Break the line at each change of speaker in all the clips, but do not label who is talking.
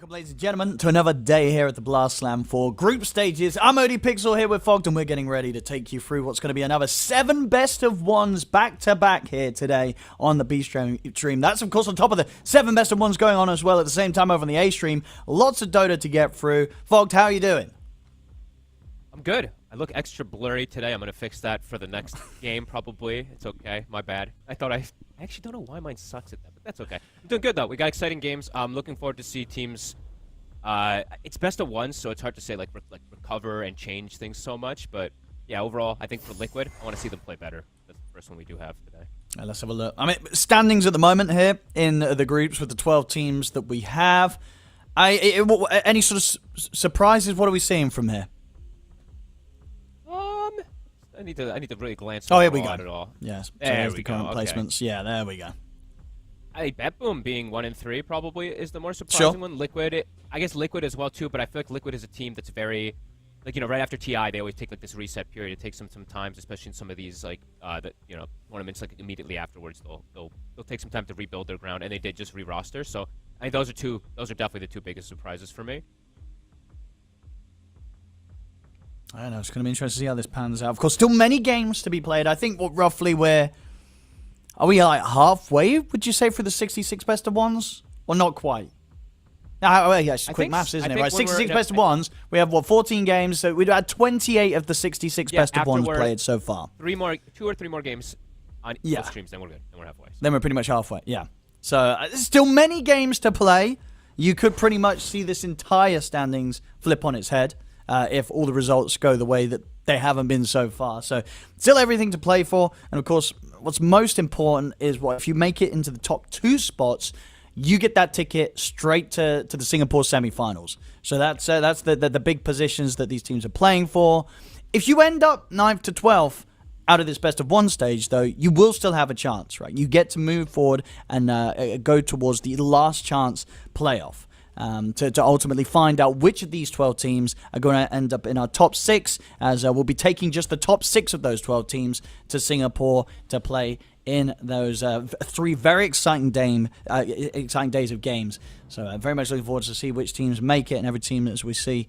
Welcome, ladies and gentlemen, to another day here at the Blast Slam 4 group stages. I'm ODPixel here with Fogged, and we're getting ready to take you through what's going to be another 7 best of ones back-to-back here today on the B stream. That's, of course, on top of the 7 best of ones going on as well at the same time over on the A stream. Lots of Dota to get through. Fogged, how are you doing?
I'm good. I look extra blurry today. I'm going to fix that for the next game, probably. It's okay. My bad. I actually don't know why mine sucks at that, but that's okay. I'm doing good, though. We got exciting games. I'm looking forward to see teams. It's best of one, so it's hard to say, like recover and change things so much. But, yeah, overall, I think for Liquid, I want to see them play better. That's the first one we do have today.
Let's have a look. I mean, standings at the moment here in the groups with the 12 teams that we have. Any sort of surprises? What are we seeing from here?
I need to really glance.
Oh, here we go.
At it all.
Yes. So
there
there's
we
the
go.
current
Okay.
placements. Yeah, there we go.
BetBoom being 1 and 3 probably is the more surprising one. Liquid, I guess Liquid as well too, but I feel like Liquid is a team that's very, like, right after TI they always take like this reset period. It takes them some time, especially in some of these like tournaments, like immediately afterwards they'll take some time to rebuild their ground, and they did just re-roster. So I think those are definitely the 2 biggest surprises for me.
I don't know. It's going to be interesting to see how this pans out. Of course, still many games to be played. I think roughly are we like halfway, would you say, for the 66 best of ones? Or not quite? No, yeah, it's quick maths, isn't it? Right, 66 best of ones. We have, 14 games. So we've had 28 of the 66 best of ones played so far. 2
or 3 more games on both streams, then we're good. Then we're halfway. So.
Then we're pretty much halfway, yeah. So still many games to play. You could pretty much see this entire standings flip on its head. If all the results go the way that they haven't been so far. So, still everything to play for. And, of course, what's most important is if you make it into the top 2 spots, you get that ticket straight to the Singapore semifinals. So, that's the big positions that these teams are playing for. If you end up 9th to 12th out of this best of 1 stage, though, you will still have a chance, right? You get to move forward and go towards the last chance playoff. To ultimately find out which of these 12 teams are going to end up in our top 6, as we'll be taking just the top 6 of those 12 teams to Singapore to play in those 3 very exciting days of games. So very much looking forward to see which teams make it, and every team, as we see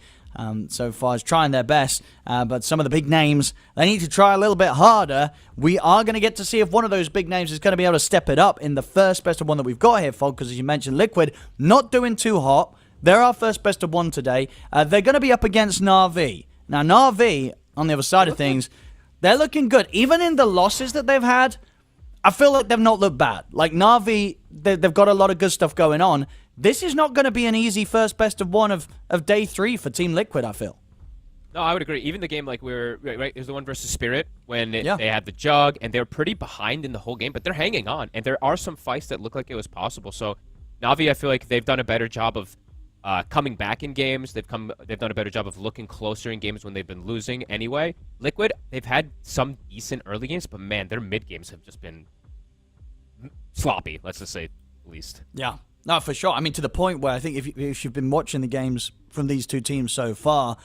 so far, is trying their best. But some of the big names, they need to try a little bit harder. We are going to get to see if one of those big names is going to be able to step it up in the first best of 1 that we've got here, Fog, because as you mentioned, Liquid not doing too hot. They're our first best of 1 today. They're going to be up against Na'Vi. Now, Na'Vi, on the other side of things, they're looking good. Even in the losses that they've had, I feel like they've not looked bad. Like, Na'Vi, they've got a lot of good stuff going on. This is not going to be an easy first best of 1 of day 3 for Team Liquid, I feel.
No, I would agree. Even the game, like, right, there's the one versus Spirit when they had the jug, and they're pretty behind in the whole game, but they're hanging on. And there are some fights that look like it was possible. So, Na'Vi, I feel like they've done a better job of coming back in games. They've done a better job of looking closer in games when they've been losing anyway. Liquid, they've had some decent early games, but man, their mid games have just been sloppy, let's just say the least.
Yeah. No, for sure. I mean, to the point where I think if you've been watching the games from these 2 teams so far,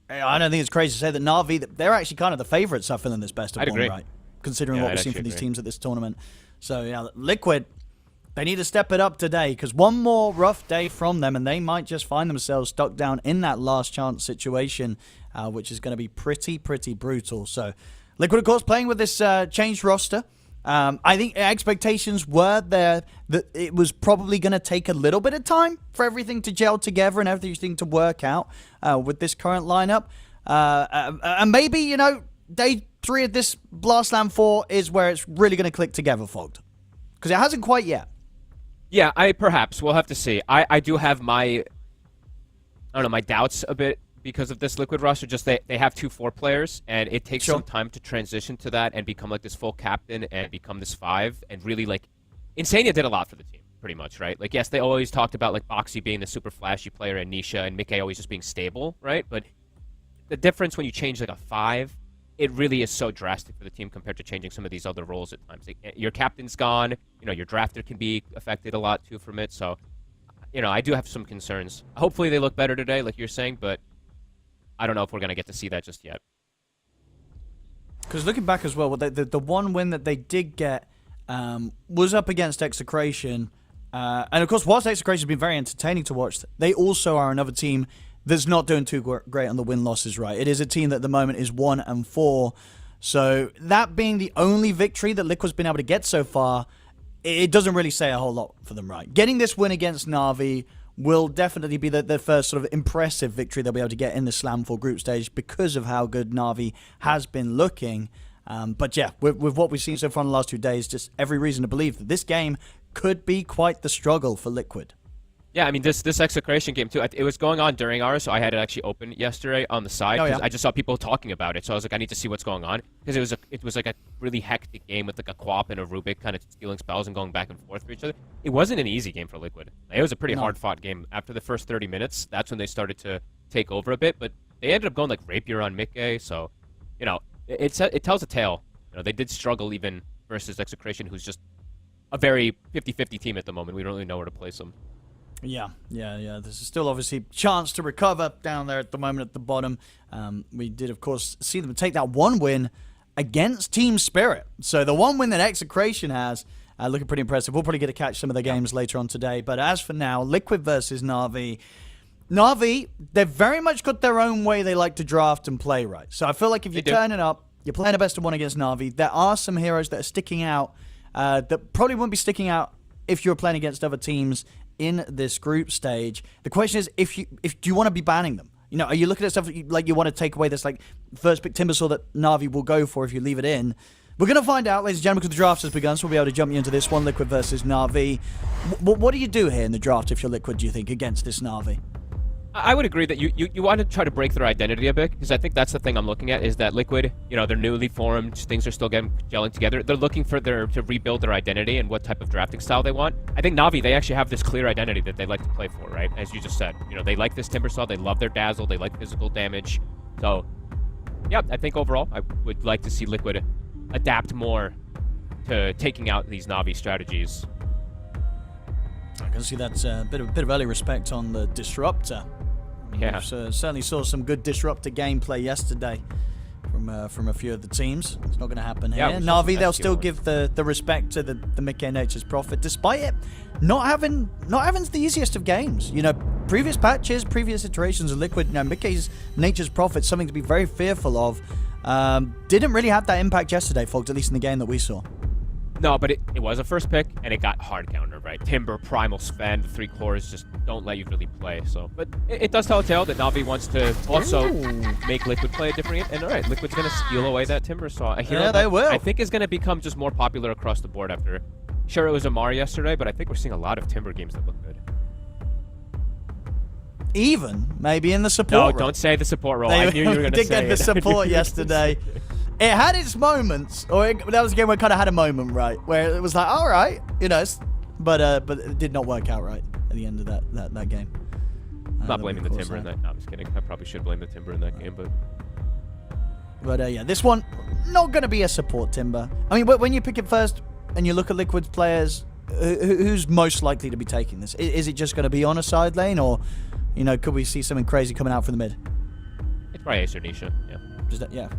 I don't think it's crazy to say that Na'Vi, they're actually kind of the favourites, I feel, in this best of 1,
agree.
right? Considering what we've seen from these teams at this tournament. So, yeah, Liquid, they need to step it up today, because one more rough day from them, and they might just find themselves stuck down in that last chance situation, which is going to be pretty brutal. So, Liquid, of course, playing with this changed roster. I think expectations were there that it was probably going to take a little bit of time for everything to gel together and everything to work out with this current lineup. And maybe, day 3 of this Blast Slam 4 is where it's really going to click together, Fogged. Because it hasn't quite yet.
Yeah, perhaps. We'll have to see. I do have my doubts a bit because of this Liquid roster. Just they have 2 4 players, and it takes some time to transition to that and become like this full captain and become this 5. And really, like, Insania did a lot for the team, pretty much, right? Like, yes, they always talked about like Boxy being the super flashy player and Nisha and Mickey always just being stable, right? But the difference when you change like a 5, it really is so drastic for the team compared to changing some of these other roles at times. Like, your captain's gone, your drafter can be affected a lot too from it. So, I do have some concerns. Hopefully they look better today, like you're saying, but I don't know if we're going to get to see that just yet.
Because looking back as well, the one win that they did get was up against Execration, And of course, whilst Execration has been very entertaining to watch, they also are another team that's not doing too great on the win-losses, right? It is a team that at the moment is 1-4. So that being the only victory that Liquid's been able to get so far, it doesn't really say a whole lot for them, right? Getting this win against Na'Vi will definitely be their first sort of impressive victory they'll be able to get in the Slam 4 group stage because of how good Na'Vi has been looking. But yeah, with what we've seen so far in the last 2 days, just every reason to believe that this game could be quite the struggle for Liquid.
Yeah, I mean, this Execration game, too, it was going on during ours, so I had it actually open yesterday on the side.
Oh, yeah.
I just saw people talking about it, so I was like, I need to see what's going on. Because it was like a really hectic game with like a Quap and a Rubik kind of stealing spells and going back and forth for each other. It wasn't an easy game for Liquid. It was a pretty hard-fought game. After the first 30 minutes, that's when they started to take over a bit, but they ended up going like Rapier on Mickey, so, you know, it tells a tale. You know, they did struggle even versus Execration, who's just a very 50-50 team at the moment. We don't really know where to place them.
Yeah. There's still obviously chance to recover down there at the moment at the bottom. We did, of course, see them take that one win against Team Spirit. So the one win that Execration has, looking pretty impressive. We'll probably get to catch some of the games later on today. But as for now, Liquid versus Na'Vi. Na'Vi, they've very much got their own way they like to draft and play, right? So I feel like if you're turning up, you're playing a best of one against Na'Vi, there are some heroes that are sticking out that probably wouldn't be sticking out if you were playing against other teams in this group stage. The question is, do you want to be banning them? You know, are you looking at stuff like you want to take away this like first pick Timbersaw that Na'Vi will go for if you leave it in? We're going to find out, ladies and gentlemen, because the draft has begun, so we'll be able to jump you into this one, Liquid versus Na'Vi. What do you do here in the draft if you're Liquid, do you think, against this Na'Vi?
I would agree that you want to try to break their identity a bit, because I think that's the thing I'm looking at, is that Liquid, you know, they're newly formed, things are still gelling together. They're looking for to rebuild their identity and what type of drafting style they want. I think Na'Vi, they actually have this clear identity that they like to play for, right? As you just said, you know, they like this Timbersaw, they love their Dazzle, they like physical damage. So, yeah, I think overall, I would like to see Liquid adapt more to taking out these Na'Vi strategies.
I can see that's a bit of early respect on the Disruptor.
Yeah.
Certainly saw some good Disruptor gameplay yesterday from a few of the teams. It's not going to happen here.
Yeah,
Na'Vi, they'll still give the respect to the Mickey Nature's Prophet, despite it not having the easiest of games. You know, previous patches, previous iterations of Liquid, you know, Mickey's Nature's Prophet, something to be very fearful of. Didn't really have that impact yesterday, folks, at least in the game that we saw.
No, but it was a first pick, and it got hard countered, right? Timber, Primal Sven, the 3 cores just don't let you really play. So, but it does tell a tale that Na'Vi wants to also make Liquid play a different game. And all right, Liquid's going to steal away that Timbersaw. A hero
they will.
I think is going to become just more popular across the board after. Sure, it was Amar yesterday, but I think we're seeing a lot of Timber games that look good.
Even maybe in the support
No,
role.
don't say the support role. I knew you were going to say
did get the support yesterday. It had its moments, that was a game where it kind of had a moment, right, where it was like, all right, you know, but it did not work out right at the end of that game.
I'm not blaming the Timber in that. No, I'm just kidding. I probably should blame the Timber in that game, but
yeah, this one not going to be a support Timber. I mean, when you pick it first and you look at Liquid's players, who's most likely to be taking this? Is it just going to be on a side lane, or, you know, could we see something crazy coming out from the mid?
It's probably Ace or Nisha, yeah.
Yeah.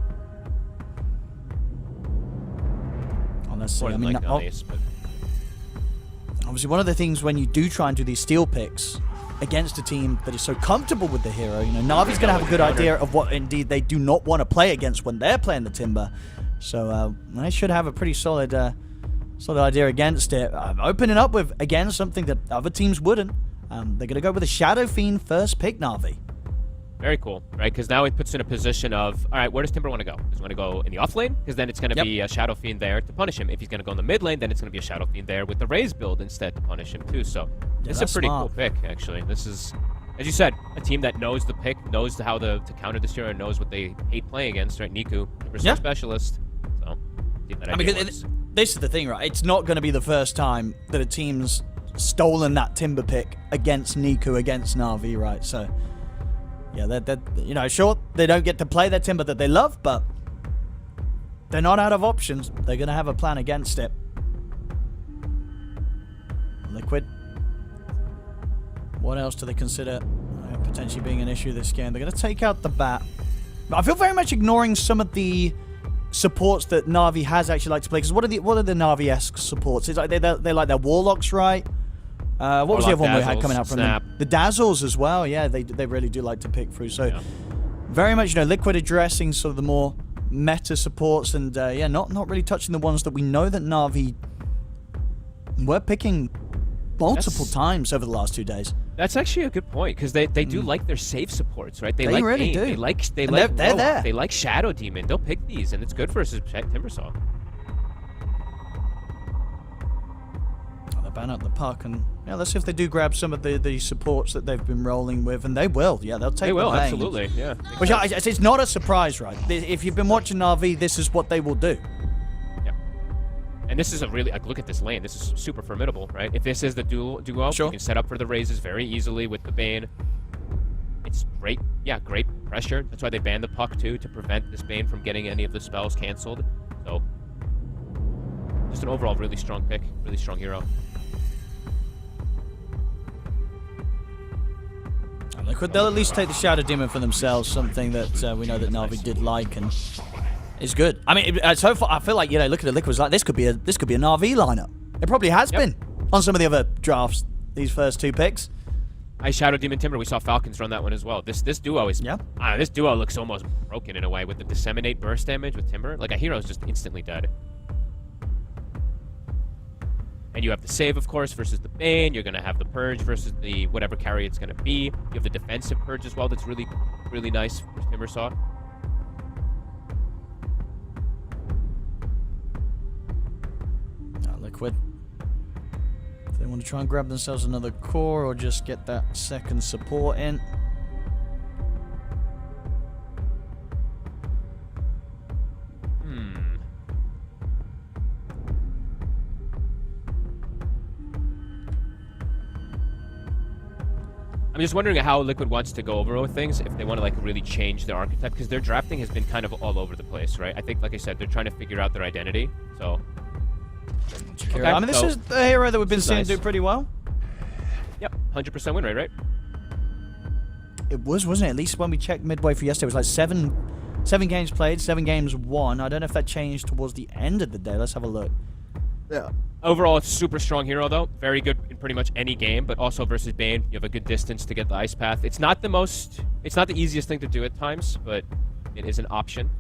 Let's see.
I mean, Ace, but
obviously, one of the things when you do try and do these steal picks against a team that is so comfortable with the hero, you know, Na'Vi's going to have a good idea of what indeed they do not want to play against when they're playing the Timber. So they should have a pretty solid idea against it. Opening up with, again, something that other teams wouldn't. They're going to go with a Shadow Fiend first pick, Na'Vi.
Very cool, right? Because now it puts in a position of, all right, where does Timber want to go? Does he want to go in the off lane? Because then it's going to be a Shadow Fiend there to punish him. If he's going to go in the mid lane, then it's going to be a Shadow Fiend there with the Raze build instead to punish him too. So it's a pretty cool pick, actually. This is, as you said, a team that knows the pick, knows how to counter this hero, and knows what they hate playing against, right? Niku, Resource Specialist. So,
I mean, this is the thing, right? It's not going to be the first time that a team's stolen that Timber pick against Niku, against Na'Vi, right? So, yeah, you know, sure, they don't get to play their Timber that they love, but they're not out of options. They're going to have a plan against it. Liquid. What else do they consider potentially being an issue this game? They're going to take out the bat. But I feel very much ignoring some of the supports that Na'Vi has actually liked to play. Because what are the Na'Vi-esque supports? It's like they like their Warlocks, right? What was the other one we had
Dazzles,
coming out from
Snap.
them? The Dazzles as well. Yeah, they really do like to pick through. So very much, Liquid addressing sort of the more meta supports, and not really touching the ones that we know that Na'Vi were picking multiple times over the last 2 days.
That's actually a good point, because they do like their safe supports, right? They like
really
Bane,
do.
They like
they're
Rogue,
there.
They like Shadow Demon. They'll pick these, and it's good versus Timbersaw.
They ban up the puck, and let's see if they do grab some of the supports that they've been rolling with, and they will. Yeah, they'll take.
They will,
the lane.
absolutely. Yeah.
Which it's not a surprise, right? If you've been watching Na'Vi, this is what they will do.
And this is a really, look at this lane. This is super formidable, right? If this is the duo, you can set up for the raises very easily with the Bane. It's great. Yeah, great pressure. That's why they banned the puck, too, to prevent this Bane from getting any of the spells canceled. So, just an overall really strong pick. Really strong hero.
They'll at least take the Shadow Demon for themselves, something that we know that Na'Vi did like, and is good. I mean, so far I feel like look at the Liquids like this could be a Na'Vi lineup. It probably has been on some of the other drafts. These first 2 picks.
Shadow Demon Timber. We saw Falcons run that one as well. This duo is this duo looks almost broken in a way with the disseminate burst damage with Timber. Like a hero's just instantly dead. And you have the save, of course, versus the Bane. You're gonna have the purge versus the whatever carry it's gonna be. You have the defensive purge as well. That's really, really nice for Timbersaw.
Liquid. If they want to try and grab themselves another core or just get that second support in.
I'm just wondering how Liquid wants to go over with things, if they want to really change their archetype, because their drafting has been kind of all over the place, right? I think, like I said, they're trying to figure out their identity, so...
Okay, I mean, this is the hero that we've been seeing do pretty well.
Yep, 100% win rate, right?
It was, wasn't it? At least when we checked midway for yesterday, it was like seven games played, 7 games won. I don't know if that changed towards the end of the day. Let's have a look. Yeah.
Overall, it's a super strong hero, though. Very good in pretty much any game, but also versus Bane, you have a good distance to get the ice path. It's not the easiest thing to do at times, but it is an option.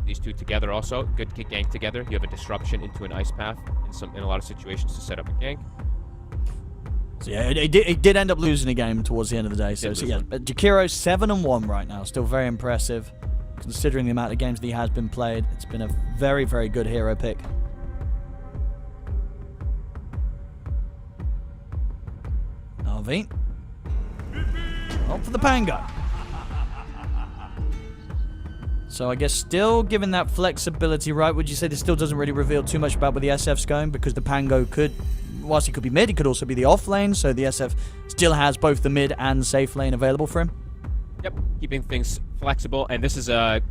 These two together also, good kick gank together. You have a disruption into an ice path in a lot of situations to set up a gank.
So yeah, it did end up losing a game towards the end of the day. So yeah, but Jakiro 7-1 right now, still very impressive considering the amount of games that he has been played. It's been a very, very good hero pick. Na'Vi. Off for the Pango. So I guess still given that flexibility, right? Would you say this still doesn't really reveal too much about where the SF's going? Because the Pango could, whilst he could be mid, he could also be the off lane. So the SF still has both the mid and safe lane available for him.
Yep, keeping things flexible. And this is a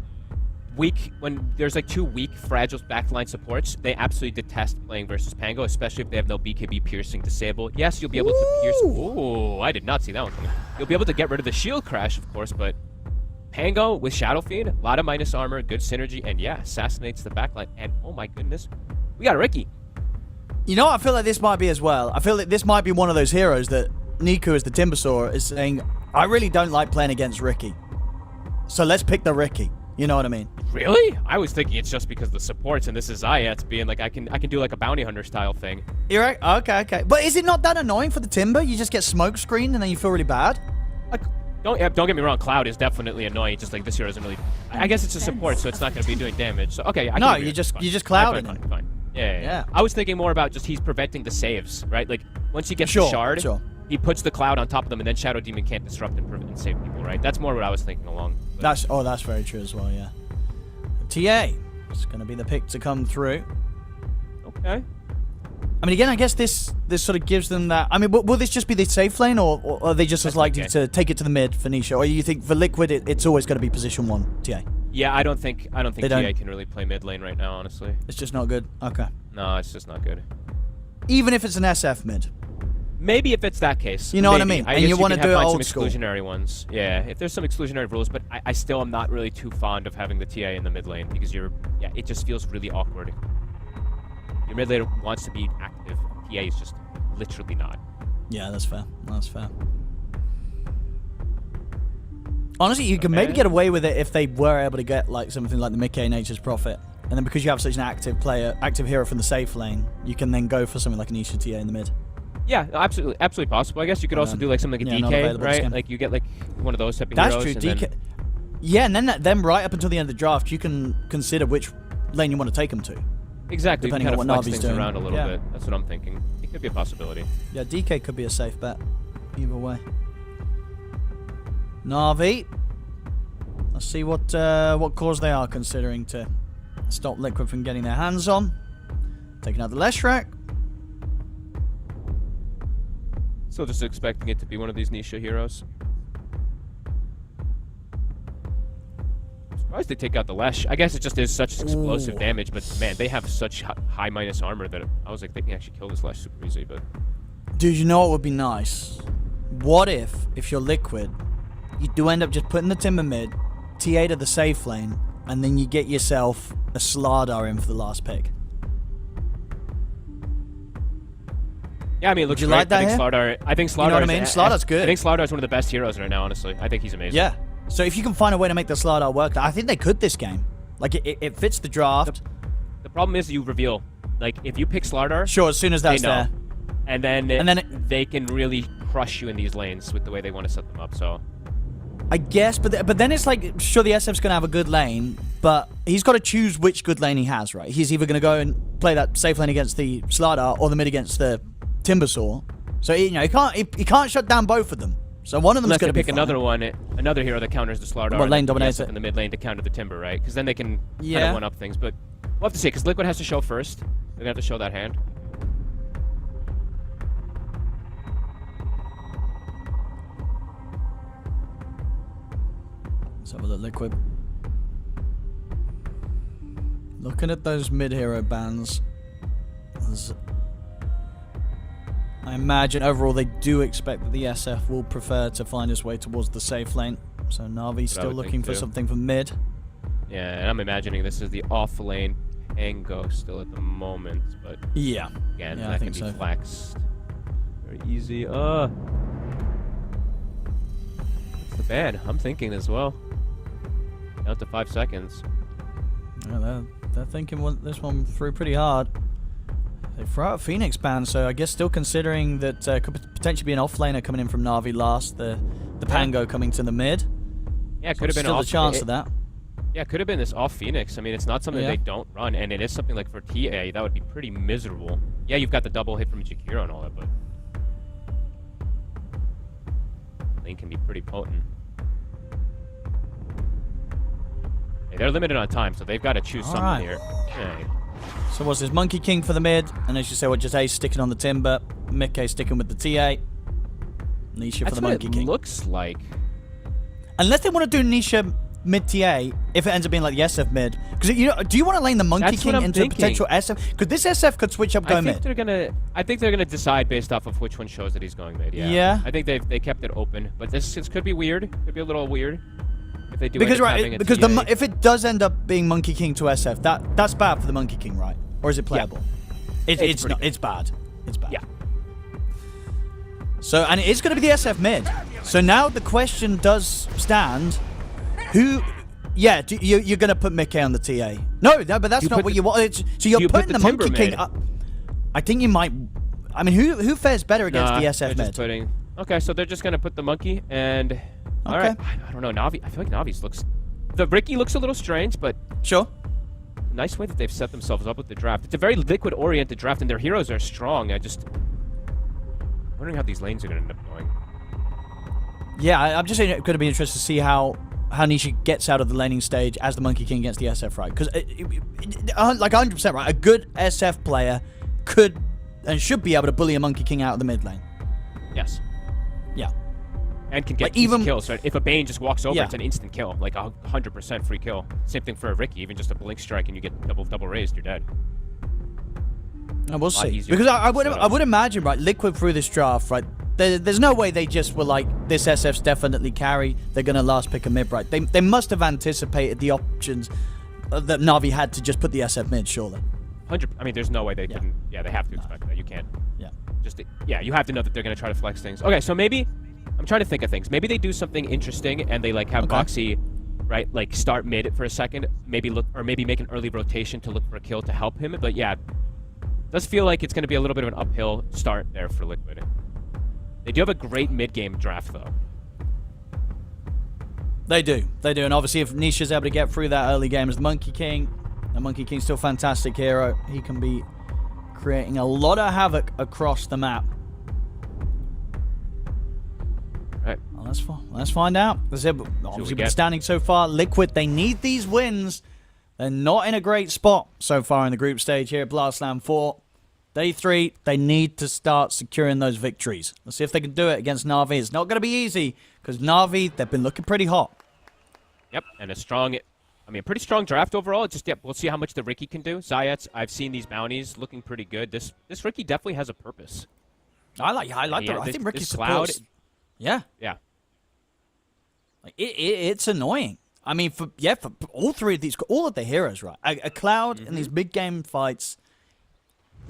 weak, when there's 2 weak, fragile backline supports, they absolutely detest playing versus Pango, especially if they have no BKB piercing disable. Yes, you'll be able to pierce. Ooh, I did not see that one coming. You'll be able to get rid of the shield crash, of course, but Pango with Shadow Fiend, a lot of minus armor, good synergy, and yeah, assassinates the backline. And oh my goodness, we got Ricky.
You know what I feel like this might be as well? I feel like this might be one of those heroes that Niku as the Timbersaw is saying, I really don't like playing against Ricky. So let's pick the Ricky. You know what I mean?
Really? I was thinking it's just because the supports, and this is Zayat being like, I can do like a bounty hunter style thing.
You're right. Okay. But is it not that annoying for the Timber? You just get smoke screened and then you feel really bad?
Don't get me wrong, Cloud is definitely annoying, just like this hero isn't really... I guess it's a support, so it's not going to be doing damage. So, okay,
no, you just clouding him.
Fine. Yeah. I was thinking more about just he's preventing the saves, right? Like, once he gets the shard, he puts the Cloud on top of them, and then Shadow Demon can't disrupt and save people, right? That's more what I was thinking along.
That's very true as well, yeah. TA is going to be the pick to come through.
Okay.
I mean, again, I guess this sort of gives them that... I mean, will this just be the safe lane, or are they just as likely to take it to the mid for Nisha? Or you think for Liquid, it's always going to be position 1, TA?
Yeah, I don't think TA can really play mid lane right now, honestly.
It's just not good? Okay.
No, it's just not good.
Even if it's an SF mid?
Maybe if it's that case.
You know what I mean?
And
you want to do it old
some exclusionary ones. Yeah, if there's some exclusionary rules, but I still am not really too fond of having the TA in the mid lane because it just feels really awkward. Your mid laner wants to be active, TA is just literally not.
Yeah, that's fair. That's fair. Honestly, you can maybe get away with it if they were able to get like something like the Mickey Nature's Prophet. And then because you have such an active hero from the safe lane, you can then go for something like an Nisha TA in the mid.
Yeah, absolutely possible. I guess you could also do like something like a DK, right? Like you get like one of those type of heroes.
That's true, DK. Yeah, and then right up until the end of the draft, you can consider which lane you want to take them to.
Exactly,
depending
you can
on
kind
what
of flex
Na'Vi's
things
doing.
around a little bit. That's what I'm thinking. It could be a possibility.
Yeah, DK could be a safe bet. Either way. Na'Vi. Let's see what cause they are considering to stop Liquid from getting their hands on. Taking out the Leshrac.
Still just expecting it to be one of these Nisha heroes. I'm surprised they take out the Lesh. I guess it just is such explosive damage, but man, they have such high minus armor that I was like, they can actually kill this Lesh super easy, but...
Dude, you know what would be nice? What if you're Liquid, you do end up just putting the Timber mid, TA to the safe lane, and then you get yourself a Slardar in for the last pick.
Yeah, I mean, it looks
Would you
great.
like that
I think
here?
Slardar.
You know what I mean? Slardar's good.
I think Slardar's one of the best heroes right now. Honestly, I think he's amazing.
Yeah. So if you can find a way to make the Slardar work, I think they could this game. Like it fits the draft.
The problem is you reveal, like if you pick Slardar,
Sure, as soon as that's there,
and then they can really crush you in these lanes with the way they want to set them up. So.
I guess, but then it's like, sure, the SF's going to have a good lane, but he's got to choose which good lane he has, right? He's either going to go and play that safe lane against the Slardar or the mid against the Timbersaw. So he can't shut down both of them. So one of them's going to
pick another hero that counters the Slardar.
What lane dominates it
in the mid lane to counter the Timber, right? Because then they can kind
Yeah.
of one up things. But we'll have to see, because Liquid has to show first. They're gonna have to show that hand.
Let's have a look, Liquid. Looking at those mid-hero bans, I imagine overall they do expect that the SF will prefer to find its way towards the safe lane. So Na'Vi's still looking for something for mid.
Yeah, and I'm imagining this is the off lane Pango still at the moment, but
Yeah.
again,
Yeah, I
that
think
can be
so.
flexed very easy. It's the ban. I'm thinking as well. Down to 5 seconds.
Yeah, they're thinking this one through pretty hard. They throw out a Phoenix ban, so I guess still considering that could potentially be an offlaner coming in from Na'Vi last, the Pango coming to the mid.
Yeah, it could have been
still
off.
a chance of that.
Yeah, it could have been this off Phoenix. I mean, it's not something they don't run, and it is something like for TA that would be pretty miserable. Yeah, you've got the double hit from Jakiro and all that, but lane can be pretty potent. Hey, they're limited on time, so they've got to choose something here. Okay.
So what's this? Monkey King for the mid, and as you say, just Ace sticking on the Timber, Mickey sticking with the TA, Nisha for the Monkey King.
Looks like.
Unless they want to do Nisha mid TA, if it ends up being like the SF mid, because do you want to lane the Monkey King into a potential SF? Because this SF could switch up go mid.
I think they're gonna decide based off of which one shows that he's going mid. Yeah. I think they kept it open, but this could be weird. Could be a little weird. If they do
if it does end up being Monkey King to SF, that's bad for the Monkey King, right? Or is it playable?
Yeah.
It's not. It's bad. It's bad.
Yeah.
So, and it is going to be the SF mid. So now the question does stand: who? Yeah, you're going to put Mickey on the TA? No, but that's not what you want. So you're putting the Monkey King up. I think you might. I mean, who fares better against the SF mid?
Okay, so they're just going to put the Monkey and. All right. I don't know. Na'Vi. I feel like Na'Vi's looks. The Ricky looks a little strange, but
sure.
Nice way that they've set themselves up with the draft. It's a very Liquid-oriented draft, and their heroes are strong. I'm wondering how these lanes are going to end up going.
Yeah, I'm just saying it's going to be interesting to see how Nisha gets out of the laning stage as the Monkey King against the SF, right? Because like 100%, right? A good SF player could and should be able to bully a Monkey King out of the mid lane.
Yes.
Yeah.
And can get even kills, right? If a Bane just walks over, it's an instant kill, like 100% free kill. Same thing for a Ricky, even just a blink strike and you get double raised, you're dead.
And we'll see. Because I would imagine, right, Liquid through this draft, right, there's no way they just were like, this SF's definitely carry, they're going to last pick a mid, right? They must have anticipated the options that Na'Vi had to just put the SF mid, surely.
100. I mean, there's no way they couldn't. Yeah, they have to expect that. You can't.
Yeah.
You have to know that they're going to try to flex things. Okay, so maybe I'm trying to think of things. Maybe they do something interesting and they like have Boxy, right? Like start mid for a second, maybe make an early rotation to look for a kill to help him. But yeah, does feel like it's going to be a little bit of an uphill start there for Liquid. They do have a great mid-game draft though.
They do, and obviously if Nisha's able to get through that early game as the Monkey King still a fantastic hero. He can be creating a lot of havoc across the map.
Right.
Well, let's find out. Obviously, with the standing so far, Liquid, they need these wins. They're not in a great spot so far in the group stage here at Blastland 4. Day 3, they need to start securing those victories. Let's see if they can do it against Na'Vi. It's not going to be easy because Na'Vi, they've been looking pretty hot.
Yep, and a pretty strong draft overall. We'll see how much the Riki can do. ZayETS, I've seen these bounties looking pretty good. This Riki definitely has a purpose.
I think Riki supports. Yeah. Like it's annoying. I mean, for all three of these, all of the heroes, right? A Cloud in these big game fights,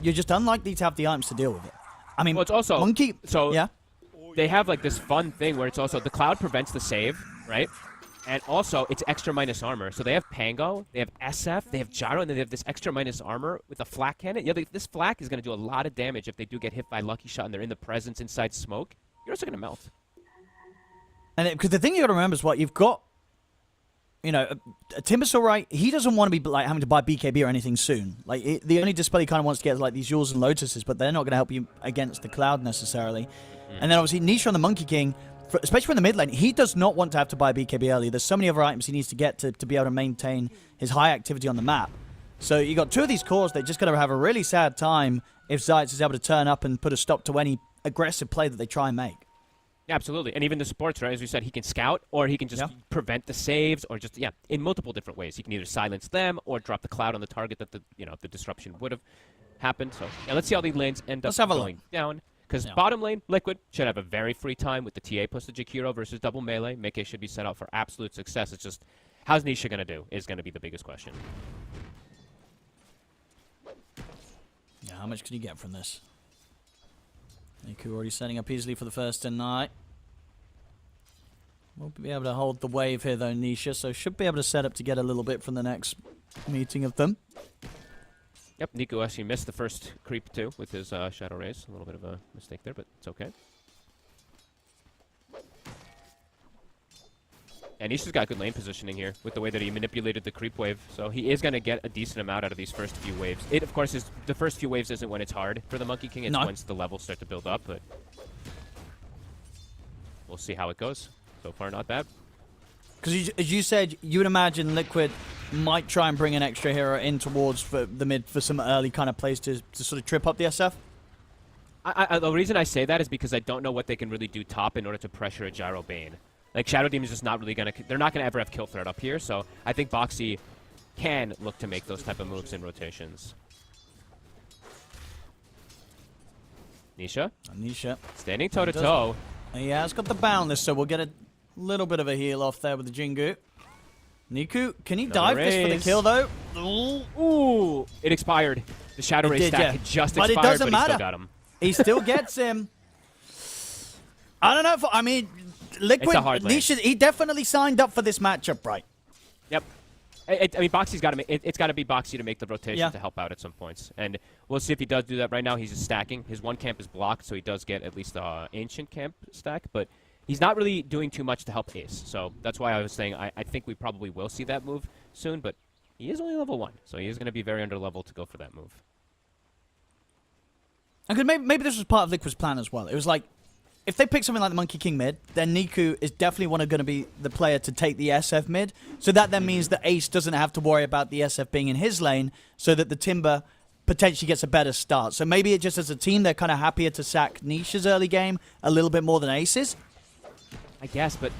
you're just unlikely to have the items to deal with it. I mean,
well, it's also
Monkey.
So
yeah,
they have like this fun thing where it's also the Cloud prevents the save, right? And also, it's extra minus armor. So they have Pango, they have SF, they have Gyro, and then they have this extra minus armor with a flak cannon. Yeah, this flak is going to do a lot of damage if they do get hit by Lucky Shot and they're in the presence inside smoke. You're also going to melt.
And because the thing you got to remember is what you've got. You know, Timbersaw, right? He doesn't want to be like having to buy BKB or anything soon. Like the only display he kind of wants to get is like these Yules and Lotuses, but they're not going to help you against the Cloud necessarily. And then obviously Nisha on the Monkey King. Especially in the mid lane, he does not want to have to buy BKB early. There's so many other items he needs to get to be able to maintain his high activity on the map. So you got two of these cores that just going to have a really sad time if ZayETS is able to turn up and put a stop to any aggressive play that they try and make.
Yeah, absolutely. And even the supports, right? As we said, he can scout or he can just prevent the saves or just, in multiple different ways. He can either silence them or drop the Cloud on the target that the disruption would have happened. So yeah, let's see how these lanes end up going down. Because bottom lane, Liquid should have a very free time with the TA plus the Jakiro versus double melee. Mekkei should be set up for absolute success. It's just, how's Nisha going to do is going to be the biggest question.
Yeah, how much can you get from this? Niku already setting up easily for the first tonight. Won't be able to hold the wave here though, Nisha, so should be able to set up to get a little bit from the next meeting of them.
Yep, Niku actually missed the first creep too with his Shadow Rays. A little bit of a mistake there, but it's okay. And Nisha's got good lane positioning here with the way that he manipulated the creep wave. So he is going to get a decent amount out of these first few waves. It, of course, is the first few waves isn't when it's hard for the Monkey King. It's once the levels start to build up, but we'll see how it goes. So far, not bad.
Because as you said, you would imagine Liquid might try and bring an extra hero in towards the mid for some early kind of plays to sort of trip up the SF?
The reason I say that is because I don't know what they can really do top in order to pressure a Gyro Bane. Like, Shadow Demon's just not really going to... They're not going to ever have kill threat up here, so I think Boxy can look to make those type of moves in rotations. Nisha?
Nisha.
Standing toe-to-toe.
He has got the Boundless, so we'll get a little bit of a heal off there with the Jingu. Niku, can he dive this for the kill, though?
Ooh! It expired. The Shadow Ray stack had just expired,
but it doesn't matter.
He still got him.
He still gets him. I don't know if... I mean, Liquid, Nisha, he definitely signed up for this matchup, right?
Yep. I mean, Boxy's got to it's got to be Boxy to make the rotation to help out at some points. And we'll see if he does do that. Right now, he's just stacking. His one camp is blocked, so he does get at least the Ancient camp stack. But he's not really doing too much to help Ace. So that's why I was saying I think we probably will see that move soon. But he is only level 1, so he is going to be very under level to go for that move.
And maybe this was part of Liquid's plan as well. It was like, if they pick something like the Monkey King mid, then Niku is definitely going to be the player to take the SF mid. So that then means that Ace doesn't have to worry about the SF being in his lane, so that the Timber potentially gets a better start. So maybe it just as a team, they're kind of happier to sack Nisha's early game a little bit more than Ace's.
I guess, but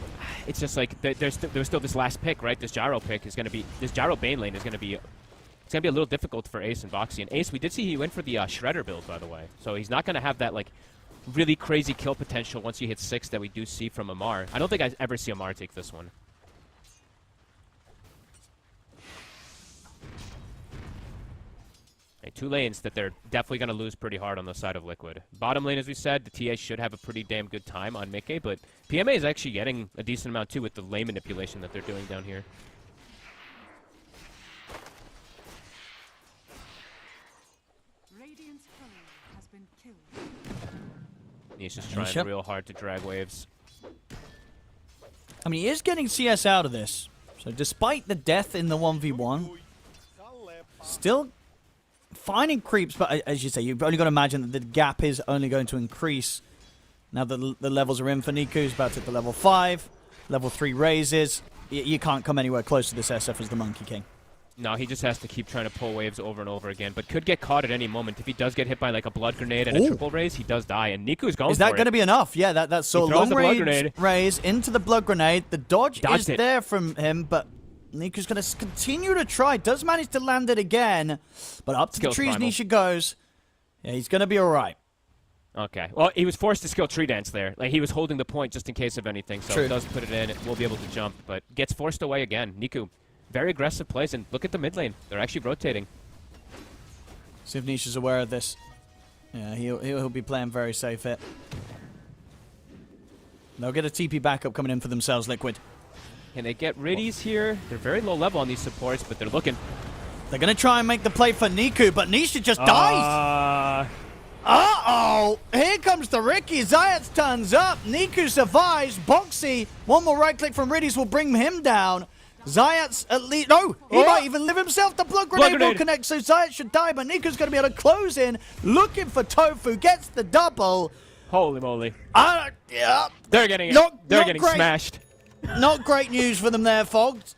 it's just like there's still this last pick, right? This Gyro pick is going to be... This Gyro Bane lane is going to be... It's going to be a little difficult for Ace and Boxy. And Ace, we did see he went for the Shredder build, by the way. So he's not going to have that, like, really crazy kill potential once you hit 6 that we do see from Amar. I don't think I ever see Amar take this one. And 2 lanes that they're definitely going to lose pretty hard on the side of Liquid. Bottom lane, as we said, the TA should have a pretty damn good time on Mickey, but PMA is actually getting a decent amount too with the lane manipulation that they're doing down here. He's just trying real hard to drag waves.
I mean, he is getting CS out of this. So despite the death in the 1v1, still finding creeps, but as you say, you've only got to imagine that the gap is only going to increase. Now that the levels are in for Niku, he's about to hit the level 5, level 3 raises. You can't come anywhere close to this SF as the Monkey King.
No, he just has to keep trying to pull waves over and over again, but could get caught at any moment. If he does get hit by like a blood grenade and a triple raise, he does die, and Niku's going for it.
Is that going to be enough? Yeah, that's so long range raise into the blood grenade. The dodge is there from him, but Niku's going to continue to try. Does manage to land it again, but up to the trees Nisha goes. Yeah, he's going to be all right.
Okay. Well, he was forced to skill tree dance there. Like, he was holding the point just in case of anything, so he does put it in. We'll be able to jump, but gets forced away again. Niku, very aggressive plays, and look at the mid lane. They're actually rotating.
See if Nisha's aware of this. Yeah, he'll be playing very safe here. They'll get a TP backup coming in for themselves, Liquid.
Can they get Riddies here? They're very low level on these supports, but they're looking.
They're going to try and make the play for Niku, but Nisha just dies. Uh-oh! Here comes the Ricky. Zayats turns up. Niku survives. Boxy, one more right click from Riddies will bring him down. Zayats at least... No! He might even live himself. The blood grenade will connect, so Zayats should die, but Niku's going to be able to close in. Looking for Tofu. Gets the double.
Holy moly.
Yeah.
They're getting They're getting smashed.
Not great news for them there, Fogged.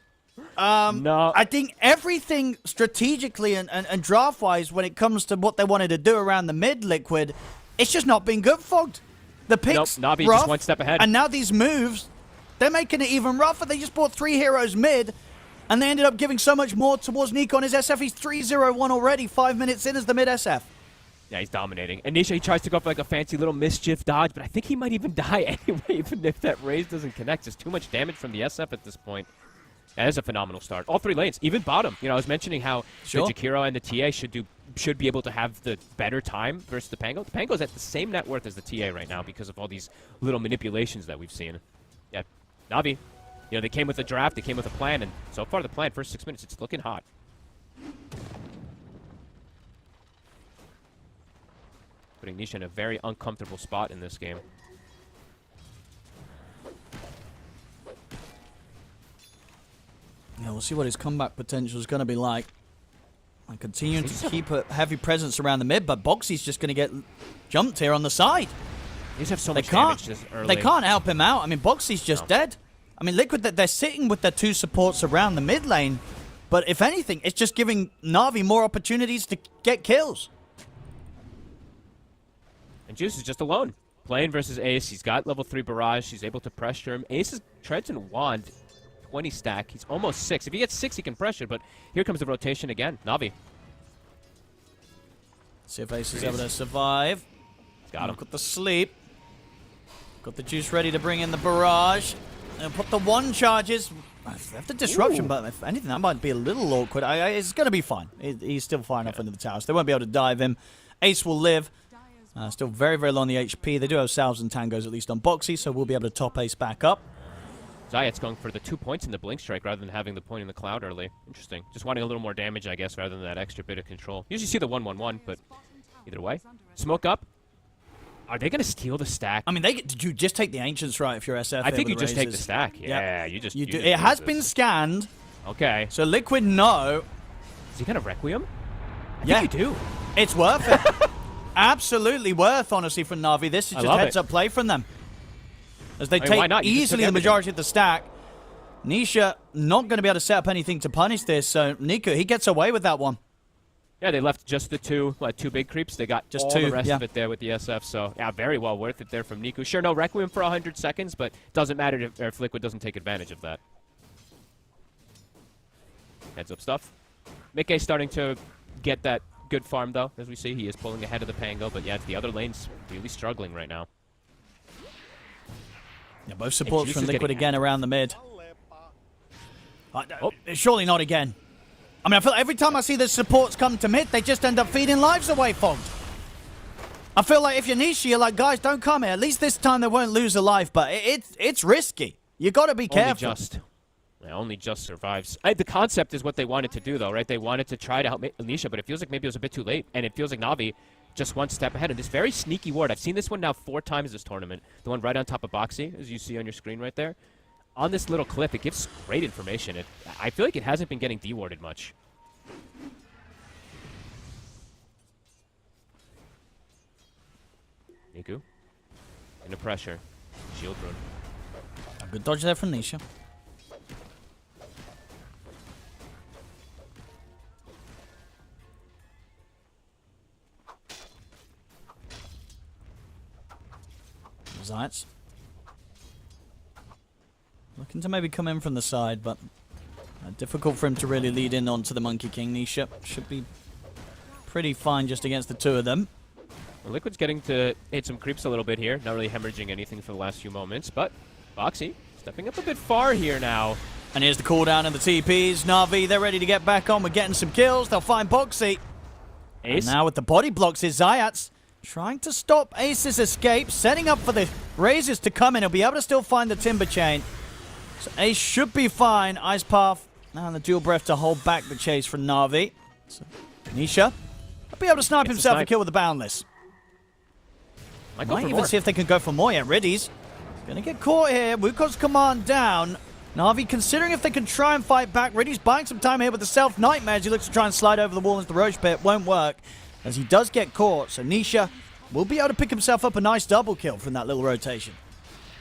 No.
I think everything strategically and draft-wise when it comes to what they wanted to do around the mid, Liquid, it's just not been good, Fogged. The picks
Navi
rough,
just one step ahead.
And now these moves, they're making it even rougher. They just bought 3 heroes mid, and they ended up giving so much more towards Nico on his SF. He's 3-0-1 already, 5 minutes in as the mid SF.
Yeah, he's dominating. And Nisha, he tries to go for like a fancy little mischief dodge, but I think he might even die anyway, even if that raise doesn't connect. There's too much damage from the SF at this point. That is a phenomenal start. All 3 lanes, even bottom. You know, I was mentioning how the Jakiro and the TA should be able to have the better time versus the Pango. The Pango's at the same net worth as the TA right now because of all these little manipulations that we've seen. Yeah, Navi, you know, they came with a draft, they came with a plan, and so far the plan, first 6 minutes, it's looking hot. Putting Nisha in a very uncomfortable spot in this game.
Yeah, we'll see what his comeback potential is going to be like. And continuing to keep a heavy presence around the mid, but Boxy's just going to get jumped here on the side.
They just have so much damage this early.
They can't help him out. I mean, Boxy's just dead. I mean, Liquid, they're sitting with their 2 supports around the mid lane, but if anything, it's just giving Na'Vi more opportunities to get kills.
And Juice is just alone. Playing versus Ace. He's got level 3 barrage. He's able to pressure him. Ace's treads and wand. 20 stack. He's almost 6. If he gets 6, he can pressure, but here comes the rotation again. Navi.
See if Ace is able to survive.
Got him.
Got the sleep. Got the Juice ready to bring in the barrage. And put the 1 charges. After disruption, but if anything, that might be a little awkward. It's going to be fine. He's still far enough into the tower, so they won't be able to dive him. Ace will live. Still very, very low on the HP. They do have salves and tangos, at least on Boxy, so we'll be able to top Ace back up.
Zayat's going for the 2 points in the Blink Strike rather than having the point in the Cloud early. Interesting. Just wanting a little more damage, I guess, rather than that extra bit of control. Usually see the 1-1-1, but either way. Smoke up. Are they going to steal the stack?
I mean, did you just take the Ancients right if you're SF?
I think you just take the stack. Yeah, you just...
It has been scanned.
Okay.
So Liquid, no.
Is he going to Requiem? I think you do.
It's worth it. Absolutely worth, honestly, for Na'Vi. This is just heads-up play from them. As they take easily the majority of the stack. Nisha not going to be able to set up anything to punish this, so Niku, he gets away with that one.
Yeah, they left just the 2 big creeps. They got just all the rest of it there with the SF, so yeah, very well worth it there from Niku. Sure, no Requiem for 100 seconds, but doesn't matter if Liquid doesn't take advantage of that. Heads-up stuff. Mickey starting to get that good farm, though. As we see, he is pulling ahead of the Pango, but yeah, the other lane's really struggling right now.
Yeah, both supports from Liquid again around the mid. Surely not again. I mean, I feel like every time I see the supports come to mid, they just end up feeding lives away, Fogged. I feel like if you're Nisha, you're like, guys, don't come here. At least this time they won't lose a life, but it's risky. You got to be careful.
Only just survives. The concept is what they wanted to do, though, right? They wanted to try to help Nisha, but it feels like maybe it was a bit too late, and it feels like Na'Vi just one step ahead. And this very sneaky ward, I've seen this one now 4 times this tournament. The one right on top of Boxy, as you see on your screen right there. On this little clip, it gives great information. I feel like it hasn't been getting dewarded much. Niku. Into pressure. Shield rune.
A good dodge there from Nisha. Zayats. Looking to maybe come in from the side, but difficult for him to really lead in onto the Monkey King. Nisha should be pretty fine just against the 2 of them.
Well, Liquid's getting to hit some creeps a little bit here. Not really hemorrhaging anything for the last few moments, but Boxy stepping up a bit far here now.
And here's the cooldown and the TPs. Na'Vi, they're ready to get back on. We're getting some kills. They'll find Boxy.
Ace.
And now with the body blocks is Zayats. Trying to stop Ace's escape, setting up for the Razors to come in. He'll be able to still find the Timber Chain. So Ace should be fine. Ice Path and the dual breath to hold back the chase from Na'Vi. So Nisha will be able to snipe himself a kill with the Boundless. Might even see if they can go for more. Yeah, Riddy's gonna get caught here. Wukong's command down. Na'Vi considering if they can try and fight back. Riddy's buying some time here with the Self-Nightmare as he looks to try and slide over the wall into the Roche Pit. Won't work, as he does get caught. So Nisha will be able to pick himself up a nice double kill from that little rotation.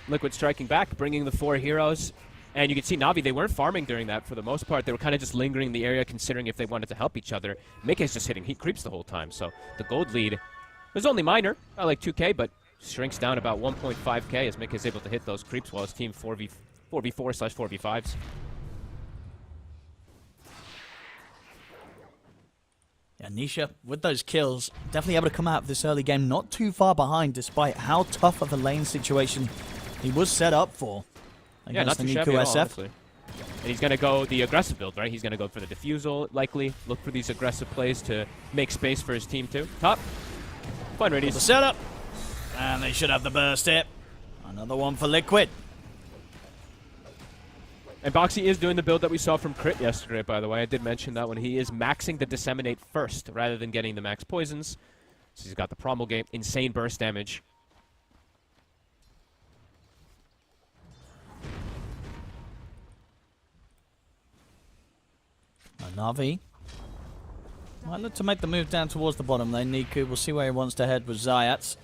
Liquid striking back, bringing the 4 heroes. And you can see Na'Vi, they weren't farming during that for the most part. They were kind of just lingering in the area, considering if they wanted to help each other. Mike's just hitting heat creeps the whole time. So the gold lead was only minor, not like 2k, but shrinks down about 1.5k as Mike is able to hit those creeps while his team 4v4/4v5s.
Yeah, Nisha, with those kills, definitely able to come out of this early game not too far behind, despite how tough of a lane situation he was set up for.
Yeah, not too shabby at all, honestly. And he's going to go the aggressive build, right? He's going to go for the defusal, likely. Look for these aggressive plays to make space for his team, too. Top. Fine, ready.
The setup. And they should have the burst hit. Another one for Liquid.
And Boxy is doing the build that we saw from Crit yesterday, by the way. I did mention that when he is maxing the Disseminate first, rather than getting the max poisons. So he's got the Promulgate, insane burst damage.
Na'Vi might look to make the move down towards the bottom lane. Niku, we'll see where he wants to head with Zayats.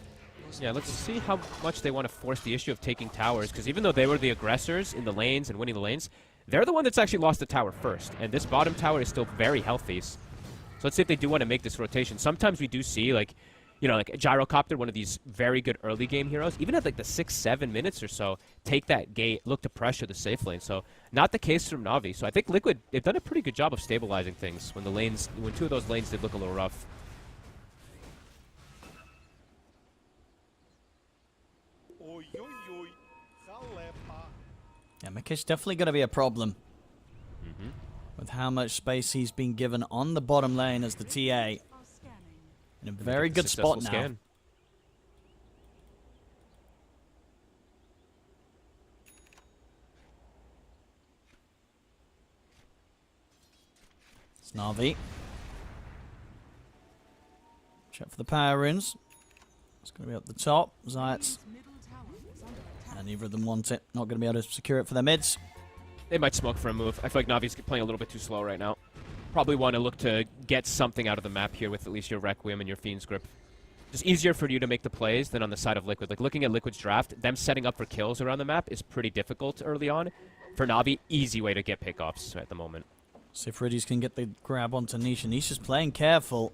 Yeah, let's see how much they want to force the issue of taking towers, because even though they were the aggressors in the lanes and winning the lanes, they're the one that's actually lost the tower first, and this bottom tower is still very healthy. So let's see if they do want to make this rotation. Sometimes we do see, like, you know, like Gyrocopter, one of these very good early game heroes, even at like the 6-7 minutes or so, take that gate, look to pressure the safe lane. So not the case from Na'Vi. So I think Liquid, they've done a pretty good job of stabilizing things when when 2 of those lanes did look a little rough.
Yeah, Mike's definitely going to be a problem with how much space he's been given on the bottom lane as the TA. In a very good spot now.
Scan.
It's Na'Vi. Check for the power runes. It's going to be up the top. Zayats. And neither of them want it. Not going to be able to secure it for their mids.
They might smoke for a move. I feel like Navi's playing a little bit too slow right now. Probably want to look to get something out of the map here with at least your Requiem and your Fiend's Grip. Just easier for you to make the plays than on the side of Liquid. Like, looking at Liquid's draft, them setting up for kills around the map is pretty difficult early on. For Navi, easy way to get pickoffs at the moment.
See if Riddies can get the grab onto Nisha. Nisha's playing careful.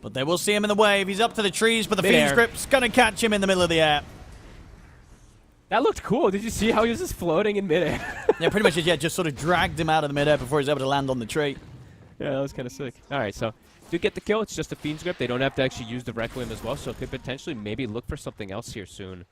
But they will see him in the wave. He's up to the trees, but the Fiend's Grip's going to catch him in the middle of the air.
That looked cool. Did you see how he was just floating in midair?
Yeah, pretty much, yeah, just sort of dragged him out of the midair before he was able to land on the tree.
Yeah, that was kind of sick. All right, so do get the kill. It's just a Fiend's Grip. They don't have to actually use the Requiem as well, so could potentially maybe look for something else here soon.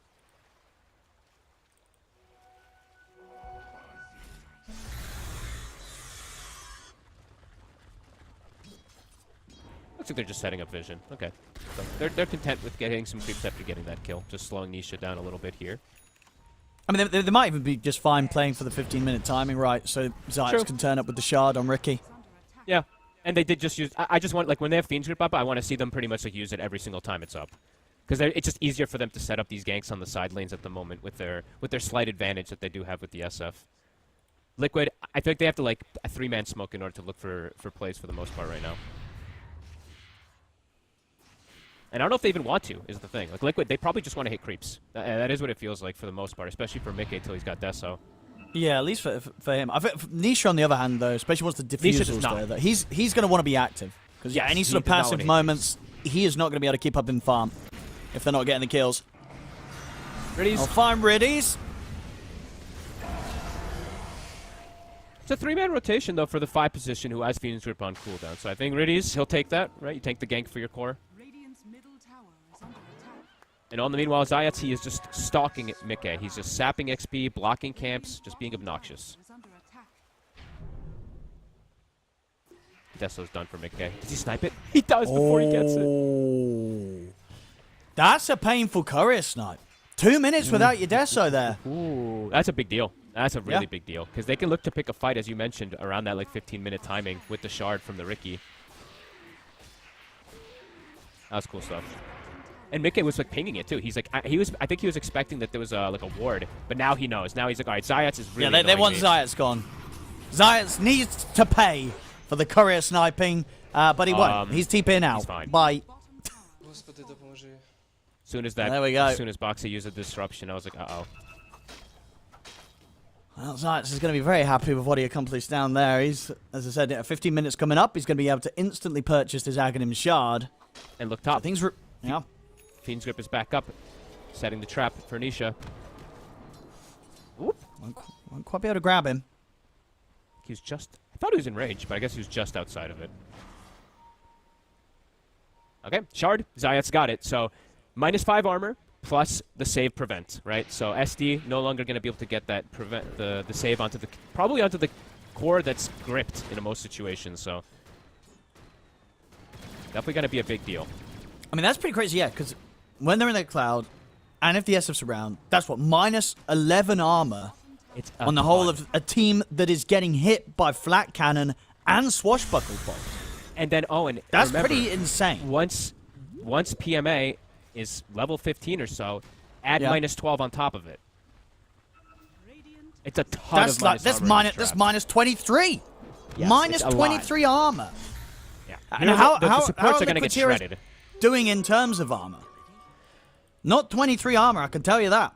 Looks like they're just setting up vision. Okay. So they're content with getting some creeps after getting that kill. Just slowing Nisha down a little bit here.
I mean, they might even be just fine playing for the 15-minute timing, right? So Zayats can turn up with the shard on Ricky.
Yeah. And they did just use... I just want, like, when they have Fiend's Grip up, I want to see them pretty much, like, use it every single time it's up. Because it's just easier for them to set up these ganks on the side lanes at the moment with their slight advantage that they do have with the SF. Liquid, I feel like they have to, like, a 3-man smoke in order to look for plays for the most part right now. And I don't know if they even want to, is the thing. Like, Liquid, they probably just want to hit creeps. That is what it feels like for the most part, especially for Mickey till he's got Deso.
Yeah, at least for him. I think Nisha, on the other hand, though, especially once the diffusals there, that he's going to want to be active. Because, yeah, any sort of passive moments, he is not going to be able to keep up in farm if they're not getting the kills.
Riddies.
I'll find Riddies.
It's a 3-man rotation, though, for the 5 position who has Phoenix Grip on cooldown. So I think Riddies, he'll take that, right? You take the gank for your core. And on the meanwhile, Zayats, he is just stalking Mickey. He's just sapping XP, blocking camps, just being obnoxious. Deso's done for Mickey. Does he snipe it? He does before he gets it.
That's a painful courier snipe. 2 minutes without your Deso there.
Ooh, that's a big deal. That's a really big deal. Because they can look to pick a fight, as you mentioned, around that like 15-minute timing with the shard from the Ricky. That was cool stuff. And Mickey was like pinging it too. He's like, I think he was expecting that there was like a ward, but now he knows. Now he's like, all right, Zayats is really.
Yeah, they want Zayats gone. Zayats needs to pay for the courier sniping, but he won't. He's TPing out.
He's fine.
Bye.
Soon as that,
there we go.
As soon as Boxy used a disruption, I was like, uh-oh.
Well, Zayats is going to be very happy with what he accomplished down there. He's, as I said, 15 minutes coming up. He's going to be able to instantly purchase his Aghanim shard.
And look top.
So things, yeah.
Fiend's Grip is back up, setting the trap for Nisha. Oop.
Won't quite be able to grab him.
He's just... I thought he was in range, but I guess he was just outside of it. Okay, shard. Zayats got it. So, -5 armor, plus the save prevent, right? So, SD no longer going to be able to get that prevent the save onto the... Probably onto the core that's gripped in most situations, so... Definitely going to be a big deal.
I mean, that's pretty crazy, yeah, because when they're in the cloud, and if the SF's around, that's what, -11 armor
it's
on the whole of a team that is getting hit by flat cannon and swashbuckle bolts.
And then, and
that's
remember,
pretty insane.
Once PMA is level 15 or so, add -12 on top of it. It's a ton of
that's -23.
Yes,
-23 armor.
Yeah.
And how
the supports are going to get
Liquid
shredded.
Doing in terms of armor? Not 23 armor, I can tell you that.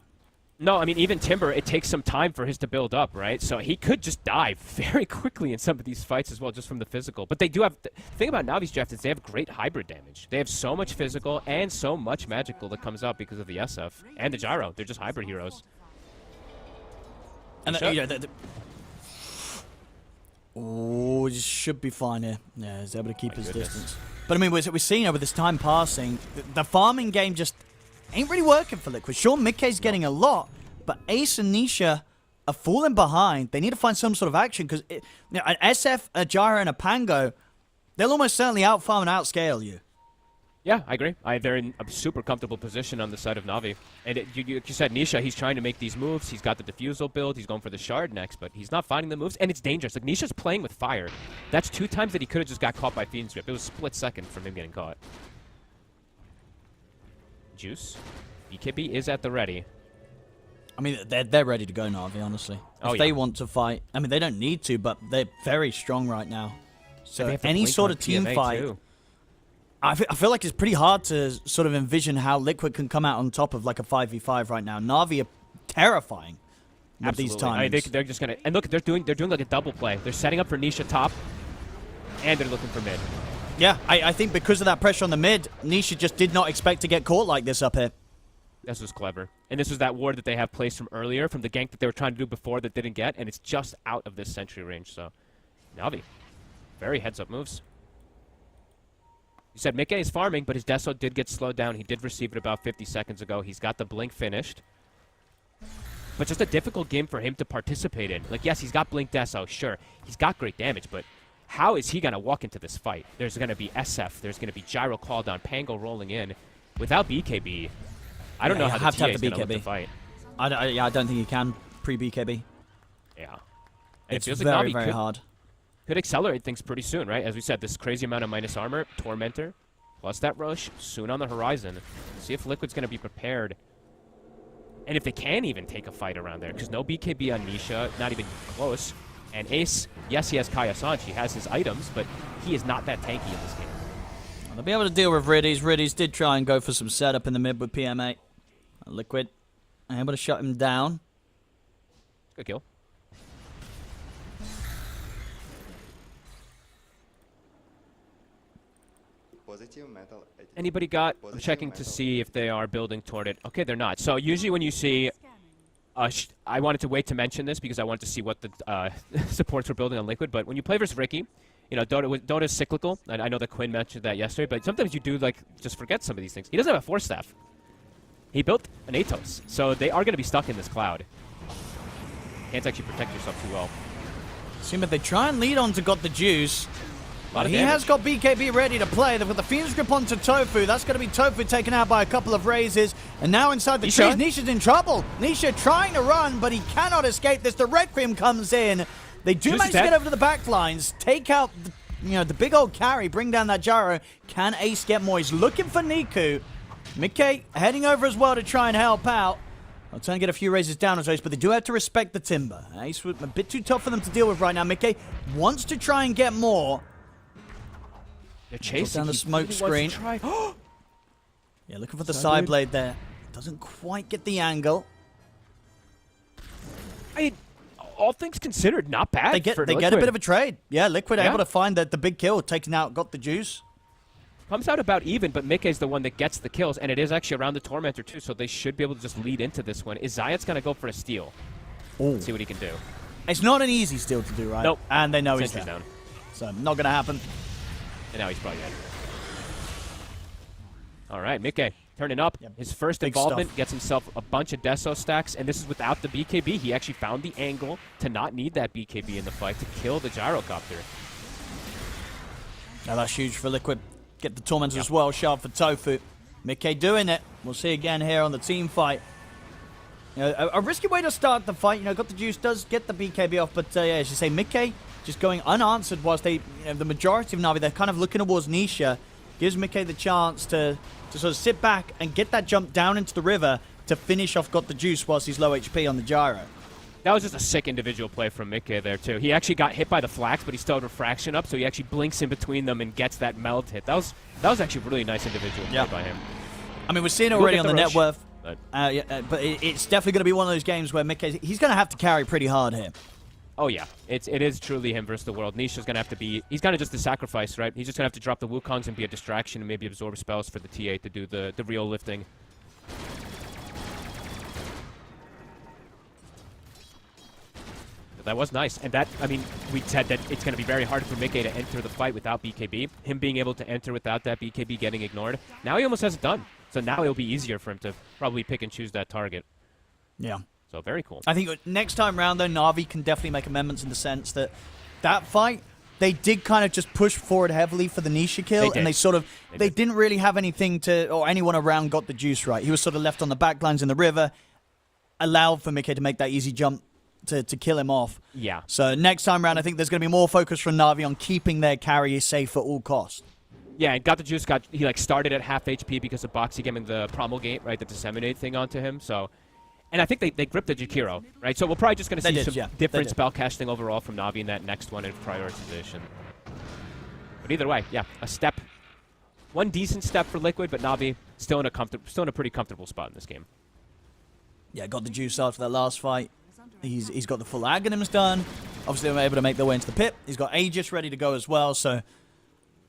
No, I mean, even Timber, it takes some time for his to build up, right? So he could just die very quickly in some of these fights as well, just from the physical. But they do have... The thing about Navi's draft is they have great hybrid damage. They have so much physical and so much magical that comes out because of the SF and the Gyro. They're just hybrid heroes.
And he should be fine here. Yeah, he's able to keep his distance. But I mean, we're seeing over this time passing, the farming game just ain't really working for Liquid. Sure, Mickey's getting a lot, but Ace and Nisha are falling behind. They need to find some sort of action because an SF, a Gyro, and a Pango, they'll almost certainly outfarm and outscale you.
Yeah, I agree. They're in a super comfortable position on the side of Navi. And you said, Nisha, he's trying to make these moves. He's got the Diffusal build. He's going for the Shard next, but he's not finding the moves. And it's dangerous. Like, Nisha's playing with fire. That's 2 times that he could have just got caught by Fiend's Grip. It was a split second from him getting caught. Juice. BKB is at the ready.
I mean, they're ready to go, Navi, honestly. If they want to fight. I mean, they don't need to, but they're very strong right now. So any sort of team fight... Too. I feel like it's pretty hard to sort of envision how Liquid can come out on top of like a 5v5 right now. Navi are terrifying at these times.
They're just gonna and look, they're doing like a double play. They're setting up for Nisha top, and they're looking for mid.
Yeah, I think because of that pressure on the mid, Nisha just did not expect to get caught like this up here.
This was clever, and this was that ward that they have placed from earlier, from the gank that they were trying to do before that didn't get, and it's just out of this sentry range. So, Navi, very heads-up moves. You said Mickey is farming, but his Deso did get slowed down. He did receive it about 50 seconds ago. He's got the blink finished. But just a difficult game for him to participate in. Like, yes, he's got blink Deso, sure. He's got great damage, but how is he going to walk into this fight? There's going to be SF, there's going to be Gyro call down, Pango rolling in. Without BKB, I don't know how the TA is going to look to fight.
I don't think you can pre-BKB.
Yeah.
And it feels like very hard.
Could accelerate things pretty soon, right? As we said, this crazy amount of minus armor, Tormentor, plus that rush, soon on the horizon. See if Liquid's going to be prepared. And if they can even take a fight around there, because no BKB on Nisha, not even close. And Ace, yes, he has Kaya Sanch, he has his items, but he is not that tanky in this game.
Well, they'll be able to deal with Riddies. Riddies did try and go for some setup in the mid with PMA. Liquid able to shut him down.
Good kill. Anybody got? I'm checking to see if they are building toward it. Okay, they're not. So usually when you see... I wanted to wait to mention this because I wanted to see what the supports were building on Liquid, but when you play versus Ricky, you know, Dota is cyclical, and I know that Quinn mentioned that yesterday, but sometimes you do, like, just forget some of these things. He doesn't have a Force Staff. He built an Atos, so they are going to be stuck in this cloud. Can't actually protect yourself too well.
See, but they try and lead on to Got the Juice. But he has got BKB ready to play. They've got the Phoenix Grip onto Tofu. That's going to be Tofu taken out by a couple of raises. And now inside the trees, Nisha's in trouble. Nisha trying to run, but he cannot escape this. The Requiem comes in. They do manage to get over to the back lines, take out the big old carry, bring down that Gyro. Can Ace get more? He's looking for Niku. Mickey heading over as well to try and help out. I'll try and get a few raises down as Ace, but they do have to respect the Timber. Ace was a bit too tough for them to deal with right now. Mickey wants to try and get more.
They're chasing
down the smoke screen. Yeah, looking for the side blade there. Doesn't quite get the angle.
All things considered, not bad.
They get a bit of a trade. Yeah, Liquid able to find the big kill, taking out, got the juice.
Comes out about even, but Mickey's the one that gets the kills, and it is actually around the Tormentor too, so they should be able to just lead into this one. Zayat's going to go for a steal. See what he can do.
It's not an easy steal to do, right?
Nope.
And they know he's down. So, not going to happen.
And now he's probably dead. All right, Mickey turning up. Yep. His first involvement gets himself a bunch of Deso stacks, and this is without the BKB. He actually found the angle to not need that BKB in the fight to kill the Gyrocopter.
Now that's huge for Liquid. Get the Tormentor as well, sharp for Tofu. Mickey doing it. We'll see again here on the team fight. A risky way to start the fight. Got the juice, does get the BKB off, but as you say, Mickey just going unanswered whilst they, the majority of Na'Vi, they're kind of looking towards Nisha. Gives Mickey the chance to sort of sit back and get that jump down into the river to finish off Got the Juice whilst he's low HP on the Gyro.
That was just a sick individual play from Mickey there, too. He actually got hit by the flax, but he still had refraction up, so he actually blinks in between them and gets that meld hit. That was actually a really nice individual play by him.
I mean, we're seeing it already on the net worth. But it's definitely going to be one of those games where Mickey, he's going to have to carry pretty hard here.
Oh, yeah. It is truly him versus the world. Nisha's going to have to be... He's kind of just the sacrifice, right? He's just going to have to drop the Wukongs and be a distraction and maybe absorb spells for the TA to do the real lifting. That was nice. And that, I mean, we said that it's going to be very hard for Mickey to enter the fight without BKB. Him being able to enter without that BKB getting ignored. Now he almost has it done. So now it'll be easier for him to probably pick and choose that target.
Yeah.
So very cool.
I think next time round, though, Na'Vi can definitely make amendments in the sense that that fight, they did kind of just push forward heavily for the Nisha kill, and they didn't really have anything to, or anyone around got the juice right. He was sort of left on the backlines in the river, allowed for Mickey to make that easy jump to kill him off.
Yeah.
So next time round, I think there's going to be more focus from Na'Vi on keeping their carry safe at all costs.
Yeah, and got the juice. He started at half HP because of Boxy giving the promulgate, right, the disseminate thing onto him. So. And I think they gripped the Jakiro, right? So we're probably just going to see some different spell casting overall from Na'Vi in that next one in prioritization. But either way, yeah, a step. One decent step for Liquid, but Na'Vi still in a pretty comfortable spot in this game.
Yeah, got the juice after that last fight. He's got the full Aghanims done. Obviously, they were able to make their way into the pit. He's got Aegis ready to go as well, so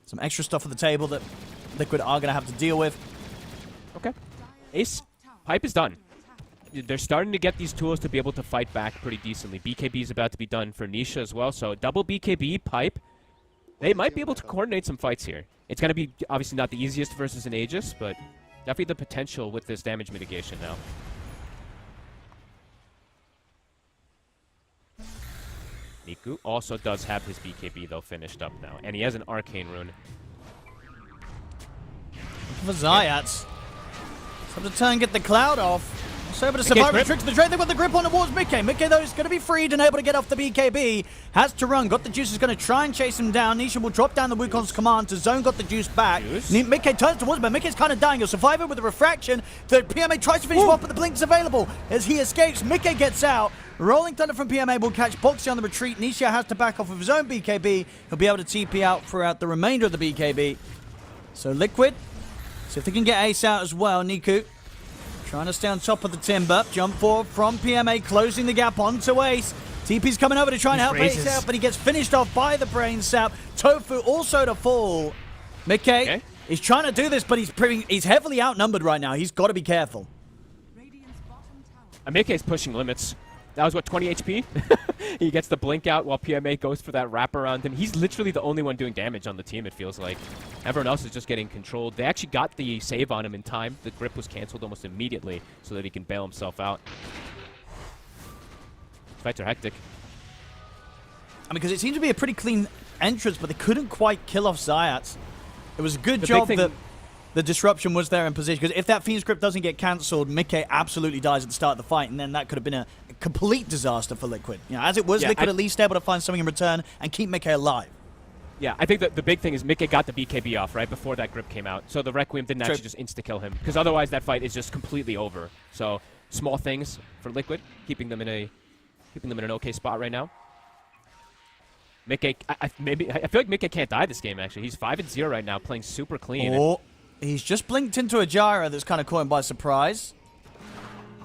some extra stuff on the table that Liquid are going to have to deal with.
Okay. Ace, pipe is done. They're starting to get these tools to be able to fight back pretty decently. BKB is about to be done for Nisha as well, so double BKB, pipe. They might be able to coordinate some fights here. It's going to be obviously not the easiest versus an Aegis, but definitely the potential with this damage mitigation now. Niku also does have his BKB, though, finished up now. And he has an Arcane Rune.
For Zayats. Time to turn and get the cloud off. So able to survive the trick to the drain. They've got the grip on towards Mickey. Mickey, though, is going to be freed and able to get off the BKB. Has to run. Got the juice. Is going to try and chase him down. Nisha will drop down the Wukong's command to zone. Got the juice back. Mickey turns towards him, but Mickey's kind of dying. He'll survive it with a refraction. The PMA tries to finish off, but the blink's available as he escapes. Mickey gets out. Rolling Thunder from PMA will catch Boxy on the retreat. Nisha has to back off of his own BKB. He'll be able to TP out throughout the remainder of the BKB. So Liquid, see if they can get Ace out as well. Niku trying to stay on top of the Timber. Jump forward from PMA, closing the gap onto Ace. TP's coming over to try and help Ace out, but he gets finished off by the Brain Sap. Tofu also to fall. Mickey is trying to do this, but he's heavily outnumbered right now. He's got to be careful.
Mickey's pushing limits. That was, what, 20 HP? He gets the blink out while PMA goes for that wrap around him. He's literally the only one doing damage on the team, it feels like. Everyone else is just getting controlled. They actually got the save on him in time. The grip was canceled almost immediately so that he can bail himself out. Fights are hectic.
I mean, because it seemed to be a pretty clean entrance, but they couldn't quite kill off Zayats. It was a good job that the disruption was there in position, because if that Fiend's Grip doesn't get cancelled, Mickey absolutely dies at the start of the fight, and then that could have been a complete disaster for Liquid. You know, as it was, Liquid at least able to find something in return and keep Mickey alive.
Yeah, I think that the big thing is Mickey got the BKB off right before that grip came out, so the Requiem didn't actually just insta-kill him, because otherwise that fight is just completely over. So small things for Liquid, keeping them in an okay spot right now. Mickey, I feel like Mickey can't die this game. Actually, he's 5-0 right now, playing super clean.
Oh. He's just blinked into a gyro that's kind of caught him by surprise.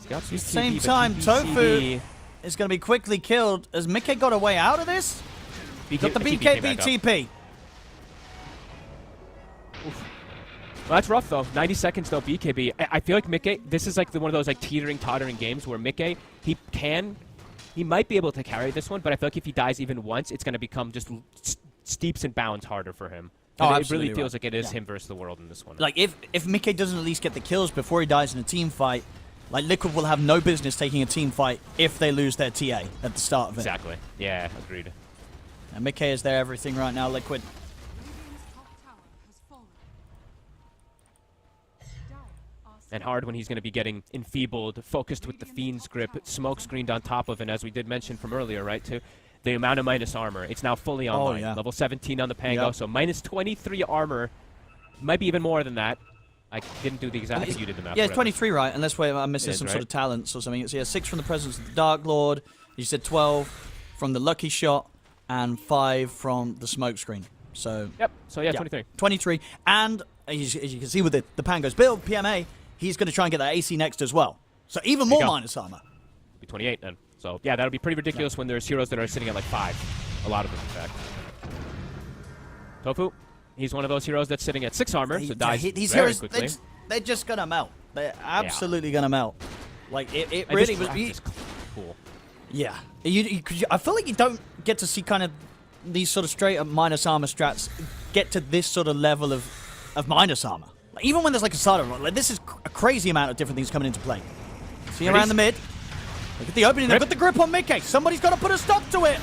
At the same time, Tofu is going to be quickly killed. Has Mickey got a way out of this? Got the BKB TP.
Well, that's rough, though. 90 seconds, though, BKB. I feel like Mickey, this is like one of those like teetering, tottering games where Mickey, he might be able to carry this one, but I feel like if he dies even once, it's going to become just steeps and bounds harder for him. It really feels like it is him versus the world in this one.
Like, if Mickey doesn't at least get the kills before he dies in a team fight, like, Liquid will have no business taking a team fight if they lose their TA at the start of it.
Exactly. Yeah, agreed.
And Mickey is their everything right now, Liquid.
And hard when he's going to be getting enfeebled, focused with the Fiend's Grip, smoke screened on top of, and as we did mention from earlier, right, too, the amount of minus armor. It's now fully online. Level 17 on the Pango, so minus 23 armor. Might be even more than that. I didn't do the exact... I think you did the math.
Yeah, it's 23, right? Unless I'm missing some sort of talents or something. So yeah, 6 from the presence of the Dark Lord. You said 12 from the Lucky Shot and 5 from the Smoke Screen. So...
Yep. So yeah, 23.
23. And as you can see with the Pango's build, PMA, he's going to try and get that AC next as well. So even more minus armor.
Be 28 then. So, yeah, that'll be pretty ridiculous when there's heroes that are sitting at, like, 5. A lot of them, in fact. Tofu, he's one of those heroes that's sitting at 6 armor, so dies very quickly.
They're just going to melt. They're absolutely going to melt. Like, it really was...
Cool.
Yeah. I feel like you don't get to see kind of these sort of straight-up minus armor strats get to this sort of level of minus armor. Like, even when there's, like, a side of it, like, this is a crazy amount of different things coming into play. See around the mid. Look at the opening. They've got the grip on Mickey. Somebody's got to put a stop to it.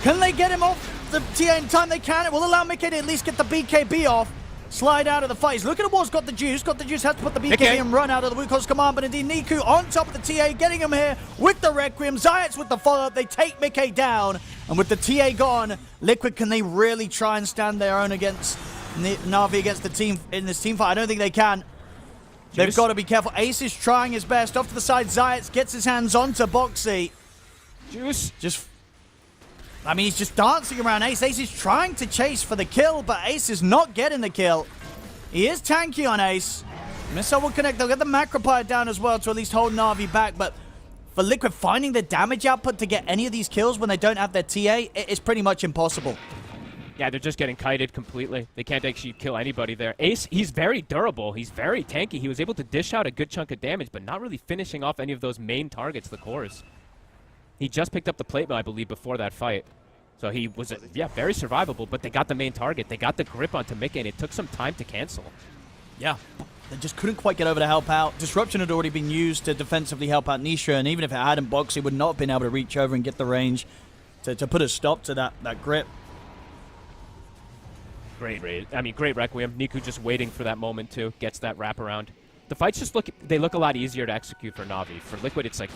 Can they get him off the TA in time? They can. It will allow Mickey to at least get the BKB off. Slide out of the fight. He's looking at what's got the juice. Got the juice. Has to put the BKB and run out of the Wukong's command. But indeed, Niku on top of the TA, getting him here with the Requiem. Zayats with the follow-up. They take Mickey down. And with the TA gone, Liquid, can they really try and stand their own against Na'Vi against the team in this team fight? I don't think they can. They've got to be careful. Ace is trying his best. Off to the side, Zayats gets his hands onto Boxy. I mean, he's just dancing around Ace. Ace is trying to chase for the kill, but Ace is not getting the kill. He is tanky on Ace. Missile will connect. They'll get the Macropire down as well to at least hold Na'Vi back, but for Liquid, finding the damage output to get any of these kills when they don't have their TA, it is pretty much impossible.
Yeah, they're just getting kited completely. They can't actually kill anybody there. Ace, he's very durable. He's very tanky. He was able to dish out a good chunk of damage, but not really finishing off any of those main targets, the cores. He just picked up the plate mill, I believe, before that fight. So he was, very survivable, but they got the main target. They got the grip onto Mickey, and it took some time to cancel.
Yeah, they just couldn't quite get over to help out. Disruption had already been used to defensively help out Nisha, and even if it hadn't, Boxy would not have been able to reach over and get the range to put a stop to that grip.
Great raid. I mean, great Requiem. Niku just waiting for that moment too. Gets that wraparound. The fights just look a lot easier to execute for Na'Vi. For Liquid, it's like,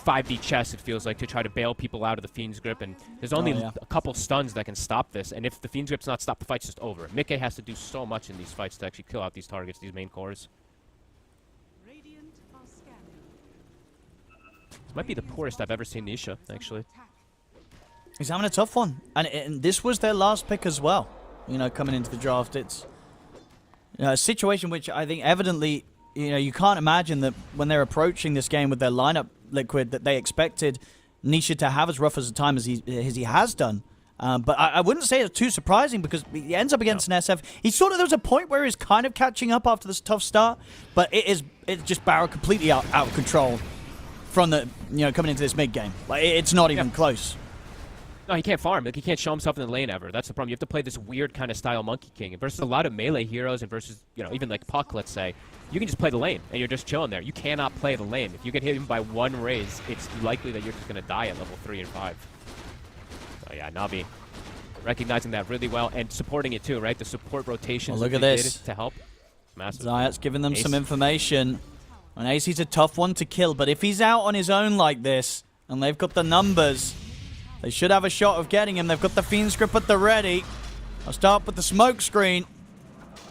5D chess, it feels like, to try to bail people out of the Fiend's grip. And there's only a couple stuns that can stop this. And if the Fiend's grip's not stopped, the fight's just over. Mickey has to do so much in these fights to actually kill out these targets, these main cores. This might be the poorest I've ever seen Nisha, actually.
He's having a tough one. And this was their last pick as well. You know, coming into the draft. It's a situation which I think evidently, you can't imagine that when they're approaching this game with their lineup, Liquid, that they expected Nisha to have as rough as a time as he has done. But I wouldn't say it's too surprising because he ends up against an SF. There was a point where he's kind of catching up after this tough start, but it's just Barrow completely out of control from the, coming into this mid game. Like, it's not even close.
No, he can't farm. Like, he can't show himself in the lane ever. That's the problem. You have to play this weird kind of style Monkey King. And versus a lot of melee heroes and versus, even like Puck, let's say, you can just play the lane and you're just chilling there. You cannot play the lane. If you get hit even by one raise, it's likely that you're just going to die at level 3 and 5. So yeah, Na'Vi recognizing that really well and supporting it too, right? The support rotations
look at this
to help. Massive.
Zayat's giving them some information. And AC's a tough one to kill, but if he's out on his own like this, and they've got the numbers, they should have a shot of getting him. They've got the Fiend's grip at the ready. I'll start with the smoke screen.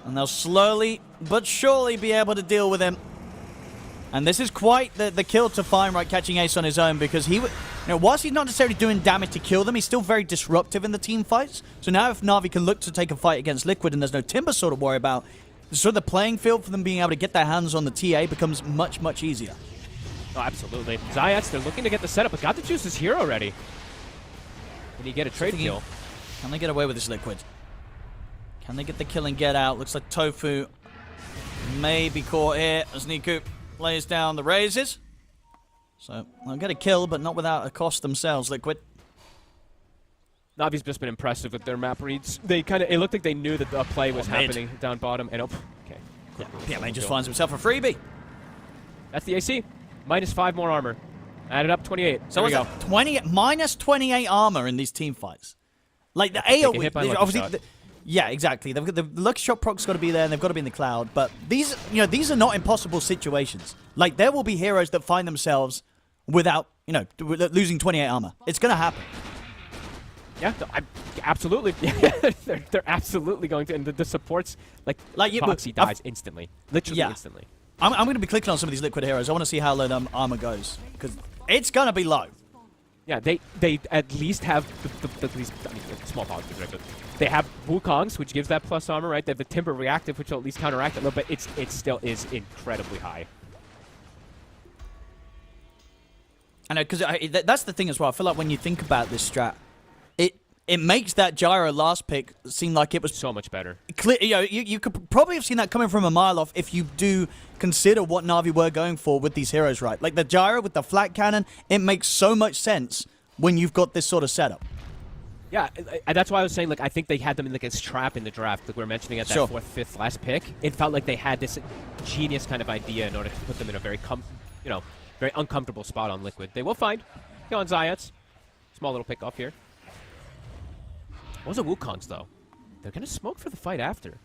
And they'll slowly but surely be able to deal with him. And this is quite the kill to find, right, catching Ace on his own, because whilst he's not necessarily doing damage to kill them, he's still very disruptive in the team fights. So now if Na'Vi can look to take a fight against Liquid and there's no Timber Sword to worry about, so the playing field for them being able to get their hands on the TA becomes much, much easier.
Oh, absolutely. Zayats, they're looking to get the setup, but got the juices here already. Can he get a trade kill?
Can they get away with this, Liquid? Can they get the kill and get out? Looks like Tofu may be caught here as Niku lays down the raises. So they'll get a kill, but not without a cost themselves, Liquid.
Navi's just been impressive with their map reads. It looked like they knew that the play was happening down bottom. And okay.
Yeah, PMA just finds himself a freebie.
That's the AC. -5 more armor. Added up 28.
So what's that? -28 armor in these team fights. Like the AoE, obviously. Yeah, exactly. They've got the lucky shot proc's got to be there, and they've got to be in the cloud. But these are not impossible situations. Like there will be heroes that find themselves without, losing 28 armor. It's going to happen.
Yeah, absolutely. they're absolutely going to. And the supports, like Foxy dies instantly, literally instantly.
I'm going to be clicking on some of these Liquid heroes. I want to see how low armor goes because it's going to be low.
Yeah, they at least have the least small positives, right? But they have Wukong's, which gives that plus armor, right? They have the Timber Reactive, which will at least counteract it a little bit. It still is incredibly high.
I know, because that's the thing as well. I feel like when you think about this strat, it makes that Gyro last pick seem like it was
so much better.
Clear, you could probably have seen that coming from a mile off if you do consider what Na'Vi were going for with these heroes, right? Like the Gyro with the flat cannon, it makes so much sense when you've got this sort of setup.
Yeah, that's why I was saying, like, I think they had them in like a trap in the draft, like we were mentioning at that 4th, 5th last pick. It felt like they had this genius kind of idea in order to put them in a very very uncomfortable spot on Liquid. They will find on Zayats. Small little pick off here. What was a Wukong's, though? They're going to smoke for the fight after.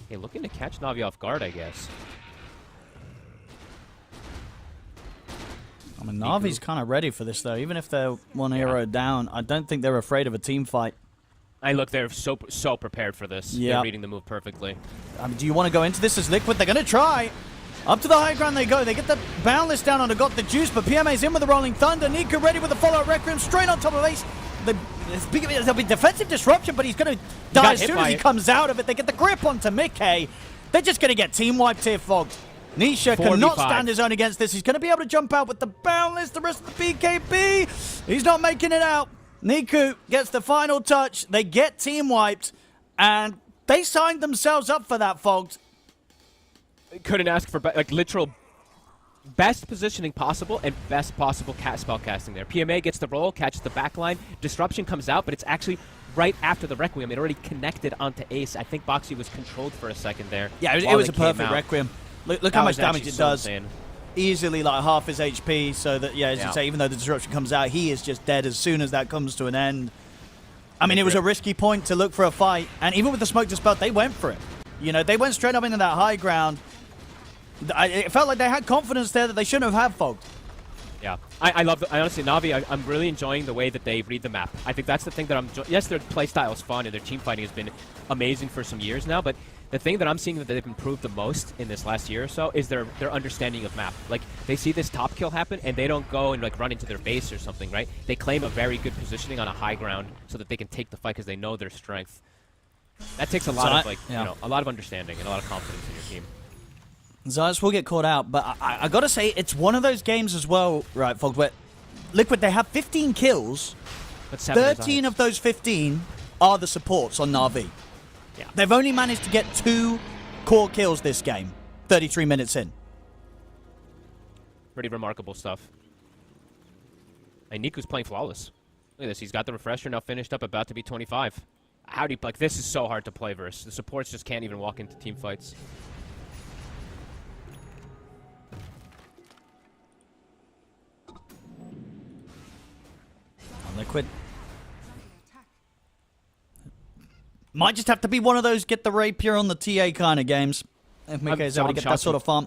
Okay, looking to catch Na'Vi off guard, I guess.
I mean, Na'Vi's kind of ready for this, though. Even if they're one hero down, I don't think they're afraid of a team fight.
They're so prepared for this. Yeah. They're reading the move perfectly.
I mean, do you want to go into this as Liquid? They're going to try. Up to the high ground they go. They get the Boundless down on the Got the Juice, but PMA's in with the Rolling Thunder. Niku ready with the follow-up Requiem, straight on top of Ace. There'll be defensive disruption, but he's going to die as soon as he comes out of it. They get the grip onto Mickey. They're just going to get team wiped here, folks. Nisha cannot stand his own against this. He's going to be able to jump out with the Boundless. The rest of the BKB, he's not making it out. Niku gets the final touch. They get team wiped, and they signed themselves up for that, folks.
Couldn't ask for literal best positioning possible and best possible spell casting there. PMA gets the roll, catches the backline. Disruption comes out, but it's actually right after the Requiem. It already connected onto Ace. I think Boxy was controlled for a second there.
Yeah, it was a perfect Requiem. Look how much damage it does.
Insane.
easily like half his HP, so that, as you say, even though the disruption comes out, he is just dead as soon as that comes to an end. I mean, it was a risky point to look for a fight, and even with the smoke dispel, they went for it. You know, they went straight up into that high ground. It felt like they had confidence there that they shouldn't have had fogged.
Yeah, I love I honestly, Na'Vi, I'm really enjoying the way that they read the map. I think that's the thing that yes, their playstyle is fun and their team fighting has been amazing for some years now, but the thing that I'm seeing that they've improved the most in this last year or so is their understanding of map. Like, they see this top kill happen and they don't go and like run into their base or something, right? They claim a very good positioning on a high ground so that they can take the fight because they know their strength. That takes a lot of you know, a lot of understanding and a lot of confidence in your team.
ZEST will get caught out, but I gotta say, it's one of those games as well, right, Fogged, where Liquid, they have 15 kills. 13 of those 15 are the supports on Na'Vi.
Yeah.
They've only managed to get 2 core kills this game, 33 minutes in.
Pretty remarkable stuff. And Niku's playing flawless. Look at this, he's got the refresher now finished up, about to be 25. How do you, like, this is so hard to play versus. The supports just can't even walk into team fights.
Liquid might just have to be one of those get the rapier on the TA kind of games. If MK is able to get that sort of farm.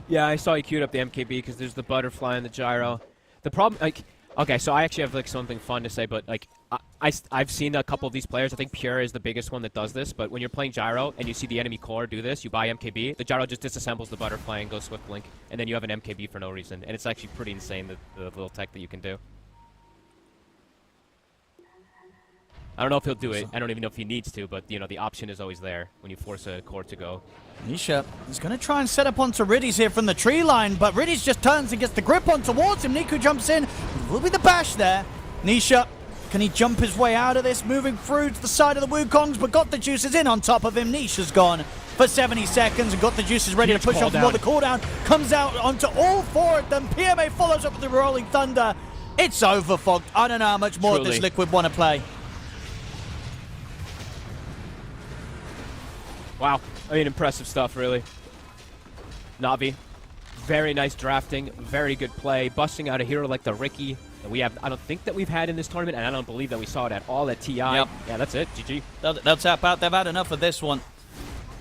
Yeah, I saw you queued up the MKB because there's the butterfly and the gyro. The problem, like, okay, so I actually have like something fun to say, but like, I've seen a couple of these players. I think Pure is the biggest one that does this, but when you're playing gyro and you see the enemy core do this, you buy MKB, the gyro just disassembles the butterfly and goes Swift Blink, and then you have an MKB for no reason, and it's actually pretty insane, the little tech that you can do. I don't know if he'll do it. I don't even know if he needs to, but, you know, the option is always there when you force a core to go.
Nisha is going to try and set up onto Riddies here from the tree line, but Riddies just turns and gets the grip on towards him. Niku jumps in. Will be the bash there. Nisha, can he jump his way out of this? Moving through to the side of the Wukongs, but got the juices in on top of him. Nisha's gone for 70 seconds and got the juices ready to push on for the cooldown. Comes out onto all 4 of them. PMA follows up with the Rolling Thunder. It's over, Fogged. I don't know how much more this Liquid want to play.
Wow. I mean, impressive stuff, really. Na'Vi, very nice drafting, very good play, busting out a hero like the Riki that we have. I don't think that we've had in this tournament, and I don't believe that we saw it at all at TI. Yep. Yeah, that's it. GG.
They'll tap out. They've had enough of this one.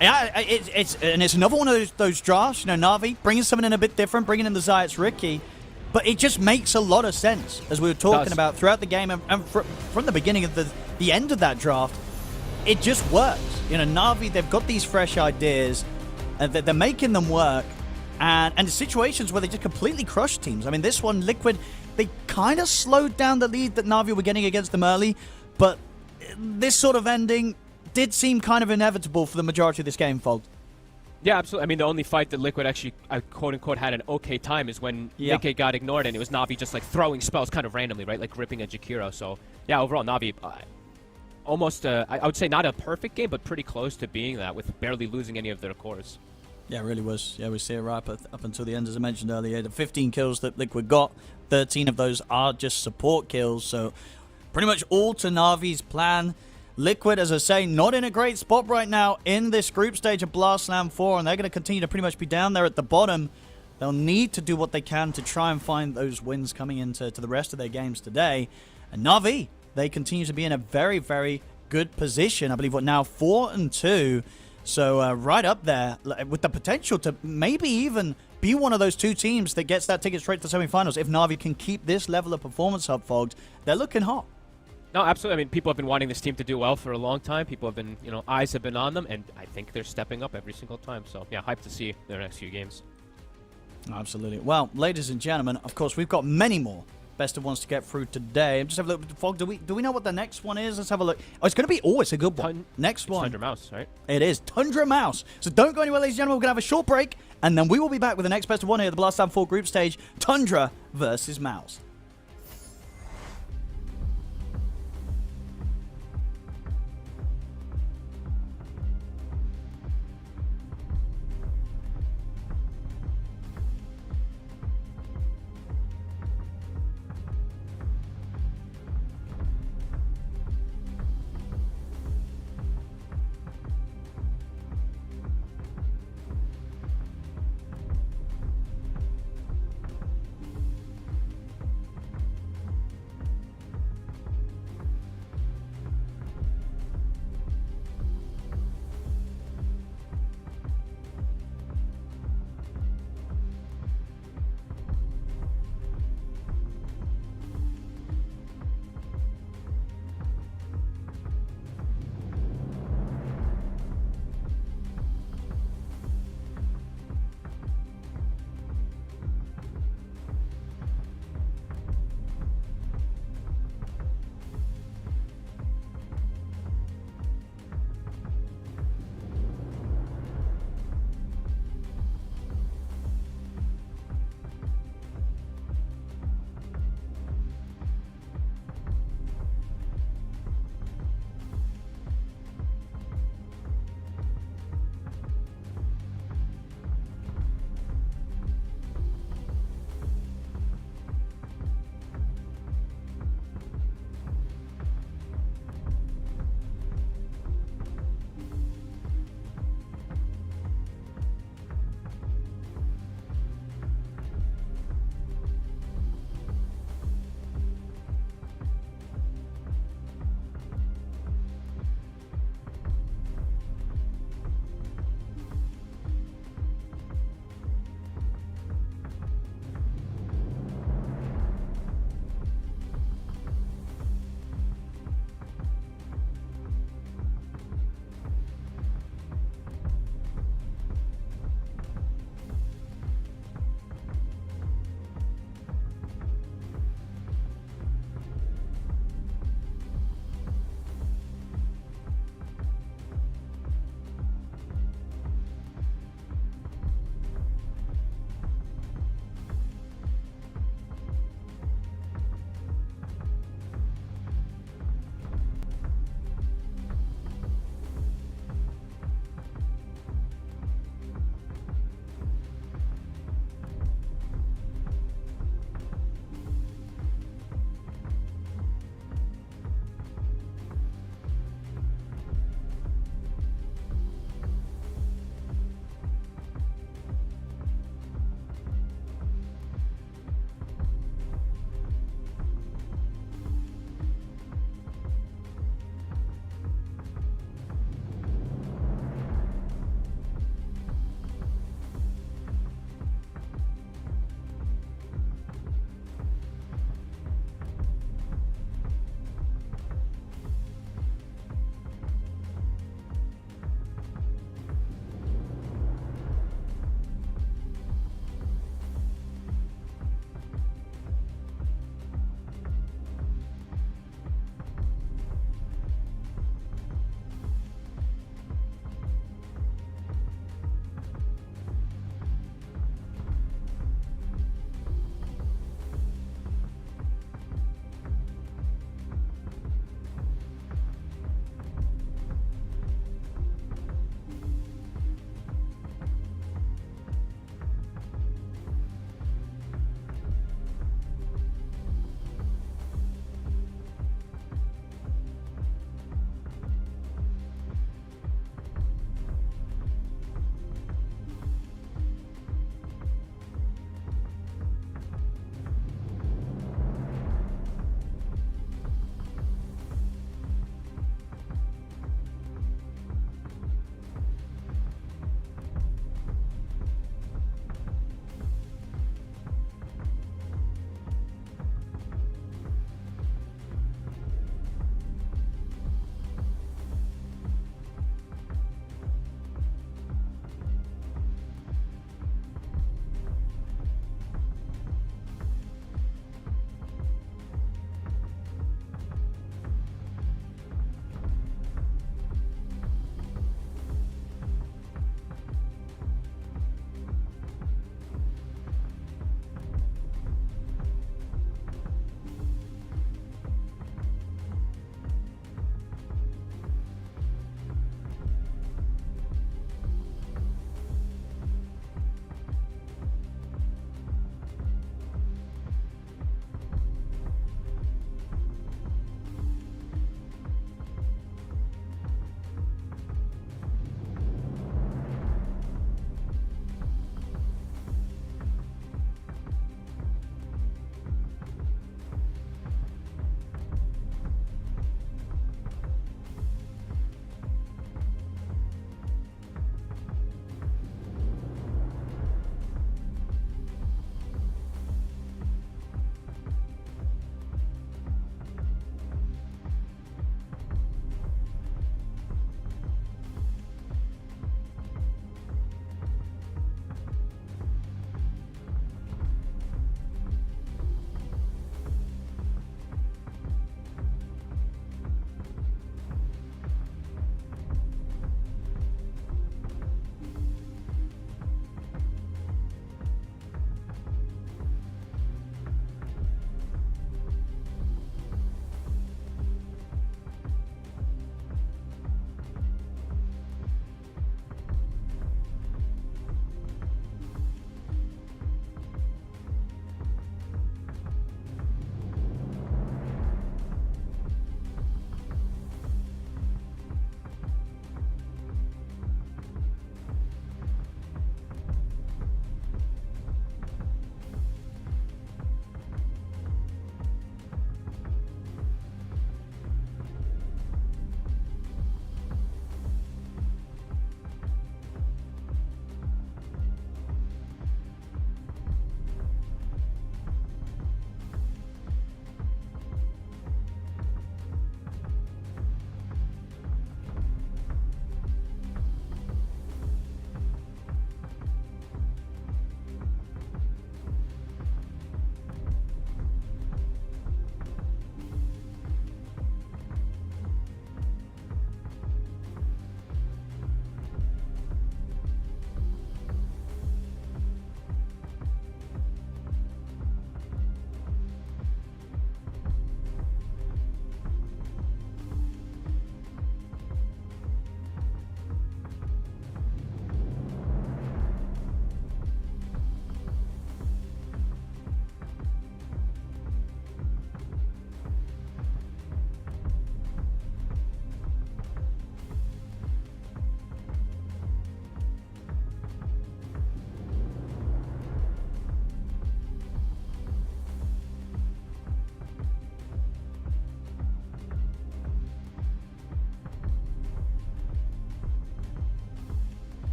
Yeah, it's another one of those drafts. You know, Na'Vi bringing something in a bit different, bringing in the Zayat's Riki, but it just makes a lot of sense as we were talking about throughout the game and from the beginning of the end of that draft. It just works. You know, Na'Vi, they've got these fresh ideas, and they're making them work, and situations where they just completely crush teams. I mean, this one, Liquid, they kind of slowed down the lead that Na'Vi were getting against them early, but this sort of ending did seem kind of inevitable for the majority of this game, Fogged.
Yeah, absolutely. I mean, the only fight that Liquid actually, quote-unquote, had an okay time is when Nikkei got ignored, and it was Na'Vi just, like, throwing spells kind of randomly, right? Like, ripping a Jakiro. So, yeah, overall, Na'Vi... almost, I would say not a perfect game, but pretty close to being that, with barely losing any of their cores. Yeah,
it really was. Yeah, we see it right up until the end, as I mentioned earlier. The 15 kills that Liquid got, 13 of those are just support kills, so pretty much all to Na'Vi's plan. Liquid, as I say, not in a great spot right now in this group stage of Blast Slam 4, and they're going to continue to pretty much be down there at the bottom. They'll need to do what they can to try and find those wins coming into the rest of their games today. And Na'Vi, they continue to be in a very, very good position. I believe, what now, 4-2. So right up there with the potential to maybe even be one of those 2 teams that gets that ticket straight to the semifinals. If Na'Vi can keep this level of performance up, Fogged, they're looking hot.
No, absolutely. I mean, people have been wanting this team to do well for a long time. People have been, you know, eyes have been on them, and I think they're stepping up every single time. So, yeah, hyped to see their next few games.
Absolutely. Well, ladies and gentlemen, of course, we've got many more best of ones to get through today. I'm just have a look. Fog, do we know what the next one is? Let's have a look. Oh, it's going to be it's a good one. Next one.
Tundra MOUZ, right?
It is Tundra MOUZ. So don't go anywhere, ladies and gentlemen. We're going to have a short break, and then we will be back with the next best of one here, the Blast Slam 4 group stage, Tundra versus MOUZ.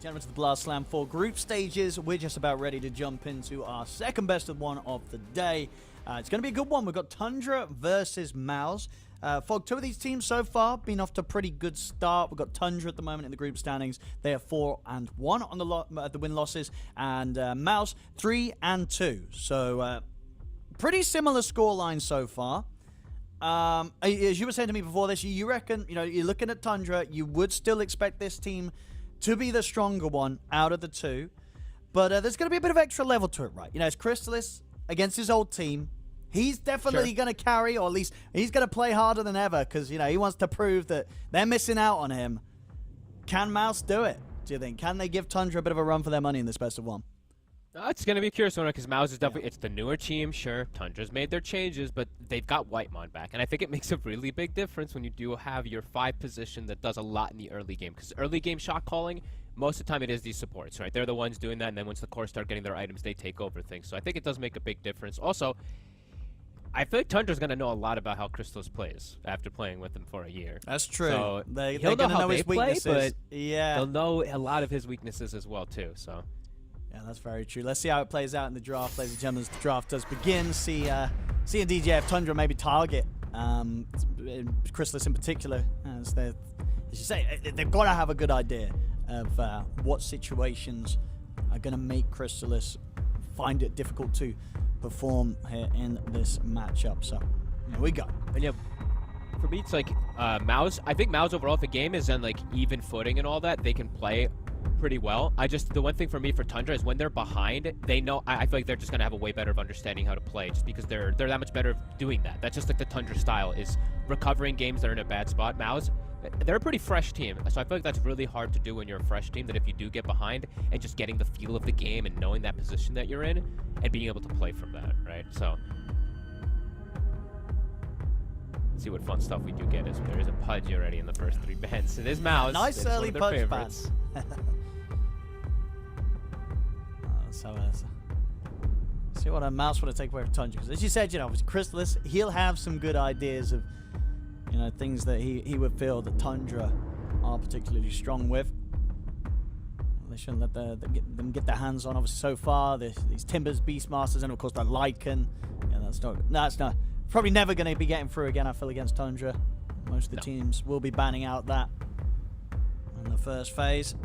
Gentlemen, to the Blast Slam 4 group stages. We're just about ready to jump into our second best of one of the day. It's going to be a good one. We've got Tundra versus MOUZ. Fog, two of these teams so far been off to a pretty good start. We've got Tundra at the moment in the group standings. They are 4-1 on the win-losses, and MOUZ 3-2. So pretty similar scoreline so far. As you were saying to me before this, you reckon, you're looking at Tundra, you would still expect this team to be the stronger one out of the two. But there's going to be a bit of extra level to it, right? It's Crystallis against his old team. He's definitely going to carry, or at least he's going to play harder than ever because, he wants to prove that they're missing out on him. Can MOUZ do it, do you think? Can they give Tundra a bit of a run for their money in this best of one?
It's going to be a curious one because MOUZ is definitely, it's the newer team, sure. Tundra's made their changes, but they've got Whitemon back. And I think it makes a really big difference when you do have your 5 position that does a lot in the early game. Because early game shot calling, most of the time it is these supports, right? They're the ones doing that, and then once the core start getting their items, they take over things. So I think it does make a big difference. Also, I feel like Tundra's going to know a lot about how Crystallis plays after playing with him for a year.
That's true.
So
he'll know how his weaknesses.
But they'll know a lot of his weaknesses as well, too. So.
Yeah, that's very true. Let's see how it plays out in the draft, ladies and gentlemen. As the draft does begin, see indeed, if Tundra maybe target Crystallis in particular, as you say, they've got to have a good idea of what situations are going to make Crystallis find it difficult to perform here in this matchup. So here we go.
And for me, it's like MOUZ. I think MOUZ overall, if the game is on even footing and all that, they can play pretty well. The one thing for me for Tundra is when they're behind, they know, I feel like they're just going to have a way better of understanding how to play just because they're that much better of doing that. That's just like the Tundra style, is recovering games that are in a bad spot. MOUZ, they're a pretty fresh team, so I feel like that's really hard to do when you're a fresh team, that if you do get behind and just getting the feel of the game and knowing that position that you're in and being able to play from that, right? So let's see what fun stuff we do get. There is a Pudge already in the first 3 bans. It is MOUZ.
Nice early Pudge pass. See what a MOUZ want to take away from Tundra. Because as you said, with Crystallis, he'll have some good ideas of, things that he would feel that Tundra are particularly strong with. They shouldn't let them get their hands on. Obviously, so far, these Timbers, Beastmasters, and of course the Lycan. Yeah, that's not probably never going to be getting through again. I feel against Tundra. Most of the teams will be banning out that in the first phase.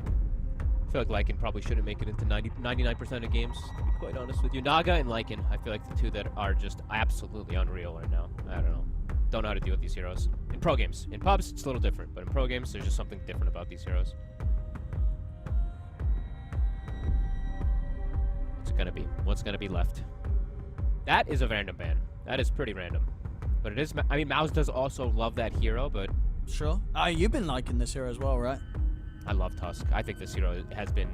I feel like Lycan probably shouldn't make it into 99% of games, to be quite honest with you. Naga and Lycan, I feel like the two that are just absolutely unreal right now. I don't know. Don't know how to deal with these heroes. In pro games. In pubs, it's a little different, but in pro games, there's just something different about these heroes. What's it gonna be? What's gonna be left? That is a random ban. That is pretty random. But it is, I mean, MOUZ does also love that hero, but...
Sure. You've been liking this hero as well, right?
I love Tusk. I think this hero has been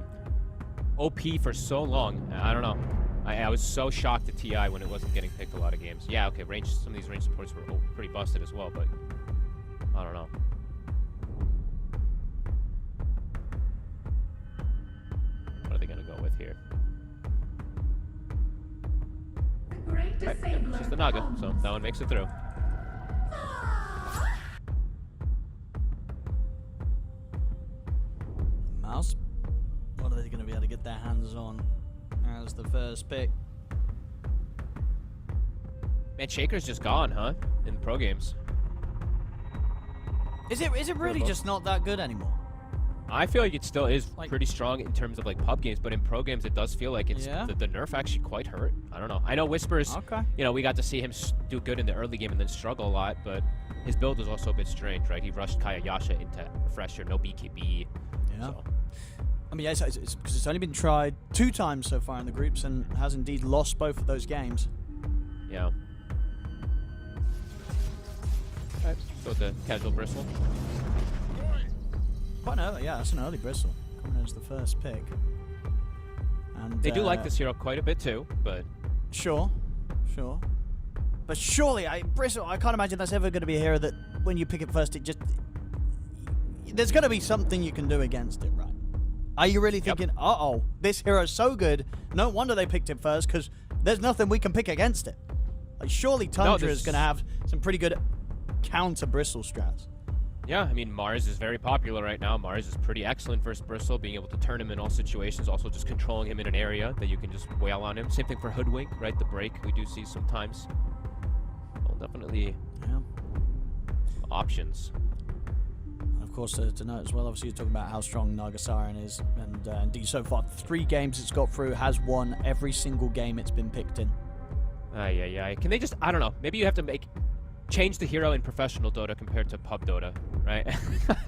OP for so long. I don't know. I was so shocked at TI when it wasn't getting picked a lot of games. Yeah, okay, some of these range supports were pretty busted as well, but I don't know. What are they going to go with here? Right, it's just the Naga, so that one makes it through.
MOUZ, what are they going to be able to get their hands on as the first pick?
Man, Shaker's just gone, huh? In pro games.
Is it really just not that good anymore?
I feel like it still is pretty strong in terms of pub games, but in pro games it does feel like it's the nerf actually quite hurt. I don't know. I know Whispers, we got to see him do good in the early game and then struggle a lot, but his build was also a bit strange, right? He rushed Kaya Yasha into Refresher, no BKB.
Yeah.
So.
I mean, because it's only been tried 2 times so far in the groups and has indeed lost both of those games.
Yeah. Alright, go with the casual bristle.
Quite an early, that's an early bristle. Coming as the first pick. And
they do like this hero quite a bit too, but...
Sure. But surely, bristle, I can't imagine that's ever going to be a hero that when you pick it first, it just... There's got to be something you can do against it, right? Are you really thinking, uh-oh, this hero's so good, no wonder they picked it first, because there's nothing we can pick against it. Surely Tundra is going to have some pretty good counter bristle strats.
Yeah, I mean, MOUZ is very popular right now. MOUZ is pretty excellent versus Bristle, being able to turn him in all situations, also just controlling him in an area that you can just wail on him. Same thing for Hoodwink, right? The break we do see sometimes. Well, definitely options.
Of course, to note as well, obviously you're talking about how strong Nagasarian is, and indeed so far 3 games it's got through, has won every single game it's been picked in.
Yeah. Can they just, I don't know, maybe you have to change the hero in professional Dota compared to pub Dota, right?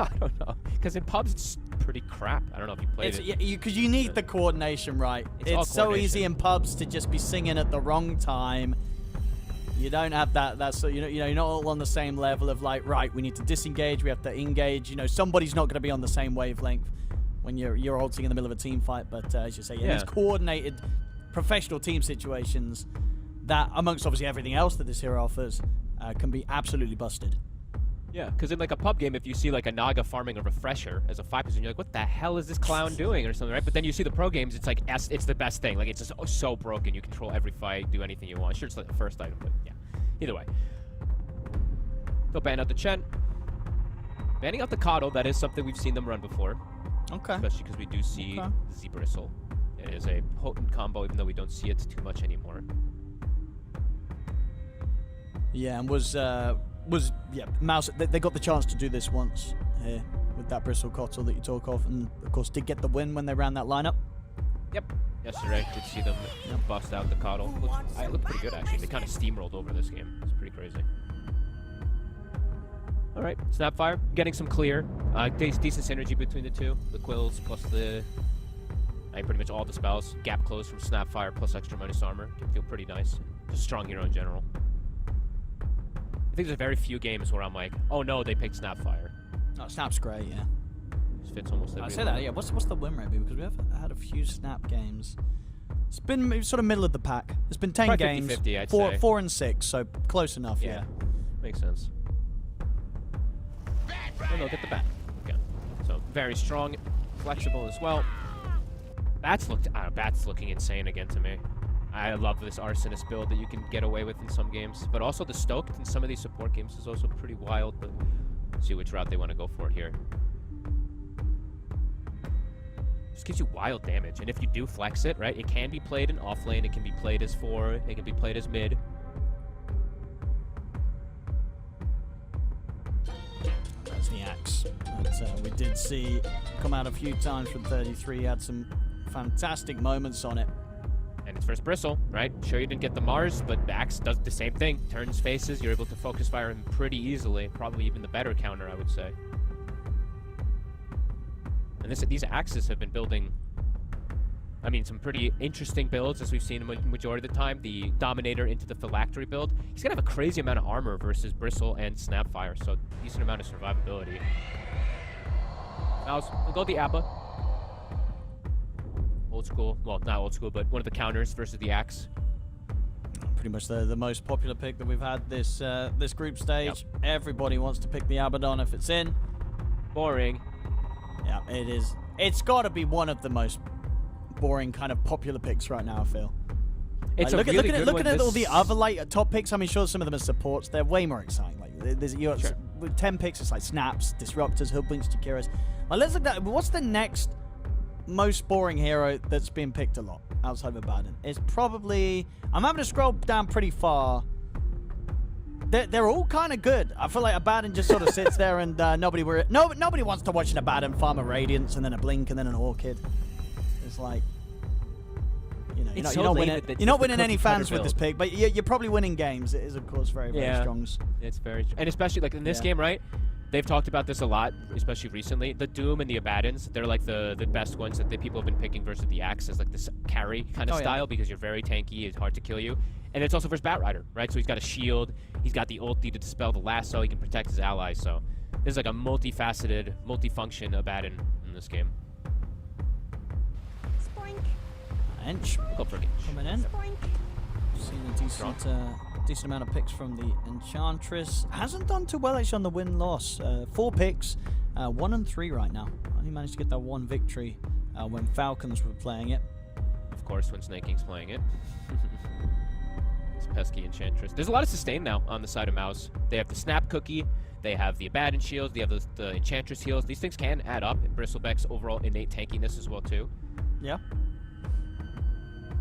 I don't know, because in pubs it's pretty crap. I don't know if you played it.
Yeah, because you need the coordination, right? It's so easy in pubs to just be singing at the wrong time. You don't have that. So you're not all on the same level of like, right, we need to disengage, we have to engage. Somebody's not going to be on the same wavelength when you're ulting in the middle of a team fight. But as you say, these coordinated professional team situations that, amongst obviously everything else that this hero offers, can be absolutely busted.
Yeah, because in like a pub game, if you see like a Naga farming a refresher as a 5%, you're like, what the hell is this clown doing or something, right? But then you see the pro games, it's like, it's the best thing. Like, it's just so broken. You control every fight, do anything you want. Sure, it's like the first item, but yeah. Either way. They'll ban out the Chen. Banning out the Coddle, that is something we've seen them run before.
Okay.
Especially because we do see Z-Bristle. It is a potent combo, even though we don't see it too much anymore.
Yeah, and MOUZ, they got the chance to do this once here with that Bristle Cottle that you talk of, and of course did get the win when they ran that lineup.
Yep. Yesterday, did see them bust out the Coddle. It looked pretty good, actually. They kind of steamrolled over this game. It's pretty crazy. All right, Snapfire, getting some clear. Decent synergy between the two. The Quills plus pretty much all the spells. Gap close from Snapfire plus extra minus armor. Can feel pretty nice. Just a strong hero in general. I think there's very few games where I'm like, oh no, they picked Snapfire.
Oh, Snap's great, yeah.
Just fits almost every
I say that, yeah. What's the win rate be? Because we have had a few Snap games. It's been sort of middle of the pack. It's been 10 games,
50-50, I'd say.
4 and 6, so close enough, yeah.
Makes sense. Oh no, get the bat. Okay. So very strong, flexible as well. Bat's looking insane again to me. I love this Arsonist build that you can get away with in some games, but also the Stoked in some of these support games is also pretty wild, but let's see which route they want to go for it here. Just gives you wild damage, and if you do flex it, right, it can be played in off lane, it can be played as 4, it can be played as mid.
That's the axe that we did see come out a few times from 33, had some fantastic moments on it.
And it's first Bristle, right? Sure, you didn't get the Mars, but Axe does the same thing. Turns faces, you're able to focus fire him pretty easily. Probably even the better counter, I would say. And these Axes have been building, I mean, some pretty interesting builds, as we've seen the majority of the time. The Dominator into the Phylactery build. He's going to have a crazy amount of armor versus Bristle and Snapfire, so decent amount of survivability. MOUZ, we'll go the Abba. Old school, well, not old school, but one of the counters versus the Axe.
Pretty much the most popular pick that we've had this group stage. Yep. Everybody wants to pick the Abaddon if it's in.
Boring.
Yeah, it is. It's got to be one of the most boring kind of popular picks right now, I feel.
It's
like,
looking
at all the other like top picks. I mean, sure, some of them are supports. They're way more exciting. Like with 10 picks, it's like Snaps, Disruptors, Hoodwinks, Jakiras. Like, let's look at what's the next most boring hero that's been picked a lot outside of Abaddon. It's probably, I'm having to scroll down pretty far. They're all kind of good. I feel like Abaddon just sort of sits there and nobody wants to watch an Abaddon farm a Radiance and then a Blink and then an Orchid. It's like, you're not winning any fans with this pick, but you're probably winning games. It is, of course, very, very strong.
It's very, and especially like in this game, right? They've talked about this a lot, especially recently. The Doom and the Abaddons, they're like the best ones that the people have been picking versus the Axe as like this carry kind of style because you're very tanky, it's hard to kill you. And it's also versus Batrider, right? So he's got a shield, he's got the ulti to dispel the lasso, he can protect his allies. So this is like a multifaceted, multifunction Abaddon in this game.
Spoink. Inch.
Go for Inch.
Coming in. Spoink. Seen a decent amount of picks from the Enchantress. Hasn't done too well actually on the win-loss. 4 picks, 1 and 3 right now. Only managed to get that 1 victory when Falcons were playing it.
Of course, when Snake King's playing it. pesky Enchantress. There's a lot of sustain now on the side of MOUZ. They have the Snap Cookie, they have the Abaddon Shields, they have the Enchantress Heals. These things can add up in Bristleback's overall innate tankiness as well, too.
Yeah.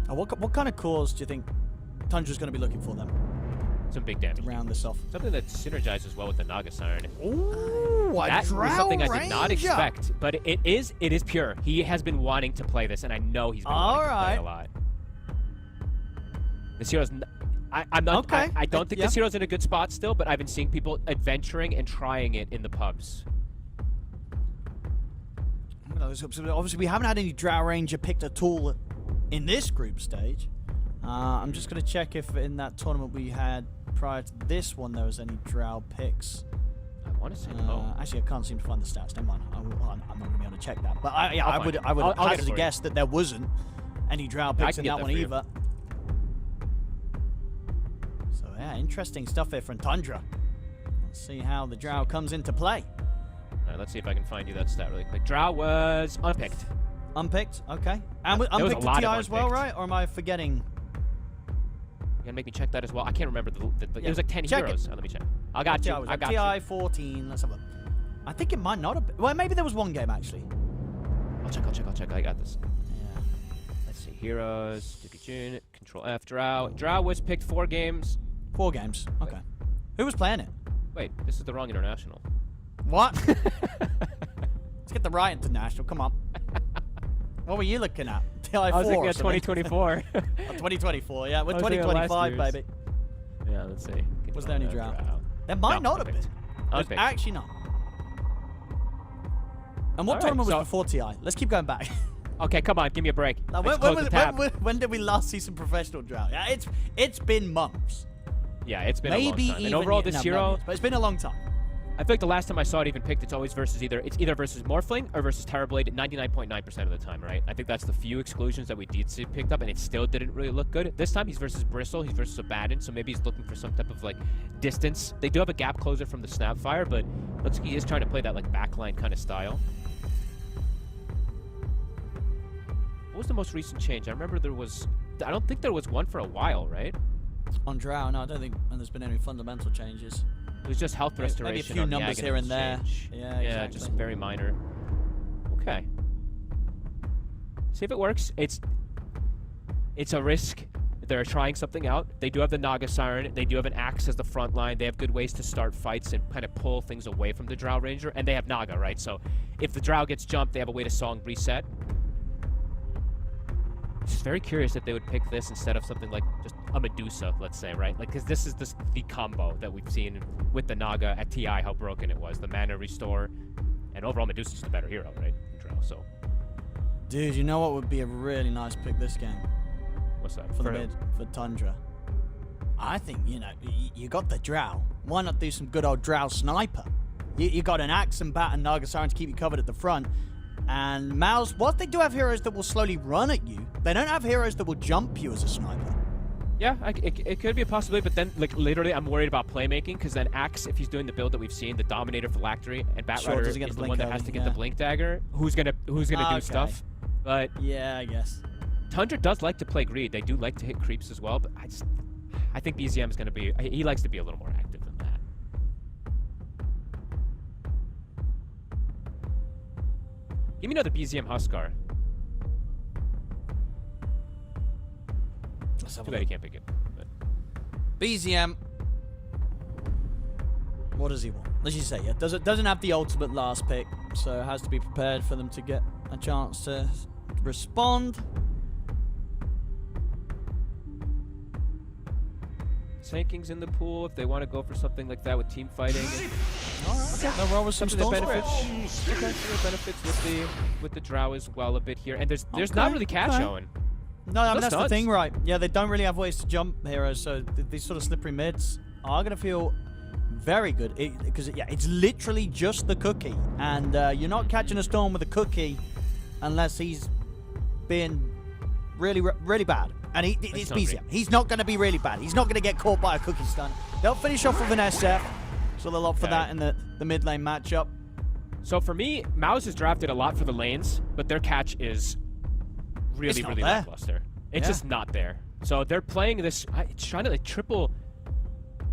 What kind of cores do you think Tundra's going to be looking for then?
Some big damage.
To round this off.
Something that synergizes well with the Naga Siren.
Ooh,
that is something I did not expect, but it is pure. He has been wanting to play this, and I know he's been wanting to play a lot. This hero's... I'm not... Okay. I don't think this hero's in a good spot still, but I've been seeing people adventuring and trying it in the pubs.
Obviously, we haven't had any Drow Ranger picked at all in this group stage. I'm just going to check if in that tournament we had prior to this one there was any Drow picks.
I want to say no.
Actually, I can't seem to find the stats. Never mind. I'm not going to be able to check that. But I would hazard a guess that there wasn't any Drow picks in that one either. So yeah, interesting stuff here from Tundra. Let's see how the Drow comes into play.
All right, let's see if I can find you that stat really quick. Drow was unpicked.
Unpicked, okay. And unpicked to TI as well, right? Or am I forgetting?
You're gonna make me check that as well. I can't remember it was like 10 heroes. Oh, let me check. I got you. I got
TI 14. Let's have a look. I think it might not have been. Well, maybe there was one game actually.
I'll check. I got this. Yeah. Let's see. Heroes. Dookie June. Control F. Drow. Drow was picked 4 games.
4 games. Okay. Who was playing it?
Wait, this is the wrong international.
What? Let's get the right international. Come on. What were you looking at? TI 4.
I was looking at 2024.
2024, yeah. We're 2025, baby.
Yeah, let's see.
Was there any Drow? There might not have been. There's actually not. And what tournament was before TI? Let's keep going back.
Okay, come on, give me a break.
Now, when did we last see some professional Drow? Yeah, it's been months.
Yeah, it's been a long time. And overall, this hero...
But it's been a long time.
I feel like the last time I saw it even picked, it's always versus either versus Morphling or versus Terrorblade 99.9% of the time, right? I think that's the few exclusions that we did see picked up, and it still didn't really look good. This time he's versus Bristle, he's versus Abaddon, so maybe he's looking for some type of like distance. They do have a gap closer from the Snapfire, but looks like he is trying to play that like backline kind of style. What was the most recent change? I remember I don't think there was one for a while, right?
On Drow, no, I don't think there's been any fundamental changes.
It was just health restoration.
Maybe a few numbers here and there.
Yeah, exactly. Just very minor. Okay. See if it works. It's a risk. They're trying something out. They do have the Naga Siren. They do have an Axe as the front line. They have good ways to start fights and kind of pull things away from the Drow Ranger. And they have Naga, right? So if the Drow gets jumped, they have a way to song reset. Just very curious if they would pick this instead of something like just a Medusa, let's say, right? Like, because this is the combo that we've seen with the Naga at TI, how broken it was. The mana restore, and overall Medusa's just a better hero, right? So.
Dude, you know what would be a really nice pick this game?
What's that?
For the mid, for Tundra. I think, you got the Drow. Why not do some good old Drow sniper? You got an Axe and Bat and Naga Siren to keep you covered at the front. And MOUZ, whilst they do have heroes that will slowly run at you, they don't have heroes that will jump you as a sniper.
Yeah, it could be a possibility, but then, like, literally, I'm worried about playmaking, because then Axe, if he's doing the build that we've seen, the Dominator, Phylactery, and Batrider is the one that has to get the Blink Dagger, who's gonna do stuff. But
yeah, I guess.
Tundra does like to play greed. They do like to hit creeps as well, but I think BZM is gonna be, he likes to be a little more active than that. Give me another BZM Huskar. Too bad he can't pick it. But.
BZM. What does he want? As you say, yeah, doesn't have the ultimate last pick, so it has to be prepared for them to get a chance to respond.
Sanking's in the pool if they want to go for something like that with team fighting.
Okay. No wrong with some
benefits. Okay, there benefits with the Drow as well a bit here, and there's not really catch Owen.
No, I mean, that's the thing, right? Yeah, they don't really have ways to jump heroes, so these sort of slippery mids are going to feel very good. Because, yeah, it's literally just the cookie. And you're not catching a storm with a cookie unless he's been really, really bad. And it's BZM. He's not going to be really bad. He's not going to get caught by a cookie stun. They'll finish off with an SF, so they'll opt for that in the mid lane matchup.
So for me, MOUZ has drafted a lot for the lanes, but their catch is really lackluster. It's just not there. So they're playing this. It's trying to like triple.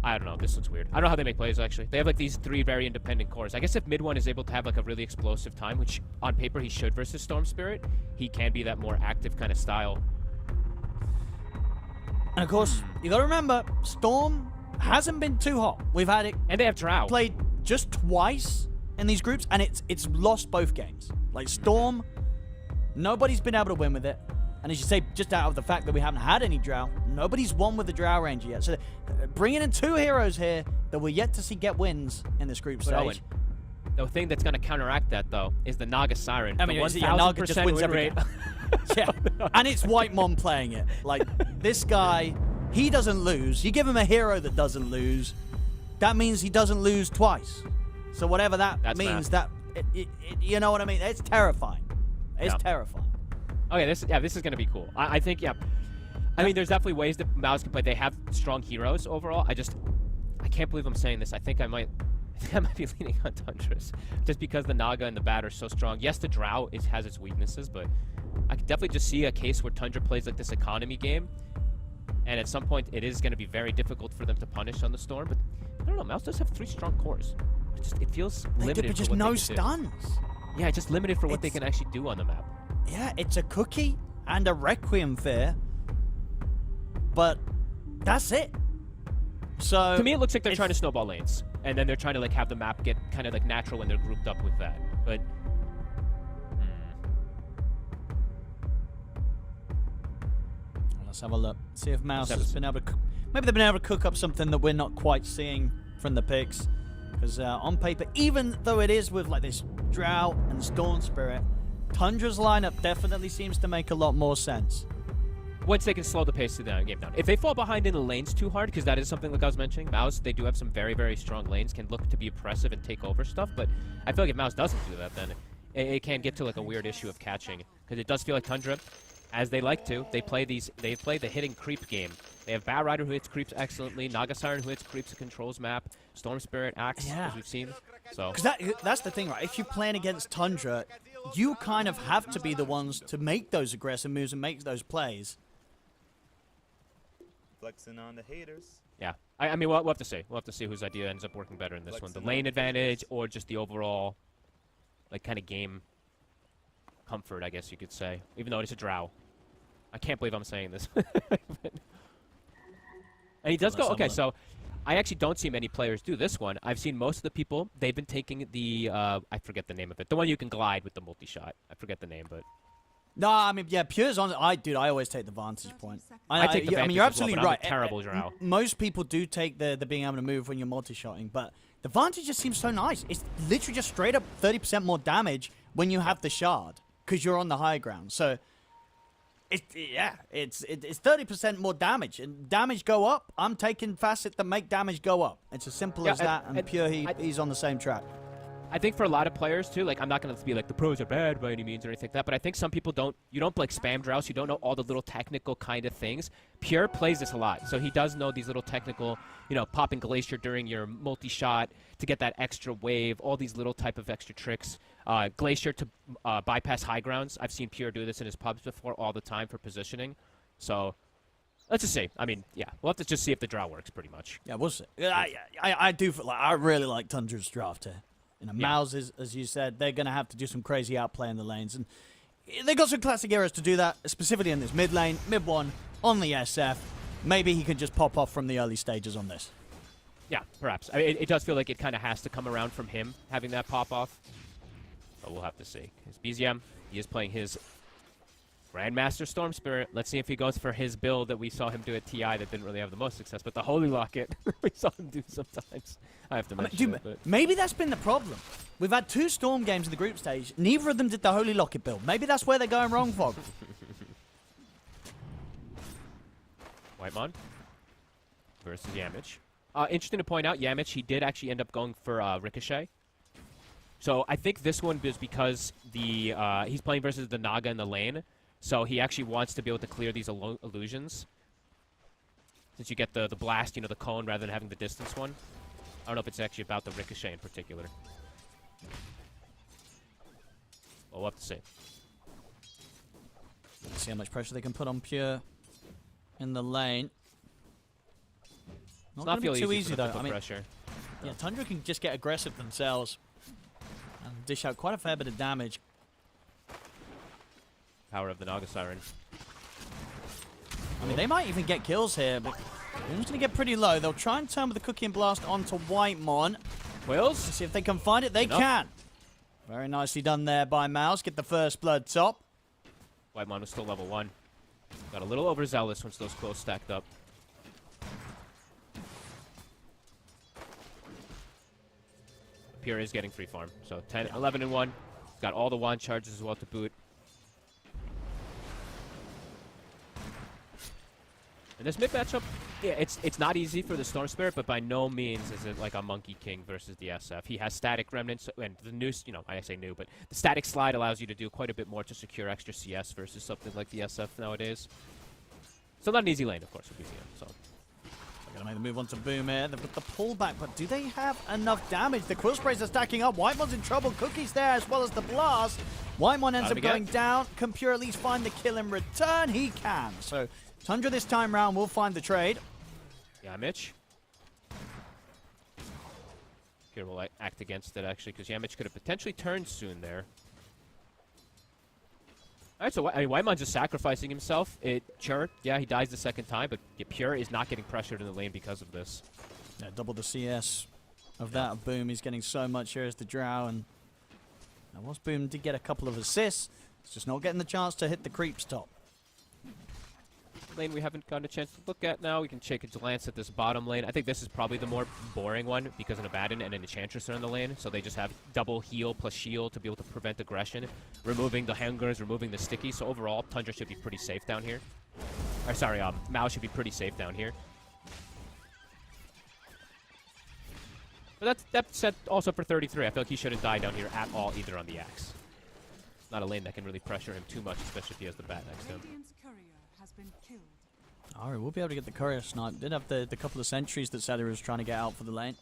I don't know. This looks weird. I don't know how they make plays, actually. They have, like, these 3 very independent cores. I guess if mid one is able to have, like, a really explosive time, which on paper he should versus Storm Spirit, he can be that more active kind of style.
And, of course, you got to remember, Storm hasn't been too hot. We've had it...
And they have Drow.
Played just twice in these groups, and it's lost both games. Like, Storm, nobody's been able to win with it. And as you say, just out of the fact that we haven't had any Drow, nobody's won with the Drow Ranger yet. So bringing in 2 heroes here that we're yet to see get wins in this group stage.
Owen, the thing that's going to counteract that, though, is the Naga Siren.
I mean,
the
1000% Naga just wins every game. Yeah, and it's White Mon playing it. Like, this guy, he doesn't lose. You give him a hero that doesn't lose, that means he doesn't lose twice. So whatever that means, you know what I mean? It's terrifying. It's terrifying.
Okay, this is gonna be cool. I think, yeah. I mean, there's definitely ways that MOUZ can play. They have strong heroes overall. I can't believe I'm saying this. I think I might be leaning on Tundras, just because the Naga and the Bat are so strong. Yes, the Drow has its weaknesses, but I could definitely just see a case where Tundra plays like this economy game, and at some point it is going to be very difficult for them to punish on the Storm. But I don't know. MOUZ does have 3 strong cores. It feels limited.
But just no stuns.
Yeah, just limited for what they can actually do on the map.
Yeah, it's a cookie and a Requiem Fear, but that's it. So
to me, it looks like they're trying to snowball lanes, and then they're trying to like have the map get kind of like natural when they're grouped up with that. But
let's have a look. See if MOUZ has been able to. Maybe they've been able to cook up something that we're not quite seeing from the picks, because on paper, even though it is with like this Drow and Storm Spirit, Tundra's lineup definitely seems to make a lot more sense.
Once they can slow the pace of the game down. If they fall behind in the lanes too hard, because that is something like I was mentioning, MOUZ, they do have some very, very strong lanes, can look to be oppressive and take over stuff, but I feel like if MOUZ doesn't do that, then it can get to like a weird issue of catching, because it does feel like Tundra, as they like to, they play the hitting creep game. They have Bat Rider who hits creeps excellently, Naga Siren who hits creeps and controls map, Storm Spirit, Axe, as we've seen. So
because that's the thing, right? If you're playing against Tundra, you kind of have to be the ones to make those aggressive moves and make those plays.
Flexing on the haters.
Yeah, I mean, we'll have to see. We'll have to see whose idea ends up working better in this one. The lane advantage or just the overall, like, kind of game comfort, I guess you could say. Even though it's a Drow. I can't believe I'm saying this. And he does go, okay, so I actually don't see many players do this one. I've seen most of the people, they've been taking the, I forget the name of it. The one you can glide with the multi-shot. I forget the name, but...
No, I mean, yeah, Pure's on. I always take the vantage point.
I take the vantage.
I mean, you're absolutely
well,
right.
I'm a terrible Drow.
Most people do take the being able to move when you're multi-shotting, but the vantage just seems so nice. It's literally just straight up 30% more damage when you have the shard because you're on the high ground. So, it's 30% more damage, and damage go up. I'm taking facet that make damage go up. It's as simple as that. And Pure, he's on the same track.
I think for a lot of players too, like I'm not gonna be like the pros are bad by any means or anything like that, but I think some people you don't like spam Drows, you don't know all the little technical kind of things. Pure plays this a lot, so he does know these little technical, popping Glacier during your multi-shot to get that extra wave, all these little type of extra tricks. Glacier to bypass high grounds. I've seen Pure do this in his pubs before all the time for positioning. So let's just see. I mean, yeah, we'll have to just see if the Drow works pretty much.
Yeah, we'll see. I do feel like I really like Tundra's draft here. MOUZ is, as you said, they're going to have to do some crazy outplay in the lanes. And they got some classic heroes to do that, specifically in this mid lane, mid one, on the SF. Maybe he can just pop off from the early stages on this.
Yeah, perhaps. I mean, it does feel like it kind of has to come around from him having that pop off. But we'll have to see. His BZM, he is playing his Grandmaster Storm Spirit. Let's see if he goes for his build that we saw him do at TI that didn't really have the most success, but the Holy Locket we saw him do sometimes. I have to mention it. But
maybe that's been the problem. We've had 2 Storm games in the group stage. Neither of them did the Holy Locket build. Maybe that's where they're going wrong, Fog.
Whitemon versus Yamich. Interesting to point out, Yamich, he did actually end up going for Ricochet. So I think this one is because he's playing versus the Naga in the lane. So he actually wants to be able to clear these illusions. Since you get the blast, the cone, rather than having the distance one. I don't know if it's actually about the Ricochet in particular. Well, we'll have to see.
Let's see how much pressure they can put on Pure in the lane. Not
Not
going to
feel
be too easy,
for them
though.
to
I
put
mean,
pressure.
yeah, Tundra can just get aggressive themselves and dish out quite a fair bit of damage.
Power of the Naga Siren.
I mean, they might even get kills here, but they're just going to get pretty low. They'll try and turn with the Cookie and Blast onto Whitemon.
Wills?
See if they can find it. They can. Very nicely done there by MOUZ. Get the first blood top.
Whitemon was still level 1. Got a little overzealous once those close stacked up. Pure is getting free farm. So 10, 11 and 1. Got all the wand charges as well to boot. And this mid matchup, yeah, it's not easy for the Storm Spirit, but by no means is it like a Monkey King versus the SF. He has static remnants, and the new, I say new, but the static slide allows you to do quite a bit more to secure extra CS versus something like the SF nowadays. So not an easy lane, of course, with BZM. So
They're going to make the move on to Boom here. They've got the pullback, but do they have enough damage? The Quill Sprays are stacking up. Whitemon's in trouble. Cookie's there as well as the Blast. Whitemon ends up going down. Can Pure at least find the kill in return? He can. So Tundra this time round will find the trade.
Yamich. Pure will act against it, actually, because Yamich could have potentially turned soon there. Alright, so I mean, Whitemon's just sacrificing himself. Sure, yeah, he dies the second time, but Pure is not getting pressured in the lane because of this.
Yeah, double the CS of that of Boom. He's getting so much here as the Drow, and whilst Boom did get a couple of assists, he's just not getting the chance to hit the creeps top.
Lane we haven't gotten a chance to look at now. We can take a glance at this bottom lane. I think this is probably the more boring one because an Abaddon and an Enchantress are in the lane, so they just have double heal plus shield to be able to prevent aggression, removing the hangers, removing the sticky. So overall, Tundra should be pretty safe down here. Or sorry, MOUZ should be pretty safe down here. But that's set also for 33. I feel like he shouldn't die down here at all, either on the Axe. Not a lane that can really pressure him too much, especially if he has the bat next to him.
Alright, we'll be able to get the courier snipe. Did have the couple of sentries that Celery was trying to get out for the lane.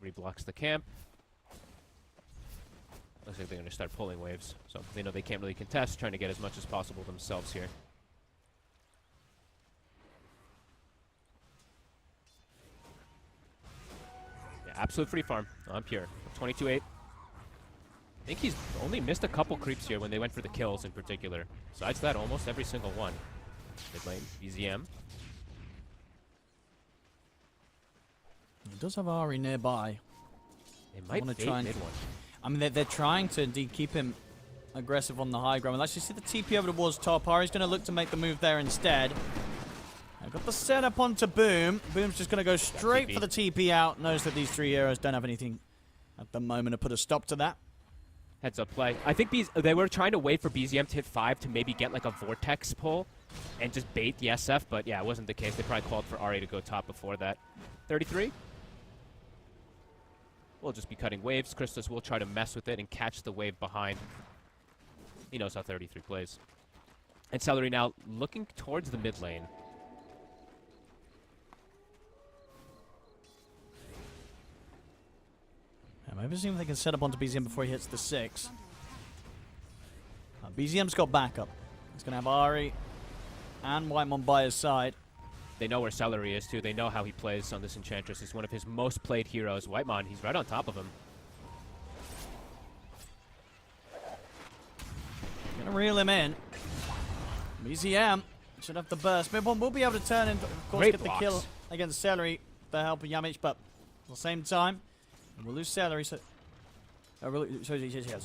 Reblocks the camp. Looks like they're going to start pulling waves. So they know they can't really contest, trying to get as much as possible themselves here. Yeah, absolute free farm on Pure. 22-8. I think he's only missed a couple creeps here when they went for the kills in particular. Besides that, almost every single one. Mid lane, BZM.
He does have Ari nearby.
They might bait mid one.
I mean, they're trying to indeed keep him aggressive on the high ground. We'll actually see the TP over towards top. Ari's going to look to make the move there instead. I've got the setup onto Boom. Boom's just going to go straight for the TP out. Knows that these three heroes don't have anything at the moment to put a stop to that.
Heads up play. I think they were trying to wait for BZM to hit 5 to maybe get like a Vortex pull and just bait the SF, but yeah, it wasn't the case. They probably called for Ari to go top before that. 33. We'll just be cutting waves. Christos will try to mess with it and catch the wave behind. He knows how 33 plays. And Celery now looking towards the mid lane.
Yeah, maybe see if they can set up onto BZM before he hits the 6. BZM's got backup. He's going to have Ari and Whitemon by his side.
They know where Celery is, too. They know how he plays on this Enchantress. He's one of his most played heroes. Whitemon, he's right on top of him.
Going to reel him in. BZM should have the burst. Mid one will be able to turn and, of course,
Great
get
blocks.
the kill against Celery with the help of Yamich, but at the same time, we'll lose Celery, so it's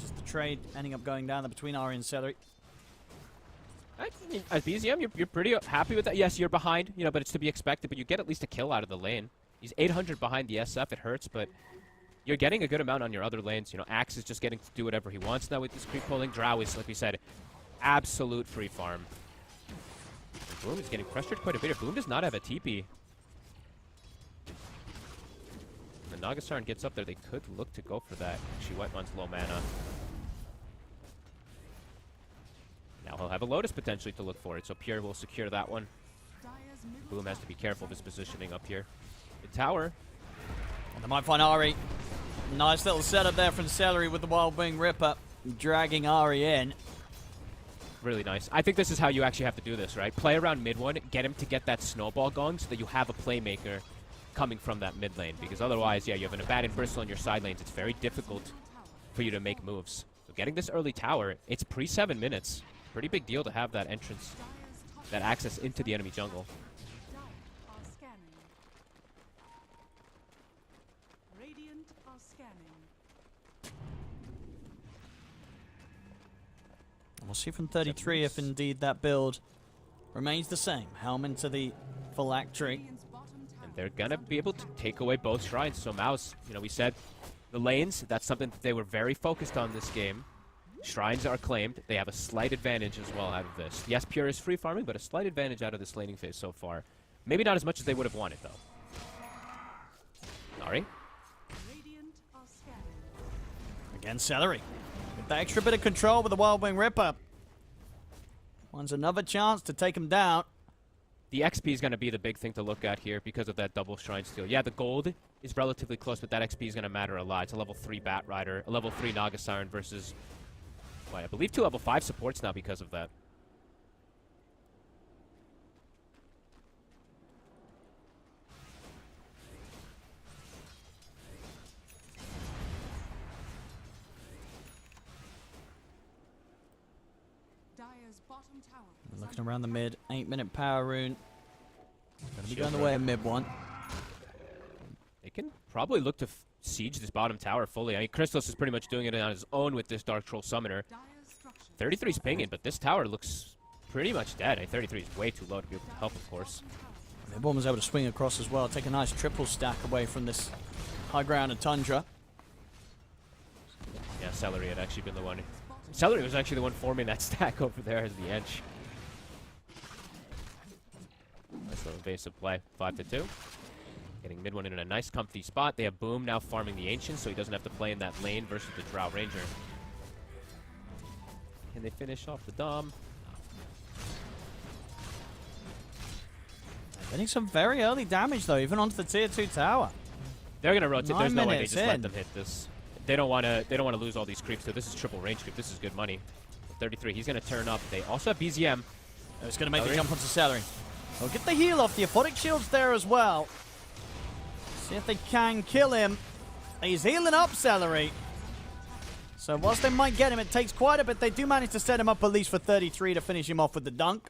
just the trade ending up going down there between Ari and Celery.
I mean, as BZM, you're pretty happy with that. Yes, you're behind, but it's to be expected, but you get at least a kill out of the lane. He's 800 behind the SF. It hurts, but you're getting a good amount on your other lanes. Axe is just getting to do whatever he wants now with this creep pulling. Drow is, like we said, absolute free farm. And Boom is getting pressured quite a bit. Boom does not have a TP. The Nagasaran gets up there. They could look to go for that. Actually, Whitemon's low mana. Now he'll have a Lotus potentially to look for it, so Pure will secure that one. Boom has to be careful of his positioning up here. The tower.
And they might find Ari. Nice little setup there from Celery with the Wild Wing Ripper, dragging Ari in.
really nice. I think this is how you actually have to do this, right? Play around mid one, get him to get that snowball going so that you have a playmaker coming from that mid lane. Because otherwise, yeah, you have an abandoned bristle in your side lanes. It's very difficult for you to make moves. So getting this early tower, it's pre 7 minutes. Pretty big deal to have that entrance, that access into the enemy jungle.
Radiant are scanning.
We'll see from 33 if indeed that build remains the same. Helm into the phylactery.
And they're going to be able to take away both shrines. So MOUZ, you know, we said the lanes, that's something that they were very focused on this game. Shrines are claimed. They have a slight advantage as well out of this. Yes, Pure is free farming, but a slight advantage out of this laning phase so far. Maybe not as much as they would have wanted, though. Sorry.
Radiant are scanning.
Again, Celery. With that extra bit of control with the Wild Wing Ripper. Wants another chance to take him down.
The XP is going to be the big thing to look at here because of that double shrine steal. Yeah, the gold is relatively close, but that XP is going to matter a lot. It's a level 3 Bat Rider, a level 3 Naga Siren versus, well, I believe 2 level 5 supports now because of that.
Dire's bottom tower.
Looking around the mid. 8-minute power rune. Gonna be going the way of mid one.
They can probably look to siege this bottom tower fully. I mean, Crystallis is pretty much doing it on his own with this Dark Troll Summoner. 33's pinging, but this tower looks pretty much dead. I mean, 33 is way too low to be able to help, of course.
Mid one was able to swing across as well. Take a nice triple stack away from this high ground of Tundra.
Yeah, Celery had actually been the one. Celery was actually the one forming that stack over there as the edge. Nice little evasive play. 5-2. Getting mid one in a nice comfy spot. They have Boom now farming the Ancient, so he doesn't have to play in that lane versus the Drow Ranger. Can they finish off the Dom?
Getting some very early damage though, even onto the tier 2 tower.
They're gonna rotate.
9
There's no way they
minutes
just let
in.
them hit this. They don't want to lose all these creeps. So this is triple range creep. This is good money. 33. He's gonna turn up. They also have BZM.
It's going to make the jump onto Celery. They'll get the heal off. The Aphotic Shield's there as well. See if they can kill him. He's healing up Celery. So whilst they might get him, it takes quite a bit. They do manage to set him up at least for 33 to finish him off with the dunk.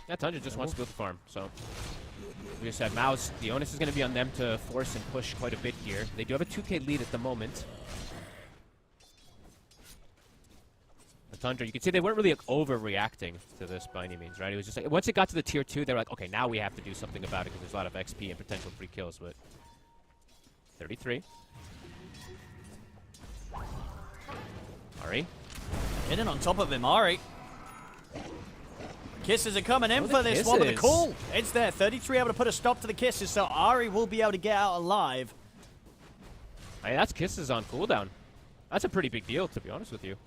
Yeah, Tundra just wants to go to farm. So we just said MOUZ. The onus is going to be on them to force and push quite a bit here. They do have a 2k lead at the moment. Tundra, you can see they weren't really like, overreacting to this by any means, right? It was just like, once it got to the tier 2, they were like, okay, now we have to do something about it because there's a lot of XP and potential free kills, but 33. Ari.
Hitting on top of him, Ari. Kisses are coming in
Oh,
for this one, but the
kisses.
call, it's there. 33 able to put a stop to the kisses, so Ari will be able to get out alive.
I mean, that's kisses on cooldown. That's a pretty big deal, to be honest with you.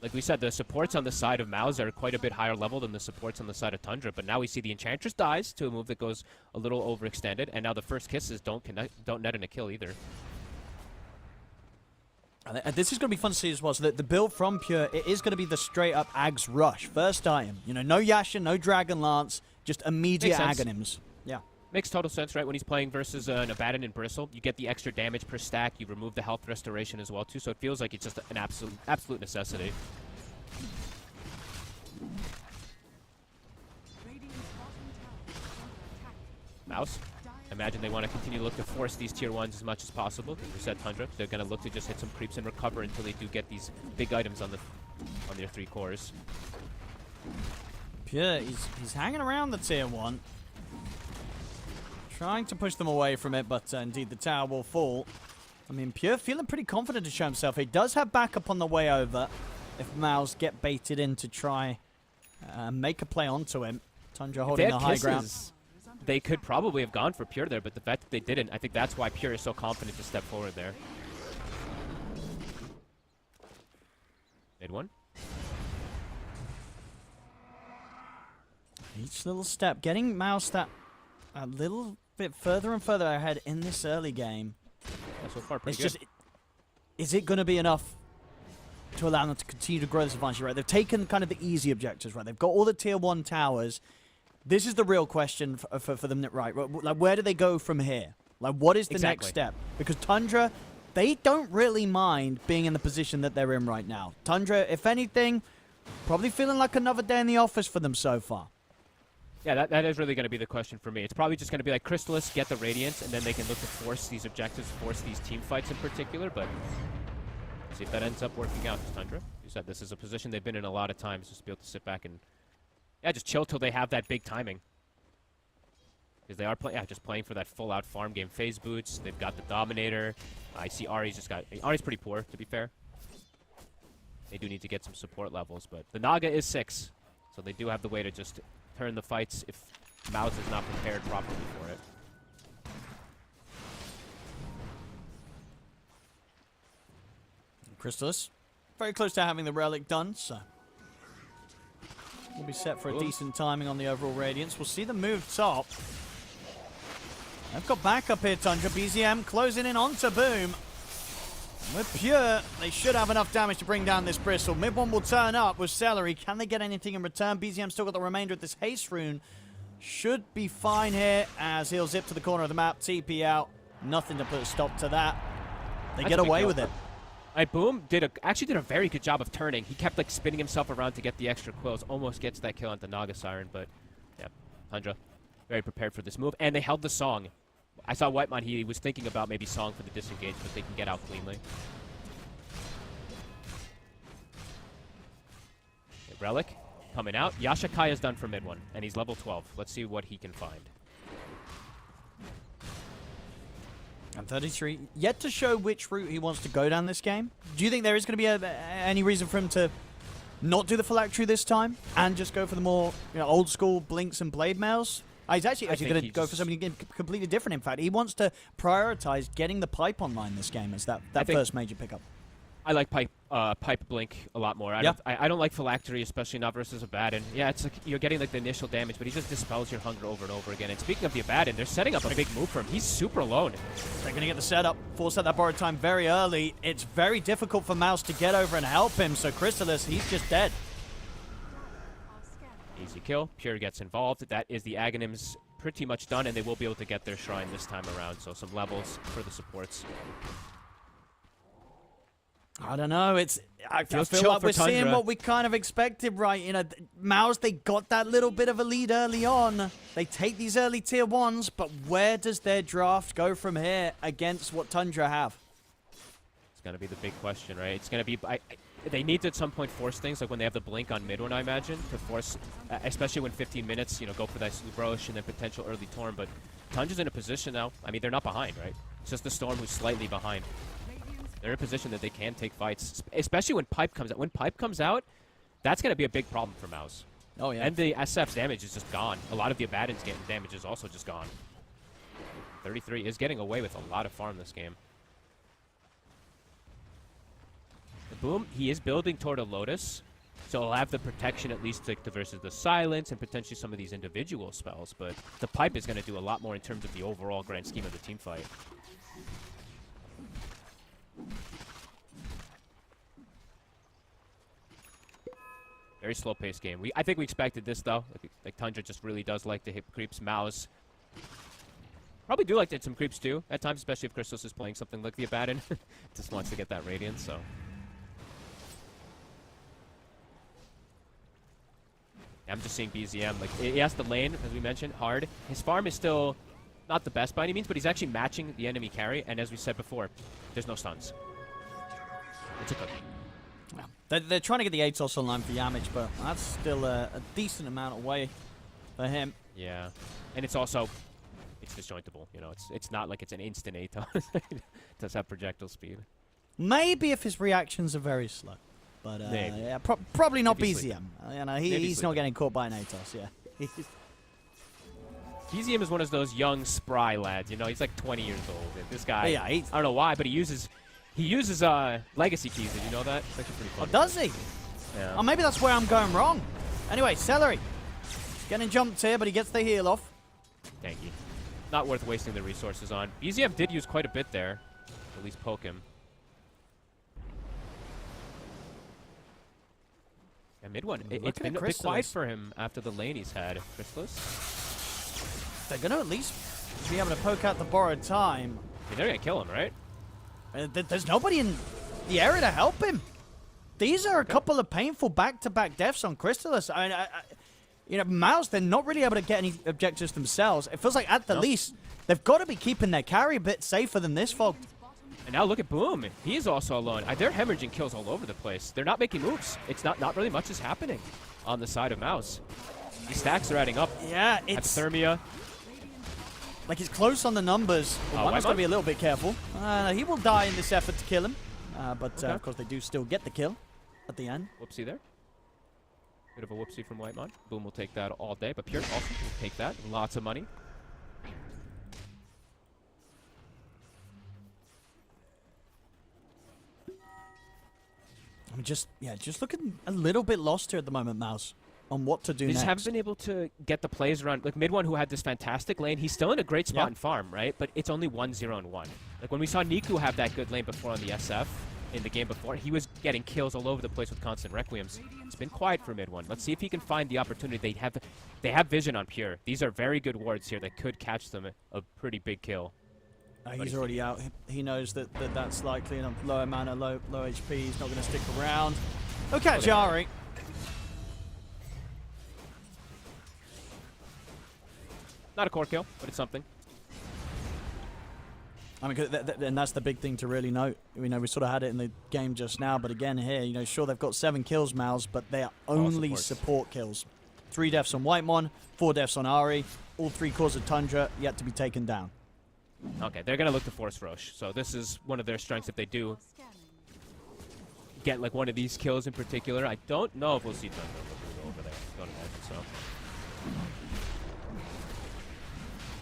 Like we said, the supports on the side of MOUZ are quite a bit higher level than the supports on the side of Tundra, but now we see the Enchantress dies to a move that goes a little overextended, and now the first kisses don't net in a kill either.
And this is going to be fun to see as well. So the build from Pure, it is going to be the straight-up Ags Rush. First item. You know, no Yasha, no Dragon Lance, just immediate
Makes sense.
Aghanims. Yeah.
Makes total sense, right? When he's playing versus an Abaddon Bristle, you get the extra damage per stack, you remove the health restoration as well, too, so it feels like it's just an absolute necessity. MOUZ. Imagine they want to continue to look to force these tier 1s as much as possible. Because we said Tundra, they're going to look to just hit some creeps and recover until they do get these big items on their 3 cores.
Pure, he's hanging around the tier 1. Trying to push them away from it, but indeed the tower will fall. I mean, Pure feeling pretty confident to show himself. He does have backup on the way over if MOUZ get baited in to try make a play onto him. Tundra holding the high ground.
They could probably have gone for Pure there, but the fact that they didn't, I think that's why Pure is so confident to step forward there. Mid one.
Each little step, getting MOUZ that a little bit further and further ahead in this early game.
Yeah, so far pretty
It's
good.
just is it going to be enough to allow them to continue to grow this advantage, right? They've taken kind of the easy objectives, right? They've got all the tier 1 towers. This is the real question for them, right? Like, where do they go from here? Like, what is the next step? Because Tundra, they don't really mind being in the position that they're in right now. Tundra, if anything, probably feeling like another day in the office for them so far.
Yeah, that is really going to be the question for me. It's probably just going to be like Crystallis, get the Radiance, and then they can look to force these objectives, force these team fights in particular, but see if that ends up working out. Tundra, you said this is a position they've been in a lot of times, just to be able to sit back and just chill till they have that big timing. Because they are just playing for that full-out farm game. Phase boots, they've got the Dominator. I see Ari's Ari's pretty poor, to be fair. They do need to get some support levels, but the Naga is 6, so they do have the way to just turn the fights if MOUZ is not prepared properly for it.
Crystallis, very close to having the relic done, so we'll be set for a decent timing on the overall Radiance. We'll see them move top. They've got backup here, Tundra. BZM closing in onto Boom. With Pure, they should have enough damage to bring down this Bristle. Mid one will turn up with Celery. Can they get anything in return? BZM still got the remainder of this Haste Rune. Should be fine here as he'll zip to the corner of the map. TP out. Nothing to put a stop to that. They get away with it.
Boom actually did a very good job of turning. He kept like spinning himself around to get the extra quills. Almost gets that kill on the Naga Siren, but yeah, Tundra very prepared for this move. And they held the Song. I saw Whitemon, he was thinking about maybe Song for the disengage, but they can get out cleanly. Okay, Relic coming out. Yasha is done for mid one, and he's level 12. Let's see what he can find.
And 33, yet to show which route he wants to go down this game. Do you think there is going to be any reason for him to not do the phylactery this time and just go for the more old school blinks and blade mails? He's actually going to go for something completely different, in fact. He wants to prioritize getting the pipe online this game as that first major pickup.
I like pipe blink a lot more. I don't like phylactery, especially not versus Abaddon. Yeah, it's like you're getting like the initial damage, but he just dispels your hunger over and over again. And speaking of the Abaddon, they're setting up a big move for him. He's super alone.
They're going to get the setup, force out that borrowed time very early. It's very difficult for MOUZ to get over and help him, so Crystallis, he's just dead.
Easy kill. Pure gets involved. That is the Aghanims pretty much done, and they will be able to get their shrine this time around. So some levels for the supports.
I don't know. I feel like we're seeing what we kind of expected, right? MOUZ, they got that little bit of a lead early on. They take these early tier 1s, but where does their draft go from here against what Tundra have?
It's going to be the big question, right? It's going to be... they need to at some point force things, like when they have the blink on mid one, I imagine, to force, especially when 15 minutes, go for that Rosh and then potential early Torn. But Tundra's in a position now. I mean, they're not behind, right? It's just the Storm who's slightly behind. They're in a position that they can take fights, especially when Pipe comes out. When Pipe comes out, that's going to be a big problem for MOUZ.
Oh, yeah.
And the SF's damage is just gone. A lot of the Abaddon's damage is also just gone. 33 is getting away with a lot of farm this game. The Boom, he is building toward a Lotus, so he'll have the protection at least to versus the Silence and potentially some of these individual spells, but the Pipe is going to do a lot more in terms of the overall grand scheme of the team fight. Very slow-paced game. I think we expected this, though. Like Tundra just really does like to hit creeps. MOUZ probably do like to hit some creeps, too, at times, especially if Crystallis is playing something like the Abaddon. Just wants to get that Radiance, so... I'm just seeing BZM. Like, he has the lane, as we mentioned, hard. His farm is still not the best by any means, but he's actually matching the enemy carry, and as we said before, there's no stuns. It's a cookie.
Yeah. They're trying to get the ATOS online for Yamich, but that's still a decent amount away for him.
Yeah. And it's also... it's disjointable, It's not like it's an instant ATOS. It does have projectile speed.
Maybe if his reactions are very slow. But yeah, probably not BZM. He's not getting caught by an ATOS, yeah.
BZM is one of those young, spry lads, He's like 20 years old. And this guy,
yeah,
I don't know why, but he uses legacy keys. Did you know that? It's actually pretty fun.
Oh, does he?
Yeah.
Oh, maybe that's where I'm going wrong. Anyway, Celery. Getting jumped here, but he gets the heal off.
Tanky. Not worth wasting the resources on. BZM did use quite a bit there. At least poke him. And mid one, it's
Look at
been a bit quiet
Chrysalis.
for him after the lane he's had. Chrysalis?
They're going to at least be able to poke out the borrowed time.
I mean, they're going to kill him, right?
There's nobody in the area to help him. These are a couple of painful back-to-back deaths on Chrysalis. I mean, you know, MOUZ, they're not really able to get any objectives themselves. It feels like, at the least, they've got to be keeping their carry a bit safer than this, Fog.
And now look at Boom. He's also alone. They're hemorrhaging kills all over the place. They're not making moves. It's not really much is happening on the side of MOUZ. These stacks are adding up.
Yeah, it's
Hypothermia.
like it's close on the numbers. Well, one has got to be a little bit careful. He will die in this effort to kill him. But of course, they do still get the kill at the end.
Whoopsie there. Bit of a whoopsie from Whitemon. Boom will take that all day, but Pure also will take that. Lots of money.
I mean, just looking a little bit lost here at the moment, MOUZ, on what to do
They
next.
just haven't been able to get the plays around. Like mid one, who had this fantastic lane, he's still in a great spot in farm, right? But it's only 1-0 and 1. Like when we saw Niku have that good lane before on the SF in the game before, he was getting kills all over the place with constant requiems. It's been quiet for mid one. Let's see if he can find the opportunity. They have vision on Pure. These are very good wards here that could catch them a pretty big kill.
He's already out. He knows that's likely. And low mana, low HP. He's not going to stick around. Okay, Jari.
Not a core kill, but it's something.
I mean, and that's the big thing to really note. You know, we sort of had it in the game just now, but again here, you know, sure, they've got 7 kills, MOUZ, but they are only support kills. 3 deaths on Whitemon, 4 deaths on Ari, all 3 cores of Tundra yet to be taken down.
Okay, they're going to look to force Roche. So this is one of their strengths if they do get like one of these kills in particular. I don't know if we'll see Tundra over there. Don't imagine so.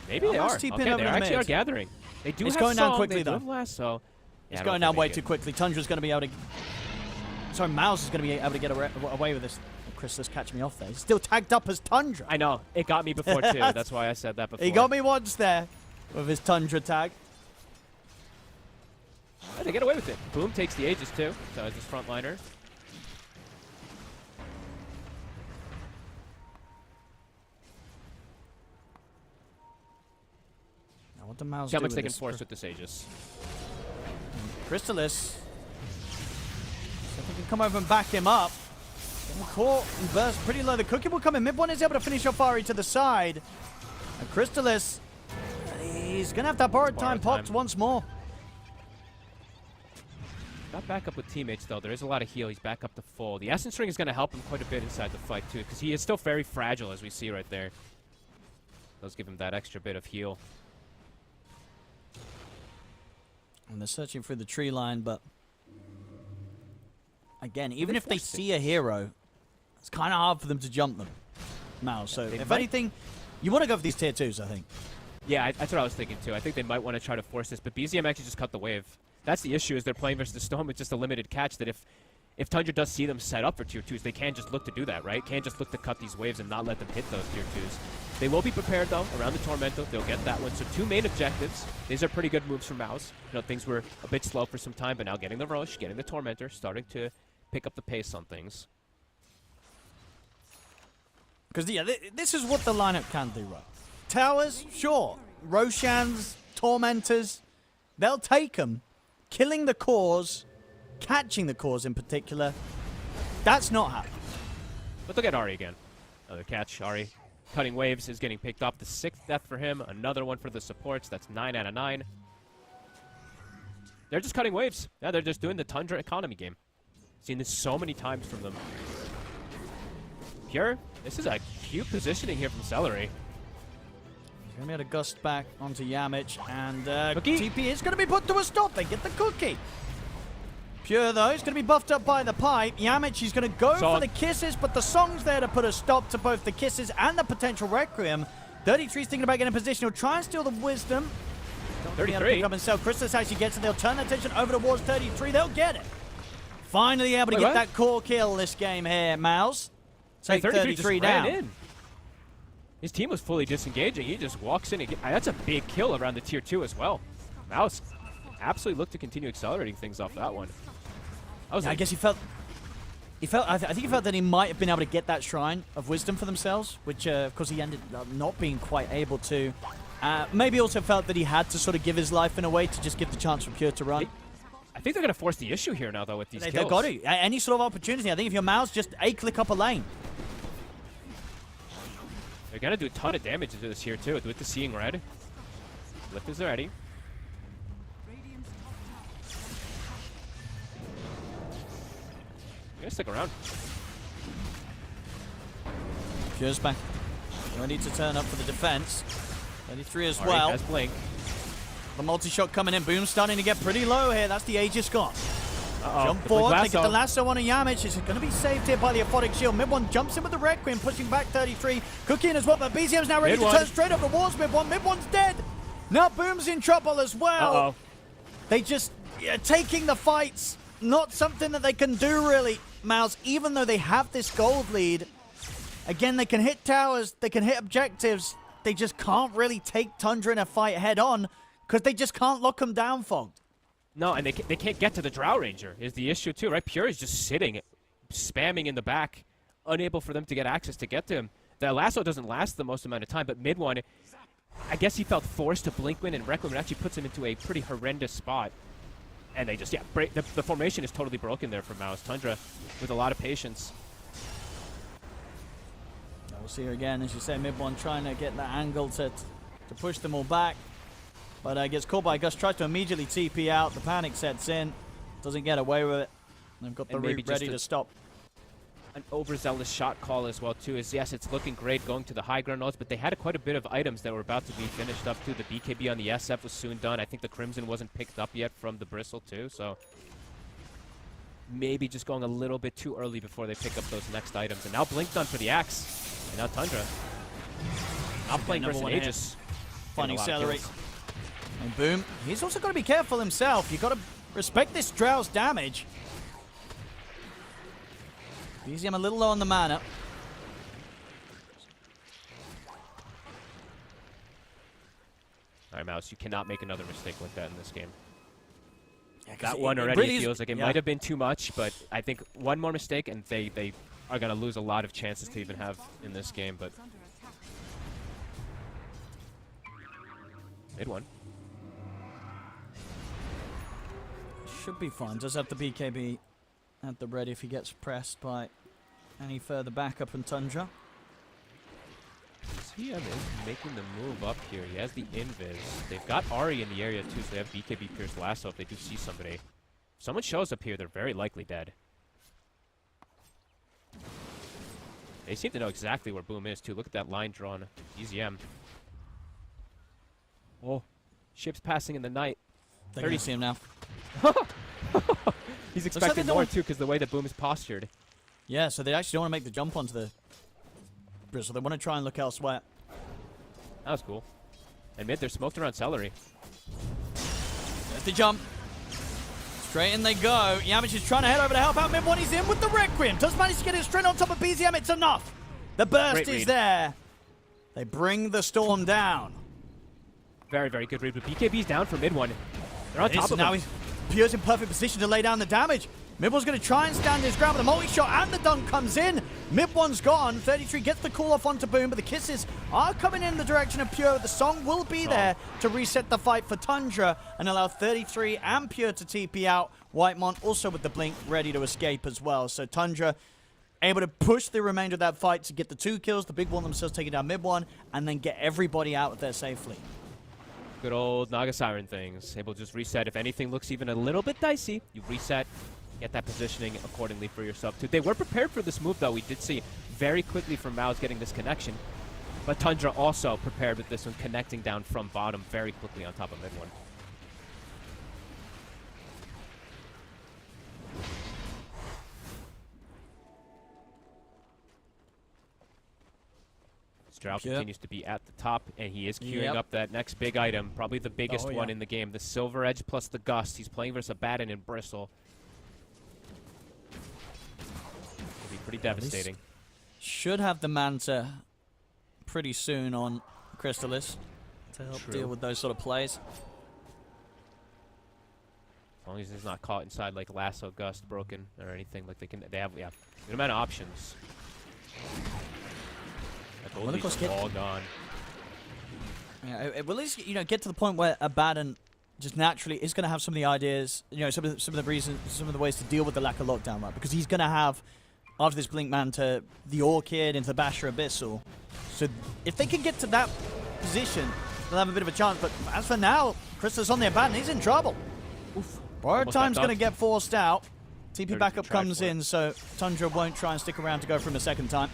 Maybe they are. Okay, they actually are gathering. They do have
going down
song,
quickly,
they do
though.
have last, so
It's going down way too quickly. Tundra's going to be able to... Sorry, MOUZ is going to be able to get away with this. Chrysalis catch me off there. He's still tagged up as Tundra.
I know. It got me before, too. That's why I said that before.
He got me once there with his Tundra tag.
Oh, they get away with it. Boom takes the Aegis, too. So as his frontliner.
Now, what do MOUZ
See how
do
much
with
they can
this?
force with this Aegis.
Chrysalis. If we can come over and back him up. Caught and burst pretty low. The cookie will come in. Mid one is able to finish off Ari to the side. And Chrysalis, he's going to have that borrowed time popped once more.
Got back up with teammates, though. There is a lot of heal. He's back up to full. The Essence Ring is going to help him quite a bit inside the fight, too, because he is still very fragile, as we see right there. Does give him that extra bit of heal.
And they're searching through the tree line, but... Again, even if they see a hero, it's kind of hard for them to jump them. MOUZ, so if anything, you want to go for these tier 2s, I think.
Yeah, that's what I was thinking, too. I think they might want to try to force this, but BZM actually just cut the wave. That's the issue, is they're playing versus the Storm with just a limited catch that if Tundra does see them set up for tier 2s, they can just look to do that, right? Can't just look to cut these waves and not let them hit those tier 2s. They will be prepared, though, around the Tormento. They'll get that one. So 2 main objectives. These are pretty good moves from MOUZ. You know, things were a bit slow for some time, but now getting the Roche, getting the Tormentor, starting to pick up the pace on things.
Because, yeah, this is what the lineup can do, right? Towers, sure. Roshans, Tormentors, they'll take them. Killing the cores, catching the cores in particular, that's not happening.
But look at Ari again. Another catch. Ari cutting waves is getting picked up. The 6th death for him. Another one for the supports. That's 9 out of 9. They're just cutting waves. Yeah, they're just doing the Tundra economy game. Seen this so many times from them. Pure, this is a cute positioning here from Celery.
He's going to be able to gust back onto Yamich, and
Cookie?
TP is going to be put to a stop. They get the cookie. Pure, though, is going to be buffed up by the pipe. Yamich, he's going to go for the kisses, but the song's there to put a stop to both the kisses and the potential Requiem. 33's thinking about getting in position. He'll try and steal the Wisdom.
33.
Pick up himself. Chrysalis actually gets it. They'll turn attention over towards 33. They'll get it. Finally able to get that core kill this game here, MOUZ. Take 33 down.
In. His team was fully disengaging. He just walks in. That's a big kill around the tier 2 as well. MOUZ absolutely looked to continue accelerating things off that one.
I guess he felt He felt. I think he felt that he might have been able to get that Shrine of Wisdom for themselves, which, of course, he ended up not being quite able to. Maybe also felt that he had to sort of give his life in a way to just give the chance for Pure to run.
I think they're going to force the issue here now, though, with these kills.
They've got to. Any sort of opportunity. I think if you're MOUZ, just A-click up a lane.
They're going to do a ton of damage to this here, too, with the Seeing Red. Lift is ready.
Radiant's top
I'm going to stick around.
Pure's back. Ready to turn up for the defense. 33 as
Ari
well.
has Blink.
The multi-shot coming in. Boom starting to get pretty low here. That's the Aegis gone. Jump
The
forward.
Blink
They get the
lasso.
lasso on a Yamich. It's going to be saved here by the Aphotic Shield. Mid one jumps in with the Requiem, pushing back 33. Cookie in as well, but BZM's now ready
Mid
to
one.
turn straight up towards Mid one. Mid one's dead. Now Boom's in trouble as well.
Uh-oh.
They just taking the fights. Not something that they can do really, MOUZ, even though they have this gold lead. Again, they can hit towers, they can hit objectives. They just can't really take Tundra in a fight head on because they just can't lock them down, Fogged.
No, and they can't get to the Drow Ranger is the issue, too, right? Pure is just sitting, spamming in the back, unable for them to get access to get to him. The lasso doesn't last the most amount of time, but mid one, I guess he felt forced to blink win, and Requiem actually puts him into a pretty horrendous spot. And they just, break. The formation is totally broken there for MOUZ. Tundra with a lot of patience.
We'll see her again, as you say, mid one trying to get that angle to push them all back. But gets caught by Gus, tries to immediately TP out. The panic sets in, doesn't get away with it. They've got the route ready to stop.
An overzealous shot call as well, too, is yes, it's looking great going to the high ground nodes, but they had quite a bit of items that were about to be finished up, too. The BKB on the SF was soon done. I think the Crimson wasn't picked up yet from the Bristle, too, so maybe just going a little bit too early before they pick up those next items. And now Blink done for the Axe, and now Tundra. Not playing versus Aegis.
Fun accelerate. And Boom, he's also got to be careful himself. You've got to respect this Drow's damage. BZM a little low on the mana.
Alright, MOUZ, you cannot make another mistake like that in this game.
Yeah,
That one already
really
feels like it might have been too much, but I think one more mistake and they are going to lose a lot of chances to even have in this game, but
under attack.
mid one.
Should be fine. Does have the BKB at the ready if he gets pressed by any further backup in Tundra.
CM is making the move up here. He has the invis. They've got Ari in the area too, so they have BKB Pierce Lasso if they do see somebody. If someone shows up here, they're very likely dead. They seem to know exactly where Boom is too. Look at that line drawn. EZM. Oh, ships passing in the night.
They're going to see him now.
He's
like
expecting
they
more
don't-
too because the way that Boom is postured.
Yeah, so they actually don't want to make the jump onto the Bristle. They want to try and look elsewhere.
That was cool. And mid, they're smoked around Celery.
There's the jump. Straight in they go. Yamich is trying to head over to help out mid one. He's in with the Requiem. Does manage to get it straight on top of BZM. It's enough. The burst
Great
is
read.
there. They bring the storm down.
Very, very good read. But BKB's down for mid one. They're on top of
Now
him.
Pure's in perfect position to lay down the damage. Mid1's going to try and stand his ground, but the multi-shot and the dunk comes in. Mid1's gone. 33 gets the call off onto Boom, but the kisses are coming in the direction of Pure. The song will be there to reset the fight for Tundra and allow 33 and Pure to TP out. Whitemon also with the blink ready to escape as well. So Tundra able to push the remainder of that fight to get the 2 kills. The big one themselves taking down Mid1 and then get everybody out of there safely.
Good old Naga Siren things. Able to just reset. If anything looks even a little bit dicey, you reset. Get that positioning accordingly for yourself, too. They were prepared for this move, though. We did see very quickly from MOUZ getting this connection. But Tundra also prepared with this one, connecting down from bottom very quickly on top of mid one. Stroud continues to be at the top, and he is queuing up that next big item, probably the biggest one in the game, the Silver Edge plus the Gust. He's playing versus a Batten and Bristle. It'll be pretty devastating.
Should have the Manta pretty soon on Crystallis to help deal with those sort of plays.
As long as he's not caught inside like lasso, gust, broken, or anything, like they have good amount of options. That gold leash is all gone.
Yeah, it will at least get to the point where Abaddon just naturally is going to have some of the ideas, some of the reasons, some of the ways to deal with the lack of lockdown, right? Because he's going to have, after this Blink Man, to the Orchid, into the Basher Abyssal. So if they can get to that position, they'll have a bit of a chance. But as for now, Crystal's on the Abaddon. He's in trouble.
Oof.
Borrowed time's going to get forced out. TP backup comes
in,
so Tundra won't try and stick around to go for him a second time.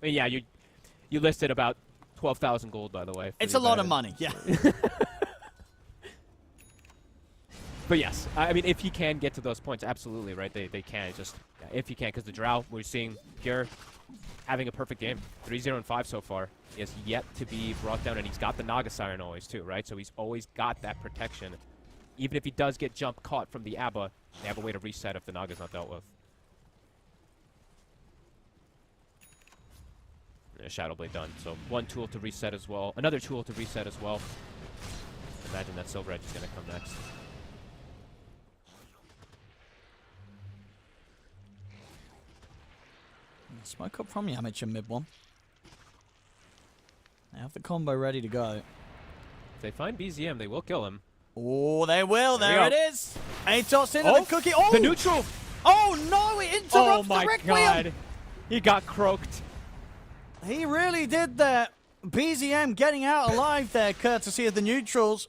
But yeah, you listed about 12,000 gold, by the way.
It's a lot of money, yeah.
But yes, I mean, if he can get to those points, absolutely, right? They can. Just if he can, because the Drow, we're seeing Pure having a perfect game. 3-0 and 5 so far. He has yet to be brought down, and he's got the Naga Siren always, too, right? So he's always got that protection. Even if he does get jump caught from the Abba, they have a way to reset if the Naga's not dealt with. Shadow Blade done. So one tool to reset as well. Another tool to reset as well. Imagine that Silver Edge is going to come next.
Smoke up from Amateur mid one. They have the combo ready to go.
If they find BZM, they will kill him.
Oh, they will. There it is. Atos into the cookie.
The neutral.
Oh, no. It interrupts the Requiem.
God. He got croaked.
He really did that. BZM getting out alive there, courtesy of the neutrals.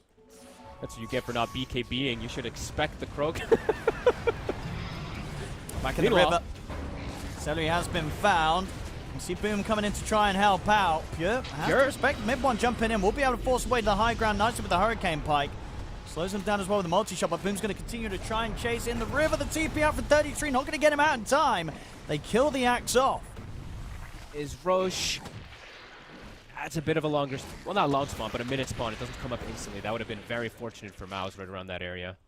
That's what you get for not BKBing. You should expect the croak.
Back in the river. Celery has been found. You see Boom coming in to try and help out. Pure has to respect. Mid one jumping in. We'll be able to force away to the high ground nicely with the Hurricane Pike. Slows him down as well with the multi-shot, but Boom's going to continue to try and chase in the river. The TP out for 33. Not going to get him out in time. They kill the axe off.
Is Roche. That's a bit of a longer, well, not a long spawn, but a minute spawn. It doesn't come up instantly. That would have been very fortunate for MOUZ right around that area.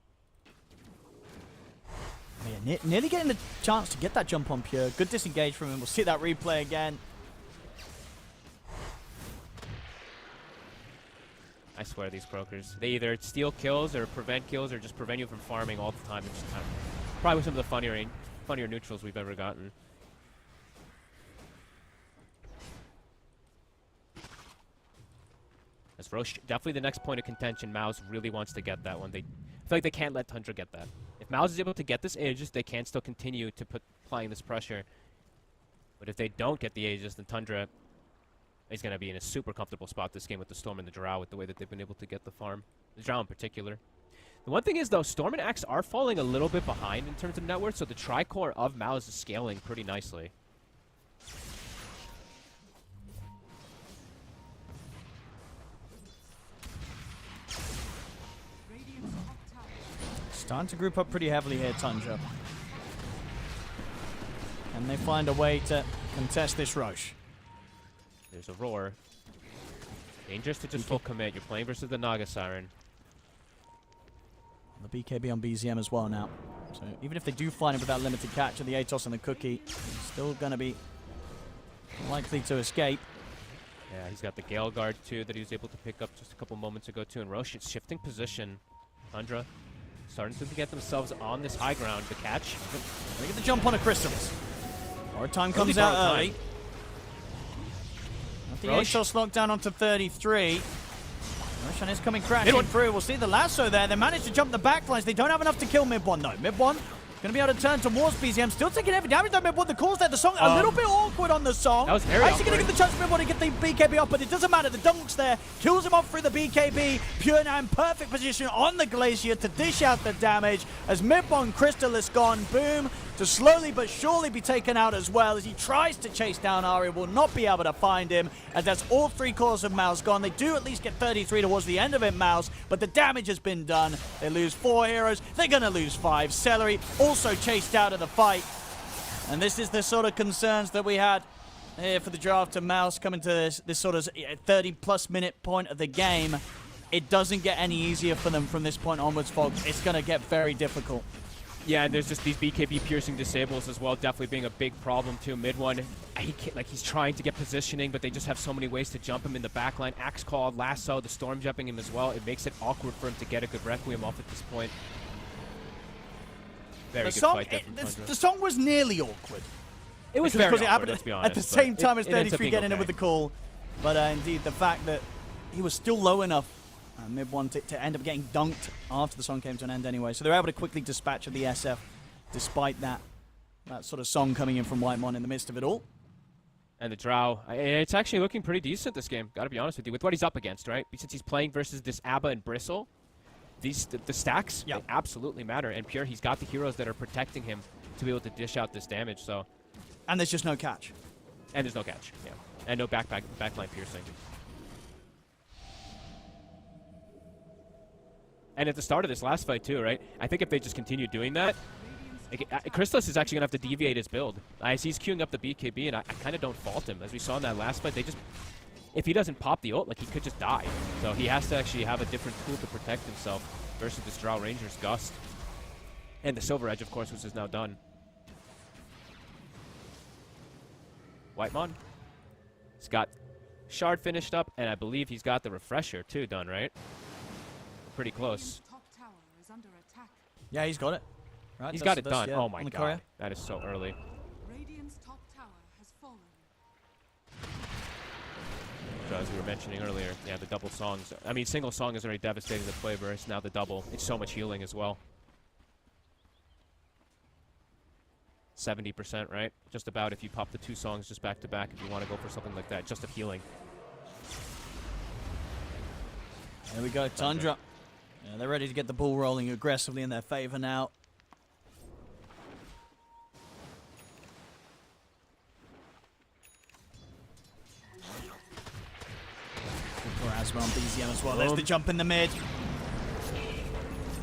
Yeah, nearly getting the chance to get that jump on Pure. Good disengage from him. We'll see that replay again.
I swear these croakers. They either steal kills or prevent kills or just prevent you from farming all the time. It's just probably some of the funnier neutrals we've ever gotten. As Roche, definitely the next point of contention. MOUZ really wants to get that one. I feel like they can't let Tundra get that. If MOUZ is able to get this Aegis, they can still continue to applying this pressure. But if they don't get the Aegis, then Tundra is going to be in a super comfortable spot this game with the Storm and the Drow, with the way that they've been able to get the farm. The Drow in particular. The one thing is, though, Storm and Axe are falling a little bit behind in terms of net worth, so the Tricore of MOUZ is scaling pretty nicely.
Starting to group up pretty heavily here, Tundra. Can they find a way to contest this Roche?
There's Aurora. Dangerous to just full commit. You're playing versus the Naga Siren.
The BKB on BZM as well now. So even if they do find him with that limited catch of the Atos and the cookie, he's still going to be likely to escape.
Yeah, he's got the Gale Guard too that he was able to pick up just a couple moments ago too. And Roche is shifting position. Tundra starting to get themselves on this high ground. The catch.
They get the jump on a Crystals. Our time comes out early. The Atos locked down onto 33. Roshan is coming crashing through. We'll see the lasso there. They managed to jump the backlines. They don't have enough to kill mid one though. Mid one going to be able to turn towards BZM. Still taking heavy damage though, mid one. The calls there. The song a little bit awkward on the song.
That was very
Actually going to get the chance for mid one to get the BKB off, but it doesn't matter. The dunk's there. Kills him off through the BKB. Pure now in perfect position on the Glacier to dish out the damage as mid one Crystal is gone. Boom to slowly but surely be taken out as well as he tries to chase down Ari. Will not be able to find him as that's all three cores of MOUZ gone. They do at least get 33 towards the end of it, MOUZ, but the damage has been done. They lose 4 heroes. They're going to lose 5. Celery also chased out of the fight. And this is the sort of concerns that we had here for the draft of MOUZ coming to this sort of 30-plus minute point of the game. It doesn't get any easier for them from this point onwards, folks. It's going to get very difficult.
Yeah, and there's just these BKB piercing disables as well, definitely being a big problem too. Mid one, he's trying to get positioning, but they just have so many ways to jump him in the backline. Axe call, lasso, the storm jumping him as well. It makes it awkward for him to get a good Requiem off at this point. Very good fight there from Tundra.
The song was nearly awkward.
It was
Because
very
it
awkward,
happened
let's be honest.
at the same time as
it ends up
33
being
getting in
okay.
with the call. But indeed, the fact that he was still low enough, mid one, to end up getting dunked after the song came to an end anyway. So they're able to quickly dispatch of the SF, despite that sort of song coming in from Whitemon in the midst of it all.
And the Drow, it's actually looking pretty decent this game, gotta be honest with you, with what he's up against, right? Since he's playing versus this Abba and Bristle, the stacks, they absolutely matter. And Pure, he's got the heroes that are protecting him to be able to dish out this damage, so...
And there's just no catch.
And there's no catch, yeah. And no backline piercing. And at the start of this last fight too, right? I think if they just continue doing that, Crystallis is actually going to have to deviate his build. As he's queuing up the BKB, and I kind of don't fault him. As we saw in that last fight, if he doesn't pop the ult, like, he could just die. So he has to actually have a different tool to protect himself versus this Drow Ranger's Gust. And the Silver Edge, of course, which is now done. Whitemon. He's got Shard finished up, and I believe he's got the Refresher, too, done, right? Pretty close.
Top tower is under attack.
Yeah, he's got it. Right,
He's got it done.
yeah,
Oh my
on the
god.
courier.
That is so early.
Radiant's top tower has fallen.
So as we were mentioning earlier, yeah, the double songs. I mean, single song is already devastating the play verse. Now the double. It's so much healing as well. 70%, right? Just about if you pop the two songs just back to back, if you want to go for something like that, just of healing.
There we go, Tundra. Yeah, they're ready to get the ball rolling aggressively in their favor now. For Asma on BZM as well. There's the jump in the mid.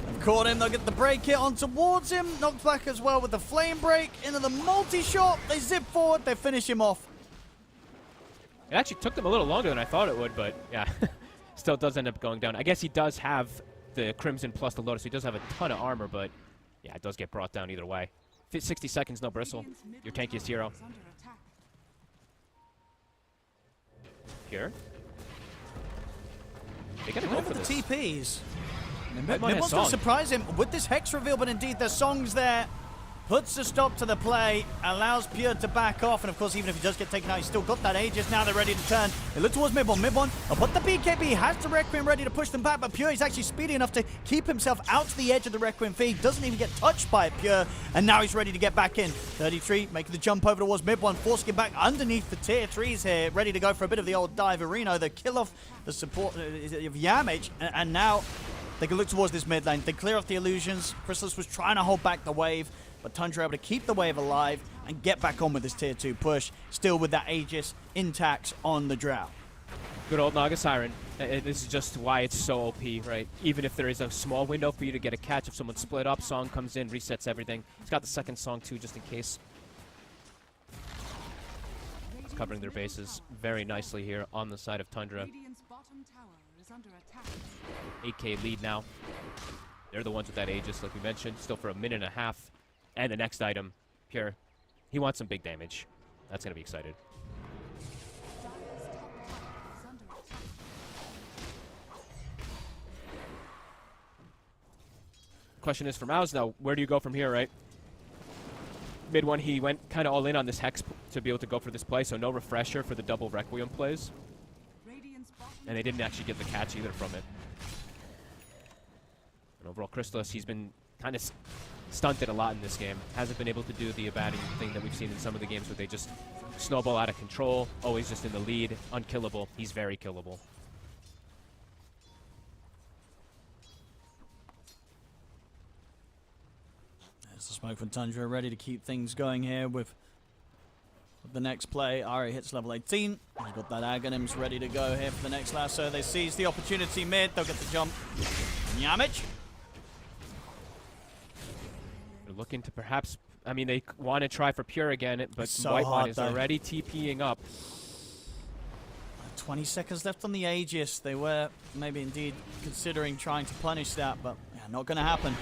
They've caught him. They'll get the break hit on towards him. Knocked back as well with the flame break. Into the multi-shot. They zip forward. They finish him off.
It actually took them a little longer than I thought it would, but yeah, still does end up going down. I guess he does have the Crimson plus the Lotus, so he does have a ton of armor, but yeah, it does get brought down either way. 60 seconds, no Bristle. Your tankiest hero. Pure. They gotta go for
the
this.
TPs.
Mid one has
Mid-one's
song.
going to surprise him with this Hex reveal, but indeed the song's there. Puts a stop to the play, allows Pure to back off, and of course, even if he does get taken out, he's still got that Aegis. Now they're ready to turn. They look towards Mid-one. Mid-one, but the BKB has the Requiem ready to push them back, but Pure is actually speedy enough to keep himself out to the edge of the Requiem feed. Doesn't even get touched by it, Pure, and now he's ready to get back in. 33 making the jump over towards Mid-one, forcing him back underneath the tier 3s here, ready to go for a bit of the old Diverino. The kill off the support of Yamage, and now they can look towards this mid lane. They clear off the illusions. Crystallis was trying to hold back the wave, but Tundra able to keep the wave alive and get back on with this tier 2 push, still with that Aegis intact on the Drow.
Good old Naga Siren. This is just why it's so OP, right? Even if there is a small window for you to get a catch, if someone split up, song comes in, resets everything. He's got the second song too, just in case. It's covering their bases very nicely here on the side of Tundra.
Radiant's bottom tower is under attack.
8k lead now. They're the ones with that Aegis, like we mentioned, still for a minute and a half. And the next item, Pure. He wants some big damage. That's going to be excited.
Dire's top tower is under attack.
Question is for MOUZ now, where do you go from here, right? Mid one, he went kind of all in on this Hex to be able to go for this play, so no Refresher for the double Requiem plays.
Radiant's bottom
And they didn't actually get the catch either from it. And overall, Crystallis, he's been kind of stunted a lot in this game. Hasn't been able to do the abating thing that we've seen in some of the games where they just snowball out of control, always just in the lead, unkillable. He's very killable.
There's the smoke from Tundra, ready to keep things going here with the next play. Ari hits level 18. He's got that Aghanims ready to go here for the next lasso. They seize the opportunity mid. They'll get the jump. Yamage.
They're looking to perhaps... I mean, they want to try for Pure again, but
So
Whitemon
hard,
is
though.
already TPing up.
20 seconds left on the Aegis. They were maybe indeed considering trying to punish that, but yeah, not going to happen.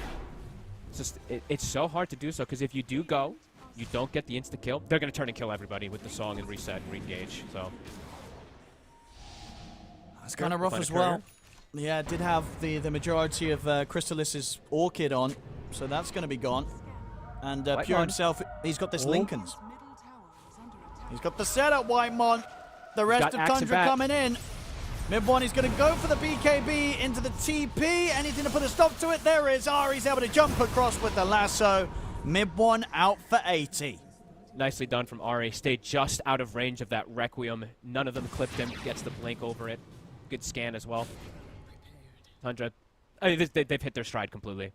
It's just it's so hard to do so because if you do go, you don't get the insta kill. They're gonna turn and kill everybody with the song and reset and re-engage. So
it's kind of rough as well. Yeah, it did have the majority of Crystallis's Orchid on, so that's going to be gone. And Pure himself, he's got this Lincoln's.
Middle tower is under attack.
He's got the setup, Whitemon. The rest of Tundra coming in. Mid one, he's going to go for the BKB into the TP. Anything to put a stop to it? There is Ari's able to jump across with the lasso. Mid one out for 80.
Nicely done from Ari. Stayed just out of range of that Requiem. None of them clipped him. Gets the blink over it. Good scan as well. Tundra, I mean, they've hit their stride completely.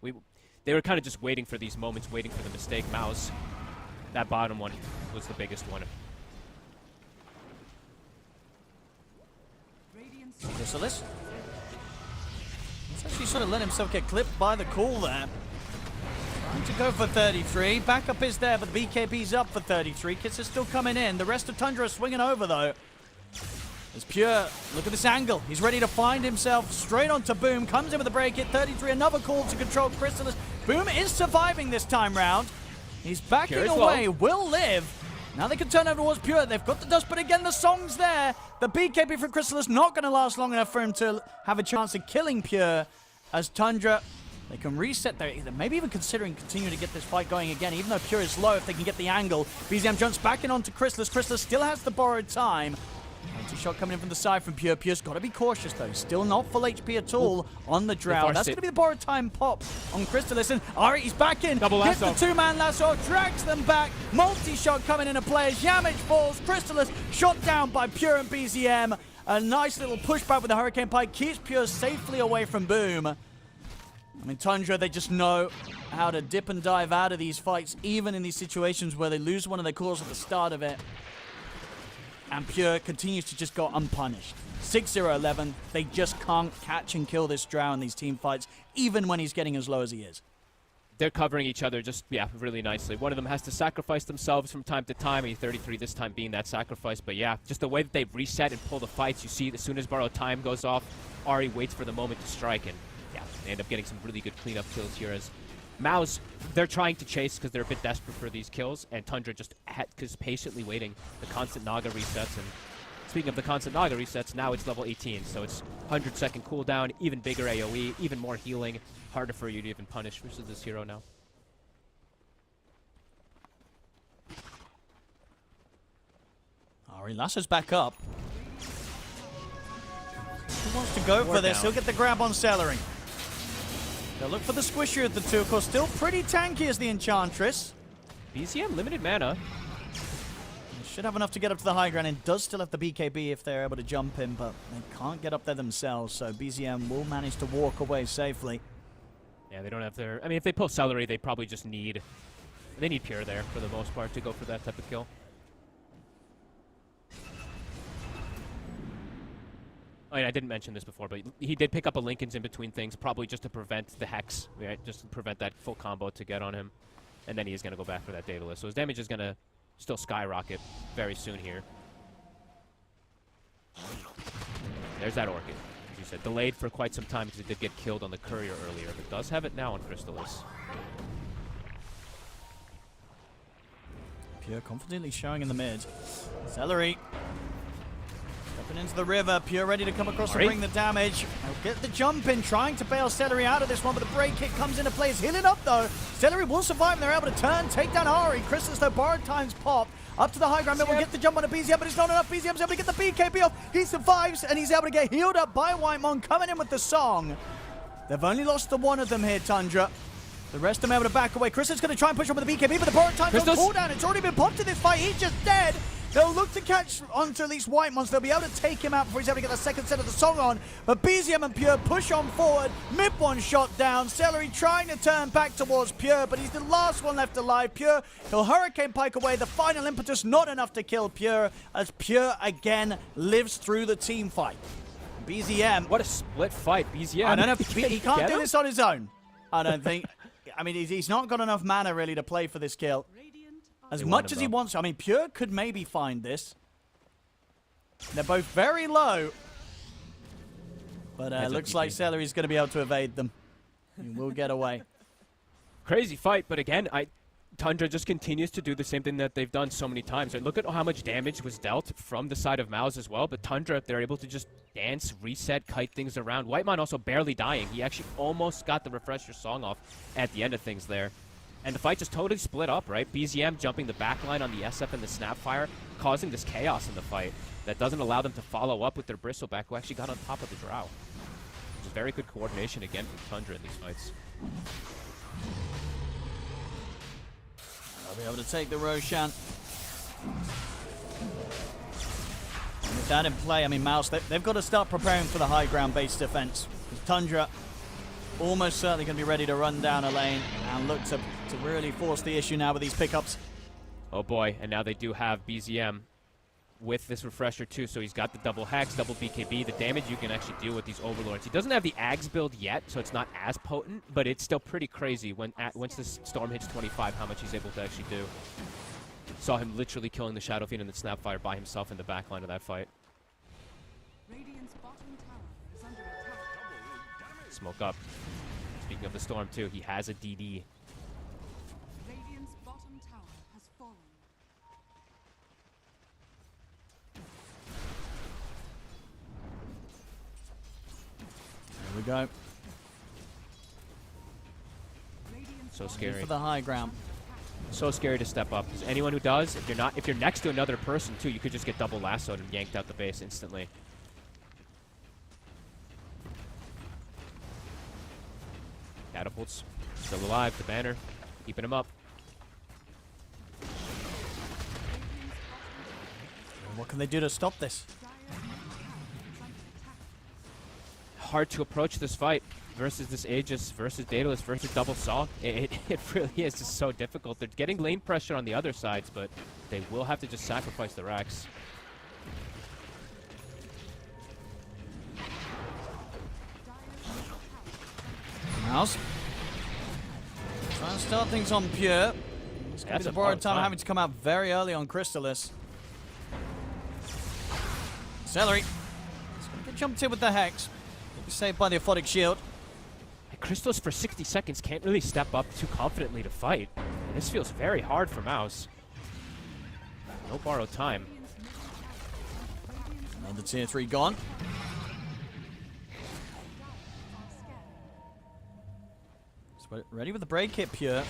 They were kind of just waiting for these moments, waiting for the mistake. MOUZ, that bottom one was the biggest one.
Chrysalis. He's actually sort of let himself get clipped by the call there. Trying to go for 33. Backup is there, but the BKB's up for 33. Kits are still coming in. The rest of Tundra are swinging over, though. As Pure, look at this angle. He's ready to find himself straight onto Boom. Comes in with a break hit. 33, another call to control Chrysalis. Boom is surviving this time round. He's backing away. Will live. Now they can turn over towards Pure. They've got the dust, but again, the song's there. The BKB from Chrysalis not going to last long enough for him to have a chance of killing Pure. As Tundra, they can reset their... Maybe even considering continuing to get this fight going again, even though Pure is low, if they can get the angle. BZM jumps back in onto Chrysalis. Chrysalis still has the borrowed time. Anti-shot coming in from the side from Pure. Pure's got to be cautious, though. Still not full HP at all on the Drow. That's going to be the borrowed time pop on Crystallis. And Ari, he's back in.
Double lasso.
Hits the two-man lasso, drags them back. Multi-shot coming into play as Yamage falls. Crystallis shot down by Pure and BZM. A nice little pushback with the Hurricane Pike keeps Pure safely away from Boom. I mean, Tundra, they just know how to dip and dive out of these fights, even in these situations where they lose one of their cores at the start of it. And Pure continues to just go unpunished. 6-0-11. They just can't catch and kill this Drow in these team fights, even when he's getting as low as he is.
They're covering each other just, yeah, really nicely. One of them has to sacrifice themselves from time to time. He's 33 this time being that sacrifice. But yeah, just the way that they reset and pull the fights, you see as soon as borrowed time goes off, Ari waits for the moment to strike. And yeah, they end up getting some really good cleanup kills here as MOUZ, they're trying to chase because they're a bit desperate for these kills, and Tundra just is patiently waiting. The constant Naga resets, and speaking of the constant Naga resets, now it's level 18, so it's 100-second cooldown, even bigger AoE, even more healing, harder for you to even punish versus this hero now.
Ari Lasso's back up. He wants to go for this. He'll get the grab on Celery. They'll look for the squisher of the two. Of course, still pretty tanky as the Enchantress.
BZM, limited mana.
They should have enough to get up to the high ground and does still have the BKB if they're able to jump in, but they can't get up there themselves, so BZM will manage to walk away safely.
Yeah, they don't have their... I mean, if they pull Celery, they probably just need... They need Pure there, for the most part, to go for that type of kill. I mean, I didn't mention this before, but he did pick up a Lincoln's in between things, probably just to prevent the Hex, right? Just to prevent that full combo to get on him. And then he's going to go back for that Daedalus. So his damage is going to still skyrocket very soon here. There's that Orchid, as you said. Delayed for quite some time because it did get killed on the Courier earlier, but does have it now on Crystallis.
Pure confidently showing in the mid. Celery. Stepping into the river, Pure ready to come across and bring the damage. They'll get the jump in, trying to bail Celery out of this one, but the break hit comes into play. It's healing up though. Celery will survive and they're able to turn, take down Ari. Chrysalis though, borrowed times pop. Up to the high ground, will get the jump on a BZM, but it's not enough. BZM's able to get the BKB off. He survives and he's able to get healed up by Whitemon, coming in with the song. They've only lost the one of them here, Tundra. The rest of them able to back away. Chrysalis going to try and push on with the BKB, but the borrowed time don't cool down. It's already been popped in this fight. He's just dead. They'll look to catch onto at least Whitemon. They'll be able to take him out before he's able to get the second set of the song on. But BZM and Pure push on forward. Mid one shot down. Celery trying to turn back towards Pure, but he's the last one left alive. Pure, he'll Hurricane Pike away. The final impetus not enough to kill Pure, as Pure again lives through the team fight. BZM.
What a split fight, BZM.
I don't know if he can't do this on his own. I don't think. I mean, he's not got enough mana really to play for this kill. As much as he wants to. I mean, Pure could maybe find this. They're both very low. But looks like Celery's going to be able to evade them. He will get away.
Crazy fight, but again, Tundra just continues to do the same thing that they've done so many times. Right? Look at how much damage was dealt from the side of MOUZ as well, but Tundra, they're able to just dance, reset, kite things around. Whitemon also barely dying. He actually almost got the refresher song off at the end of things there. And the fight just totally split up, right? BZM jumping the backline on the SF and the Snapfire, causing this chaos in the fight that doesn't allow them to follow up with their Bristleback, who actually got on top of the Drow. Which is very good coordination again from Tundra in these fights.
They'll be able to take the Roshan. And with that in play, I mean, MOUZ, they've got to start preparing for the high ground base defense. Because Tundra almost certainly going to be ready to run down a lane and look to really force the issue now with these pickups.
Oh boy, and now they do have BZM with this refresher too, so he's got the double Hex, double BKB, the damage you can actually deal with these Overlords. He doesn't have the Ags build yet, so it's not as potent, but it's still pretty crazy once this Storm hits 25, how much he's able to actually do. Saw him literally killing the Shadow Fiend and the Snapfire by himself in the back line of that fight.
Radiant's bottom tower is under attack.
Smoke up. Speaking of the Storm too, he has a DD.
Radiant's bottom tower has fallen.
There we go.
Radiant's
So
bottom
scary.
For the high ground.
So scary to step up. Because anyone who does, if you're next to another person too, you could just get double lassoed and yanked out the base instantly. Catapults still alive. The banner keeping him up.
What can they do to stop this?
Hard to approach this fight versus this Aegis, versus Daedalus, versus Double Saw. It really is just so difficult. They're getting lane pressure on the other sides, but they will have to just sacrifice the Rex.
MOUZ. Trying to start things on Pure. It's going to be the borrowed time having to come out very early on Crystallis. Celery. It's going to get jumped in with the Hex. Will be saved by the Aphotic Shield.
Crystals for 60 seconds can't really step up too confidently to fight. This feels very hard for MOUZ. No borrowed time.
Another tier 3 gone. So ready with the break hit, Pure.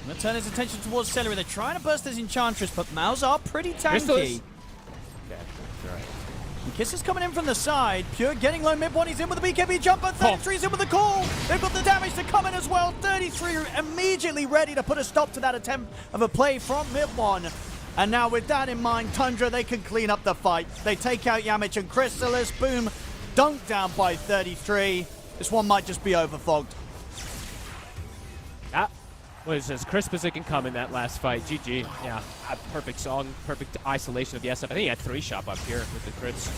Going to turn his attention towards Celery. They're trying to burst this Enchantress, but MOUZ are pretty tanky.
Okay, alright.
And Kiss is coming in from the side. Pure getting low mid one. He's in with the BKB jumper. 33's in with the call. They've got the damage to come in as well. 33 immediately ready to put a stop to that attempt of a play from mid one. And now with that in mind, Tundra, they can clean up the fight. They take out Yamich and Crystallis. Boom. Dunked down by 33. This one might just be overfogged.
That was as crisp as it can come in that last fight. GG. Yeah, a perfect song, perfect isolation of the SF. I think he had 3-shot up here with the crits.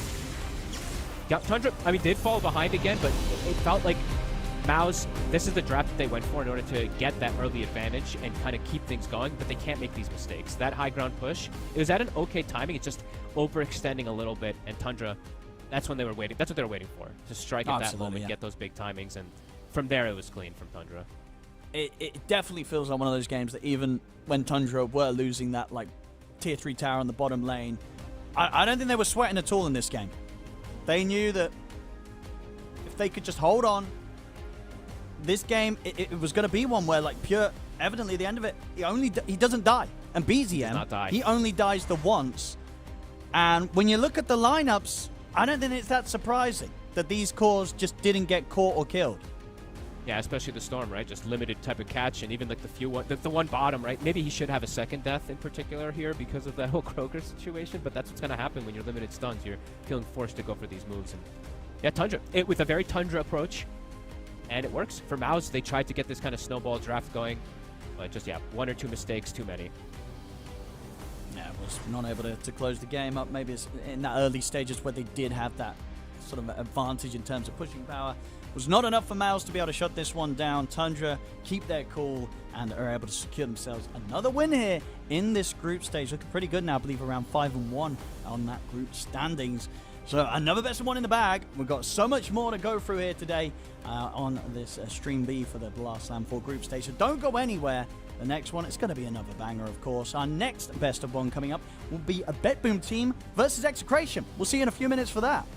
Got Tundra, I mean, did fall behind again, but it felt like MOUZ, this is the draft that they went for in order to get that early advantage and kind of keep things going, but they can't make these mistakes. That high ground push, it was at an okay timing, it's just overextending a little bit, and Tundra, that's when they were waiting. That's what they were waiting for, to strike at that moment, get those big timings, and from there it was clean from Tundra.
It definitely feels like one of those games that even when Tundra were losing that like tier 3 tower on the bottom lane, I don't think they were sweating at all in this game. They knew that if they could just hold on, this game, it was going to be one where like Pure, evidently at the end of it, he doesn't die. And BZM, he only dies the once. And when you look at the lineups, I don't think it's that surprising that these cores just didn't get caught or killed.
Yeah, especially the Storm, right? Just limited type of catch, and even like the one bottom, right? Maybe he should have a second death in particular here because of that whole Kroger situation, but that's what's going to happen when you're limited stuns. You're feeling forced to go for these moves. And yeah, Tundra, with a very Tundra approach, and it works. For MOUZ, they tried to get this kind of snowball draft going, but just, yeah, 1 or 2 mistakes too many.
Yeah, was not able to close the game up. Maybe it's in that early stages where they did have that sort of advantage in terms of pushing power. Was not enough for MOUZ to be able to shut this one down. Tundra keep their cool and are able to secure themselves another win here in this group stage. Looking pretty good now, I believe around 5-1 on that group standings. So another best of one in the bag. We've got so much more to go through here today on this Stream B for the Blast Slam 4 group stage. So don't go anywhere. The next one, it's going to be another banger, of course. Our next best of one coming up will be a BetBoom team versus Execration. We'll see you in a few minutes for that.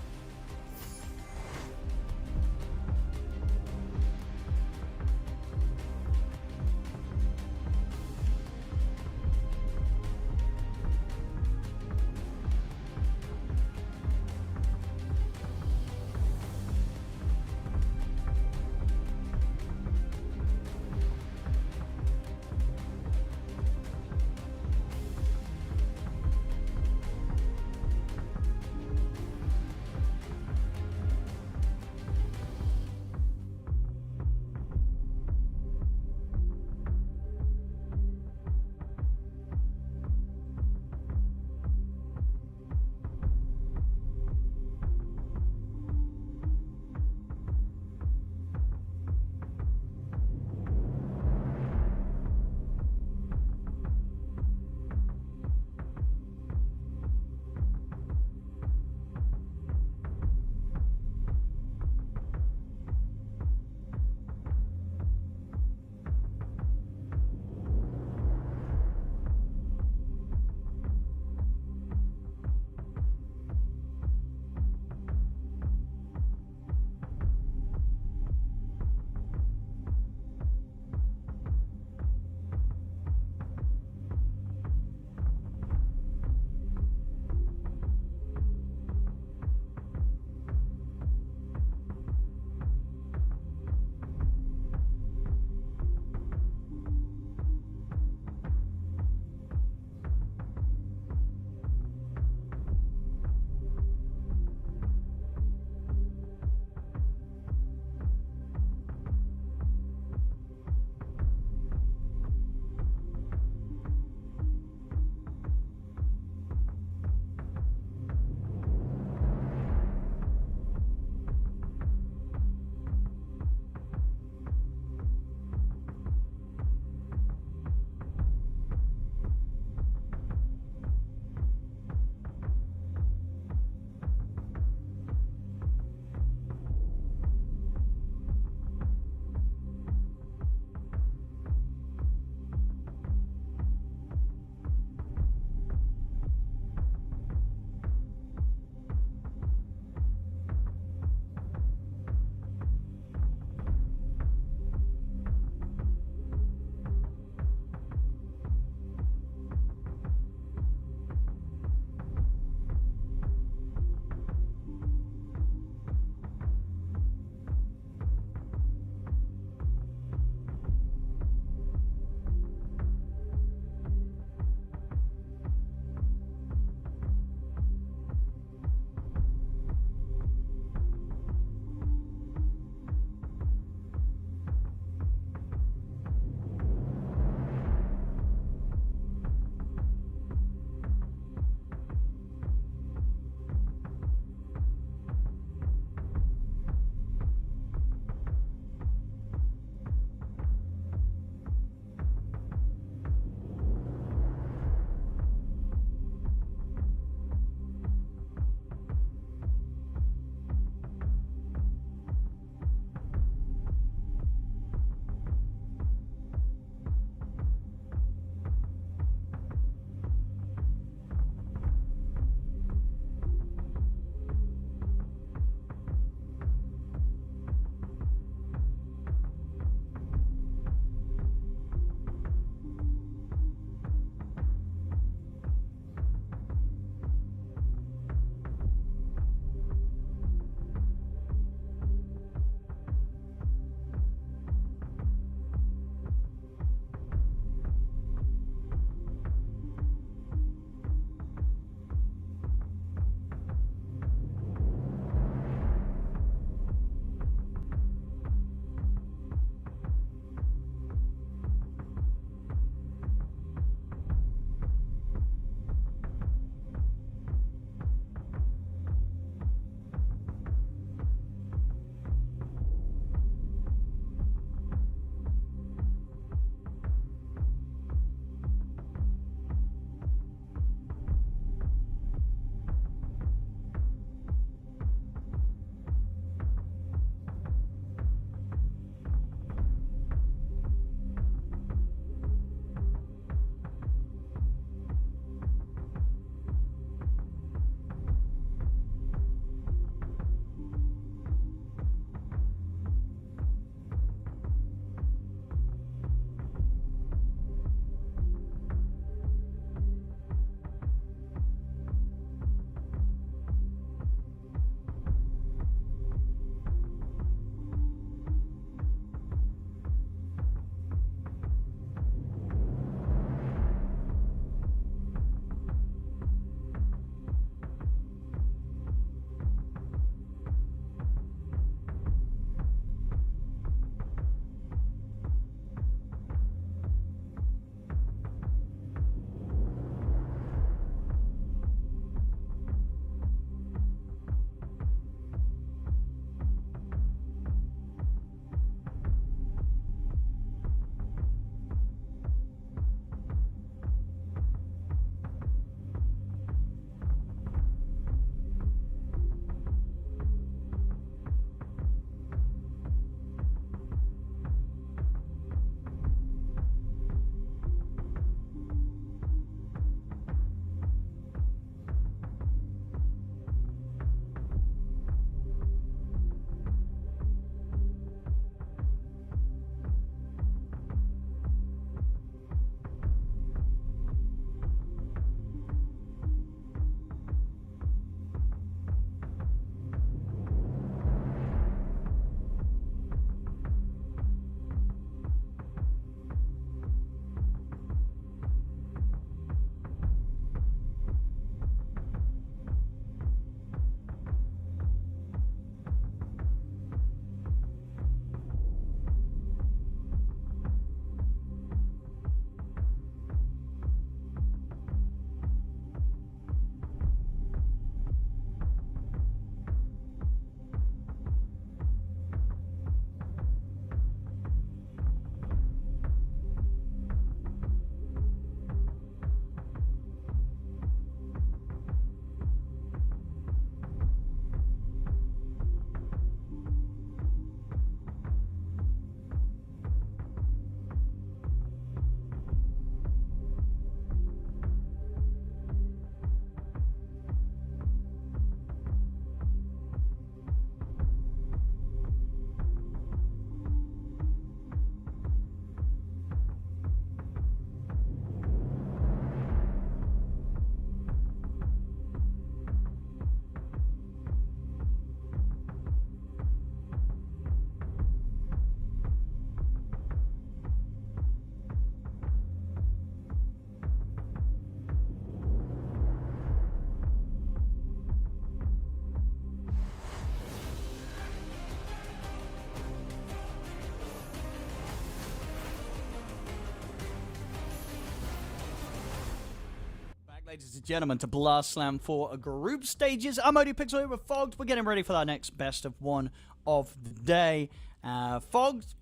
Ladies and gentlemen, to Blast Slam for a group stages. I'm OD Pixel here with Fogged. We're getting ready for our next best of one of the day. Fogged,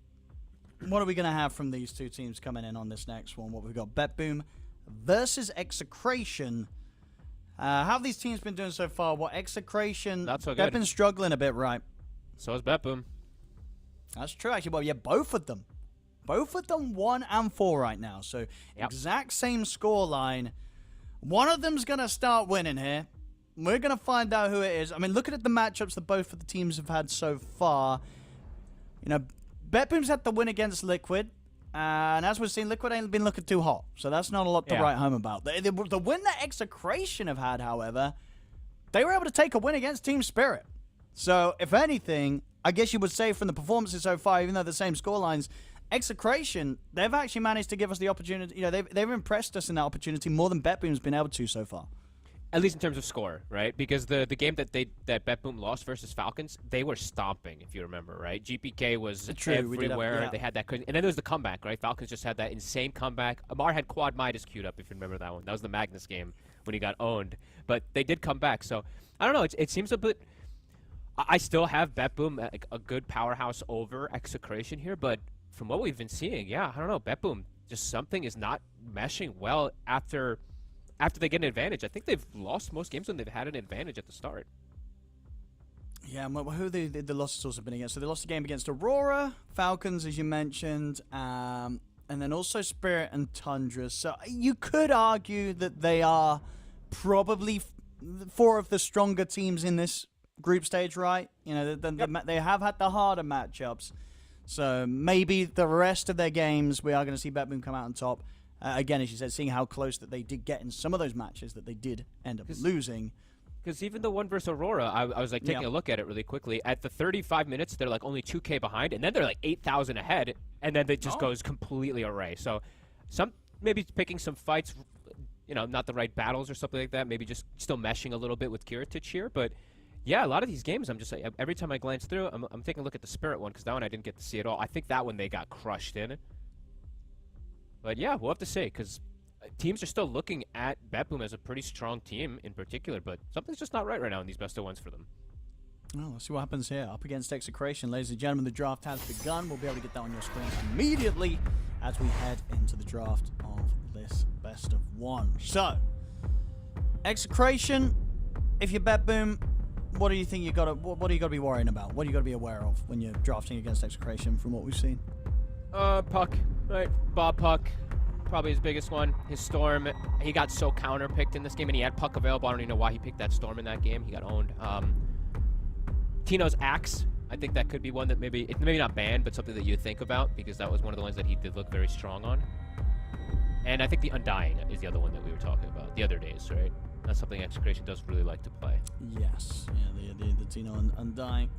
what are we going to have from these two teams coming in on this next one? What we've got, BetBoom versus Execration. How have these teams been doing so far? What, Execration,
Not so good.
they've been struggling a bit, right?
So is BetBoom.
That's true, actually. Well, yeah, both of them. Both of them 1 and 4 right now. So, exact same score line. One of them's going to start winning here. We're going to find out who it is. I mean, looking at the matchups that both of the teams have had so far, you know, BetBoom's had the win against Liquid. And as we've seen, Liquid ain't been looking too hot. So that's not a lot to write home about. The win that Execration have had, however, they were able to take a win against Team Spirit. So, if anything, I guess you would say from the performances so far, even though the same scorelines, Execration, they've actually managed to give us the opportunity. You know, they've impressed us in that opportunity more than BetBoom's been able to so far.
At least in terms of score, right? Because the game that BetBoom lost versus Falcons, they were stomping, if you remember, right? GPK was everywhere. They had that, and then there was the comeback, right? Falcons just had that insane comeback. Amar had Quad Midas queued up, if you remember that one. That was the Magnus game when he got owned. But they did come back, so I don't know. It seems a bit. I still have BetBoom a good powerhouse over Execration here, but from what we've been seeing, I don't know. BetBoom, just something is not meshing well after they get an advantage. I think they've lost most games when they've had an advantage at the start.
Yeah, well, who the losses also been against? So they lost a game against Aurora, Falcons, as you mentioned, and then also Spirit and Tundra. So you could argue that they are probably 4 of the stronger teams in this group stage, right? You know, they have had the harder matchups. So maybe the rest of their games, we are going to see BetBoom come out on top. Again, as you said, seeing how close that they did get in some of those matches that they did end up losing.
Because even the one versus Aurora, I was like taking a look at it really quickly. At the 35 minutes, they're like only 2K behind, and then they're like 8,000 ahead, and then it just goes completely array. So maybe picking some fights, you know, not the right battles or something like that. Maybe just still meshing a little bit with Kiritich here, but. Yeah, a lot of these games, I'm just like, every time I glance through, I'm taking a look at the Spirit one, because that one I didn't get to see at all. I think that one they got crushed in. But yeah, we'll have to see, because teams are still looking at BetBoom as a pretty strong team in particular, but something's just not right now in these best of ones for them.
Well, let's see what happens here. Up against Execration, ladies and gentlemen, the draft has begun. We'll be able to get that on your screen immediately as we head into the draft of this best of one. So, Execration, if you're BetBoom, what do you think what do you got to be worrying about? What do you got to be aware of when you're drafting against Execration from what we've seen?
Puck, right? Bob Puck, probably his biggest one. His Storm, he got so counter-picked in this game, and he had Puck available. I don't even know why he picked that Storm in that game. He got owned. Tino's Axe, I think that could be one that maybe not banned, but something that you think about, because that was one of the ones that he did look very strong on. And I think the Undying is the other one that we were talking about the other days, right? That's something Execration does really like to play.
Yes. Yeah, the Tino Undying.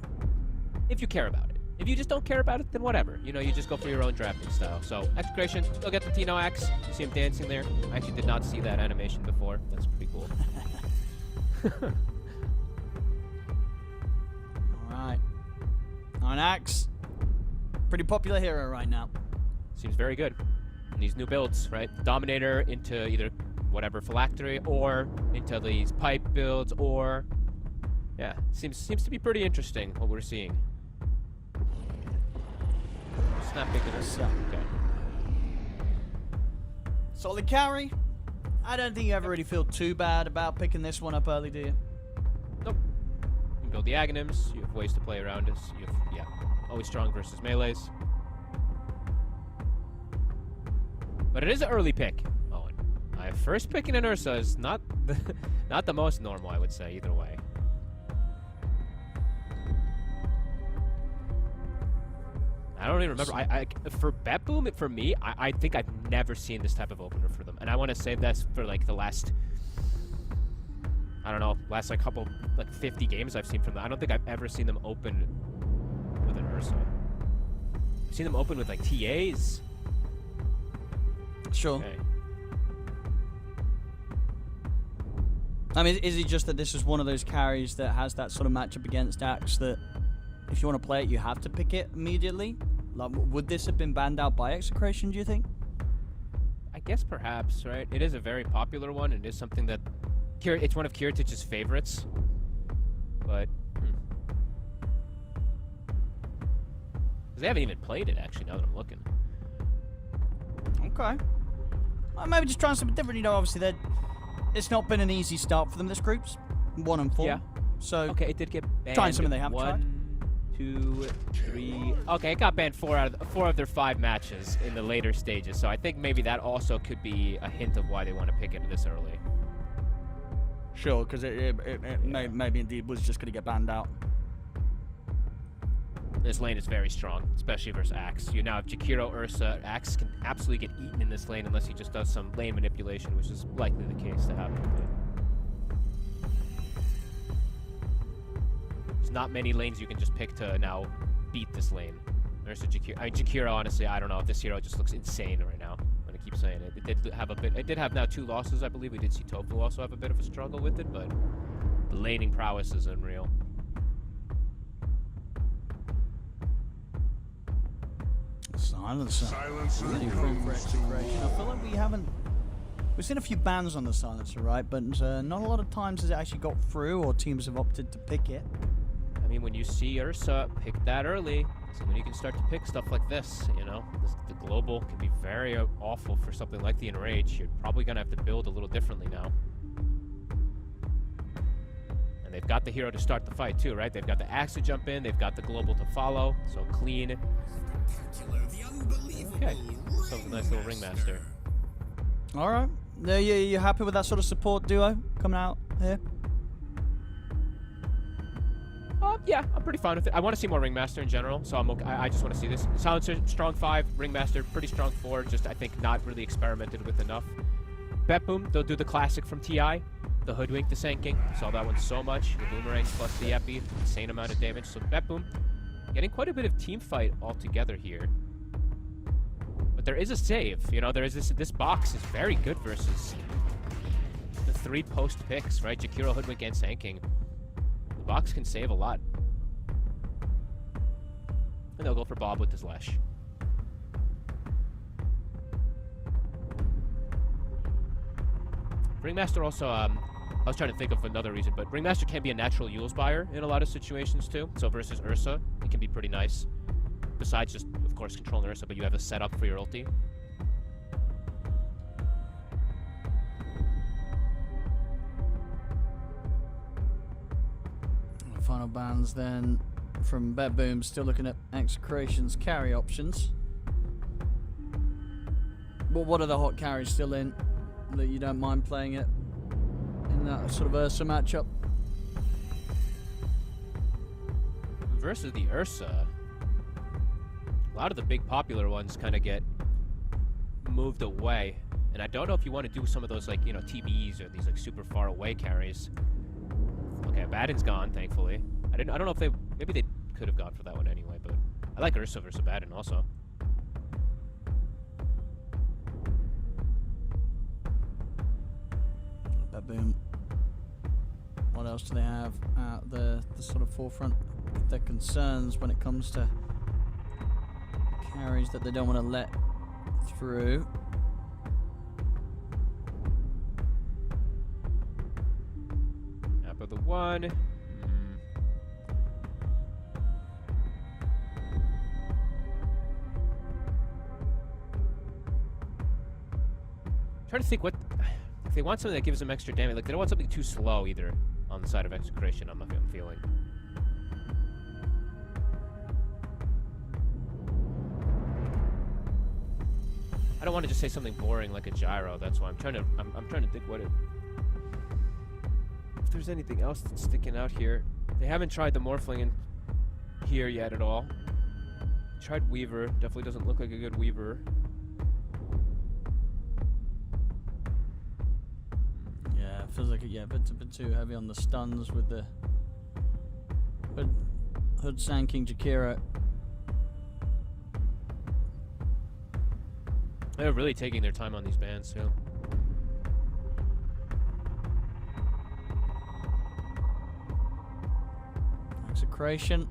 If you care about it. If you just don't care about it, then whatever. You know, you just go for your own drafting style. So, Execration, still get the Tino Axe. You see him dancing there. I actually did not see that animation before. That's pretty cool.
Alright. An Axe. Pretty popular hero right now.
Seems very good. And these new builds, right? Dominator into either whatever phylactery or into these pipe builds, or seems to be pretty interesting what we're seeing. Snap picking us up. Okay.
Solid carry. I don't think you ever really feel too bad about picking this one up early, do you?
Nope. You can build the Aghanims. You have ways to play around us. You have, always strong versus melees. But it is an early pick. My first pick in an Ursa is not the most normal, I would say, either way. I don't even remember. For BetBoom, for me, I think I've never seen this type of opener for them. And I want to save that for like the last, I don't know, like couple, like 50 games I've seen from them. I don't think I've ever seen them open with an Ursa. I've seen them open with like TAs.
Sure. Okay. I mean, is it just that this is one of those carries that has that sort of matchup against Axe that if you want to play it, you have to pick it immediately? Like, would this have been banned out by Execration, do you think?
I guess perhaps, right? It is a very popular one. It is something that it's one of Kiritич's favorites. But they haven't even played it actually. Now that I'm looking.
Okay. Well, maybe just trying something different. You know, obviously it's not been an easy start for them. This group's 1 and 4.
Yeah.
So
okay, it did get banned.
trying something they haven't tried.
1, 2, 3. Okay, it got banned 4 of their 5 matches in the later stages. So I think maybe that also could be a hint of why they want to pick it this early.
Sure, because maybe indeed was just going to get banned out.
This lane is very strong, especially versus Axe. You now have Jakiro, Ursa. Axe can absolutely get eaten in this lane unless he just does some lane manipulation, which is likely the case to happen. There's not many lanes you can just pick to now beat this lane. Ursa, Jakiro. Jakiro, honestly, I don't know. This hero just looks insane right now. I'm gonna keep saying it. It did have now 2 losses, I believe. We did see Tofu also have a bit of a struggle with it, but the laning prowess is unreal.
Silencer. Really room for Execration. I feel like we've seen a few bans on the Silencer, right? But not a lot of times has it actually got through, or teams have opted to pick it.
I mean, when you see Ursa pick that early, so then you can start to pick stuff like this, you know? The global can be very awful for something like the Enrage. You're probably going to have to build a little differently now. And they've got the hero to start the fight too, right? They've got the Axe to jump in, they've got the global to follow, so clean. Okay, so a nice little ringmaster.
Alright. You happy with that sort of support duo coming out here?
Yeah, I'm pretty fine with it. I want to see more Ringmaster in general, so I'm okay. I just want to see this. Silencer, strong 5. Ringmaster, pretty strong 4. Just, I think, not really experimented with enough. BetBoom, they'll do the classic from TI. The Hoodwink, the Sanking. Saw that one so much. The Boomerang plus the Epi. Insane amount of damage. So BetBoom, getting quite a bit of team fight altogether here. But there is a save. You know, there is this box is very good versus the 3 post picks, right? Jakiro, Hoodwink, and Sanking. The box can save a lot. And they'll go for Bob with his Lesh. Ringmaster also, I was trying to think of another reason, but Ringmaster can be a natural Yules buyer in a lot of situations too. So versus Ursa, it can be pretty nice. Besides just, of course, controlling Ursa, but you have a setup for your ulti.
Final bans then from BetBoom, still looking at Execration's carry options. But what are the hot carries still in that you don't mind playing it in that sort of Ursa matchup?
Versus the Ursa, a lot of the big popular ones kind of get moved away. And I don't know if you want to do some of those, like, you know, TBs or these, like, super far away carries. Okay, Abaddon's gone, thankfully. I don't know if maybe they could have gone for that one anyway, but I like Ursa versus Abaddon also.
BetBoom. What else do they have at the sort of forefront of their concerns when it comes to carries that they don't want to let through?
Map of the 1. Trying to think what if they want something that gives them extra damage. Like, they don't want something too slow either on the side of Execration. I'm feeling. I don't want to just say something boring like a gyro. That's why I'm trying to think what it. If there's anything else that's sticking out here, they haven't tried the Morphling in here yet at all. Tried Weaver. Definitely doesn't look like a good Weaver.
Yeah, it feels like a bit too heavy on the stuns with the Hood Sanking Jakiro.
They're really taking their time on these bans too.
Execration.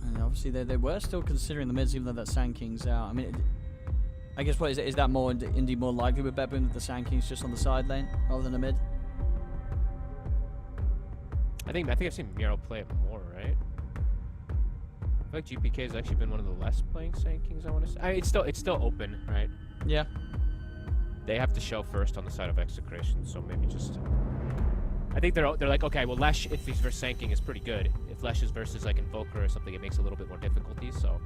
And obviously they were still considering the mids even though that Sanking's out. I mean, I guess what is that more indeed more likely with BetBoom that the Sand King's just on the side lane rather than a mid?
I think I've seen Miro play it more, right? I feel like GPK has actually been one of the less playing Sand Kings, I want to say. It's still open, right?
Yeah.
They have to show first on the side of Execration, so maybe just... I think they're like, okay, well, Lesh, if he's versus Sand King, is pretty good. If Lesh is versus, like, Invoker or something, it makes it a little bit more difficulty, so...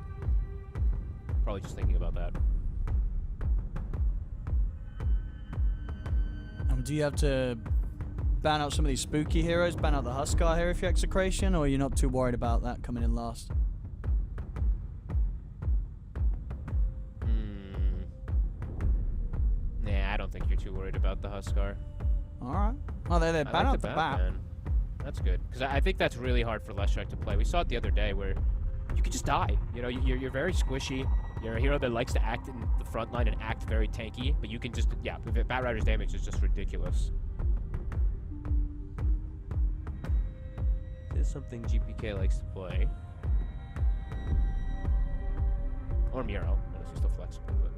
Probably just thinking about that.
Do you have to ban out some of these spooky heroes, ban out the Huskar here if you're Execration, or are you not too worried about that coming in last?
Nah, I don't think you're too worried about the Huskar.
Alright. Well, they ban out the bat.
Man. That's good. Because I think that's really hard for Leshrac to play. We saw it the other day where you could just die. You know, you're very squishy. You're a hero that likes to act in the front line and act very tanky, but you can just, yeah, Bat Rider's damage is just ridiculous. This is something GPK likes to play. Or Miro, unless he's still flexible, but...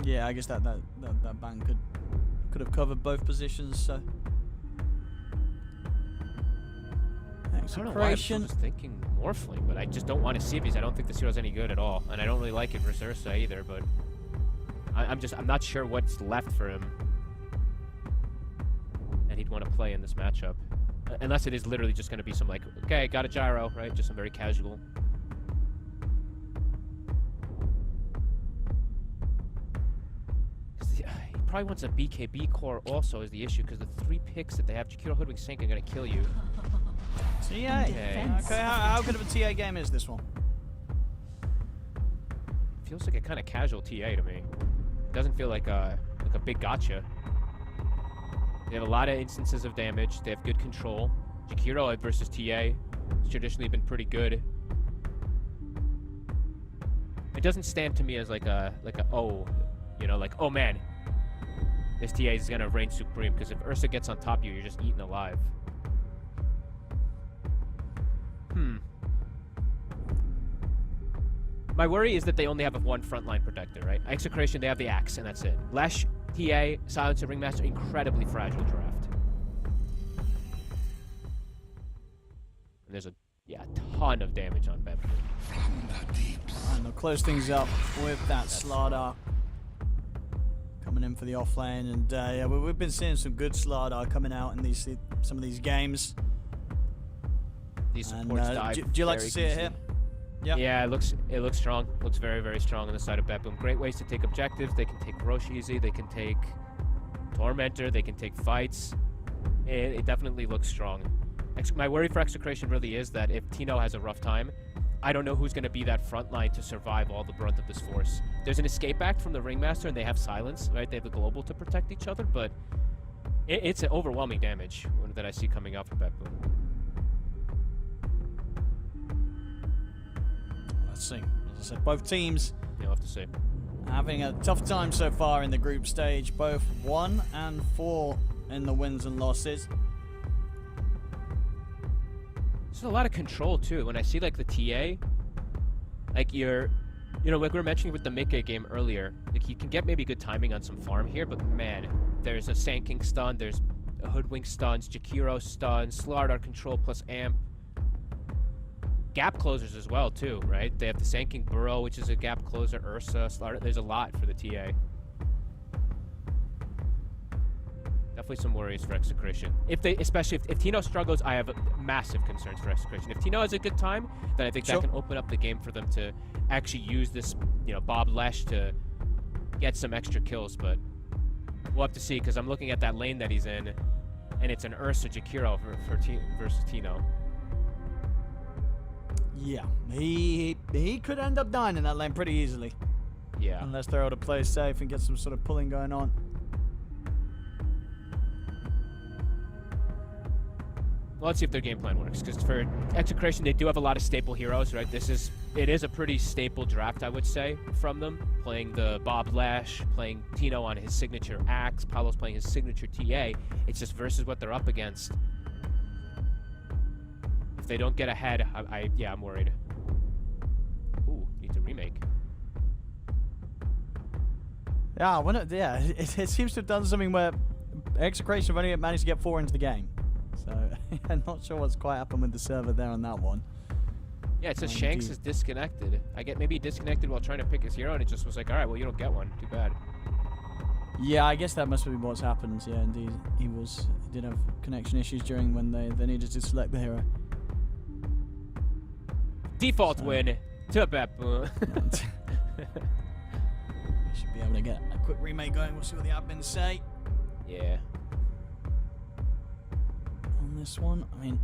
Yeah, I guess that ban could have covered both positions, so...
I don't know why I'm still just thinking Morphling, but I just don't want to see it because I don't think this hero's any good at all. And I don't really like it versus Ursa either, but... I'm not sure what's left for him. And he'd want to play in this matchup. Unless it is literally just going to be some like, okay, got a gyro, right? Just some very casual... He probably wants a BKB core also is the issue, because the 3 picks that they have, Jakiro, Hoodwink, Sink, are going to kill you.
TA. Okay, how good of a TA game is this one?
Feels like a kind of casual TA to me. Doesn't feel like a big gotcha. They have a lot of instances of damage. They have good control. Jakiro versus TA has traditionally been pretty good. It doesn't stand to me as like a oh, you know, like, oh man, this TA is gonna reign supreme, because if Ursa gets on top of you, you're just eaten alive. My worry is that they only have one frontline protector, right? Execration, they have the Axe, and that's it. Lesh, TA, Silencer, Ringmaster, incredibly fragile draft. And there's a ton of damage on BetBoom.
And they'll close things up with that Slardar coming in for the offlane, and yeah, we've been seeing some good Slardar coming out in some of these games.
These supports dive.
Do you like to see it here? Yeah. Yeah,
it looks strong. Looks very, very strong on the side of BetBoom. Great ways to take objectives. They can take Roche easy. They can take Tormentor. They can take fights. It definitely looks strong. My worry for Execration really is that if Tino has a rough time, I don't know who's going to be that front line to survive all the brunt of this force. There's an escape act from the Ringmaster, and they have silence, right? They have the global to protect each other, but it's an overwhelming damage that I see coming out from BetBoom.
Let's see. As I said, both teams
You'll have to see.
having a tough time so far in the group stage. Both 1 and 4 in the wins and losses.
There's a lot of control too. When I see like the TA, like like we were mentioning with the Mickey game earlier, like you can get maybe good timing on some farm here, but man, there's a Sand King stun, there's a Hoodwink stuns, Jakiro stuns, Slardar control plus amp. Gap closers as well too, right? They have the Sand King Burrow, which is a gap closer, Ursa, Slardar. There's a lot for the TA. Definitely some worries for Execration. Especially if Tino struggles, I have massive concerns for Execration. If Tino has a good time, then I think that can open up the game for them to actually use this, Bob Lesh to get some extra kills. But we'll have to see, because I'm looking at that lane that he's in, and it's an Ursa Jakiro versus Tino.
Yeah, he could end up dying in that lane pretty easily.
Yeah.
Unless they're able to play safe and get some sort of pulling going on.
Well, let's see if their game plan works, because for Execration, they do have a lot of staple heroes, right? It is a pretty staple draft, I would say, from them. Playing the Bob Lash, playing Tino on his signature Axe, Paolo's playing his signature TA. It's just versus what they're up against. If they don't get ahead, I'm worried. Ooh, need to remake.
It seems to have done something where Execration have only managed to get 4 into the game. So I'm not sure what's quite happened with the server there on that one.
Yeah, it says Shanks is disconnected. Maybe he disconnected while trying to pick his hero, and it just was like, all right, well, you don't get one. Too bad.
Yeah, I guess that must be what's happened. Yeah, indeed. He did have connection issues during when they needed to select the hero.
Default win to BetBoom.
We should be able to get a quick remake going. We'll see what the admins say.
Yeah.
On this one, I mean,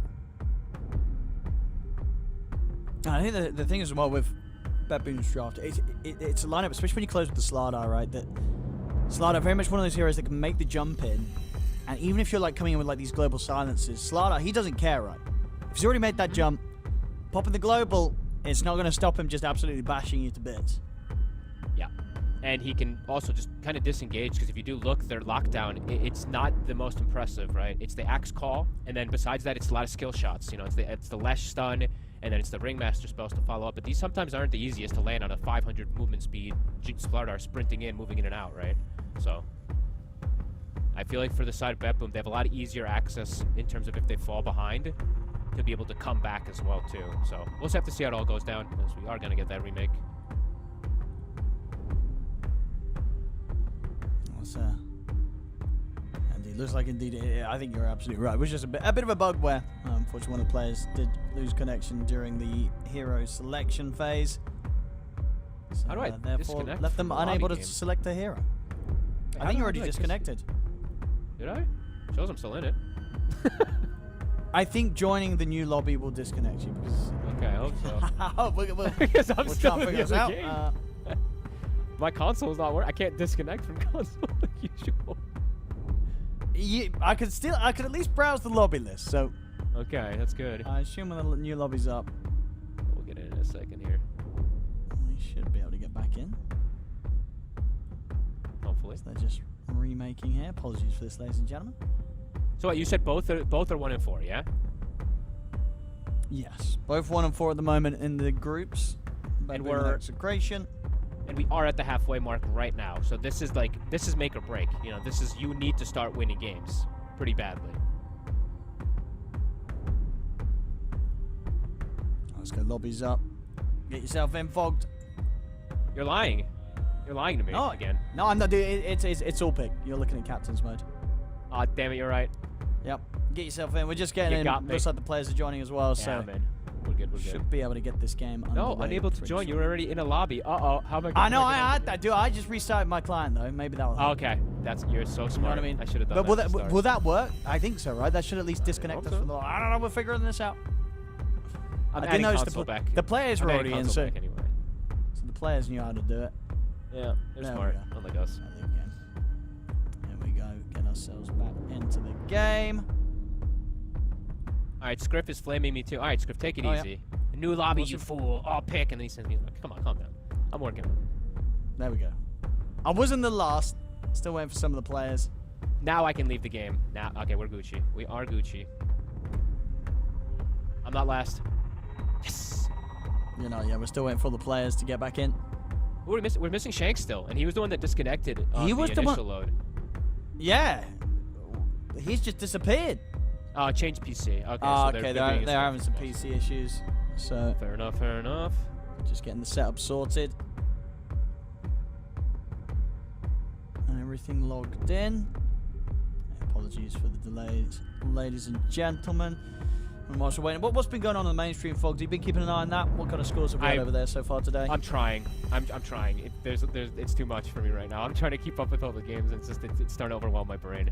I think the thing is as well with BetBoom's draft, it's a lineup, especially when you close with the Slardar, right? That Slardar very much one of those heroes that can make the jump in, and even if you're like coming in with like these global silences, Slardar, he doesn't care, right? If he's already made that jump, popping the global, it's not going to stop him just absolutely bashing you to bits.
Yeah. And he can also just kind of disengage, because if you do look, their lockdown, it's not the most impressive, right? It's the axe call, and then besides that, it's a lot of skill shots. You know, it's the Lesh stun, and then it's the Ringmaster spells to follow up. But these sometimes aren't the easiest to land on a 500 movement speed Slardar sprinting in, moving in and out, right? So I feel like for the side of BetBoom, they have a lot easier access in terms of if they fall behind to be able to come back as well, too. So we'll just have to see how it all goes down, because we are going to get that remake.
And it looks like indeed, I think you're absolutely right. It was just a bit of a bug where, unfortunately, one of the players did lose connection during the hero selection phase. So,
How do I
therefore
disconnect
left them
from the
unable
lobby
to
game?
select a hero.
Wait,
I think you're already disconnected.
Did I? Shows I'm still in it.
I think joining the new lobby will disconnect you because.
Okay, I hope so.
we'll
Because I'm
try
still
and
in
figure
the
this
other
out.
game. My console is not working. I can't disconnect from console like usual.
I could at least browse the lobby list. So
Okay, that's good.
I assume when the new lobby's up,
We'll get in a second here.
we should be able to get back in.
Hopefully.
So they're just remaking here. Apologies for this, ladies and gentlemen.
So what, you said both are 1 and 4, yeah?
Yes, both 1 and 4 at the moment in the groups.
And
BetBoom
we're-
Execration.
And we are at the halfway mark right now. So this is make or break. You know, you need to start winning games pretty badly.
Let's go. Lobbies up. Get yourself in, Fogged.
You're lying. You're lying to me again.
No, I'm not doing it. It's all pick. You're looking at captain's mode.
Aw, damn it, you're right.
Yep. Get yourself in. We're just getting
You
in.
got me.
Looks like the players are joining as well.
Yeah,
so
man. We're good, we're good.
should be able to get this game
No,
underway
unable to
pretty
join.
soon.
You're already in a lobby. Uh-oh. How am I
I know.
how am
I
gonna
had
do
that. Dude, I just restarted my client though. Maybe that will help.
Okay. You're so smart.
You know what I mean?
I should have done
but will
that.
that, will that work? I think so, right? That should at least disconnect
hope
us
so.
from the. I don't know. We're figuring this out.
I'm
I did
adding
notice
console back.
the players
I'm
were
adding
already in,
console
so,
back anyway.
so the players knew how to do it.
Yeah, they're
There we
smart.
go.
Unlike us.
I think, yeah. There we go. Get ourselves back into the game.
All right, Scriff is flaming me too. All right, Scriff, take it
Oh, yeah.
easy. A new lobby, you fool. Oh, pick. And then he sends me, come on, calm down. I'm working.
There we go. I was in the last. Still waiting for some of the players.
Now I can leave the game. Now, okay, we're Gucci. We are Gucci. I'm not last. Yes.
You know, yeah, we're still waiting for the players to get back in.
We're missing Shank still, and he was the one that disconnected
He was the
initial
one-
load.
Yeah. He's just disappeared.
Change PC. Okay,
Ah,
so
okay,
they're being
they're
as
having some
flexible as
PC issues. So,
Fair enough, fair enough.
just getting the setup sorted. And everything logged in. Apologies for the delays, ladies and gentlemen. And whilst we're waiting, what's been going on in the mainstream, Fogs? You been keeping an eye on that? What kind of scores have we had over there so far today?
I'm trying. I'm trying. It's too much for me right now. I'm trying to keep up with all the games, and it's starting to overwhelm my brain.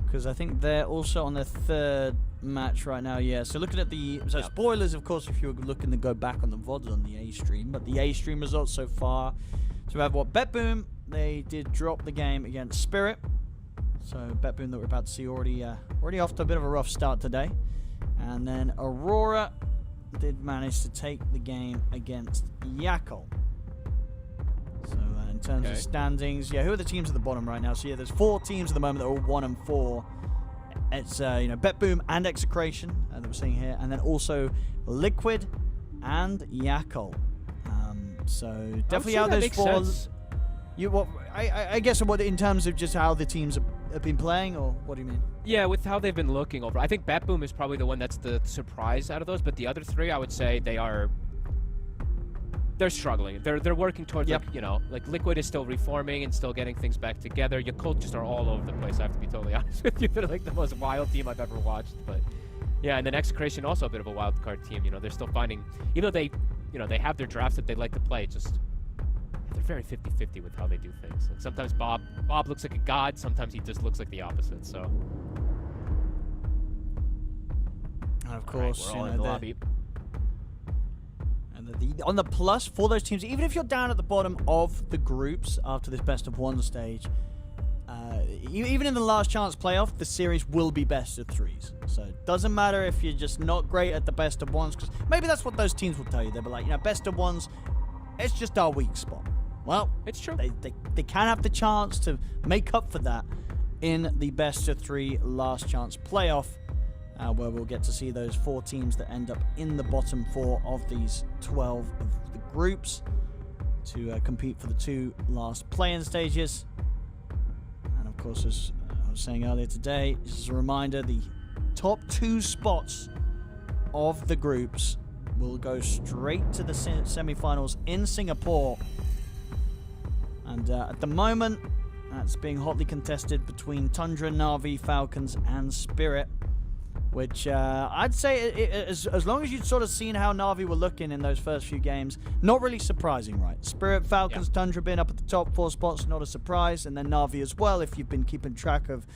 Because I think they're also on their 3rd match right now, yeah. So looking at the... So spoilers, of course, if you're looking to go back on the VODs on the A stream. But the A stream results so far. So we have what? BetBoom, they did drop the game against Spirit. So BetBoom that we're about to see already off to a bit of a rough start today. And then Aurora did manage to take the game against Yakult. So in terms of standings, yeah, who are the teams at the bottom right now? So yeah, there's 4 teams at the moment that are all 1 and 4. It's BetBoom and Execration that we're seeing here, and then also Liquid and Yakult. So definitely out of those 4. I guess what in terms of just how the teams have been playing, or what do you mean?
Yeah, with how they've been looking over. I think BetBoom is probably the one that's the surprise out of those, but the other three, I would say they're struggling. They're working towards, like, you know, like Liquid is still reforming and still getting things back together. Yakult just are all over the place, I have to be totally honest with you. They're like the most wild team I've ever watched. But yeah, and then Execration also a bit of a wild card team. You know, they're still finding, even though they, you know, they have their drafts that they like to play, just they're very 50-50 with how they do things. Like sometimes Bob looks like a god, sometimes he just looks like the opposite. So
and of course,
we're all in the lobby.
And on the plus for those teams, even if you're down at the bottom of the groups after this best of one stage, even in the last chance playoff, the series will be best of threes. So it doesn't matter if you're just not great at the best of ones, because maybe that's what those teams will tell you. They'll be like, you know, best of ones, it's just our weak spot. Well,
it's true.
They can have the chance to make up for that in the best of three last chance playoff, where we'll get to see those 4 teams that end up in the bottom 4 of these 12 of the groups to compete for the 2 last play-in stages. And of course, as I was saying earlier today, just as a reminder, the top 2 spots of the groups will go straight to the semi-finals in Singapore. And at the moment, that's being hotly contested between Tundra, Na'Vi, Falcons, and Spirit. Which I'd say, as long as you'd sort of seen how Na'Vi were looking in those first few games, not really surprising, right? Spirit, Falcons, Tundra being up at the top 4 spots, not a surprise. And then Na'Vi as well, if you've been keeping track of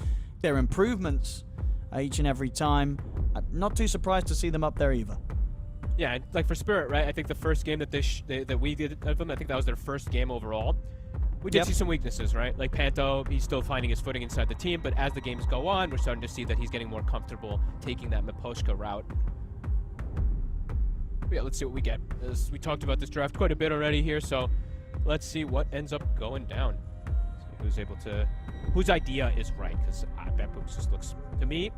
their improvements each and every time. Not too surprised to see them up there either.
Yeah, like for Spirit, right? I think the first game that that we did of them, I think that was their first game overall. We did see some weaknesses, right? Like Panto, he's still finding his footing inside the team, but as the games go on, we're starting to see that he's getting more comfortable taking that Miposhka route. But yeah, let's see what we get. As we talked about this draft quite a bit already here, so let's see what ends up going down. See whose idea is right, because BetBoom just looks, to me,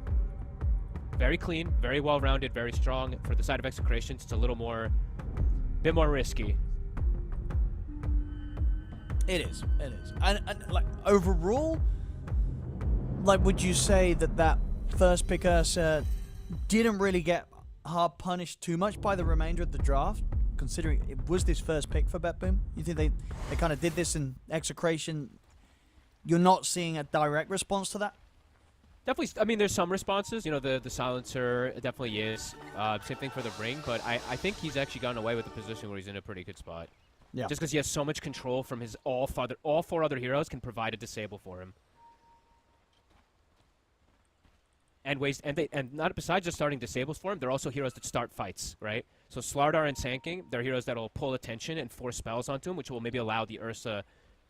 very clean, very well-rounded, very strong. For the side of Execration, it's a bit more risky.
It is. And like overall, like, would you say that first pick Ursa didn't really get hard punished too much by the remainder of the draft, considering it was this first pick for BetBoom? You think they kind of did this in Execration? You're not seeing a direct response to that?
Definitely, I mean, there's some responses. You know, the silencer definitely is. Same thing for the ring, but I think he's actually gotten away with the position where he's in a pretty good spot. Yeah. Just because he has so much control from his all 4 other heroes can provide a disable for him. And not besides just starting disables for him, they're also heroes that start fights, right? So Slardar and Sanking, they're heroes that'll pull attention and force spells onto him, which will maybe allow the Ursa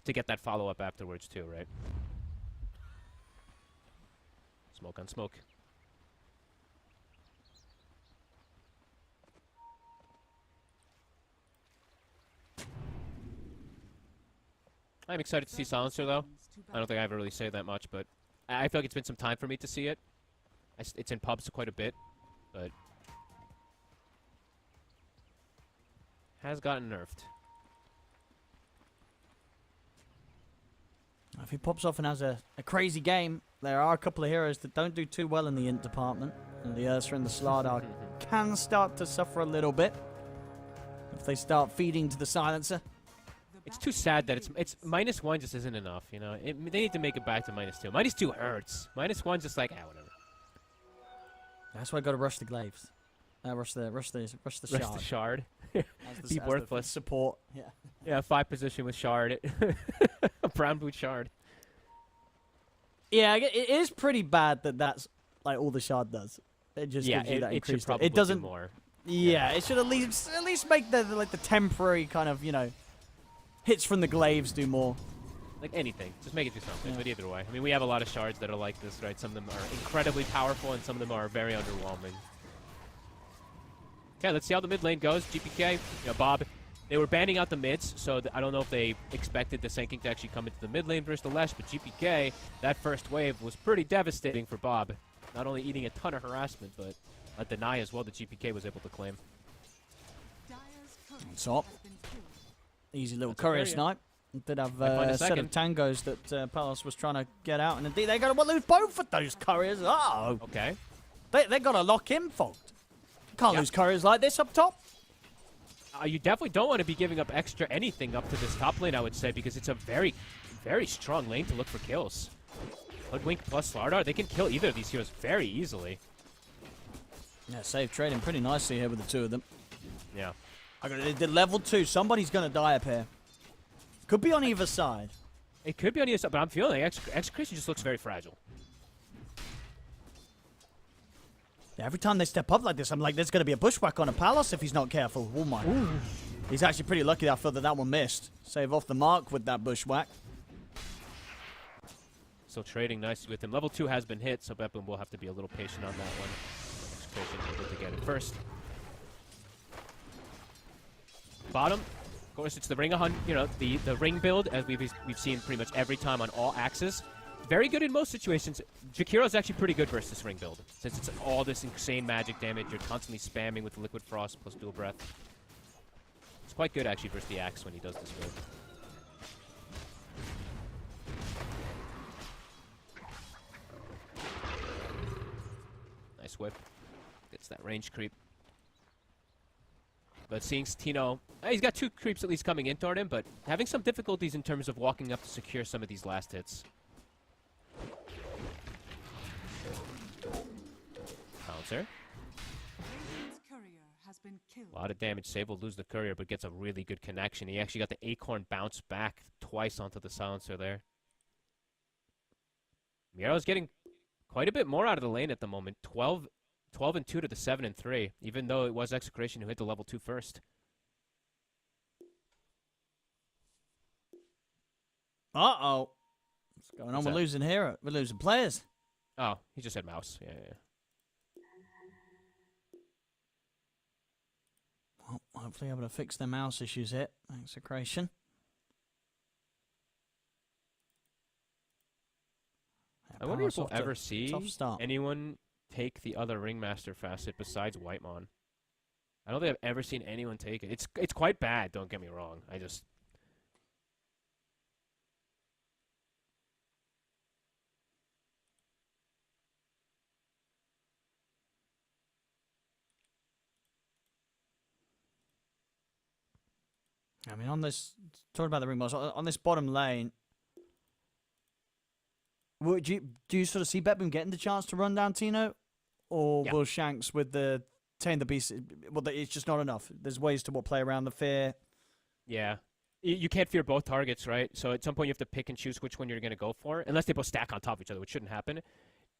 to get that follow-up afterwards too, right? Smoke on smoke. I'm excited to see Silencer, though. I don't think I ever really say that much, but I feel like it's been some time for me to see it. It's in pubs quite a bit, but has gotten nerfed.
If he pops off and has a crazy game, there are a couple of heroes that don't do too well in the int department. And the Ursa and the Slardar can start to suffer a little bit if they start feeding to the Silencer.
It's too sad that it's -1 just isn't enough, you know. They need to make it back to -2. -2 hurts. -1 just like, whatever.
That's why I got to rush the glaives. Rush the shard.
Rush the shard.
Be
worthless.
Support. Yeah.
Yeah, 5 position with shard. A brown boot shard.
Yeah, it is pretty bad that's like all the shard does. It just gives you that increase.
It doesn't do more.
Yeah, it should at least make the temporary kind of, you know, hits from the glaives do more.
Like anything. Just make it do something, but either way. I mean, we have a lot of shards that are like this, right? Some of them are incredibly powerful, and some of them are very underwhelming. Okay, let's see how the mid lane goes. GPK, you know, Bob, they were banning out the mids, so I don't know if they expected the Sanking to actually come into the mid lane versus the Lesh, but GPK, that first wave was pretty devastating for Bob. Not only eating a ton of harassment, but a deny as well that GPK was able to claim.
So, easy little courier snipe. Did have
Might find a
a set of
second.
tangos that Palace was trying to get out, and indeed they're going to lose both of those couriers. Uh-oh.
Okay.
They got to lock in, Fogged. Can't lose couriers like this up top.
You definitely don't want to be giving up extra anything up to this top lane, I would say, because it's a very, very strong lane to look for kills. Hoodwink plus Slardar, they can kill either of these heroes very easily.
Yeah, save trading pretty nicely here with the two of them.
Yeah.
The level 2, somebody's going to die up here. Could be on either side.
It could be on either side, but I'm feeling like Execration just looks very fragile.
Yeah, every time they step up like this, I'm like, there's going to be a bushwhack on a Palace if he's not careful. Oh my. Ooh. He's actually pretty lucky, I feel that one missed. Save off the mark with that bushwhack.
Still trading nicely with him. Level 2 has been hit, so BetBoom will have to be a little patient on that one. Execration able to get it first. Bottom, of course, it's the ring the ring build, as we've seen pretty much every time on all axes. Very good in most situations. Jakiro's actually pretty good versus this ring build, since it's all this insane magic damage. You're constantly spamming with Liquid Frost plus Dual Breath. It's quite good actually versus the axe when he does this build. Nice whip. Gets that range creep. But seeing Tino, he's got 2 creeps at least coming in toward him, but having some difficulties in terms of walking up to secure some of these last hits. Bouncer.
Radiant's courier has been killed.
A lot of damage. Save will lose the courier, but gets a really good connection. He actually got the acorn bounce back twice onto the silencer there. Miro's getting quite a bit more out of the lane at the moment. 12 and 2 to the 7 and 3, even though it was Execration who hit the level 2 first.
Uh-oh. What's going on? We're losing here. We're losing players.
Oh, he just said mouse. Yeah.
Well, hopefully able to fix their mouse issues here. Execration. Yeah,
I wonder if we'll
Palace
ever
off to a
see
tough start.
anyone take the other Ringmaster facet besides Whitemon. I don't think I've ever seen anyone take it. It's quite bad, don't get me wrong.
I mean, on this, talking about the ring boss, on this bottom lane, do you sort of see BetBoom getting the chance to run down Tino? Or will Shanks with the Tame the Beast, well, it's just not enough. There's ways to play around the fear.
Yeah. You can't fear both targets, right? So at some point you have to pick and choose which one you're going to go for, unless they both stack on top of each other, which shouldn't happen.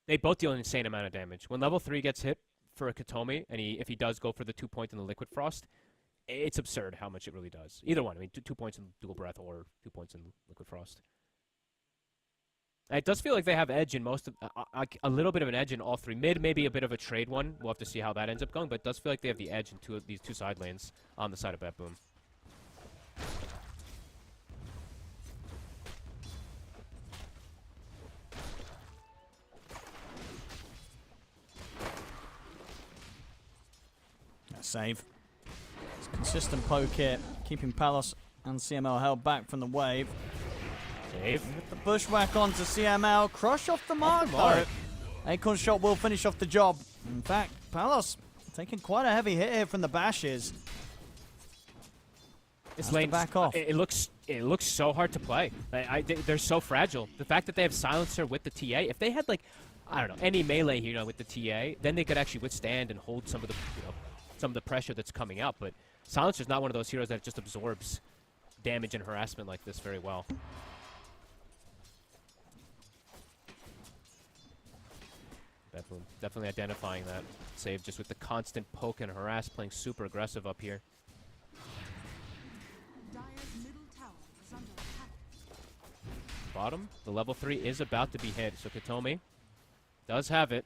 They both deal an insane amount of damage. When level 3 gets hit for a Katomi, and if he does go for the 2 point in the Liquid Frost, it's absurd how much it really does. Either one. I mean, 2 points in Dual Breath or 2 points in Liquid Frost. It does feel like they have edge in most of... a little bit of an edge in all 3. Mid, maybe a bit of a trade one. We'll have to see how that ends up going, but it does feel like they have the edge in these 2 side lanes on the side of BetBoom.
Save. It's consistent poke here, keeping Palace and CML held back from the wave.
Save.
With the bushwhack onto CML, crush off the mark though. Acorn shot will finish off the job. In fact, Palace taking quite a heavy hit here from the bashes.
This lane
back off.
It looks so hard to play. They're so fragile. The fact that they have silencer with the TA, if they had I don't know, any melee hero with the TA, then they could actually withstand and hold some of the pressure that's coming out. But silencer's not one of those heroes that just absorbs damage and harassment like this very well. BetBoom definitely identifying that save just with the constant poke and harass, playing super aggressive up here.
Dire's middle tower is under attack.
Bottom, the level 3 is about to be hit, so Katomi does have it.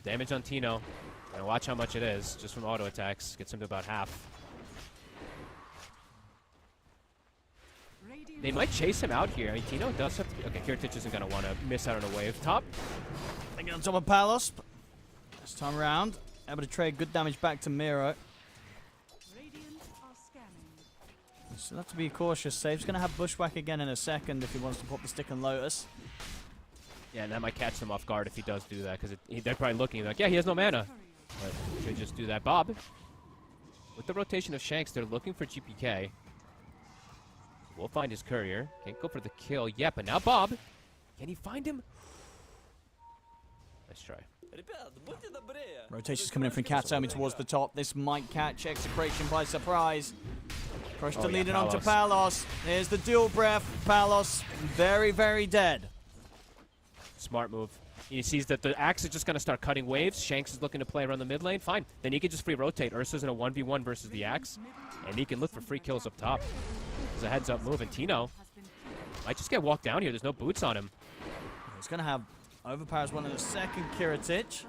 Damage on Tino. And watch how much it is, just from auto attacks. Gets him to about half. They might chase him out here. I mean, Tino does have to... Okay, Kiritich isn't going to want to miss out on a wave. Top.
They get on top of Palace. This time around, able to trade good damage back to Miro.
Radiant are scanning.
Still have to be cautious. Save's going to have Bushwhack again in a second if he wants to pop the stick and Lotus.
Yeah, and that might catch them off guard if he does do that, because they're probably looking like, yeah, he has no mana. But should just do that. Bob, with the rotation of Shanks, they're looking for GPK. We'll find his courier. Can't go for the kill yet, but now Bob, can he find him? Let's try.
Rotation's coming in from Katsumi towards the top. This might catch Execration by surprise. Crush to lead it on to Palos. Here's the dual breath. Palos very, very dead.
Smart move. He sees that the Axe is just going to start cutting waves. Shanks is looking to play around the mid lane. Fine. Then he can just free rotate. Ursa's in a 1v1 versus the Axe. And he can look for free kills up top. It's a heads up move. And Tino might just get walked down here. There's no boots on him.
He's going to have overpowers one in a second. Kiritich.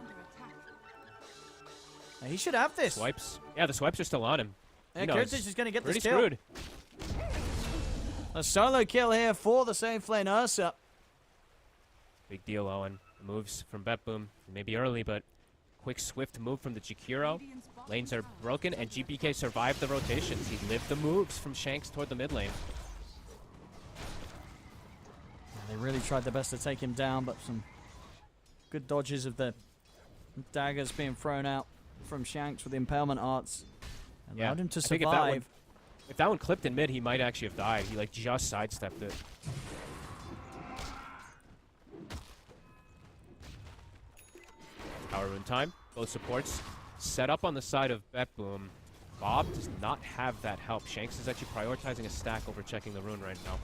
He should have this.
Swipes. Yeah, the swipes are still on him.
Yeah, Kiritich is going to get this kill.
Screwed.
A solo kill here for the Save Flame Ursa.
Big deal, Owen. Moves from BetBoom. Maybe early, but quick, swift move from the Jakiro. Lanes are broken, and GPK survived the rotations. He lived the moves from Shanks toward the mid lane.
They really tried their best to take him down, but some good dodges of the daggers being thrown out from Shanks with the impalement arts. Allowed him to survive.
If that one clipped in mid, he might actually have died. He like just sidestepped it. Power rune time. Both supports set up on the side of BetBoom. Bob does not have that help. Shanks is actually prioritizing a stack over checking the rune right now.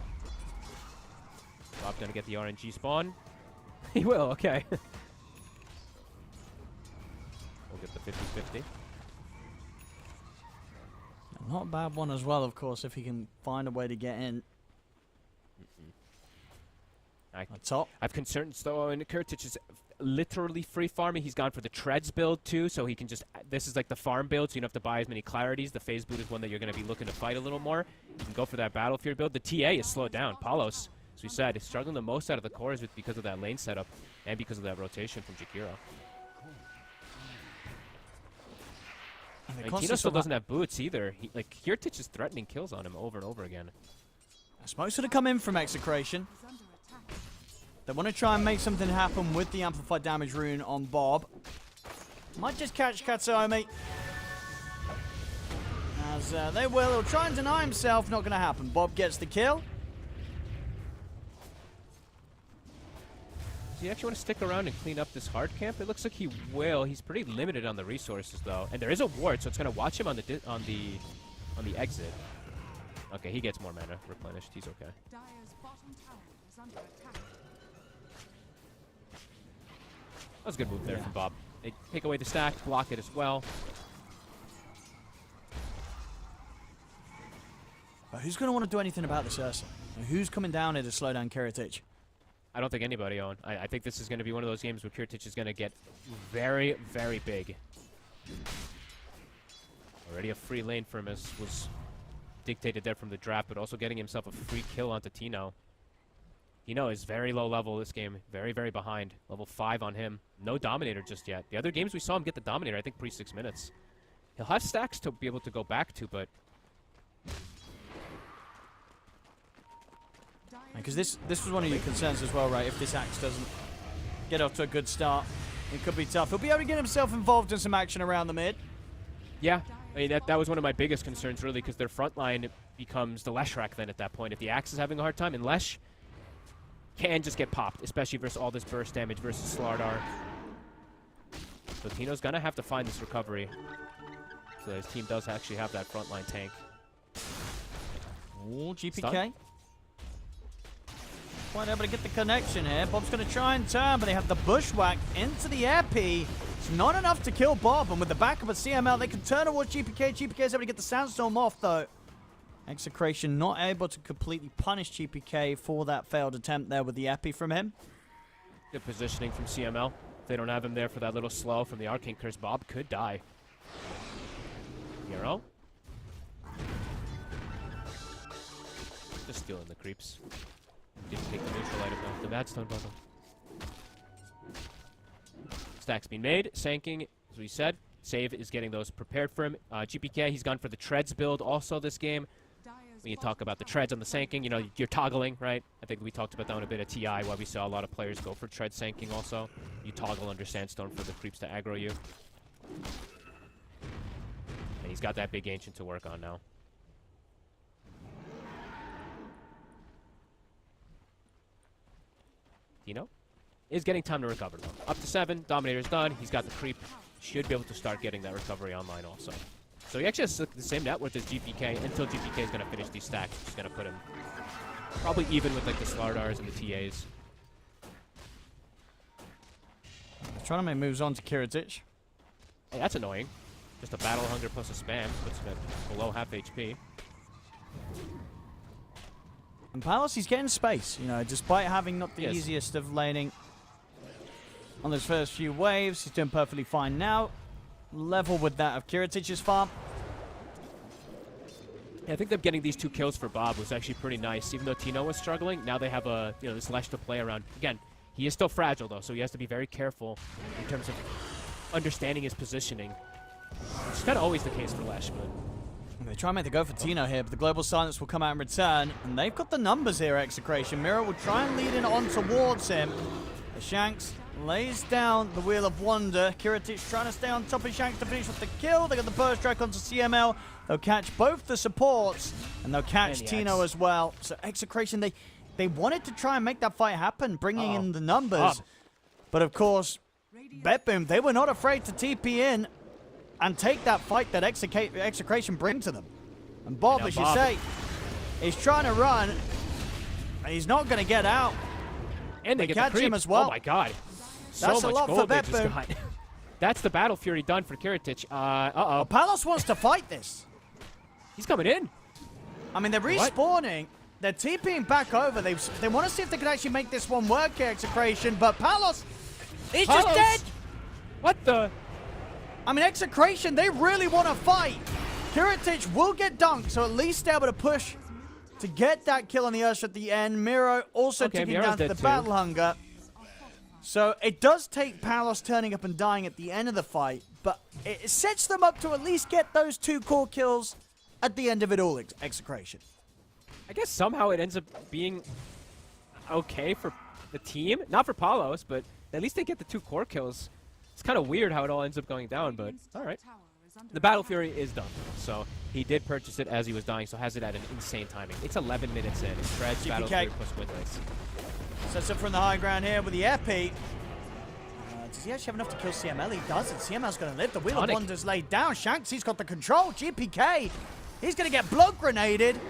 Bob gonna get the RNG spawn. He will, okay. We'll get the 50-50.
Not a bad one as well, of course, if he can find a way to get in. Top.
I have concerns though, and Kurtich is literally free farming. He's gone for the treads build too, so he can just. This is like the farm build, so you don't have to buy as many clarities. The phase boot is one that you're going to be looking to fight a little more. You can go for that battlefield build. The TA is slowed down. Palos, as we said, is struggling the most out of the cores because of that lane setup and because of that rotation from Jakiro. Tino still doesn't have boots either. Like Kurtich is threatening kills on him over and over again.
Smoke's going to come in from Execration. They want to try and make something happen with the amplified damage rune on Bob. Might just catch Katsumi. As they will. He'll try and deny himself. Not going to happen. Bob gets the kill.
Does he actually want to stick around and clean up this hard camp? It looks like he will. He's pretty limited on the resources though, and there is a ward, so it's going to watch him on the exit. Okay, he gets more mana replenished. He's okay.
Dire's bottom tower is under attack.
That was a good move there from Bob. They take away the stack, block it as well.
But who's going to want to do anything about this Ursa? Who's coming down here to slow down Kiritich?
I don't think anybody, Owen. I think this is going to be one of those games where Kiritich is going to get very, very big. Already a free lane for him was dictated there from the draft, but also getting himself a free kill onto Tino. Tino is very low level this game. Very, very behind. Level 5 on him. No Dominator just yet. The other games we saw him get the Dominator, I think, pre-6 minutes. He'll have stacks to be able to go back to, but...
Because this was one of your concerns as well, right? If this Axe doesn't get off to a good start, it could be tough. He'll be able to get himself involved in some action around the mid.
Yeah, I mean, that was one of my biggest concerns, really, because their front line becomes the Leshrac then at that point. If the Axe is having a hard time, and Lesh can just get popped, especially versus all this burst damage versus Slardar. So Tino's going to have to find this recovery. So his team does actually have that frontline tank.
Ooh, GPK. Quite able to get the connection here. Bob's going to try and turn, but they have the bushwhack into the epi. It's not enough to kill Bob, and with the backup of CML, they can turn towards GPK. GPK is able to get the Sandstorm off, though. Execration not able to completely punish GPK for that failed attempt there with the epi from him.
Good positioning from CML. If they don't have him there for that little slow from the Arcane Curse, Bob could die. Hero. Just stealing the creeps. Didn't take the neutral item though. The bad stone bundle. Stacks being made. Sanking, as we said. Save is getting those prepared for him. GPK, he's gone for the treads build also this game. when you talk about the treads on the sanking, you know, you're toggling, right? I think we talked about that on a bit of TI, why we saw a lot of players go for tread sanking also. You toggle under sandstone for the creeps to aggro you. And he's got that big ancient to work on now. Tino is getting time to recover though. Up to 7, Dominator's done. He's got the creep. Should be able to start getting that recovery online also. So he actually has the same net worth as GPK until GPK is going to finish these stacks. Which is going to put him probably even with like the Slardars and the TAs.
Trying to make moves on to Kiritic.
Hey, that's annoying. Just a Battle Hunger plus a spam puts him at below half HP.
And Palos, he's getting space, you know, despite having not the
Yes.
easiest of laning on those first few waves. He's doing perfectly fine now. Level with that of Kiritic's farm.
Yeah, I think them getting these 2 kills for Bob was actually pretty nice. Even though Tino was struggling, now they have a this Lesh to play around. Again, he is still fragile though, so he has to be very careful in terms of understanding his positioning. It's kind of always the case for Lesh, but
They try and make the go for Tino here, but the Global Silence will come out in return. And they've got the numbers here, Execration. Miro will try and lead in on towards him. The Shanks lays down the Wheel of Wonder. Kiritic trying to stay on top of Shanks to finish with the kill. They got the burst strike onto CML. They'll catch both the supports, and they'll catch Tino as well. So Execration, they wanted to try and make that fight happen, bringing in the numbers. But of course, BetBoom, they were not afraid to TP in and take that fight that Execration bring to them. And Bob, as you say, he's trying to run. And he's not going to get out.
And they get
catch
the creep.
him as well.
Oh my god.
That's
so
a
much
lot
gold
for
they just
BetBoom.
got. That's the Battle Fury done for Kiritic. Uh-oh.
Palos wants to fight this.
He's coming in.
I mean, they're respawning. They're TPing back over. They want to see if they can actually make this one work here, Execration. But Palos, he's just dead.
What the?
I mean, Execration, they really want to fight. Kiritic will get dunked, so at least they're able to push to get that kill on the Ursa at the end. Miro also taking
Miro's
down to
dead
the
too.
Battle Hunger. So it does take Palos turning up and dying at the end of the fight, but it sets them up to at least get those 2 core kills at the end of it all, Execration.
I guess somehow it ends up being okay for the team. Not for Palos, but at least they get the 2 core kills. It's kind of weird how it all ends up going down, but alright. The Battle Fury is done, so he did purchase it as he was dying, so has it at an insane timing. It's 11 minutes in. It's Treads, Battle Fury plus win rates.
Sets up from the high ground here with the Epi. Does he actually have enough to kill CML? He doesn't. CML's going to live. The Wheel of Wonder's laid down. Shanks, he's got the control. GPK, he's going to get blood grenaded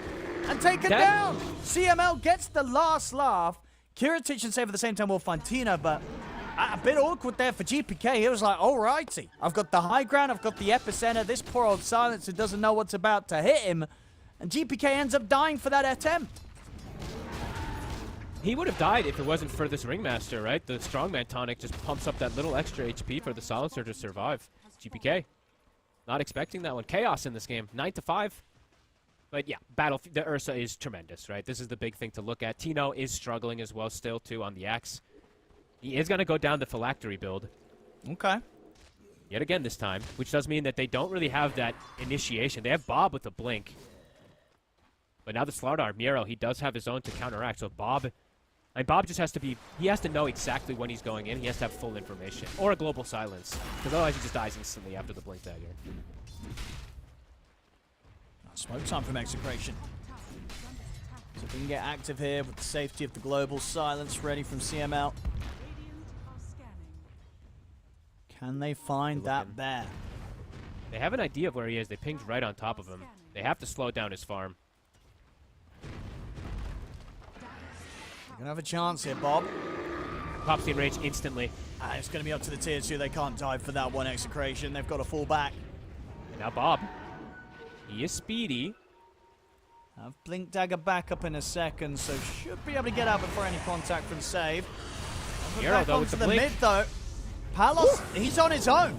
and taken down. CML gets the last laugh. Kiritic and Save at the same time will find Tina, but a bit awkward there for GPK. He was like, alrighty, I've got the high ground, I've got the epicenter. This poor old Silencer doesn't know what's about to hit him. And GPK ends up dying for that attempt.
He would have died if it wasn't for this Ringmaster, right? The Strongman tonic just pumps up that little extra HP for the Silencer to survive. GPK. Not expecting that one. Chaos in this game. 9-5. But yeah, the Ursa is tremendous, right? This is the big thing to look at. Tino is struggling as well still, too, on the Axe. He is going to go down the Phylactery build.
Okay.
Yet again this time, which does mean that they don't really have that initiation. They have Bob with the Blink. But now the Slardar, Miro, he does have his own to counteract. So Bob just has to be, he has to know exactly when he's going in. He has to have full information. Or a Global Silence. Because otherwise he just dies instantly after the Blink Dagger.
Smoke time from Execration. So if we can get active here with the safety of the Global Silence ready from CML. Can they find that bear?
They have an idea of where he is. They pinged right on top of him. They have to slow down his farm.
They're going to have a chance here, Bob.
Pops the enrage instantly.
It's going to be up to the tier 2. They can't dive for that one, Execration. They've got to fall back.
And now Bob. He is speedy.
Have Blink Dagger back up in a second, so should be able to get out before any contact from Save.
Hero, though, with
onto
the
the
blink.
mid, though. Palos, he's on his own.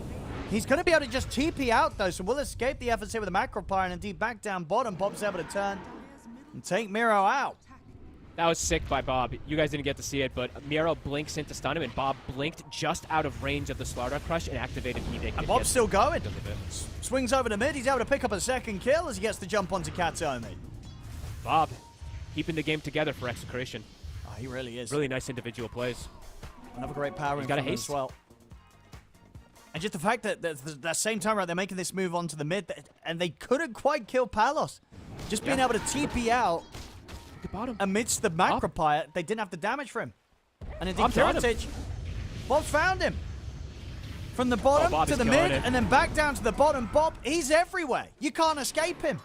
He's going to be able to just TP out, though, so we'll escape the efforts here with the Macro Pyre, and indeed back down bottom. Bob's able to turn and take Miro out.
That was sick by Bob. You guys didn't get to see it, but Miro blinks in to stun him, and Bob blinked just out of range of the Slardar Crush and activated Edict.
And Bob's still going. Swings over to mid. He's able to pick up a second kill as he gets the jump onto Katomi.
Bob, keeping the game together for Execration.
Oh, he really is.
Really nice individual plays.
Another great power
He's
in
got a
front of him
haste.
as well. And just the fact that that same time, right, they're making this move onto the mid, and they couldn't quite kill Palos. Just being able to TP out
Look at bottom.
amidst the Macropire, they didn't have the damage for him. And indeed,
Bob's on him.
Kiritic, Bob found him. From the bottom
Bob
to
is
the
killing
mid,
it.
and then back down to the bottom. Bob, he's everywhere. You can't escape him.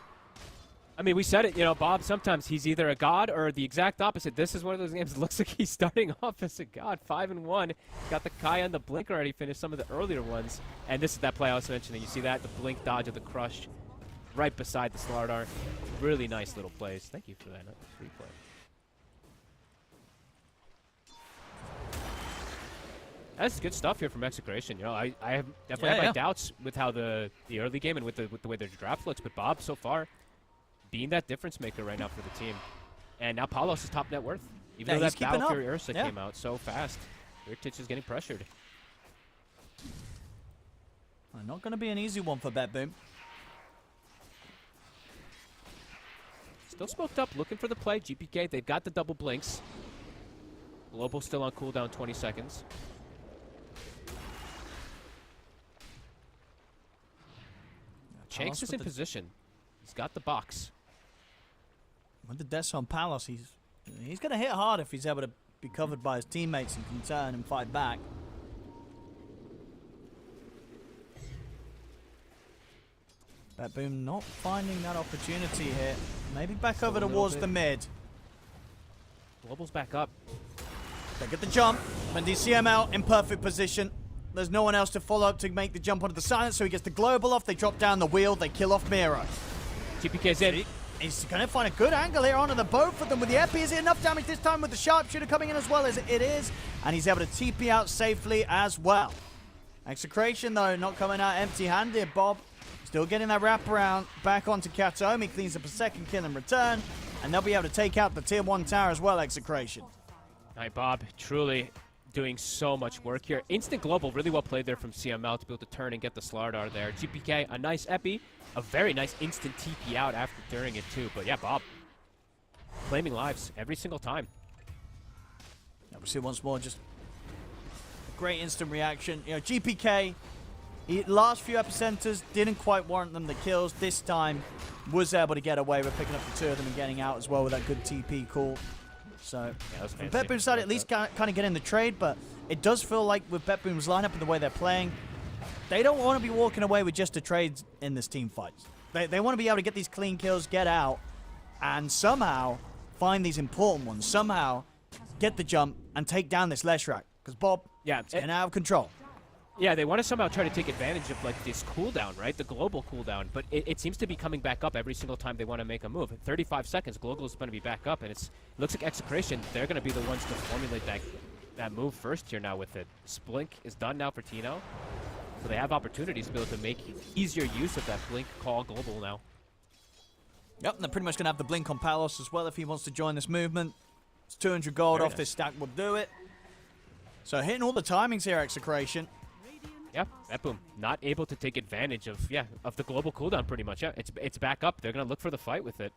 I mean, we said it, you know, Bob, sometimes he's either a god or the exact opposite. This is one of those games that looks like he's starting off as a god. 5-1. Got the Kai on the blink already, finished some of the earlier ones. And this is that play I was mentioning. You see that? The blink dodge of the crush right beside the Slardar. Really nice little plays. Thank you for that. Not free play. That's good stuff here from Execration. You know, I have definitely had my doubts with how the early game and with the way their draft looks, but Bob so far being that difference maker right now for the team. And now Palos is top net worth. Even though
he's
that
keeping
Battle
up.
Fury Ursa
Yeah.
came out so fast. Kiritic is getting pressured.
Not going to be an easy one for BetBoom.
Still smoked up, looking for the play. GPK, they've got the double blinks. Global still on cooldown, 20 seconds. Shanks is in position. He's got the box.
With the deaths on Palos, he's going to hit hard if he's able to be covered by his teammates and can turn and fight back. BetBoom not finding that opportunity here. Maybe back over towards the mid.
Global's back up.
They get the jump. And DCML in perfect position. There's no one else to follow up to make the jump onto the silence, so he gets the global off. They drop down the wheel. They kill off Miro.
GPK's in.
He's going to find a good angle here onto the both of them with the Epi. Is it enough damage this time with the sharpshooter coming in as well as it is? And he's able to TP out safely as well. Execration, though, not coming out empty-handed. Bob still getting that wraparound back onto Katomi. Cleans up a second kill in return. And they'll be able to take out the tier 1 tower as well, Execration.
All right, Bob, truly doing so much work here. Instant global, really well played there from CML to be able to turn and get the Slardar there. GPK, a nice Epi. A very nice instant TP out after during it, too. But yeah, Bob, claiming lives every single time.
Yeah, we see once more just a great instant reaction. You know, GPK, last few epicenters didn't quite warrant them the kills. This time was able to get away with picking up the two of them and getting out as well with that good TP call. So,
Yeah,
from BetBoom's side, at least kind of get in the trade, but it does feel like with BetBoom's lineup and the way they're playing, they don't want to be walking away with just the trades in this team fight. They want to be able to get these clean kills, get out, and somehow find these important ones. Somehow get the jump and take down this Leshrac. Because Bob is getting out of control.
Yeah, they want to somehow try to take advantage of like this cooldown, right? The global cooldown, but it seems to be coming back up every single time they want to make a move. 35 seconds, global is going to be back up, and it looks like Execration, they're going to be the ones to formulate that move first here now with it. Splink is done now for Tino, so they have opportunities to be able to make easier use of that blink call global now.
Yep, and they're pretty much going to have the blink on Palos as well if he wants to join this movement. It's 200 gold
Very
off
nice.
this stack will do it. So hitting all the timings here, Execration.
Yeah, BetBoom not able to take advantage of the global cooldown pretty much. Yeah, it's back up. They're gonna look for the fight with it.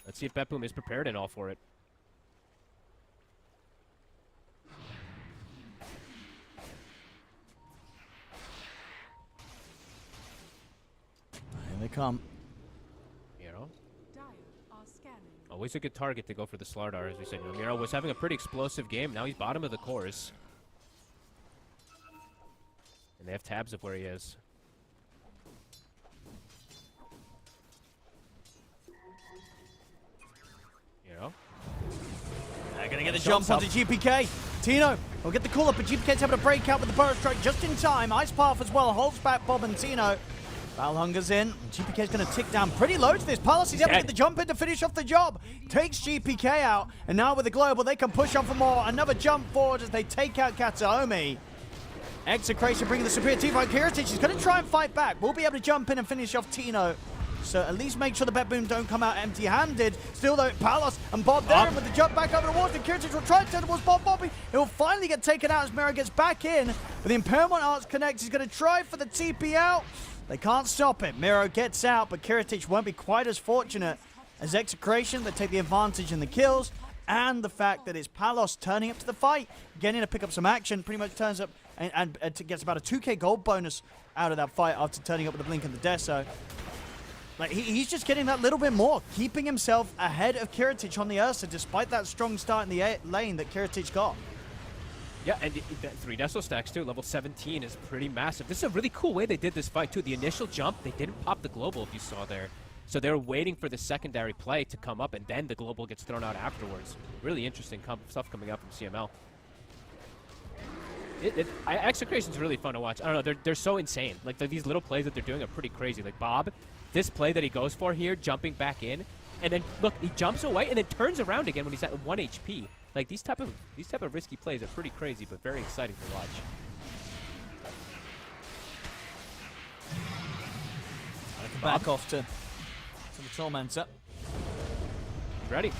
Let's see if BetBoom is prepared and all for it.
Here they come.
Miro,
Dire are scanning.
always a good target to go for the Slardar, as we said. You know, Miro was having a pretty explosive game. Now he's bottom of the course. And they have tabs of where he is. You know?
They're going to get the jump onto GPK. Tino will get the call up, but GPK's able to break out with the burst strike just in time. Ice Path as well holds back Bob and Tino. Valhunger's in. GPK's going to tick down pretty low to this. Palos is able to get the jump in to finish off the job. Takes GPK out, and now with the global, they can push on for more. Another jump forward as they take out Kataomi. Execration bringing the superior team fight. Kiritic is going to try and fight back. We'll be able to jump in and finish off Tino. So at least make sure the BetBoom don't come out empty-handed. Still though, Palos and Bob there with the jump back over the water. Kiritic will try to turn towards Bob Bobby. He'll finally get taken out as Miro gets back in. But the Impairment Arts connects. He's going to try for the TP out. They can't stop it. Miro gets out, but Kiritic won't be quite as fortunate as Execration, they take the advantage in the kills, and the fact that it's Palos turning up to the fight, getting to pick up some action, pretty much turns up and gets about a 2k gold bonus out of that fight after turning up with the Blink and the Deso. Like, he's just getting that little bit more, keeping himself ahead of Kiritich on the Ursa, despite that strong start in the lane that Kiritich got.
Yeah, and 3 Deso stacks too. Level 17 is pretty massive. This is a really cool way they did this fight too. The initial jump, they didn't pop the global, if you saw there. So they were waiting for the secondary play to come up, and then the global gets thrown out afterwards. Really interesting stuff coming up from CML. Execration's really fun to watch. I don't know, they're so insane. Like, these little plays that they're doing are pretty crazy. Like Bob, this play that he goes for here, jumping back in, and then look, he jumps away and then turns around again when he's at 1 HP. Like, these type of risky plays are pretty crazy, but very exciting to watch.
Back off to the Tormentor.
Ready.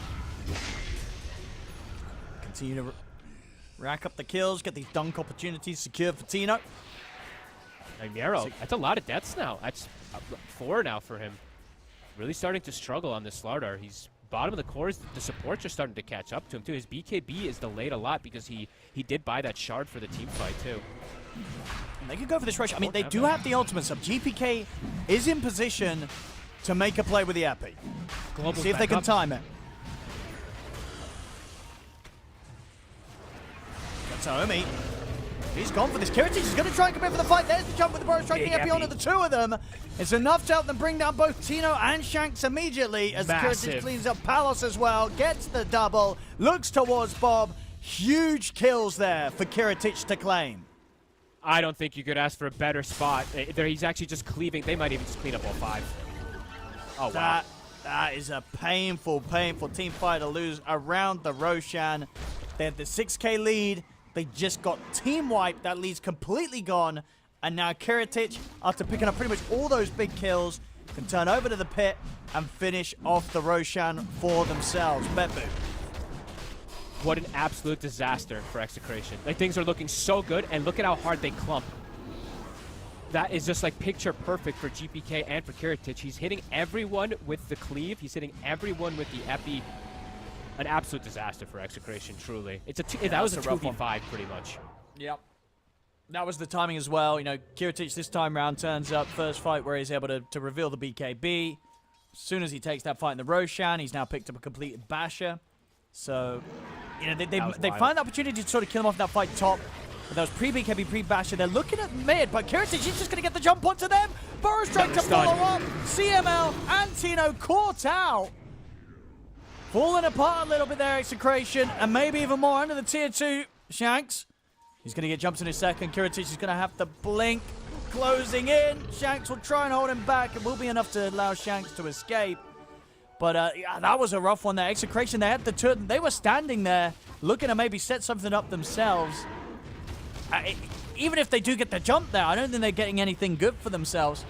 Continue to rack up the kills, get these dunk opportunities secured for Tino.
And Miro, that's a lot of deaths now. That's 4 now for him. Really starting to struggle on this Slardar. He's bottom of the cores. The supports are starting to catch up to him too. His BKB is delayed a lot because he did buy that shard for the team fight too.
And they could go for this rush. I mean, they do have the ultimates up. GPK is in position to make a play with the Epi. See if they can time it. That's Naomi. He's gone for this. Kiritich is going to try and come in for the fight. There's the jump with the Bro striking the Epi onto the 2 of them. It's enough to help them bring down both Tino and Shanks immediately as Kiritich cleans up Palos as well. Gets the double. Looks towards Bob. Huge kills there for Kiritich to claim.
I don't think you could ask for a better spot. He's actually just cleaving. They might even just clean up all 5. Oh, wow.
That is a painful, painful team fight to lose around the Roshan. They had the 6k lead. They just got team wiped. That lead's completely gone. And now Kiritich, after picking up pretty much all those big kills, can turn over to the pit and finish off the Roshan for themselves. BetBoom.
What an absolute disaster for Execration. Like, things are looking so good, and look at how hard they clump. That is just like picture perfect for GPK and for Kiritich. He's hitting everyone with the cleave. He's hitting everyone with the Epi. An absolute disaster for Execration, truly. That was a 2v5 pretty much.
Yep. That was the timing as well. You know, Kiritich this time round turns up. First fight where he's able to reveal the BKB. As soon as he takes that fight in the Roshan, he's now picked up a completed Basher. So, you know, they find the opportunity to sort of kill him off that fight top. But that was pre-BKB, pre-Basher. They're looking at mid, but Kiritich is just going to get the jump onto them. Burrow strike to follow up. CML and Tino caught out. Falling apart a little bit there, Execration, and maybe even more under the tier 2. Shanks. He's going to get jumped in a second. Kiritich is going to have to blink. Closing in. Shanks will try and hold him back. It will be enough to allow Shanks to escape. But yeah, that was a rough one there. Execration, they had the turn. They were standing there looking to maybe set something up themselves. Even if they do get the jump there, I don't think they're getting anything good for themselves.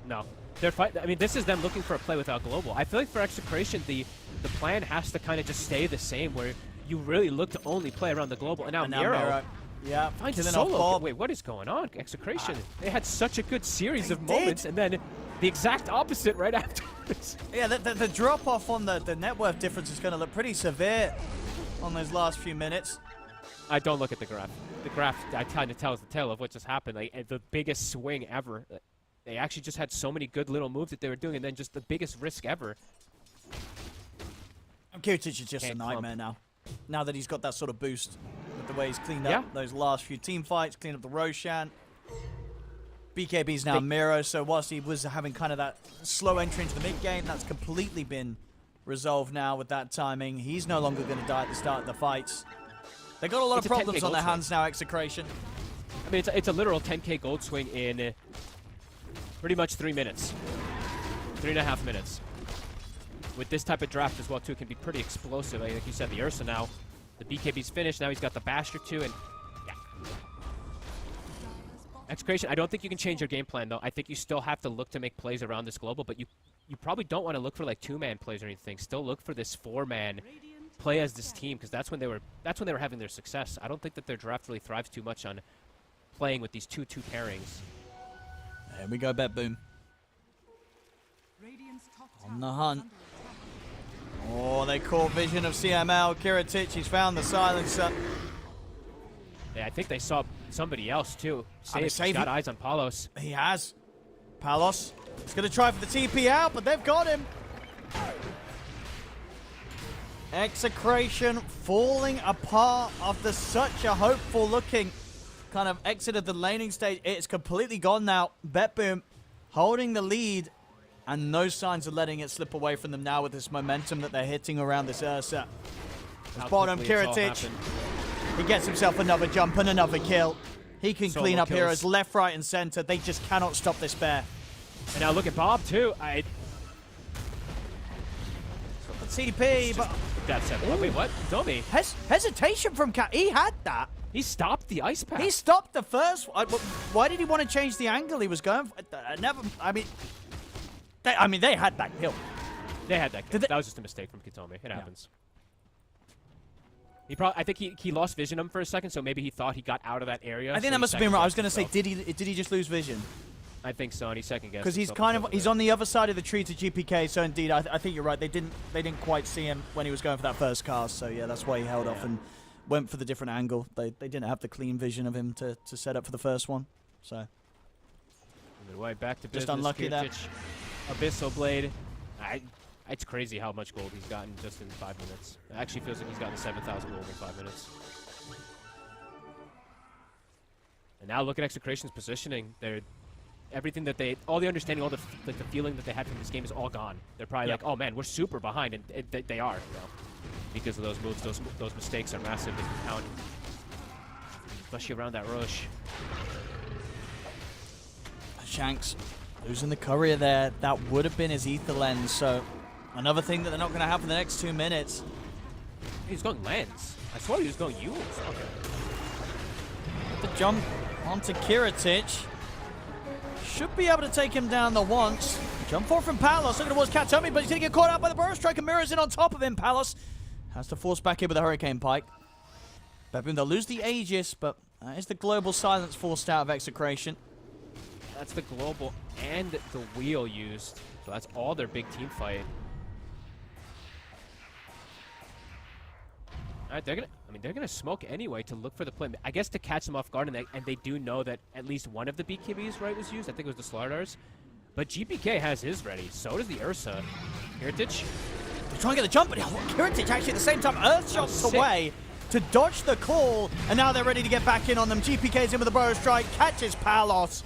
No. They're I mean, this is them looking for a play without global. I feel like for Execration, the plan has to kind of just stay the same, where you really look to only play around the global. And now Miro,
yeah,
finds solo. Wait, what is going on? Execration, they had such a good series of moments, and then the exact opposite right afterwards.
Yeah, the drop-off on the net worth difference is going to look pretty severe on those last few minutes.
I don't look at the graph. The graph kind of tells the tale of what just happened. Like, the biggest swing ever. They actually just had so many good little moves that they were doing, and then just the biggest risk ever.
Kiritich is just a nightmare now. Now that he's got that sort of boost with the way he's cleaned up those last few team fights, cleaned up the Roshan. BKB's now Miro, so whilst he was having kind of that slow entry into the mid-game, that's completely been resolved now with that timing. He's no longer going to die at the start of the fights. They got a lot of problems on their hands now, Execration.
I mean, it's a literal 10k gold swing in pretty much 3 minutes. 3.5 minutes. With this type of draft as well, too, it can be pretty explosive. Like you said, the Ursa now, the BKB's finished. Now he's got the Basher, too, and yeah. Execration, I don't think you can change your game plan, though. I think you still have to look to make plays around this global, but you probably don't want to look for, like, 2-man plays or anything. Still look for this 4-man play as this team, because that's when they were having their success. I don't think that their draft really thrives too much on playing with these 2-2 pairings.
There we go, BetBoom. On the hunt. Oh, they caught vision of CML. Kiritic, he's found the silencer.
Yeah, I think they saw somebody else too.
Save.
He's got eyes on Palos.
He has. Palos is going to try for the TP out, but they've got him. Execration falling apart after such a hopeful looking kind of exit of the laning stage. It's completely gone now. BetBoom holding the lead, and no signs of letting it slip away from them now with this momentum that they're hitting around this Ursa. Bottom, Kiritic. He gets himself another jump and another kill. He can clean up heroes left, right, and center. They just cannot stop this bear.
And now look at Bob too.
TP, but
that's it. Oh, wait, what? Dummy.
Hesitation from Cat. He had that.
He stopped the ice pack.
He stopped the first one. Why did he want to change the angle he was going for? They had that kill.
They had that kill. That was just a mistake from Kitomi. It happens. I think he lost vision him for a second, so maybe he thought he got out of that area.
I think that must have been right. I was going to say, did he just lose vision?
I think so, and he second guessed.
Because he's on the other side of the tree to GPK. So indeed, I think you're right. They didn't quite see him when he was going for that first cast. So yeah, that's why he held off and went for the different angle. They didn't have the clean vision of him to set up for the first one. So
right back to business.
Just unlucky there.
Abyssal Blade. It's crazy how much gold he's gotten just in 5 minutes. It actually feels like he's gotten 7,000 gold in 5 minutes. And now look at Execration's positioning. Everything that all the understanding, all the feeling that they had from this game is all gone. They're probably like, oh man, we're super behind, and they are, because of those moves. Those mistakes are massive. They compound, especially around that rush.
Shanks losing the courier there. That would have been his ether lens. So another thing that they're not going to have in the next 2 minutes.
He's going lens. I swore he was going use. Okay.
The jump onto Kiritic. Should be able to take him down the once. Jump forward from Palos. Looking towards Katomi, but he's going to get caught out by the Burrow Strike, and mirrors in on top of him. Palos has to force back in with a Hurricane Pike. BetBoom, they'll lose the Aegis, but that is the global silence forced out of Execration.
That's the global and the wheel used. So that's all their big team fight. All right, they're gonna smoke anyway to look for the play. I guess to catch them off guard, and they do know that at least one of the BKBs was used. I think it was the Slardars. But GPK has his ready. So does the Ursa. Kiritic.
They're trying to get the jump, but Kiritic actually at the same time Earth shots away to dodge the call, and now they're ready to get back in on them. GPK's in with the Burrow Strike, catches Palos.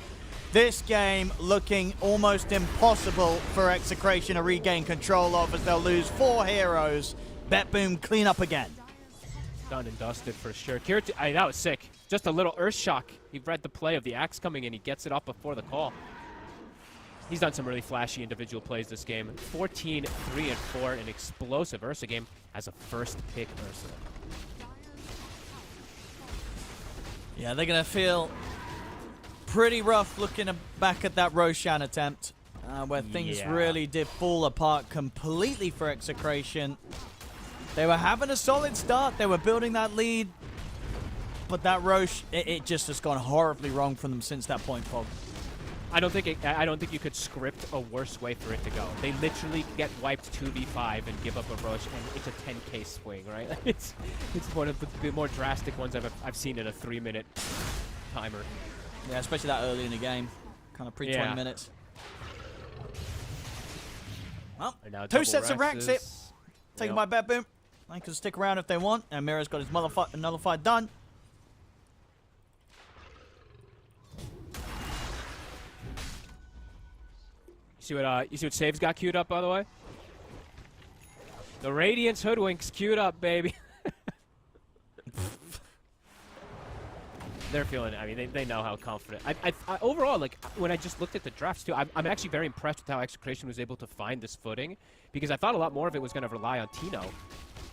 This game looking almost impossible for Execration to regain control of, as they'll lose 4 heroes. BetBoom clean up again.
Done and dusted for sure. Kiritic, that was sick. Just a little Earth Shock. He read the play of the Axe coming in. He gets it up before the call. He's done some really flashy individual plays this game. 14, 3, and 4. An explosive Ursa game as a first pick Ursa.
Yeah, they're going to feel pretty rough looking back at that Roshan attempt, where things really did fall apart completely for Execration. They were having a solid start. They were building that lead. But that Roche, it just has gone horribly wrong for them since that point, Fog.
I don't think you could script a worse way for it to go. They literally get wiped 2v5 and give up a Roche, and it's a 10k swing, right? It's one of the more drastic ones I've seen in a 3-minute timer.
Yeah, especially that early in the game. Kind of pre-20 minutes. Well, 2 sets of racks it. Taken by BetBoom. They can stick around if they want. And Mira's got his nullified done.
You see what Saves got queued up, by the way? The Radiance Hoodwinks queued up, baby. They're feeling it. I mean, they know how confident. I overall, like, when I just looked at the drafts, too, I'm actually very impressed with how Execration was able to find this footing, because I thought a lot more of it was going to rely on Tino.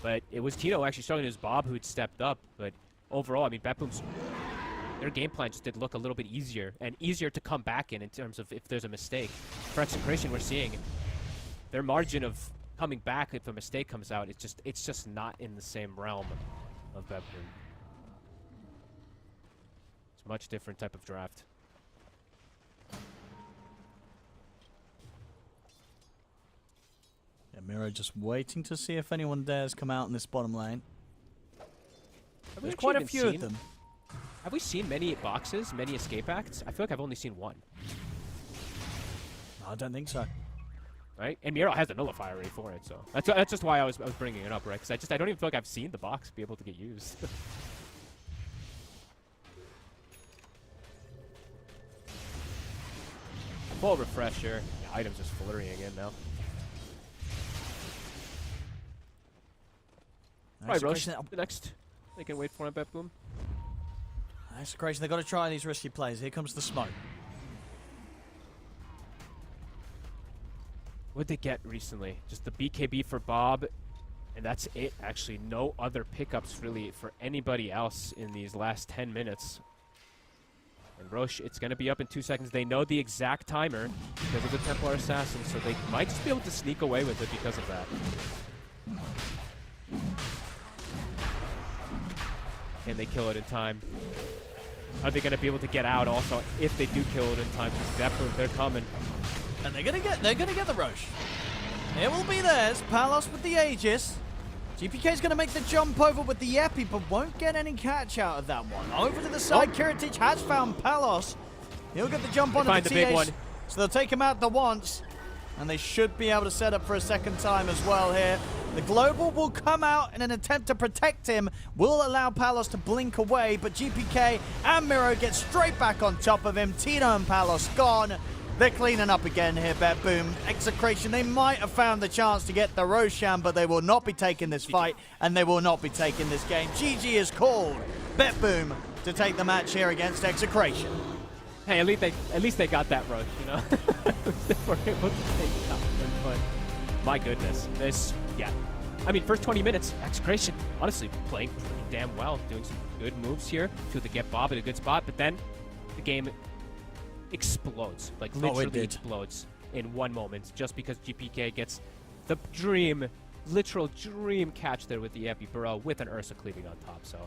But it was Tino actually struggling. It was Bob who'd stepped up. But overall, I mean, BetBoom's, their game plan just did look a little bit easier, and easier to come back in terms of if there's a mistake. For Execration, we're seeing their margin of coming back if a mistake comes out, it's just not in the same realm of BetBoom. It's a much different type of draft.
Yeah, Miro just waiting to see if anyone dares come out in this bottom lane. There's quite a few of them.
Have we seen many boxes, many escape acts? I feel like I've only seen one.
No, I don't think so.
Right? And Miro has the nullifier ready for it, so that's just why I was bringing it up, right? Because I don't even feel like I've seen the box be able to get used. Full refresher. Yeah, items just flurrying in now. Alright, Roche, the next. They can wait for him, BetBoom.
Execration, they've got to try these risky plays. Here comes the smoke.
What did they get recently? Just the BKB for Bob, and that's it, actually. No other pickups, really, for anybody else in these last 10 minutes. And Roche, it's going to be up in 2 seconds. They know the exact timer because of the Templar Assassin, so they might just be able to sneak away with it because of that. Can they kill it in time? Are they going to be able to get out also if they do kill it in time? Because they're coming.
And they're gonna get the Roche. It will be theirs. Palos with the Aegis. GPK's gonna make the jump over with the Epi, but won't get any catch out of that one. Over to the side, Kiritich has found Palos. He'll get the jump onto the
big one.
So they'll take him out the once. And they should be able to set up for a second time as well here. The Global will come out in an attempt to protect him. Will allow Palos to blink away, but GPK and Miro get straight back on top of him. Tino and Palos gone. They're cleaning up again here, BetBoom. Execration, they might have found the chance to get the Roshan, but they will not be taking this fight, and they will not be taking this game. GG is called. BetBoom to take the match here against Execration.
Hey, at least they got that Roche, you know? They were able to take that one, but my goodness, this, yeah. I mean, first 20 minutes, Execration, honestly, playing pretty damn well, doing some good moves here to get Bob at a good spot, but then the game explodes, like literally explodes in one moment, just because GPK gets the literal dream catch there with the Epi Burrow with an Ursa cleaving on top. So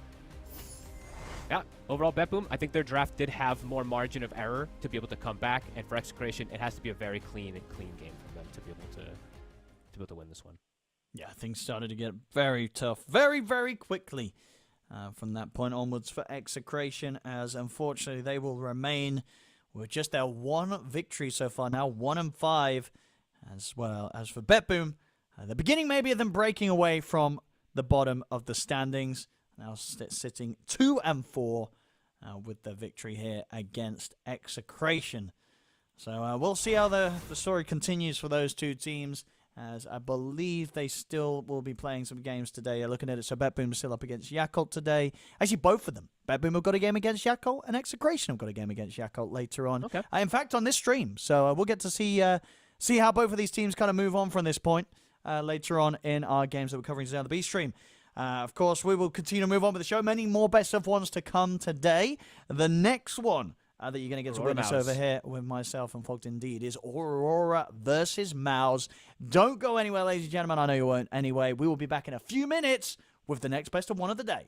yeah, overall BetBoom, I think their draft did have more margin of error to be able to come back, and for Execration, it has to be a very clean game for them to be able to win this one.
Yeah, things started to get very tough very, very quickly from that point onwards for Execration, as unfortunately they will remain with just their one victory so far, now 1-5. As well as for BetBoom, the beginning maybe of them breaking away from the bottom of the standings, now sitting 2-4 with the victory here against Execration. So we'll see how the story continues for those two teams, as I believe they still will be playing some games today. Looking at it, so BetBoom is still up against Yakult today. Actually, both of them. BetBoom have got a game against Yakult, and Execration have got a game against Yakult later on.
Okay.
In fact, on this stream. So we'll get to see how both of these teams kind of move on from this point later on in our games that we're covering today on the B stream. Of course, we will continue to move on with the show. Many more best of ones to come today. The next one that you're going to get to witness over here with myself and Fogged Indeed is Aurora versus MOUZ. Don't go anywhere, ladies and gentlemen. I know you won't anyway. We will be back in a few minutes with the next best of one of the day.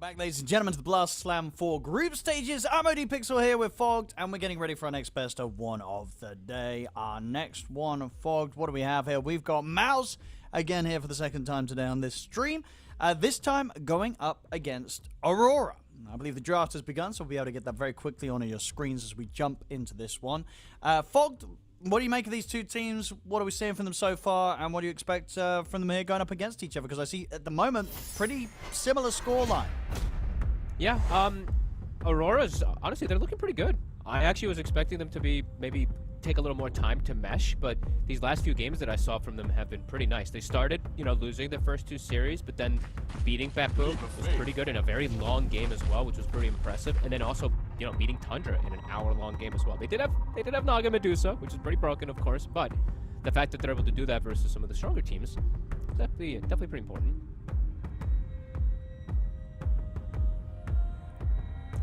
Back, ladies and gentlemen, to the Blast Slam 4 group stages. I'm OD Pixel here with Fogged, and we're getting ready for our next best of one of the day. Our next one, Fogged, what do we have here? We've got MOUZ again here for the second time today on this stream. This time going up against Aurora. I believe the draft has begun, so we'll be able to get that very quickly on your screens as we jump into this one. Fogged, what do you make of these two teams? What are we seeing from them so far? And what do you expect from them here going up against each other? Because I see, at the moment, pretty similar scoreline.
Yeah, Aurora's, honestly, they're looking pretty good. I actually was expecting them to be maybe take a little more time to mesh, but these last few games that I saw from them have been pretty nice. They started, losing their first two series, but then beating BetBoom was pretty good in a very long game as well, which was pretty impressive. And then also, beating Tundra in an hour-long game as well. They did have Naga Medusa, which is pretty broken, of course, but the fact that they're able to do that versus some of the stronger teams is definitely pretty important.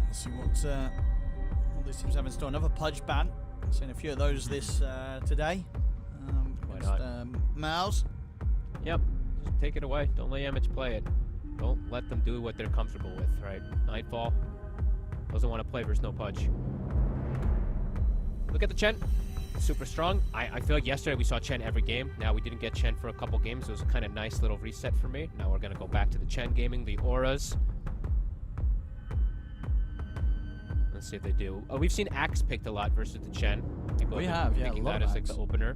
Let's see what these teams have in store. Another Pudge ban. Seen a few of those this today.
Why not?
MOUZ.
Yep. Just take it away. Don't let Image play it. Don't let them do what they're comfortable with, right? Nightfall doesn't want to play versus no Pudge. Look at the Chen. Super strong. I feel like yesterday we saw Chen every game. Now we didn't get Chen for a couple games. It was a kind of nice little reset for me. Now we're going to go back to the Chen gaming, the Auras. Let's see if they do. Oh, we've seen Axe picked a lot versus the Chen. People
We
have
have,
picking
a lot
that
of
as like
Axe.
the opener.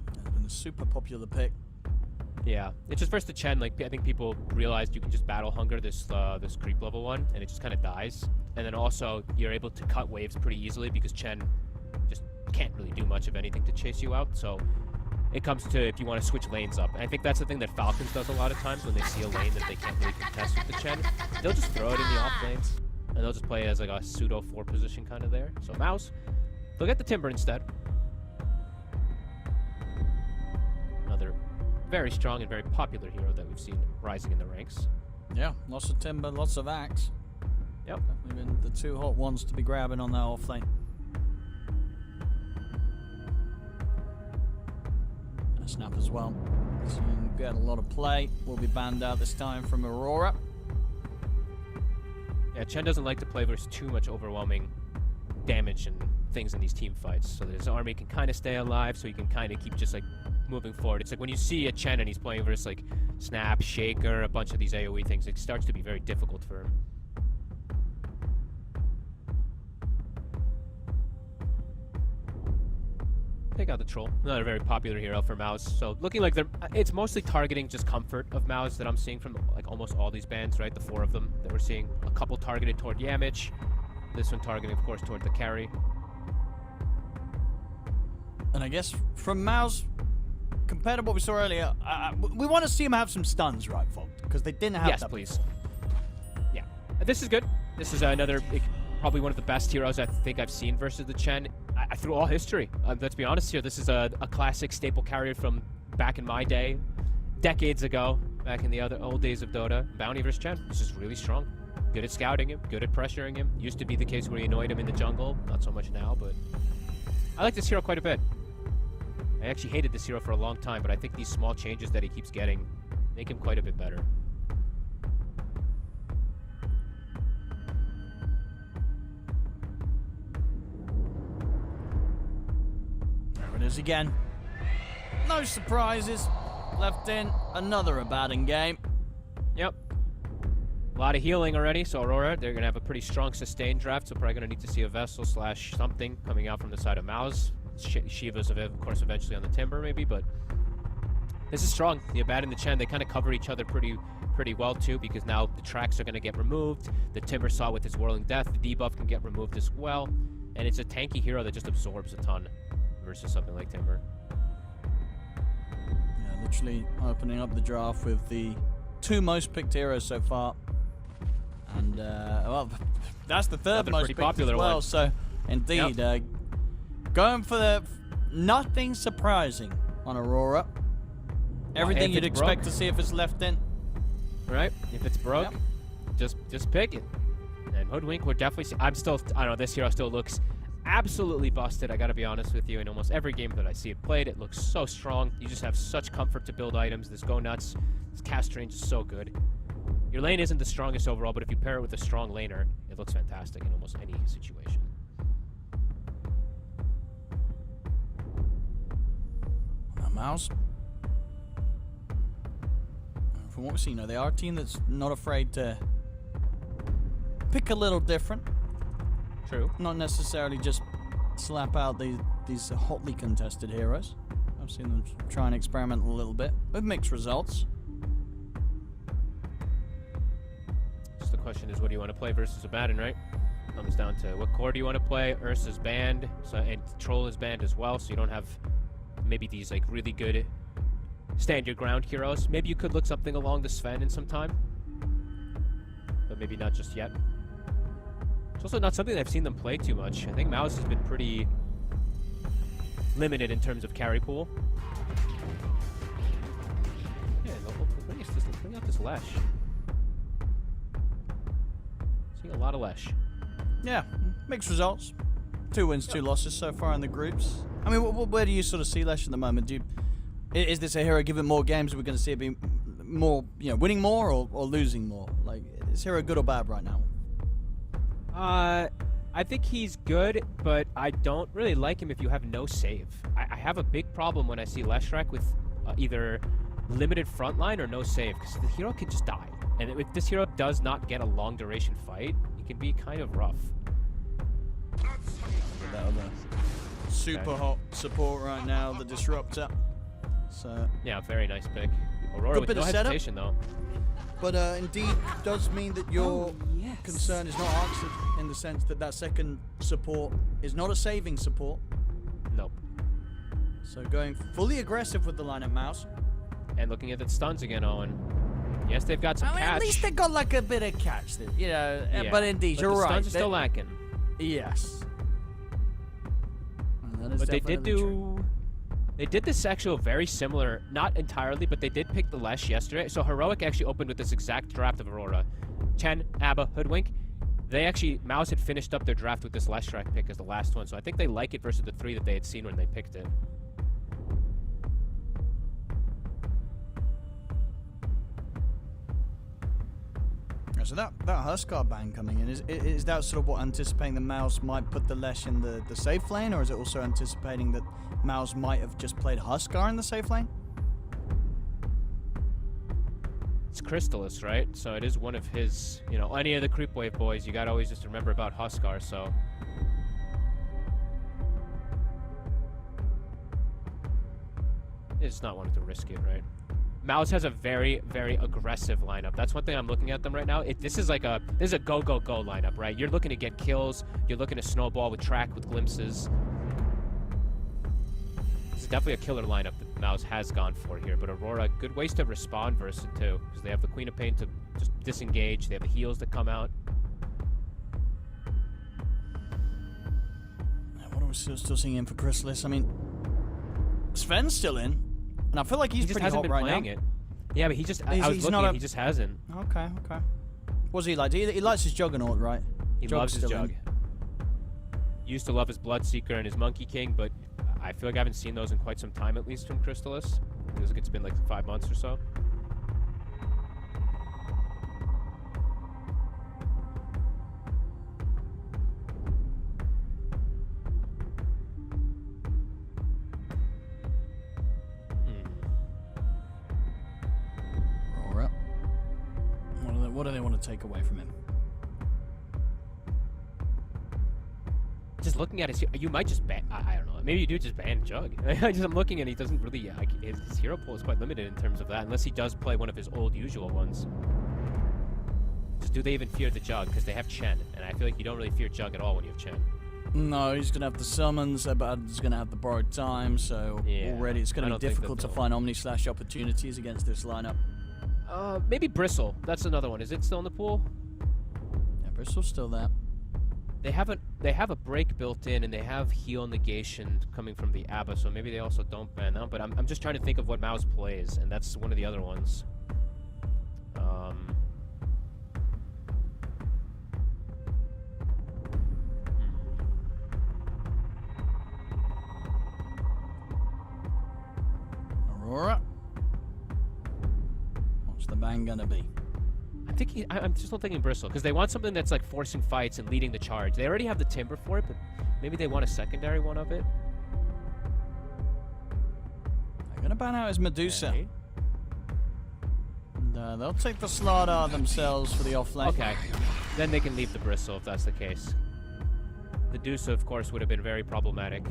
It's been a super popular pick.
Yeah, it's just versus the Chen. Like I think people realized you can just battle hunger this this creep level one, and it just kind of dies. And then also you're able to cut waves pretty easily because Chen just can't really do much of anything to chase you out. So it comes to if you want to switch lanes up. And I think that's the thing that Falcons does a lot of times when they see a lane that they can't really contest with the Chen. They'll just throw it in the off lanes, and they'll just play it as like a pseudo 4 position kind of there. So MOUZ, they'll get the Timber instead. Another very strong and very popular hero that we've seen rising in the ranks.
Yeah, lots of Timber, lots of Axe.
Yep.
Definitely been the two hot ones to be grabbing on that off lane. Snap as well. So you get a lot of play. Will be banned out this time from Aurora.
Yeah, Chen doesn't like to play versus too much overwhelming damage and things in these team fights, so that his army can kind of stay alive, so he can kind of keep just like moving forward. It's like when you see a Chen and he's playing versus like Snap, Shaker, a bunch of these AoE things, it starts to be very difficult for him. Take out the Troll. Another very popular hero for MOUZ. So looking like it's mostly targeting just comfort of MOUZ that I'm seeing from like almost all these bans, right? The 4 of them that we're seeing. A couple targeted toward Yamich. This one targeting, of course, toward the carry.
And I guess from MOUZ, compared to what we saw earlier, we want to see him have some stuns, right, Fogged? Because they didn't have
Yes,
that.
please. Yeah. This is good. This is another, probably one of the best heroes I think I've seen versus the Chen. I through all history. Let's be honest here. This is a classic staple carrier from back in my day, decades ago, back in the old days of Dota. Bounty versus Chen. This is really strong. Good at scouting him, good at pressuring him. Used to be the case where he annoyed him in the jungle. Not so much now, but I like this hero quite a bit. I actually hated this hero for a long time, but I think these small changes that he keeps getting make him quite a bit better.
There it is again. No surprises. Left in another Abaddon game.
Yep. A lot of healing already, so Aurora, they're going to have a pretty strong sustained draft, so probably going to need to see a Vessel / something coming out from the side of MOUZ. Shiva's, of course, eventually on the Timber, maybe, but this is strong. The Abaddon and the Chen, they kind of cover each other pretty well, too, because now the tracks are going to get removed. The Timber saw with his Whirling Death, the debuff can get removed as well, and it's a tanky hero that just absorbs a ton versus something like Timber.
Yeah, literally opening up the draft with the 2 most picked heroes so far. And, well, that's the 3rd
Another
most
pretty
picked
popular
as well.
one.
So, indeed,
Yep.
Going for the nothing surprising on Aurora. Everything
if
you'd
it's
expect
broke.
to see if it's left in.
Right? If it's broke, just pick it. And Hoodwink, we're definitely... I don't know, this hero still looks absolutely busted, I gotta be honest with you. In almost every game that I see it played, it looks so strong. You just have such comfort to build items. This Go Nuts, this cast range is so good. Your lane isn't the strongest overall, but if you pair it with a strong laner, it looks fantastic in almost any situation.
Now, MOUZ. From what we see, they are a team that's not afraid to pick a little different.
True.
Not necessarily just slap out these hotly contested heroes. I've seen them try and experiment a little bit with mixed results.
Just the question is, what do you want to play versus Abaddon, right? Comes down to what core do you want to play. Ursa's banned, so, and Troll is banned as well, so you don't have maybe these like really good stand your ground heroes. Maybe you could look something along the Sven in some time, but maybe not just yet. It's also not something that I've seen them play too much. I think MOUZ has been pretty limited in terms of carry pool. Yeah, bring out this Lesh. Seeing a lot of Lesh.
Yeah, mixed results. 2 wins, 2 losses so far in the groups. I mean, where do you sort of see Lesh at the moment? Is this a hero given more games? Are we going to see it be more, winning more or losing more? Like, is hero good or bad right now?
I think he's good, but I don't really like him if you have no save. I have a big problem when I see Leshrac with either limited frontline or no save, because the hero can just die. And if this hero does not get a long duration fight, it can be kind of rough.
That other super hot support right now, the Disruptor. So
yeah, very nice pick. Aurora
good
with
bit
no
of setup,
hesitation though.
But indeed does mean that your concern is not answered in the sense that that second support is not a saving support.
Nope.
So going fully aggressive with the lineup, MOUZ.
And looking at the stuns again, Owen. Yes, they've got some catch.
At least they got like a bit of catch,
Yeah,
but indeed,
but
you're
the
right.
Stuns are still lacking.
Yes.
But they did do. They did this actual very similar, not entirely, but they did pick the Lesh yesterday. So Heroic actually opened with this exact draft of Aurora. Chen, Abba, Hoodwink. They actually, MOUZ had finished up their draft with this Leshrac pick as the last one. So I think they like it versus the 3 that they had seen when they picked it.
So that Huskar ban coming in, is that sort of what anticipating the MOUZ might put the Lesh in the safe lane, or is it also anticipating that MOUZ might have just played Huskar in the safe lane?
It's Crystallis, right? So it is one of his, any of the creep wave boys, you gotta always just remember about Huskar, so. It's not wanting to risk it, right? MOUZ has a very, very aggressive lineup. That's one thing I'm looking at them right now. This is a go, go, go lineup, right? You're looking to get kills. You're looking to snowball with track, with glimpses. This is definitely a killer lineup that MOUZ has gone for here. But Aurora, good ways to respond versus it too. Because they have the Queen of Pain to just disengage. They have the heals that come out.
What are we still seeing in for Crystallis? I mean, Sven's still in. And I feel like he's
just
pretty
hasn't
hot
been
right
playing
now.
it. Yeah, but he just,
He's
I was looking
not
and he just hasn't.
Okay. What's he like? He likes his Juggernaut, right?
He loves his Jug. Used to love his Bloodseeker and his Monkey King, but I feel like I haven't seen those in quite some time, at least from Crystallis. Feels like it's been like 5 months or so.
Aurora. What do they want to take away from him?
Just looking at his, you might just ban. I don't know. Maybe you do just ban Jug. I'm looking and he doesn't really. His hero pool is quite limited in terms of that, unless he does play one of his old usual ones. Just do they even fear the Jug? Because they have Chen, and I feel like you don't really fear Jug at all when you have Chen.
No, he's gonna have the summons, but he's gonna have the borrowed time. So
Yeah,
already it's
I
gonna be
don't think
difficult
that
to
they'll-
find Omni/Slash opportunities against this lineup.
Maybe Bristle. That's another one. Is it still in the pool?
Yeah, Bristol's still there.
They have a break built in, and they have heal negation coming from the Abba, so maybe they also don't ban them. But I'm just trying to think of what MOUZ plays, and that's one of the other ones.
Aurora. What's the ban gonna be?
I'm just not thinking Bristle because they want something that's like forcing fights and leading the charge. They already have the timber for it, but maybe they want a secondary one of it.
They're gonna ban out his Medusa.
Okay.
And, they'll take the Slardar themselves for the offlane.
Okay, then they can leave the Bristle if that's the case. The Medusa, of course, would have been very problematic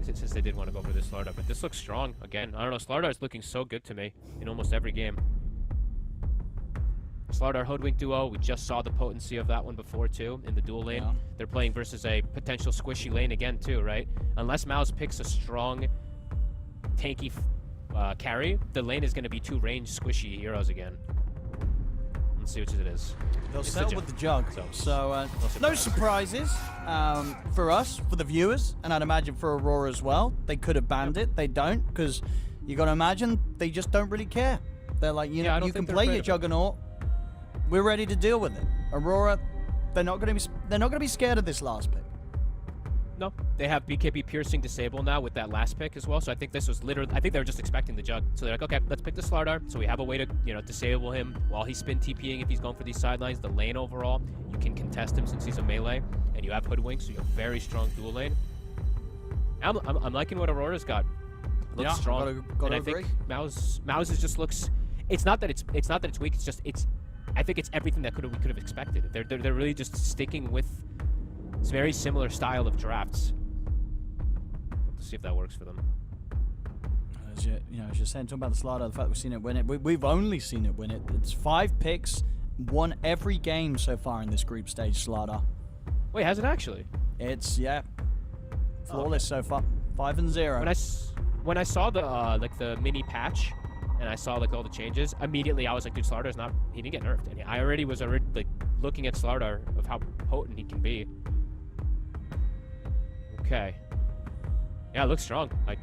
since they did want to go for this Slardar. But this looks strong again. I don't know. Slardar is looking so good to me in almost every game. Slardar Hoodwink duo, we just saw the potency of that one before too in the dual lane.
Yeah.
They're playing versus a potential squishy lane again too, right? Unless MOUZ picks a strong, tanky carry, the lane is going to be 2 ranged squishy heroes again. Let's see which it is.
They'll
It's
settle
the
with the jug. So no surprises for us, for the viewers, and I'd imagine for Aurora as well. They could have banned it. They don't, because you got to imagine they just don't really care. They're like, you know, you can play your Juggernaut. We're ready to deal with it. Aurora, they're not going to be scared of this last pick.
No, they have BKB piercing disable now with that last pick as well. So I think this was literally, I think they were just expecting the jug. So they're like, okay, let's pick the Slardar. So we have a way to, you know, disable him while he's spin TPing. If he's going for these sidelines, the lane overall, you can contest him since he's a melee, and you have Hoodwink, so you have very strong dual lane. I'm liking what Aurora's got. Looks strong.
Gotta
and I
agree.
think MOUZ is just looks. It's not that it's weak. It's just I think it's everything that we could have expected. They're really just sticking with. It's a very similar style of drafts. Let's see if that works for them.
As you're saying, talking about the Slardar, the fact that we've seen it win it. We've only seen it win it. It's 5 picks, won every game so far in this group stage, Slardar.
Wait, has it actually?
It's, flawless so far. 5-0.
When I saw the the mini patch, and I saw like all the changes, immediately I was like, dude, Slardar's not. He didn't get nerfed, and I already was like looking at Slardar of how potent he can be. Okay. Yeah, it looks strong. Like,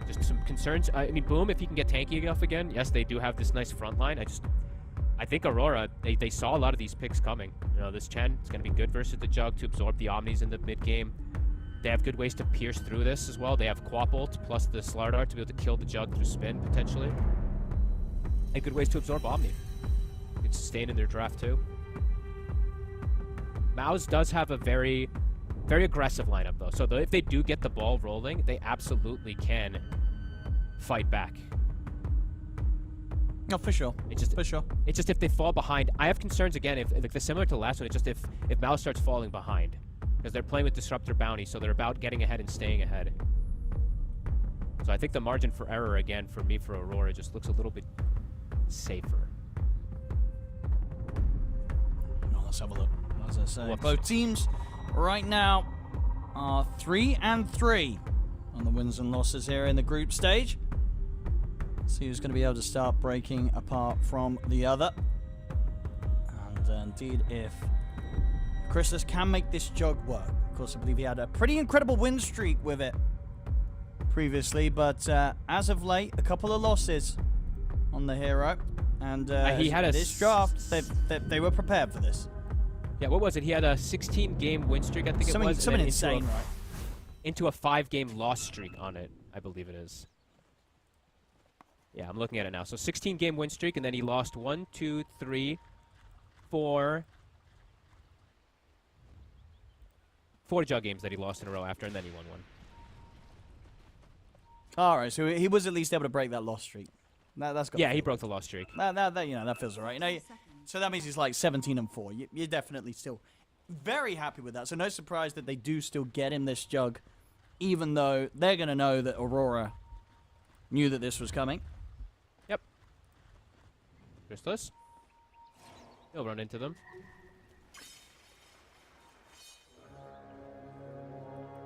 just some concerns. I mean, Boom, if he can get tanky enough again, yes, they do have this nice front line. I think Aurora, they saw a lot of these picks coming. You know, this Chen is going to be good versus the Jug to absorb the Omnis in the mid game. They have good ways to pierce through this as well. They have Quap ult plus the Slardar to be able to kill the Jug through spin, potentially. And good ways to absorb Omni. They can sustain in their draft, too. MOUZ does have a very aggressive lineup, though. So if they do get the ball rolling, they absolutely can fight back.
No, for sure.
It's just if they fall behind. I have concerns again. If like similar to the last one, it's just if MOUZ starts falling behind, because they're playing with Disruptor Bounty, so they're about getting ahead and staying ahead. So I think the margin for error again for me for Aurora just looks a little bit safer.
No, let's have a look. As I say, both teams right now are 3-3 on the wins and losses here in the group stage. See who's going to be able to start breaking apart from the other. And indeed, if Chrysalis can make this jug work. Of course, I believe he had a pretty incredible win streak with it previously, but as of late, a couple of losses on the hero. And
he had
this draft, they were prepared for this.
Yeah, what was it? He had a 16-game win streak, I think it was.
Something insane, right?
Into a 5-game loss streak on it, I believe it is. Yeah, I'm looking at it now. So 16-game win streak, and then he lost 1, 2, 3, 4 Jug games that he lost in a row after, and then he won one.
All right, so he was at least able to break that loss streak. That's got.
Yeah, he broke the loss streak.
That feels all right. You know, so that means he's like 17-4. You're definitely still very happy with that. So no surprise that they do still get him this jug, even though they're going to know that Aurora knew that this was coming.
Yep. Chrysalis. He'll run into them.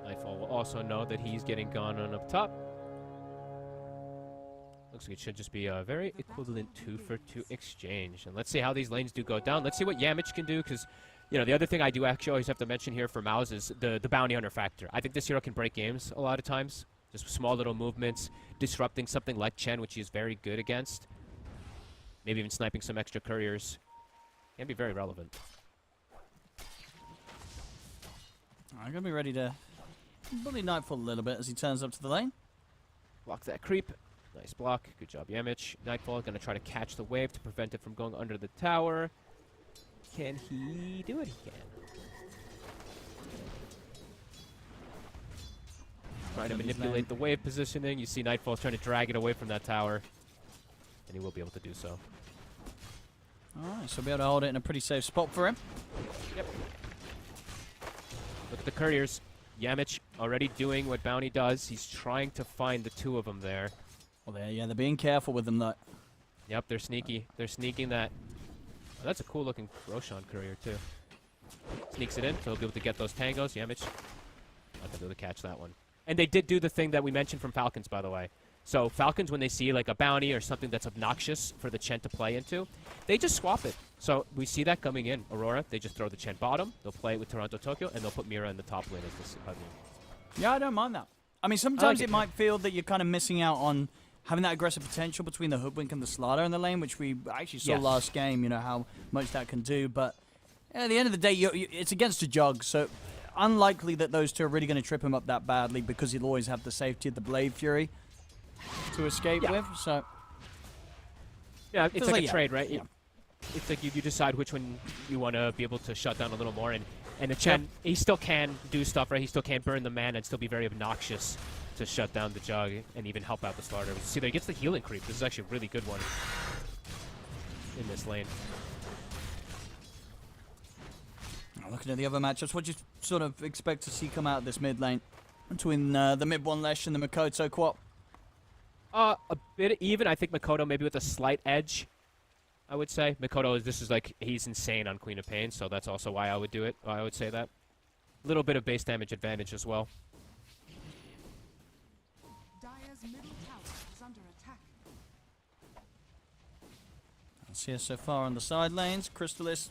Nightfall will also know that he's getting gone on up top. Looks like it should just be a very equivalent 2-for-2 exchange. And let's see how these lanes do go down. Let's see what Yamich can do, because, you know, the other thing I do actually always have to mention here for MOUZ is the bounty hunter factor. I think this hero can break games a lot of times. Just small little movements, disrupting something like Chen, which he is very good against. Maybe even sniping some extra couriers. Can be very relevant.
I'm going to be ready to bully Nightfall a little bit as he turns up to the lane.
Block that creep. Nice block. Good job, Yamich. Nightfall going to try to catch the wave to prevent it from going under the tower. Can he do it? He can. Trying to manipulate the wave positioning. You see Nightfall trying to drag it away from that tower. And he will be able to do so.
Alright, so we'll be able to hold it in a pretty safe spot for him.
Yep. Look at the couriers. Yamich already doing what Bounty does. He's trying to find the two of them there.
Well, they're being careful with them, though.
Yep, they're sneaky. They're sneaking that. Oh, that's a cool looking Roshan courier, too. Sneaks it in, so he'll be able to get those tangos. Yamich. Not gonna be able to catch that one. And they did do the thing that we mentioned from Falcons, by the way. So Falcons, when they see like a bounty or something that's obnoxious for the Chen to play into, they just swap it. So we see that coming in. Aurora, they just throw the Chen bottom, they'll play it with Toronto Tokyo, and they'll put Mira in the top lane as this lane.
Yeah, I don't mind that. I mean, sometimes it might feel that you're kind of missing out on having that aggressive potential between the Hoodwink and the Slider in the lane, which we actually saw last game, you know, how much that can do. But at the end of the day, it's against a Jug, so unlikely that those two are really going to trip him up that badly because he'll always have the safety of the Blade Fury to escape with. So
yeah, it's like a trade, right?
Yeah.
It's like you decide which one you want to be able to shut down a little more, and the Chen, he still can do stuff, right? He still can burn the mana and still be very obnoxious to shut down the Jug and even help out the starter. See there, he gets the healing creep. This is actually a really good one in this lane.
Looking at the other matchups, what do you sort of expect to see come out of this mid lane between the mid one Lesh and the Makoto Quap?
A bit even. I think Makoto maybe with a slight edge, I would say. Makoto, this is like, he's insane on Queen of Pain, so that's also why I would do it. I would say that. A little bit of base damage advantage as well.
Dire's middle tower is under attack.
Let's see so far on the side lanes. Crystalis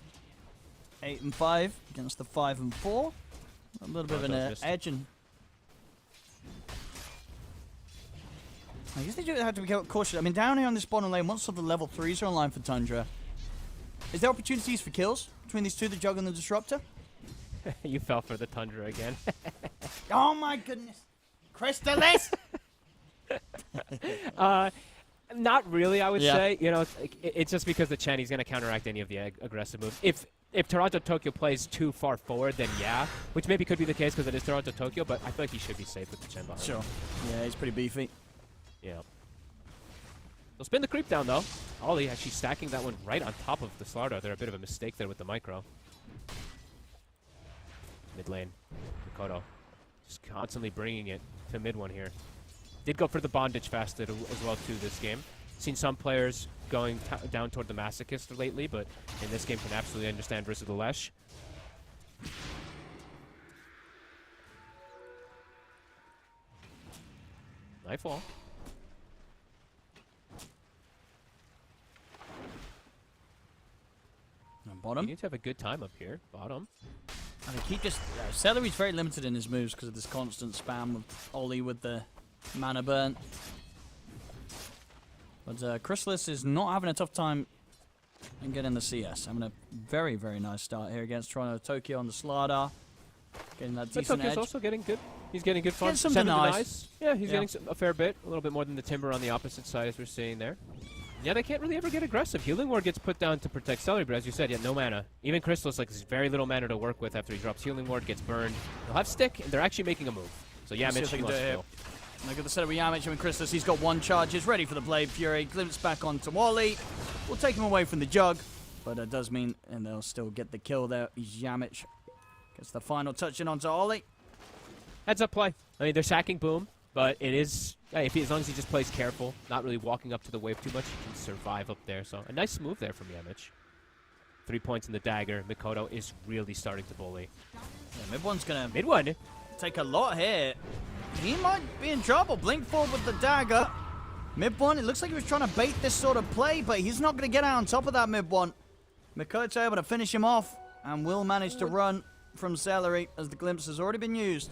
8 and 5 against the 5 and 4. A little bit of an edge, and I guess they do have to be cautious. I mean, down here on this bottom lane, once all the level 3s are online for Tundra, is there opportunities for kills between these two, the Jug and the Disruptor?
You fell for the Tundra again.
Oh my goodness. Crystalis!
Not really, I would say. You know, it's just because the Chen, he's going to counteract any of the aggressive moves. If Toronto Tokyo plays too far forward, then yeah, which maybe could be the case because it is Toronto Tokyo, but I feel like he should be safe with the Chen behind.
Sure. Yeah, he's pretty beefy.
Yeah. They'll spin the creep down, though. Ollie actually stacking that one right on top of the Slardar. They're a bit of a mistake there with the micro. Mid lane. Makoto. Just constantly bringing it to mid one here. Did go for the bondage fast as well, too, this game. Seen some players going down toward the MOUZ.CEST lately, but in this game can absolutely understand versus the Lesh. Nightfall.
Bottom.
You need to have a good time up here. Bottom.
And they keep just... Celery's very limited in his moves because of this constant spam of Ollie with the mana burn. But Crystalis is not having a tough time in getting the CS. Having a very, very nice start here against Toronto Tokyo on the Slardar. Getting that decent
Tokyo's
edge.
also getting good. He's getting good farm.
Something nice.
Yeah, he's getting a fair bit. A little bit more than the Timber on the opposite side, as we're seeing there. Yeah, they can't really ever get aggressive. Healing Ward gets put down to protect Celery, but as you said, yeah, no mana. Even Crystalis, like, there's very little mana to work with after he drops Healing Ward, gets burned. They'll have Stick, and they're actually making a move. So yeah, Mitch must go.
Look at the setup with Yamich and Crystalis. He's got one charge. He's ready for the Blade Fury. Glimpse back onto Wally. We'll take him away from the Jug, but it does mean, and they'll still get the kill there. Yamich gets the final touch in onto Ollie.
Heads up play. I mean, they're sacking Boom, but it is... as long as he just plays careful, not really walking up to the wave too much, he can survive up there. So a nice move there from Yamich. 3 points in the dagger. Makoto is really starting to bully.
Yeah, mid one's gonna
Mid-one.
take a lot here. He might be in trouble. Blink forward with the dagger. Mid one, it looks like he was trying to bait this sort of play, but he's not going to get out on top of that mid one. Makoto able to finish him off and will manage to run from Celery as the glimpse has already been used.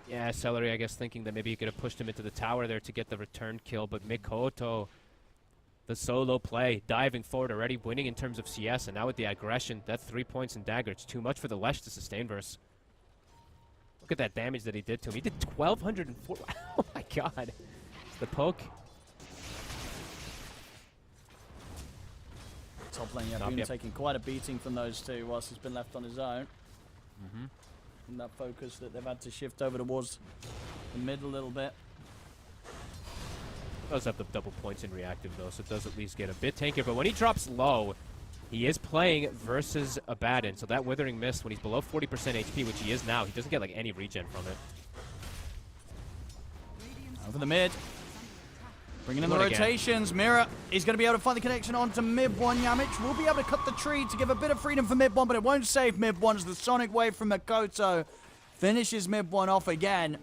Yeah, Celery, I guess, thinking that maybe he could have pushed him into the tower there to get the return kill, but Makoto, the solo play, diving forward already, winning in terms of CS, and now with the aggression, that 3 points in dagger, it's too much for the Lesh to sustain verse. Look at that damage that he did to him. He did 1,204. Oh my god. The poke.
top lane. Yeah,
Nope,
Boom
yep.
taking quite a beating from those two whilst he's been left on his own. And that focus that they've had to shift over towards the mid a little bit.
Does have the double points in reactive though, so it does at least get a bit tankier. But when he drops low, he is playing versus Abaddon, so that Withering Mist, when he's below 40% HP, which he is now, he doesn't get like any regen from it.
Over the mid. Bringing in the
Again.
rotations. Mira is going to be able to find the connection onto mid one. Yamich will be able to cut the tree to give a bit of freedom for mid one, but it won't save mid one as the Sonic Wave from Makoto finishes mid one off again.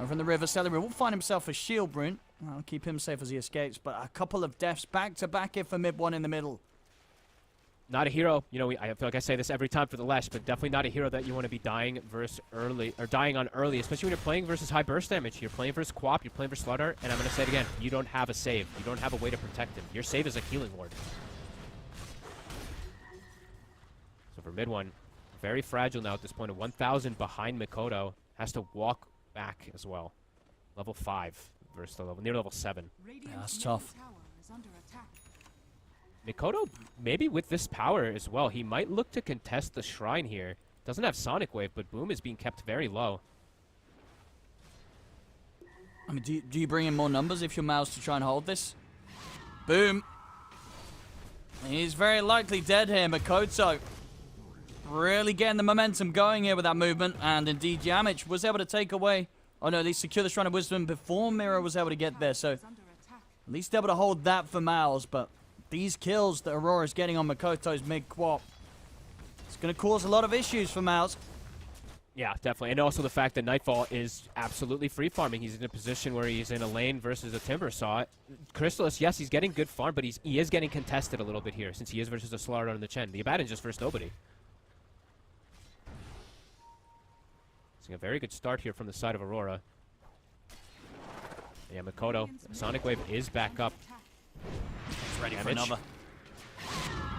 Over in the river, Celery will find himself a shield brute. I'll keep him safe as he escapes, but a couple of deaths back to back here for mid one in the middle.
Not a hero, you know, I feel like I say this every time for the Lesh, but definitely not a hero that you want to be dying versus early, or dying on early, especially when you're playing versus high burst damage. You're playing versus Quap, you're playing versus Slaughter, and I'm going to say it again, you don't have a save. You don't have a way to protect him. Your save is a healing ward. So for mid one, very fragile now at this point, of 1,000 behind Mikoto, has to walk back as well. Level 5 versus the level, near level 7.
That's tough.
Mikoto, maybe with this power as well, he might look to contest the shrine here. Doesn't have Sonic Wave, but Boom is being kept very low.
I mean, do you bring in more numbers if you're MOUZ to try and hold this? Boom. He's very likely dead here. Makoto really getting the momentum going here with that movement. And indeed, Yamich was able to take away, oh no, at least secure the Shrine of Wisdom before Mira was able to get there. So at least able to hold that for MOUZ, but these kills that Aurora's getting on Makoto's mid-quap, it's going to cause a lot of issues for MOUZ.
Yeah, definitely. And also the fact that Nightfall is absolutely free farming. He's in a position where he's in a lane versus a Timbersaw. Chrysalis, yes, he's getting good farm, but he is getting contested a little bit here since he is versus a Slaughter on the Chen. The Abaddon's just versus nobody. Seeing a very good start here from the side of Aurora. Yeah, Mikoto, Sonic Wave is back up.
Ready for another.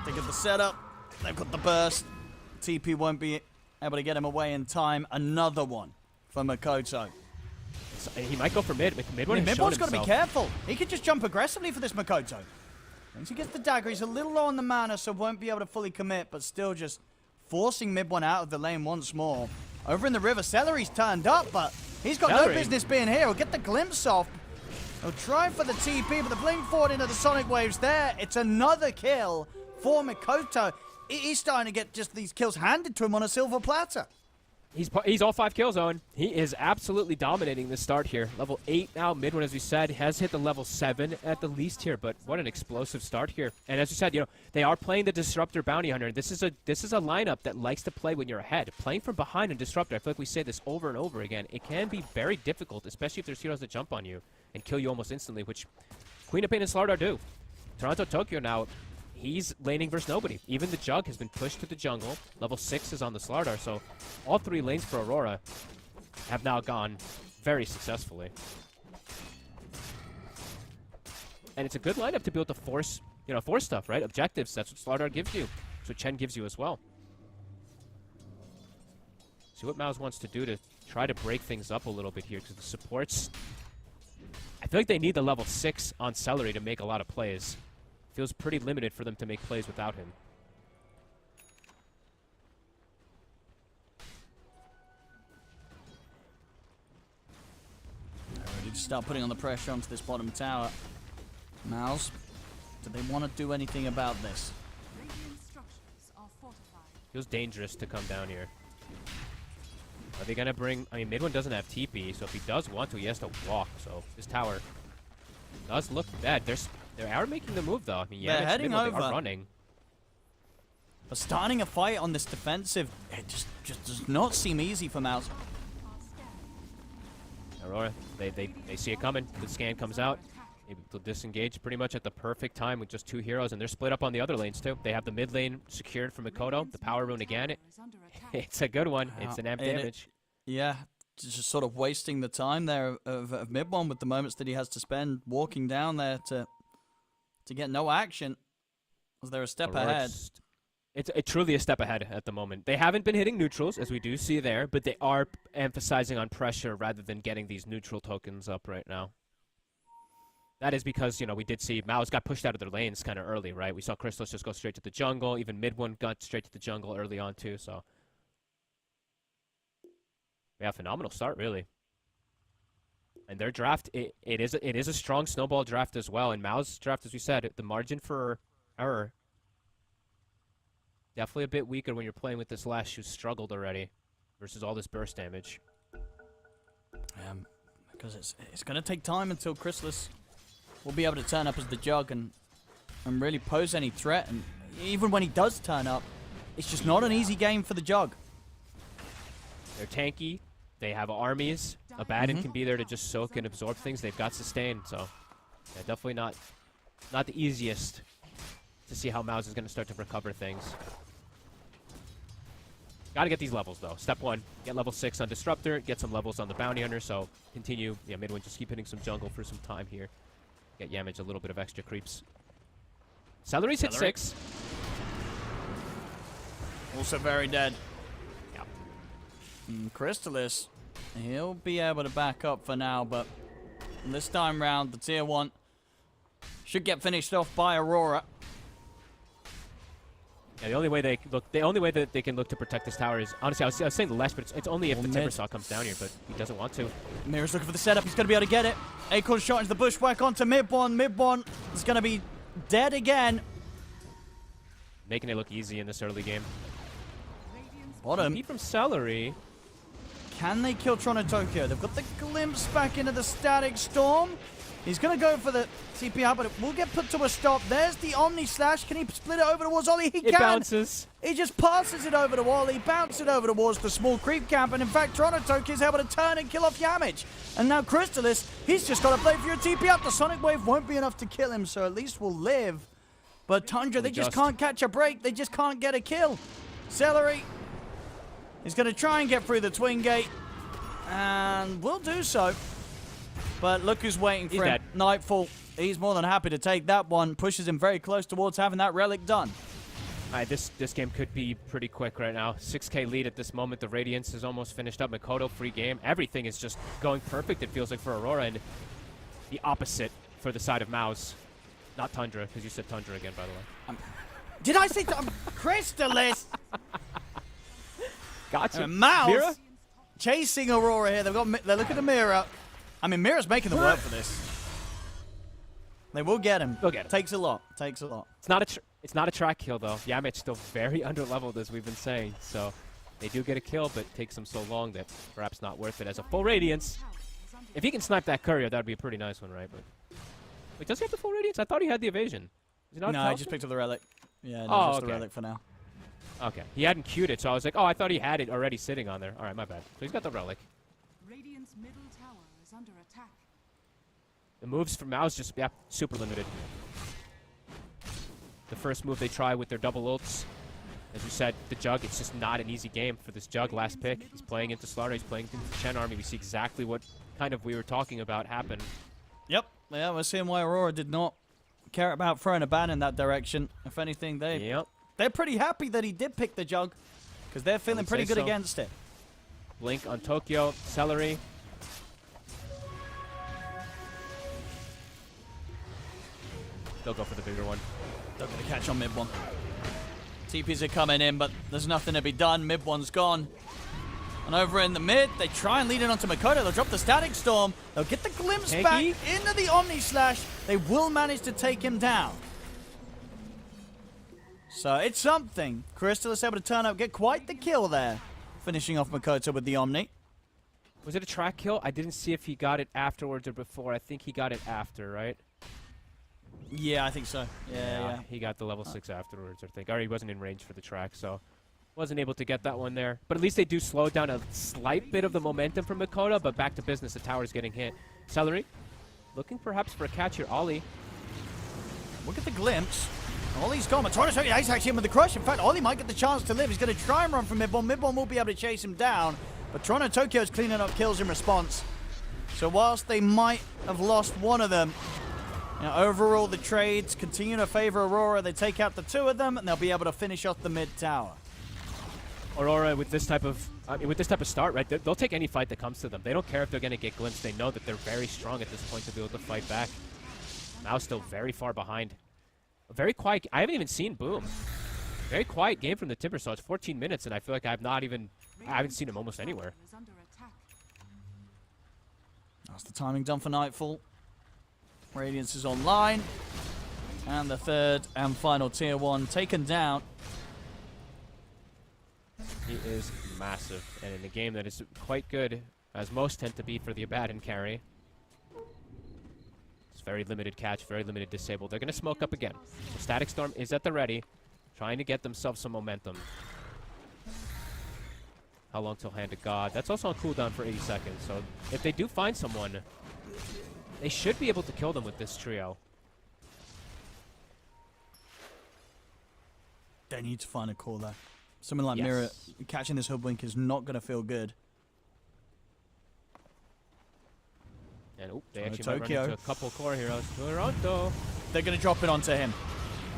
Think of the setup. They've got the burst. TP won't be able to get him away in time. Another one for Makoto.
So, he might go for mid. Mid one
Mid one's got to be careful. He could just jump aggressively for this Makoto. Once he gets the dagger, he's a little low on the mana, so won't be able to fully commit, but still just forcing mid one out of the lane once more. Over in the river, Celery's turned up, but he's got no business being here. He'll get the glimpse off. He'll try for the TP, but the blink forward into the Sonic Waves there. It's another kill for Mikoto. He's starting to get just these kills handed to him on a silver platter.
He's all 5 kills, Owen. He is absolutely dominating this start here. Level 8 now, mid one, as we said, has hit the level 7 at the least here, but what an explosive start here. And as you said, you know, they are playing the Disruptor Bounty Hunter. This is a lineup that likes to play when you're ahead. Playing from behind in Disruptor, I feel like we say this over and over again, it can be very difficult, especially if there's heroes that jump on you and kill you almost instantly, which Queen of Pain and Slardar do. Toronto Tokyo now, he's laning versus nobody. Even the Jug has been pushed to the jungle. Level 6 is on the Slardar, so all 3 lanes for Aurora have now gone very successfully. And it's a good lineup to be able to force, you know, force stuff, right? Objectives, that's what Slardar gives you. That's what Chen gives you as well. See what MOUZ wants to do to try to break things up a little bit here, because the supports, I feel like they need the level 6 on Celery to make a lot of plays. Feels pretty limited for them to make plays without him.
Ready to start putting on the pressure onto this bottom tower. MOUZ, do they want to do anything about this?
Feels dangerous to come down here. Are they gonna bring? I mean, mid one doesn't have TP, so if he does want to, he has to walk. So this tower does look bad. They are making the move though. I mean, yeah,
they're heading over.
They are running.
But starting a fight on this defensive, it just does not seem easy for MOUZ.
Aurora, they see it coming. The scan comes out. Able to disengage pretty much at the perfect time with just 2 heroes, and they're split up on the other lanes too. They have the mid lane secured from Mikoto. The power rune again. It's a good one. It's an amp damage.
Yeah, just sort of wasting the time there of mid one with the moments that he has to spend walking down there to get no action. Was there a step ahead?
It's truly a step ahead at the moment. They haven't been hitting neutrals, as we do see there, but they are emphasizing on pressure rather than getting these neutral tokens up right now. that is because, you know, we did see MOUZ got pushed out of their lanes kind of early, right? We saw Crystallis just go straight to the jungle. Even mid one got straight to the jungle early on too, so. Yeah, phenomenal start, really. And their draft, it is a strong snowball draft as well. And MOUZ's draft, as we said, the margin for error definitely a bit weaker when you're playing with this Lash who struggled already versus all this burst damage.
Because it's going to take time until Crystallis will be able to turn up as the Jug and really pose any threat. And even when he does turn up, it's just not an easy game for the Jug.
They're tanky. They have armies. Abaddon can be there to just soak and absorb things. They've got sustain, so yeah, definitely not the easiest to see how MOUZ is going to start to recover things. Got to get these levels, though. Step 1, get level 6 on Disruptor, get some levels on the Bounty Hunter, so continue. Yeah, Midwin, just keep hitting some jungle for some time here. Get Yamage a little bit of extra creeps. Celery's hit 6.
Also very dead.
Yeah.
Crystallis, he'll be able to back up for now, but this time round, the tier 1 should get finished off by Aurora.
Yeah, the only way that they can look to protect this tower is, honestly, I was saying less, but it's only if the Timbersaw comes down here, but he doesn't want to.
Mirror's looking for the setup. He's going to be able to get it. Acorn shot into the bushwhack onto Mid-One. Mid-One is going to be dead again.
Making it look easy in this early game.
Bottom.
Beat from Celery.
Can they kill Toronto Tokyo? They've got the glimpse back into the Static Storm. He's going to go for the CPR, but it will get put to a stop. There's the Omni Slash. Can he split it over towards Ollie? He can.
It bounces.
He just passes it over to Ollie, bounces it over towards the small creep camp, and in fact, Toronto Tokyo is able to turn and kill off Yamage. And now Crystallis, he's just got to play for your TP up. The Sonic Wave won't be enough to kill him, so at least we'll live. But Tundra, they just can't catch a break. They just can't get a kill. Celery is going to try and get through the Twin Gate, and will do so. But look who's waiting for him. Nightfall. He's more than happy to take that one. Pushes him very close towards having that relic done.
All right, this game could be pretty quick right now. 6K lead at this moment. The Radiance is almost finished up. Mikoto, free game. Everything is just going perfect, it feels like, for Aurora. And the opposite for the side of MOUZ. Not Tundra, because you said Tundra again, by the way.
Did I say Crystallis?
Gotcha.
MOUZ
Mira?
chasing Aurora here. They're looking at Mira. I mean, Mira's making the work for this. They will get him.
They'll get him.
Takes a lot. Takes a lot.
It's not a track kill, though. Yamage still very underleveled, as we've been saying. So they do get a kill, but it takes them so long that perhaps not worth it as a full Radiance. If he can snipe that courier, that would be a pretty nice one, right? But wait, does he have the full Radiance? I thought he had the evasion. Is he not
No, I just picked up the relic. Yeah, no, just
okay.
the relic for now.
Okay. He hadn't queued it, so I was like, oh, I thought he had it already sitting on there. All right, my bad. So he's got the relic.
Radiant's middle tower is under attack.
The moves from MOUZ just, yeah, super limited. The first move they try with their double ults. As you said, the Jug, it's just not an easy game for this Jug. Last pick, he's playing into Slaughter, he's playing into the Chen army. We see exactly what kind of we were talking about happen.
Yep. Yeah, we're seeing why Aurora did not care about throwing a ban in that direction. If anything, they're pretty happy that he did pick the Jug, because they're feeling pretty good against it.
Blink on Tokyo, Celery. They'll go for the bigger one.
They're going to catch on mid one. TPs are coming in, but there's nothing to be done. Mid one's gone. And over in the mid, they try and lead it onto Mikoto. They'll drop the Static Storm. They'll get the glimpse back into the Omni Slash. They will manage to take him down. So it's something. Crystallis able to turn up, get quite the kill there. Finishing off Mikoto with the Omni.
Was it a track kill? I didn't see if he got it afterwards or before. I think he got it after, right?
Yeah, I think so. Yeah.
He got the level 6 afterwards, I think. Or he wasn't in range for the track, so wasn't able to get that one there. But at least they do slow down a slight bit of the momentum from Mikoto, but back to business. The tower's getting hit. Celery, looking perhaps for a catch here. Ollie.
Look at the glimpse. Ollie's gone. But Toronto Tokyo is actually in with the crush. In fact, Ollie might get the chance to live. He's going to try and run from Mid-One. Mid-One will be able to chase him down. But Toronto Tokyo is cleaning up kills in response. So whilst they might have lost one of them, you know, overall the trades continue to favor Aurora. They take out the two of them, and they'll be able to finish off the mid tower.
Aurora with this type of start, right? They'll take any fight that comes to them. They don't care if they're going to get glimpsed. They know that they're very strong at this point to be able to fight back. MOUZ still very far behind. A very quiet. I haven't even seen Boom. Very quiet game from the Timber Saw. It's 14 minutes, and I feel like I haven't seen him almost anywhere.
Is under attack.
That's the timing done for Nightfall. Radiance is online. And the third and final tier 1 taken down.
He is massive, and in a game that is quite good, as most tend to be for the Abaddon carry. It's very limited catch, very limited disable. They're going to smoke up again. So Static Storm is at the ready, trying to get themselves some momentum. How long till Hand of God? That's also on cooldown for 80 seconds, so if they do find someone, they should be able to kill them with this trio.
They need to find a caller. Someone like
Yes.
Mirror catching this hoodwink is not going to feel good.
And oop, they
So
actually might
Tokyo.
run into a couple core heroes. Toronto.
They're going to drop it onto him.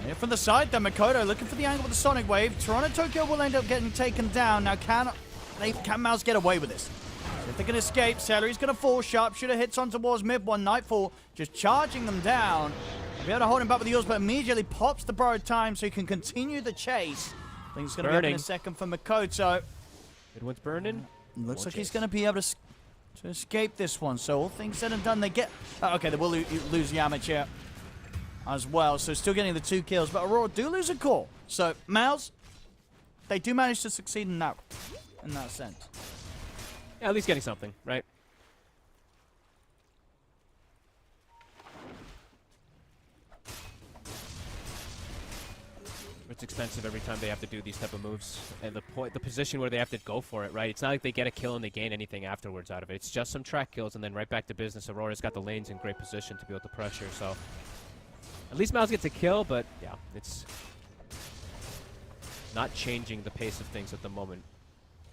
Here from the side, then Makoto looking for the angle with the Sonic Wave. Toronto Tokyo will end up getting taken down. Now, can MOUZ get away with this? So if they can escape, Celery's going to fall. Sharpshooter hits on towards mid one. Nightfall just charging them down. They'll be able to hold him back with the yours, but immediately pops the borrowed time so he can continue the chase. I think it's going to be up in a second for Makoto.
Good one's burning.
Looks
More
like he's
chase.
going to be able to escape this one. So all things said and done, they get... okay, they will lose Yamcha as well. So still getting the 2 kills. But Aurora do lose a core. So MOUZ, they do manage to succeed in that sense.
Yeah, at least getting something, right? It's expensive every time they have to do these type of moves, and the position where they have to go for it, right? It's not like they get a kill and they gain anything afterwards out of it. It's just some track kills and then right back to business. Aurora's got the lanes in great position to be able to pressure, so at least MOUZ gets a kill, but yeah, it's not changing the pace of things at the moment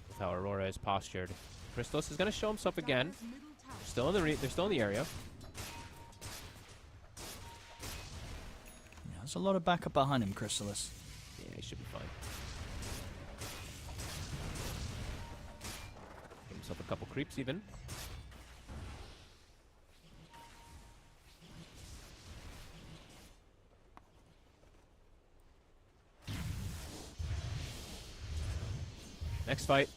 with how Aurora is postured. Crystallis is going to show himself again.
Dire's middle tower
They're still in the area.
Yeah, there's a lot of backup behind him, Crystallis.
Yeah, he should be fine. Give himself a couple creeps even. Next fight.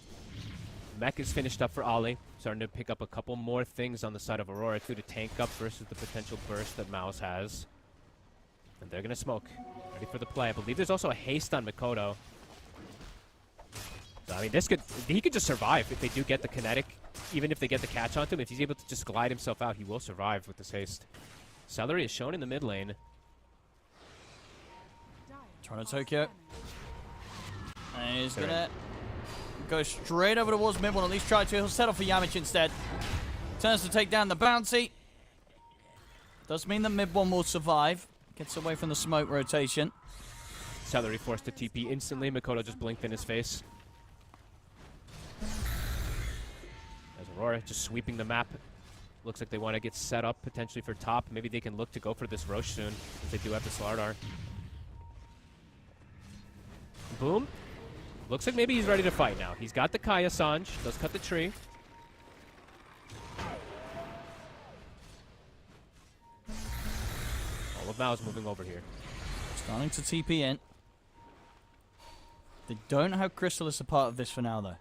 Mech is finished up for Ollie. Starting to pick up a couple more things on the side of Aurora too to tank up versus the potential burst that MOUZ has. And they're going to smoke. Ready for the play. I believe there's also a haste on Makoto. So, I mean, he could just survive if they do get the kinetic. Even if they get the catch onto him, if he's able to just glide himself out, he will survive with this haste. Celery is shown in the mid lane.
Toronto Tokyo. And he's going to go straight over towards mid one, at least try to. He'll settle for Yamcha instead. Turns to take down the bouncy. Does mean that mid one will survive. Gets away from the smoke rotation.
Celery forced to TP instantly. Makoto just blinked in his face. As Aurora just sweeping the map. Looks like they want to get set up potentially for top. Maybe they can look to go for this Roche soon, since they do have the Slardar. Boom. Looks like maybe he's ready to fight now. He's got the Kaya Sanj. Does cut the tree. All of MOUZ moving over here.
Starting to TP in. They don't have Crystal as a part of this for now, though.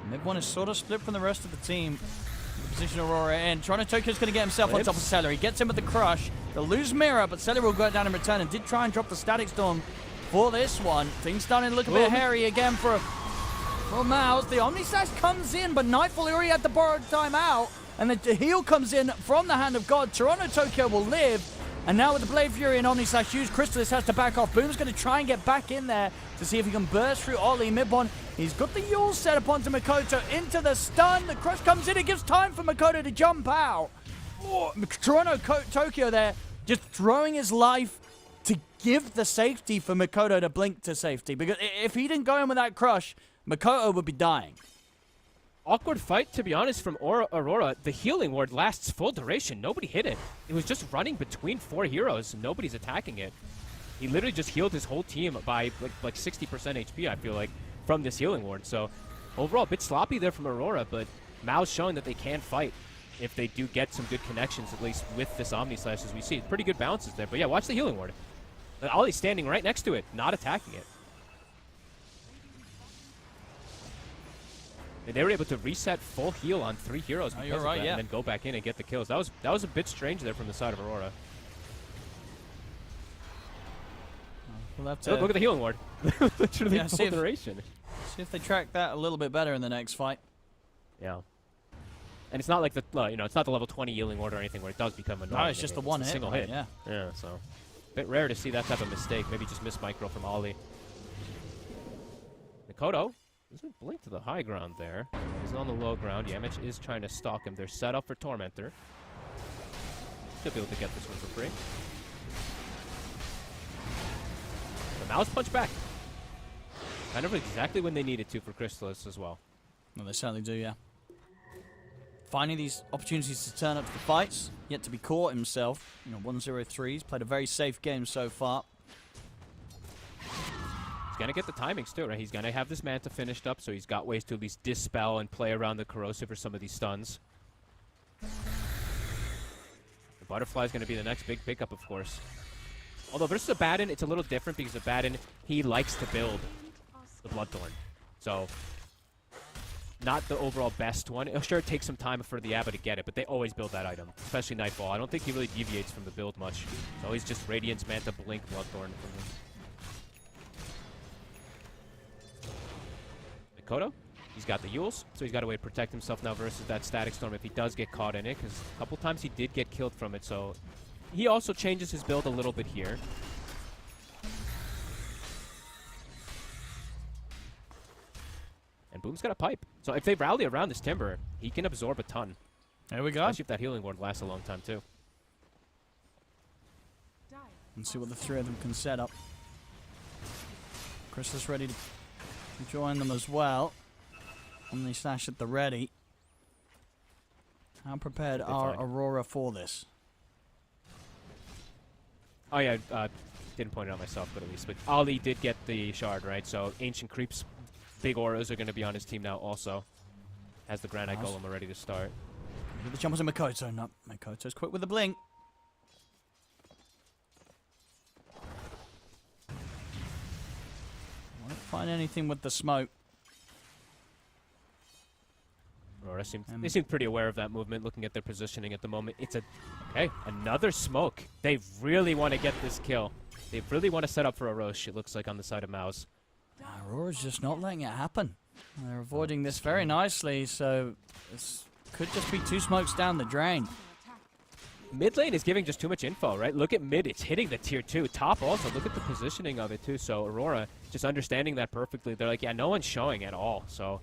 Mid one is sort of split from the rest of the team. The position Aurora in. Toronto Tokyo's going to get himself on top of Celery. Gets him with the crush. They'll lose Mirror, but Celery will go down in return and did try and drop the Static Storm for this one. Things starting to look a bit hairy again for MOUZ. The Omni-Slash comes in, but Nightfall already had the borrowed time out. And the heal comes in from the Hand of God. Toronto Tokyo will live. And now with the Blade Fury and Omni-Slash used, Crystallis has to back off. Boom's going to try and get back in there to see if he can burst through Ollie. Mid-one, he's got the Yule set up onto Makoto into the stun. The crush comes in. It gives time for Makoto to jump out. Oh, Toronto Tokyo there just throwing his life to give the safety for Makoto to blink to safety. Because if he didn't go in with that crush, Makoto would be dying.
Awkward fight, to be honest, from Aurora. The healing ward lasts full duration. Nobody hit it. It was just running between 4 heroes. Nobody's attacking it. He literally just healed his whole team by like 60% HP, I feel like, from this healing ward. So overall, a bit sloppy there from Aurora, but MOUZ showing that they can fight if they do get some good connections, at least with this Omni Slash as we see. Pretty good bounces there. But yeah, watch the healing ward. Ollie's standing right next to it, not attacking it. And they were able to reset full heal on 3 heroes because of that, and then go back in and get the kills. That was a bit strange there from the side of Aurora.
We'll have to
Look at the healing ward. Literally full duration.
See if they track that a little bit better in the next fight.
Yeah. And it's not like the it's not the level 20 healing ward or anything where it does become annoying.
No, it's just the one hit,
single hit.
Yeah.
Yeah, so a bit rare to see that type of mistake. Maybe just miss micro from Ollie. Mikoto doesn't blink to the high ground there. He's on the low ground. Yamich is trying to stalk him. They're set up for Tormentor. Should be able to get this one for free. The MOUZ punch back. Kind of exactly when they needed to for Crystallis as well.
Well, they certainly do, yeah. Finding these opportunities to turn up to the fights, yet to be caught himself. 1-0-3. He's played a very safe game so far.
He's going to get the timings too, right? He's going to have this Manta finished up, so he's got ways to at least dispel and play around the Corrosive for some of these stuns. The Butterfly is going to be the next big pickup, of course. Although versus a Baden, it's a little different because a Baden, he likes to build the Bloodthorn. So, not the overall best one. Sure, it takes some time for the Abba to get it, but they always build that item, especially Nightfall. I don't think he really deviates from the build much. It's always just Radiance, Manta, Blink, Bloodthorn from him. Mikoto, he's got the Yules, so he's got a way to protect himself now versus that Static Storm if he does get caught in it, because a couple times he did get killed from it, so he also changes his build a little bit here. And Boom's got a pipe. So if they rally around this Timber, he can absorb a ton.
There we go.
Especially if that healing ward lasts a long time, too.
And see what the three of them can set up. Chris is ready to join them as well. Omni Slash at the ready. How prepared are Aurora for this?
Oh yeah, didn't point it out myself, but at least. But Ollie did get the shard, right? So Ancient Creep's big auras are going to be on his team now also. Has the Granite Golem ready to start.
The jump was in Mikoto. No, Mikoto's quick with the blink. Won't find anything with the smoke.
Aurora they seem pretty aware of that movement, looking at their positioning at the moment. It's another smoke. They really want to get this kill. They really want to set up for a Roche, it looks like, on the side of MOUZ.
Aurora's just not letting it happen. They're avoiding this very nicely, so this could just be 2 smokes down the drain.
Mid lane is giving just too much info, right? Look at mid, it's hitting the tier 2. Top also, look at the positioning of it too. So Aurora, just understanding that perfectly. They're like, yeah, no one's showing at all. So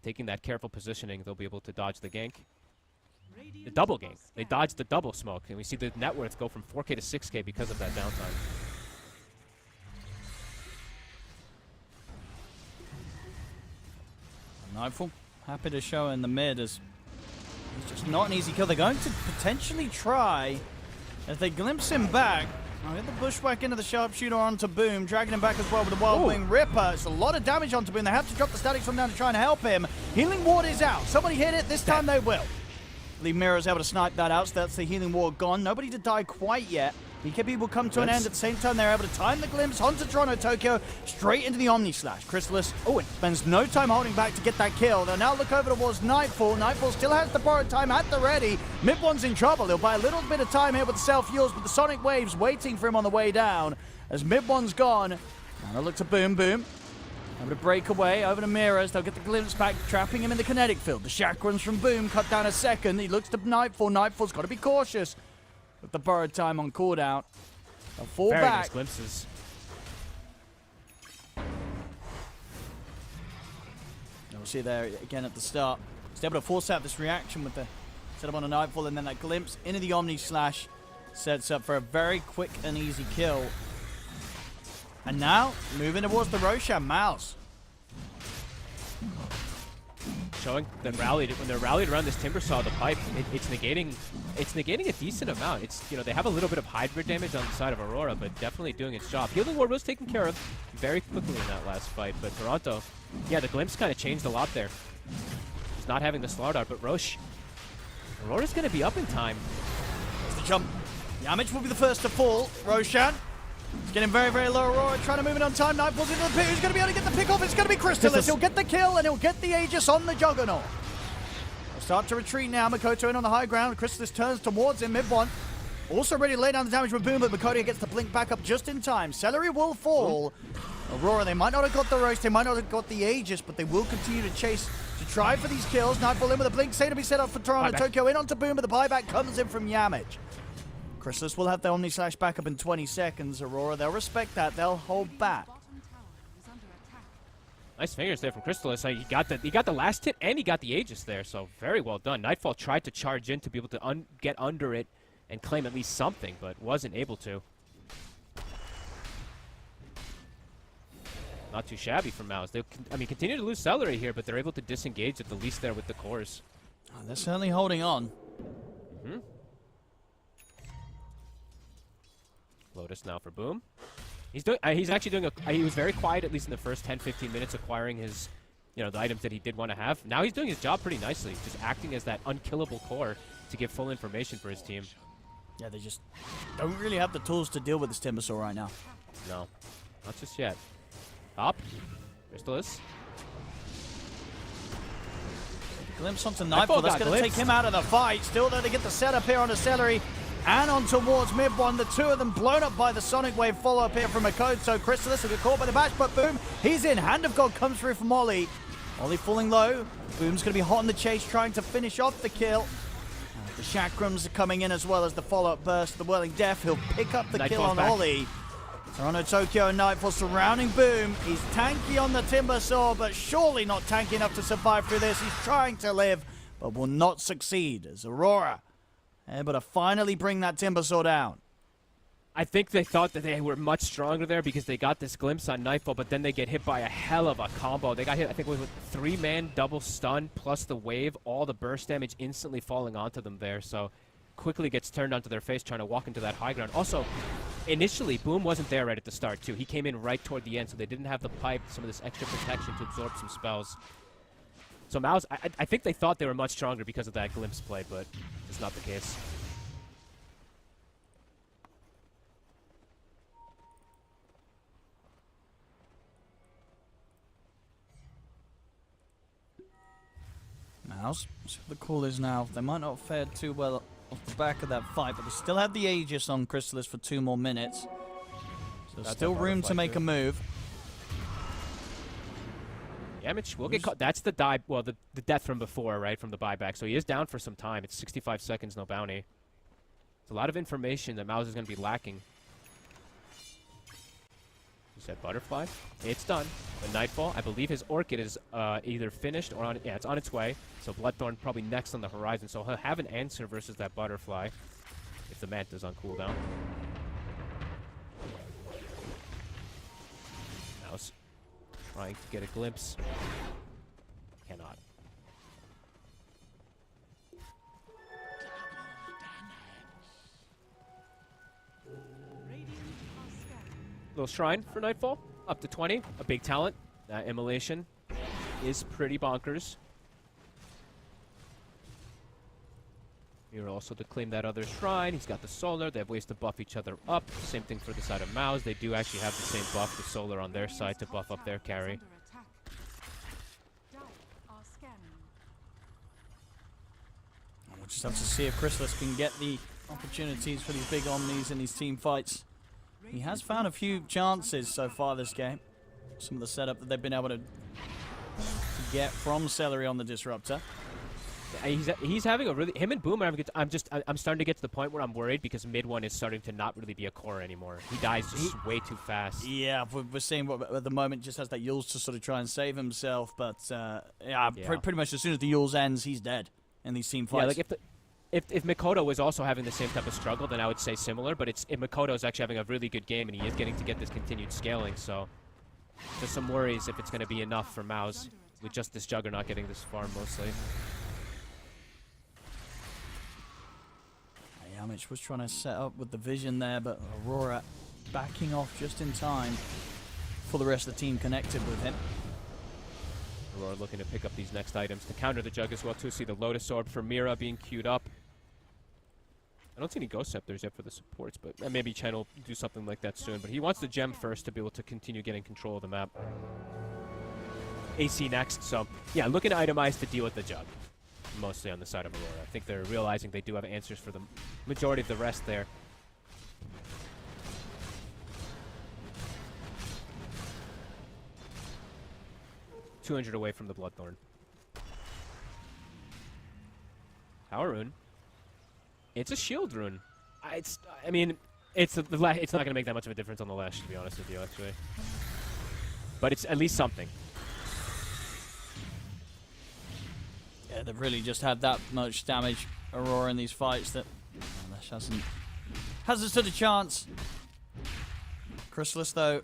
taking that careful positioning, they'll be able to dodge the gank. The double gank. They dodged the double smoke, and we see the net worth go from 4K to 6K because of that downtime.
Nightfall, happy to show in the mid as it's just not an easy kill. They're going to potentially try, if they glimpse him back, I'll get the bushwhack into the sharpshooter onto Boom, dragging him back as well with the Wild Wing Ripper. It's a lot of damage onto Boom. They have to drop the Static Storm down to try and help him. Healing Ward is out. Somebody hit it. This time they will. Lee Mirror's able to snipe that out, so that's the Healing Ward gone. Nobody to die quite yet. BKB will come to an end at the same time. They're able to time the glimpse onto Toronto Tokyo, straight into the Omni Slash. Crystallis, it spends no time holding back to get that kill. They'll now look over towards Nightfall. Nightfall still has the borrowed time at the ready. Mid-one's in trouble. He'll buy a little bit of time here with the self-heals, but the Sonic Wave's waiting for him on the way down. As Mid-one's gone, now they'll look to Boom. Able to break away over to Mirrors. They'll get the glimpse back, trapping him in the kinetic field. The chakrams from Boom cut down a second. He looks to Nightfall. Nightfall's got to be cautious with the borrowed time on cooldown. They'll fall
Very
back.
nice glimpses.
We'll see there again at the start. He's able to force out this reaction with the setup on a Nightfall, and then that glimpse into the Omni Slash sets up for a very quick and easy kill. And now, moving towards the Roshan MOUZ.
Showing that when they're rallied around this Timber Saw, the pipe, it's negating a decent amount. It's, they have a little bit of hybrid damage on the side of Aurora, but definitely doing its job. Healing Ward was taken care of very quickly in that last fight, but Toronto, yeah, the glimpse kind of changed a lot there. Just not having the Slardar, but Roche Aurora's going to be up in time.
There's the jump. Yamich will be the first to fall. Roshan. He's getting very, very low. Aurora trying to move it on time. Nightfall's into the pit. Who's going to be able to get the pick off? It's going to be Crystallis. He'll get the kill and he'll get the Aegis on the Juggernaut. They'll start to retreat now. Makoto in on the high ground. Crystallis turns towards him. Mid one. Also ready to lay down the damage with Boom, but Makoto gets the blink back up just in time. Celery will fall. Aurora, they might not have got the roast. They might not have got the Aegis, but they will continue to chase to try for these kills. Nightfall in with a blink. Say to be set up for Toronto. Tokyo in onto Boom, but the buyback comes in from Yamich. Crystallis will have the Omni Slash back up in 20 seconds. Aurora, they'll respect that. They'll hold back.
Bottom tower is under attack.
Nice fingers there from Crystallis. He got the last hit and he got the Aegis there, so very well done. Nightfall tried to charge in to be able to get under it and claim at least something, but wasn't able to. Not too shabby for MOUZ. They, continue to lose Celery here, but they're able to disengage at the least there with the cores.
Oh, they're certainly holding on.
Mm-hmm. Lotus now for Boom. He's actually doing he was very quiet at least in the first 10-15 minutes acquiring his, the items that he did want to have. Now he's doing his job pretty nicely, just acting as that unkillable core to give full information for his team.
Yeah, they just don't really have the tools to deal with this Timbersaw right now.
No, not just yet. Up. Crystallis.
Glimpse onto Nightfall. That's going to take him out of the fight. Still though, they get the setup here on a Celery and on towards mid one. The two of them blown up by the Sonic Wave follow-up here from Makoto. Crystallis will get caught by the bash, but Boom, he's in. Hand of God comes through from Molly. Molly falling low. Boom's going to be hot in the chase, trying to finish off the kill. The Chakrams are coming in as well as the follow-up burst. The Whirling Death, he'll pick up the kill on Ollie. Toronto, Tokyo, and Nightfall surrounding Boom. He's tanky on the Timbersaw, but surely not tanky enough to survive through this. He's trying to live, but will not succeed as Aurora able to finally bring that Timbersaw down.
I think they thought that they were much stronger there because they got this glimpse on Nightfall, but then they get hit by a hell of a combo. They got hit, I think, with a 3-man double stun plus the wave, all the burst damage instantly falling onto them there. So quickly gets turned onto their face trying to walk into that high ground. Also, initially, Boom wasn't there right at the start, too. He came in right toward the end, so they didn't have the pipe, some of this extra protection to absorb some spells. So MOUZ, I think they thought they were much stronger because of that glimpse play, but it's not the case.
MOUZ, see what the call is now. They might not have fared too well off the back of that fight, but they still have the Aegis on Crystallis for 2 more minutes. So there's still room to make a move.
Yamich will get caught. That's the die. Well, the death from before, right? From the buyback. So he is down for some time. It's 65 seconds, no bounty. It's a lot of information that MOUZ is going to be lacking. You said Butterfly? It's done. But Nightfall, I believe his Orchid is either finished or on. Yeah, it's on its way. So Bloodthorn probably next on the horizon. So he'll have an answer versus that Butterfly if the Manta's on cooldown. MOUZ trying to get a glimpse. Cannot. Little shrine for Nightfall. Up to 20. A big talent. That immolation is pretty bonkers. Here also to claim that other shrine. He's got the solar. They have ways to buff each other up. Same thing for the side of MOUZ. They do actually have the same buff, the solar on their side to buff up their carry.
We'll just have to see if Crystallis can get the opportunities for these big Omnis in these team fights. He has found a few chances so far this game. Some of the setup that they've been able to get from Celery on the Disruptor.
He's having a really... Him and Boom are having a good... I'm starting to get to the point where I'm worried because mid one is starting to not really be a core anymore. He dies just way too fast.
Yeah, we're seeing what at the moment just has that Yules to sort of try and save himself, but pretty much as soon as the Yules ends, he's dead in these team fights.
Yeah, like if Makoto was also having the same type of struggle, then I would say similar, but if Makoto is actually having a really good game and he is getting to get this continued scaling, so just some worries if it's going to be enough for MOUZ with just this Juggernaut getting this far mostly.
Yamich was trying to set up with the vision there, but Aurora backing off just in time for the rest of the team connected with him.
Aurora looking to pick up these next items to counter the Jug as well, too. See the Lotus Orb for Mira being queued up. I don't see any Ghost Scepters yet for the supports, but maybe Chen will do something like that soon. But he wants the gem first to be able to continue getting control of the map. AC next, so yeah, looking to itemize to deal with the Jug. Mostly on the side of Aurora. I think they're realizing they do have answers for the majority of the rest there. $200 away from the Bloodthorn. Power Rune. It's a shield rune. I mean, it's not going to make that much of a difference on the Lash, to be honest with you, actually. But it's at least something.
Yeah, they've really just had that much damage, Aurora, in these fights that Lash hasn't stood a chance. Chrysalis, though,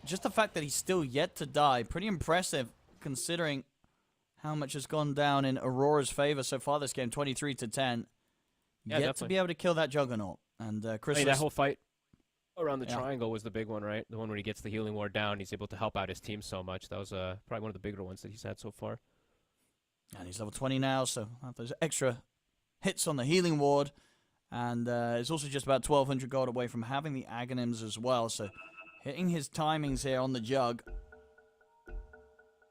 just the fact that he's still yet to die, pretty impressive considering how much has gone down in Aurora's favor so far this game, 23-10.
Yeah,
yet
definitely.
to be able to kill that Juggernaut. And Chrysalis...
I mean, that whole fight around the triangle was the big one, right? The one where he gets the healing ward down, he's able to help out his team so much. That was probably one of the bigger ones that he's had so far.
And he's level 20 now, so those extra hits on the healing ward. And it's also just about 1,200 gold away from having the Aghanims as well. So hitting his timings here on the Jug.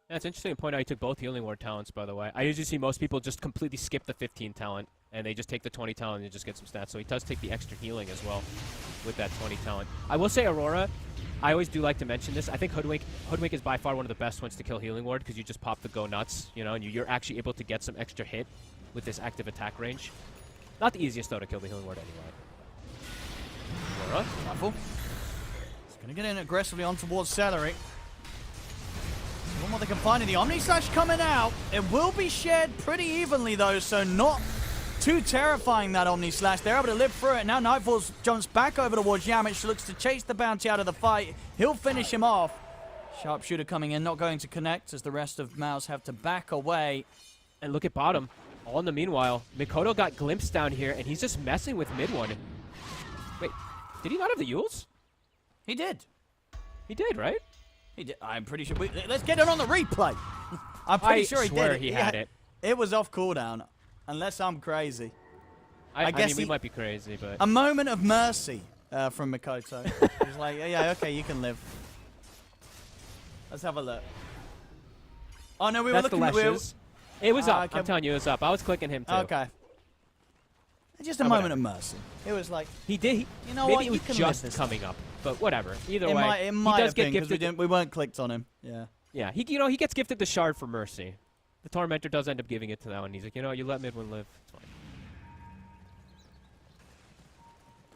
Yeah, it's interesting to point out he took both healing ward talents, by the way. I usually see most people just completely skip the 15 talent, and they just take the 20 talent and just get some stats. So he does take the extra healing as well with that 20 talent. I will say Aurora, I always do like to mention this. I think Hoodwink is by far one of the best ones to kill healing ward because you just pop the go nuts, you know, and you're actually able to get some extra hit with this active attack range. Not the easiest, though, to kill the healing ward anyway. Aurora,
Careful. He's going to get in aggressively on towards Celery. One more they can find in the Omni Slash coming out. It will be shared pretty evenly, though, so not too terrifying, that Omni Slash. They're able to live through it. Now Nightfalls jumps back over towards Yamich, looks to chase the bounty out of the fight. He'll finish him off. Sharpshooter coming in, not going to connect as the rest of MOUZ have to back away.
and look at bottom. All in the meanwhile, Mikoto got glimpsed down here, and he's just messing with mid one. Wait, did he not have the Yules?
He did.
He did, right?
He did. I'm pretty sure. Let's get it on the replay. I'm pretty sure he did.
I swear he had it.
It was off cooldown, unless I'm crazy.
I
guess
mean, we might be crazy, but...
A moment of mercy from Mikoto. He's like, yeah, okay, you can live. Let's have a look. Oh, no, we were looking...
It was up.
Okay.
I'm telling you, it was up. I was clicking him, too.
Okay. Just a moment of mercy. It was like...
He did.
You know
maybe
what?
it
You
was
can
just
live this
coming up. But whatever. Either
It
way,
might
he does
have
get
been, because
gifted...
we weren't clicked on him. Yeah.
Yeah, he gets gifted the shard for mercy. The Tormentor does end up giving it to that one. He's like, you know, you let Midwin live. It's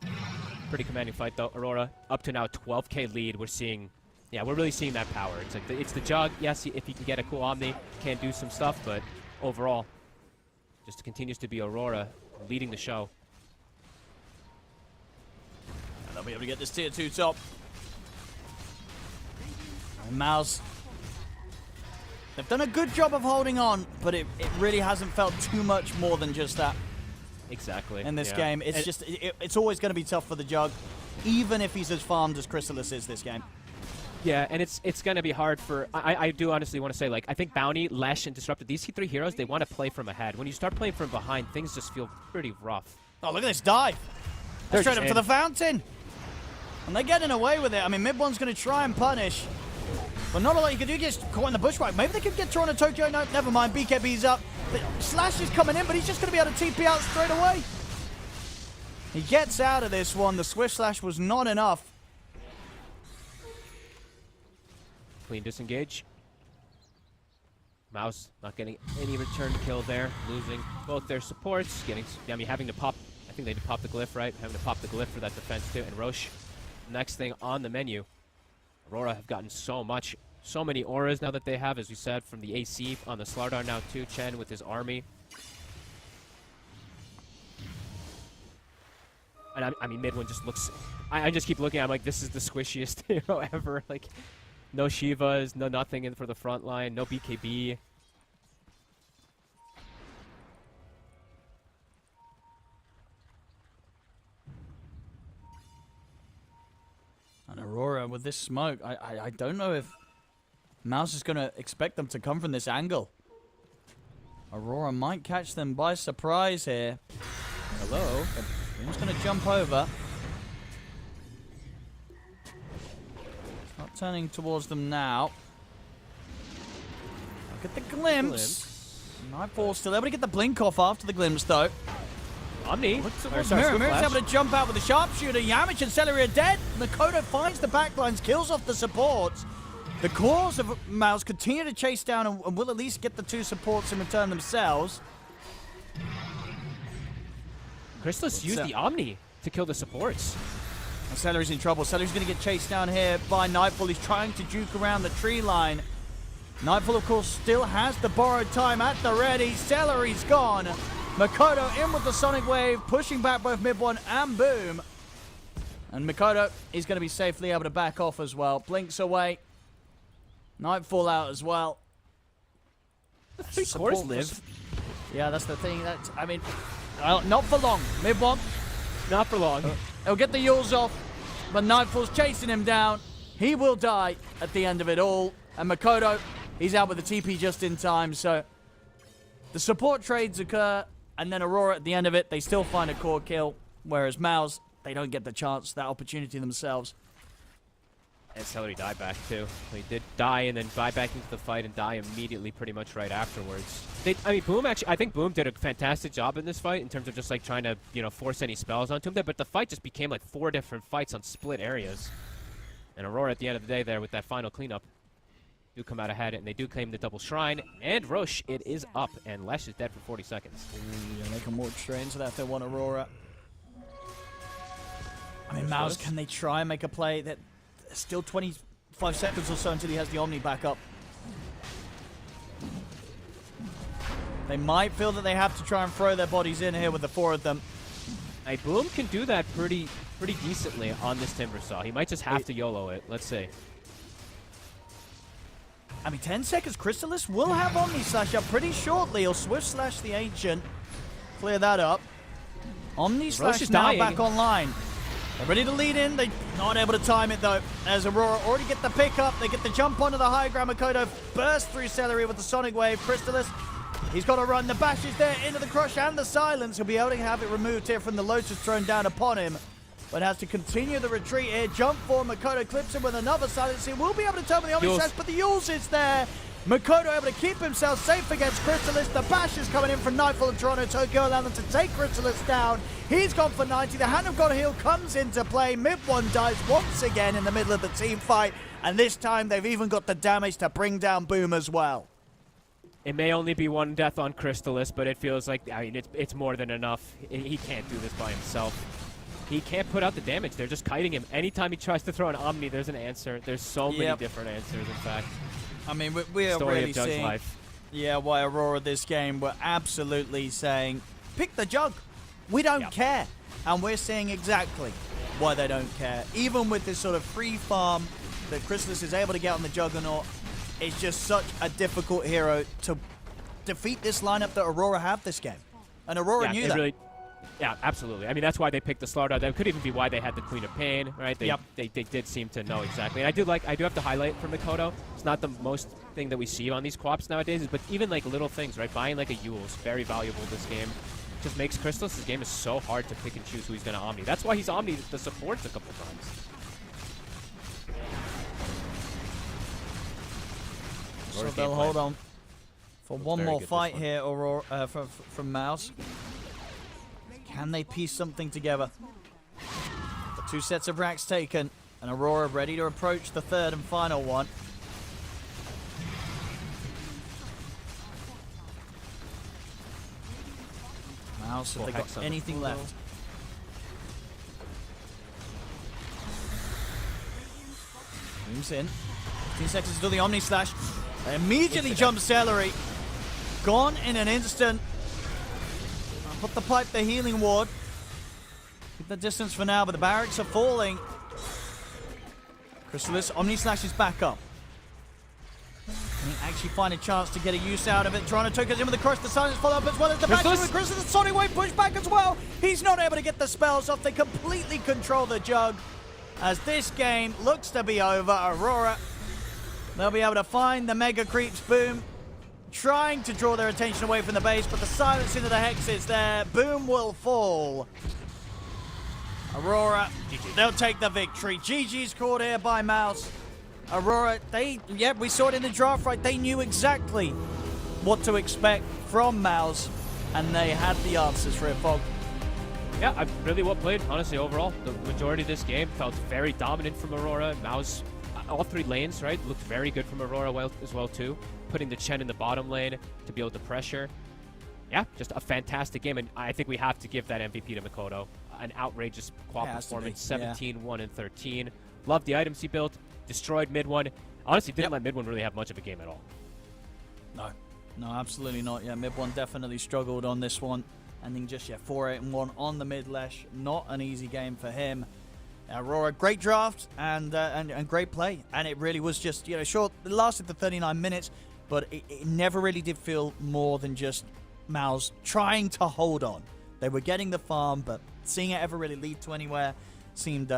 fine. Pretty commanding fight, though. Aurora, up to now 12k lead. We're seeing... Yeah, we're really seeing that power. It's like it's the Jug. Yes, if he can get a cool Omni, can do some stuff, but overall, just continues to be Aurora leading the show.
And they'll be able to get this tier 2 top. And MOUZ, they've done a good job of holding on, but it really hasn't felt too much more than just that.
Exactly.
In this game. It's just, it's always going to be tough for the Jug, even if he's as farmed as Chrysalis is this game.
Yeah, and it's going to be hard for... I do honestly want to say, like, I think Bounty, Lesh, and Disrupted, these three heroes, they want to play from ahead. When you start playing from behind, things just feel pretty rough.
Oh, look at this dive. They're straight up to the fountain. And they're getting away with it. I mean, mid one's going to try and punish. But not a lot you can do. He gets caught in the bushwhack. Maybe they could get Toronto Tokyo. No, never mind. BKB's up. Slash is coming in, but he's just going to be able to TP out straight away. He gets out of this one. The Swift Slash was not enough.
Clean disengage. MOUZ not getting any return kill there. Losing both their supports. Having to pop... I think they did pop the glyph, right? Having to pop the glyph for that defense, too. And Roche, next thing on the menu. Aurora have gotten so many auras now that they have, as you said, from the AC on the Slardar now, too. Chen with his army. And I mean, Midwin just looks... I just keep looking at him like, this is the squishiest hero ever. Like... No Shivas, no nothing in for the front line, no BKB.
And Aurora with this smoke, I don't know if MOUZ is going to expect them to come from this angle. Aurora might catch them by surprise here.
Hello.
Boom's going to jump over. Not turning towards them now. Look at the glimpse. Nightfall's still able to get the blink off after the glimpse, though.
Omni.
Mirror's able to jump out with a sharpshooter. Yamich and Celery are dead. Makoto finds the backlines, kills off the supports. The cores of MOUZ continue to chase down and will at least get the 2 supports in return themselves.
Crystallis used the Omni to kill the supports.
And Celery's in trouble. Celery's going to get chased down here by Nightfall. He's trying to juke around the tree line. Nightfall, of course, still has the borrowed time at the ready. Celery's gone. Makoto in with the Sonic Wave, pushing back both mid one and Boom. And Makoto is going to be safely able to back off as well. Blinks away. Nightfall out as well.
The 3 cores live.
Yeah, that's the thing. I mean, well, not for long. Mid one.
Not for long.
He'll get the Yules off, but Nightfall's chasing him down. He will die at the end of it all. And Makoto, he's out with the TP just in time. So the support trades occur, and then Aurora at the end of it, they still find a core kill. Whereas MOUZ, they don't get the chance, that opportunity themselves.
And Celery died back too. He did die and then die back into the fight and die immediately pretty much right afterwards. I mean, Boom actually, I think Boom did a fantastic job in this fight in terms of just like trying to, you know, force any spells onto him there, but the fight just became like 4 different fights on split areas. And Aurora at the end of the day there with that final cleanup do come out ahead, and they do claim the double shrine. And Roche, it is up, and Lesh is dead for 40 seconds.
Yeah, they can walk straight into that if they want Aurora. I mean, MOUZ, can they try and make a play? That still 25 seconds or so until he has the Omni back up. They might feel that they have to try and throw their bodies in here with the 4 of them.
Hey, Boom can do that pretty decently on this Timber Saw. He might just have to YOLO it. Let's see.
I mean, 10 seconds. Crystallis will have Omni Slash up pretty shortly. He'll Swift Slash the Ancient. Clear that up. Omni Slash now
dying.
back online. They're ready to lead in. They're not able to time it, though. As Aurora already get the pick up. They get the jump onto the high ground. Makoto burst through Celery with the Sonic Wave. Crystallis, he's got to run. The bash is there into the crush and the silence. He'll be able to have it removed here from the Lotus thrown down upon him. But has to continue the retreat here. Jump for Makoto, clips him with another silence. He will be able to turn with the Omni Slash, but the Yules is there. Makoto able to keep himself safe against Crystallis. The bash is coming in from Nightfall and Toronto. Tokyo allow them to take Crystallis down. He's gone for 90. The Hand of God Heal comes into play. Mid one dies once again in the middle of the team fight. And this time they've even got the damage to bring down Boom as well.
It may only be 1 death on Crystallis, but it feels like, I mean, it's more than enough. He can't do this by himself. He can't put out the damage. They're just kiting him. Anytime he tries to throw an Omni, there's an answer. There's so many different answers, in fact.
I mean, we are
Story
really
of Jug's
seeing,
life.
yeah, why Aurora this game were absolutely saying, pick the Jug. We don't care. And we're seeing exactly why they don't care. Even with this sort of free farm that Crystallis is able to get on the Juggernaut, it's just such a difficult hero to defeat this lineup that Aurora have this game. And Aurora knew that.
Really, yeah, absolutely. I mean, that's why they picked the Slaughter. That could even be why they had the Queen of Pain, right? They did seem to know exactly. And I do have to highlight for Makoto, it's not the most thing that we see on these co-ops nowadays, but even like little things, right? Buying like a Yules, very valuable this game. Just makes Crystallis' game is so hard to pick and choose who he's going to Omni. That's why he's Omni the supports a couple times.
So they'll hold on for one more fight here, Aurora, from MOUZ. Can they piece something together? The 2 sets of racks taken, and Aurora ready to approach the 3rd and final one. MOUZ, have they got anything left? Moves in. 15 seconds until the Omni Slash. They immediately jump Celery. Gone in an instant. I'll put the pipe, the healing ward. Keep the distance for now, but the barracks are falling. Crystallis, Omni Slash is back up. Can he actually find a chance to get a use out of it? Toronto Tokyo's in with the crush, the silence follow up as well as the back with Crystallis. The Sonic Wave push back as well. He's not able to get the spells off. They completely control the Jug. As this game looks to be over, Aurora, They'll be able to find the Mega Creeps. Boom trying to draw their attention away from the base, but the silence into the Hex is there. Boom will fall. Aurora, they'll take the victory. GG's called here by MOUZ. Aurora, we saw it in the draft, right? They knew exactly what to expect from MOUZ, and they had the answers for it, Fog.
Yeah, really well played, honestly, overall. The majority of this game felt very dominant from Aurora. MOUZ, all 3 lanes, right, looked very good from Aurora as well, too. Putting the Chen in the bottom lane to be able to pressure. Yeah, just a fantastic game, and I think we have to give that MVP to Mikoto. An outrageous quad performance, 17, 1, and 13. Loved the items he built, destroyed mid one. Honestly, didn't let mid one really have much of a game at all.
No, absolutely not. Yeah, mid one definitely struggled on this one. Ending just 4-8-1 on the mid lash. Not an easy game for him. Aurora, great draft and great play, and it really was just sure it lasted the 39 minutes, but it never really did feel more than just MOUZ trying to hold on. They were getting the farm, but seeing it ever really lead to anywhere seemed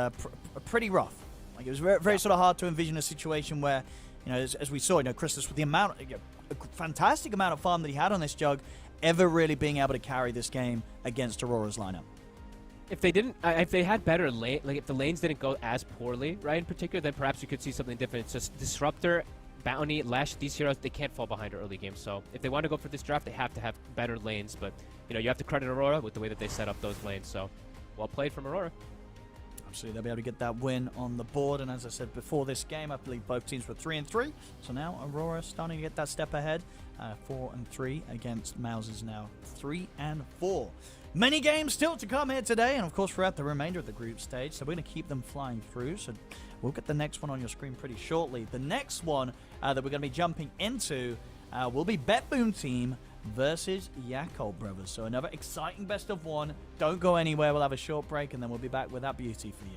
pretty rough. Like, it was very sort of hard to envision a situation where, as we saw, Christus, with the amount, a fantastic amount of farm that he had on this jug, ever really being able to carry this game against Aurora's lineup.
If they had better lane, like if the lanes didn't go as poorly, right, in particular, then perhaps you could see something different. It's just Disruptor, Bounty, Lash, these heroes, they can't fall behind early games. So if they want to go for this draft, they have to have better lanes. But, you have to credit Aurora with the way that they set up those lanes. So, well played from Aurora.
Absolutely, they'll be able to get that win on the board. And as I said before this game, I believe both teams were 3-3. So now Aurora starting to get that step ahead. 4-3 against MOUZ is now 3-4. Many games still to come here today, and of course throughout the remainder of the group stage. So we're going to keep them flying through. So we'll get the next one on your screen pretty shortly. The next one that we're going to be jumping into will be BetBoom team versus Yakult brothers. So another exciting best of one. Don't go anywhere. We'll have a short break, and then we'll be back with that beauty for you.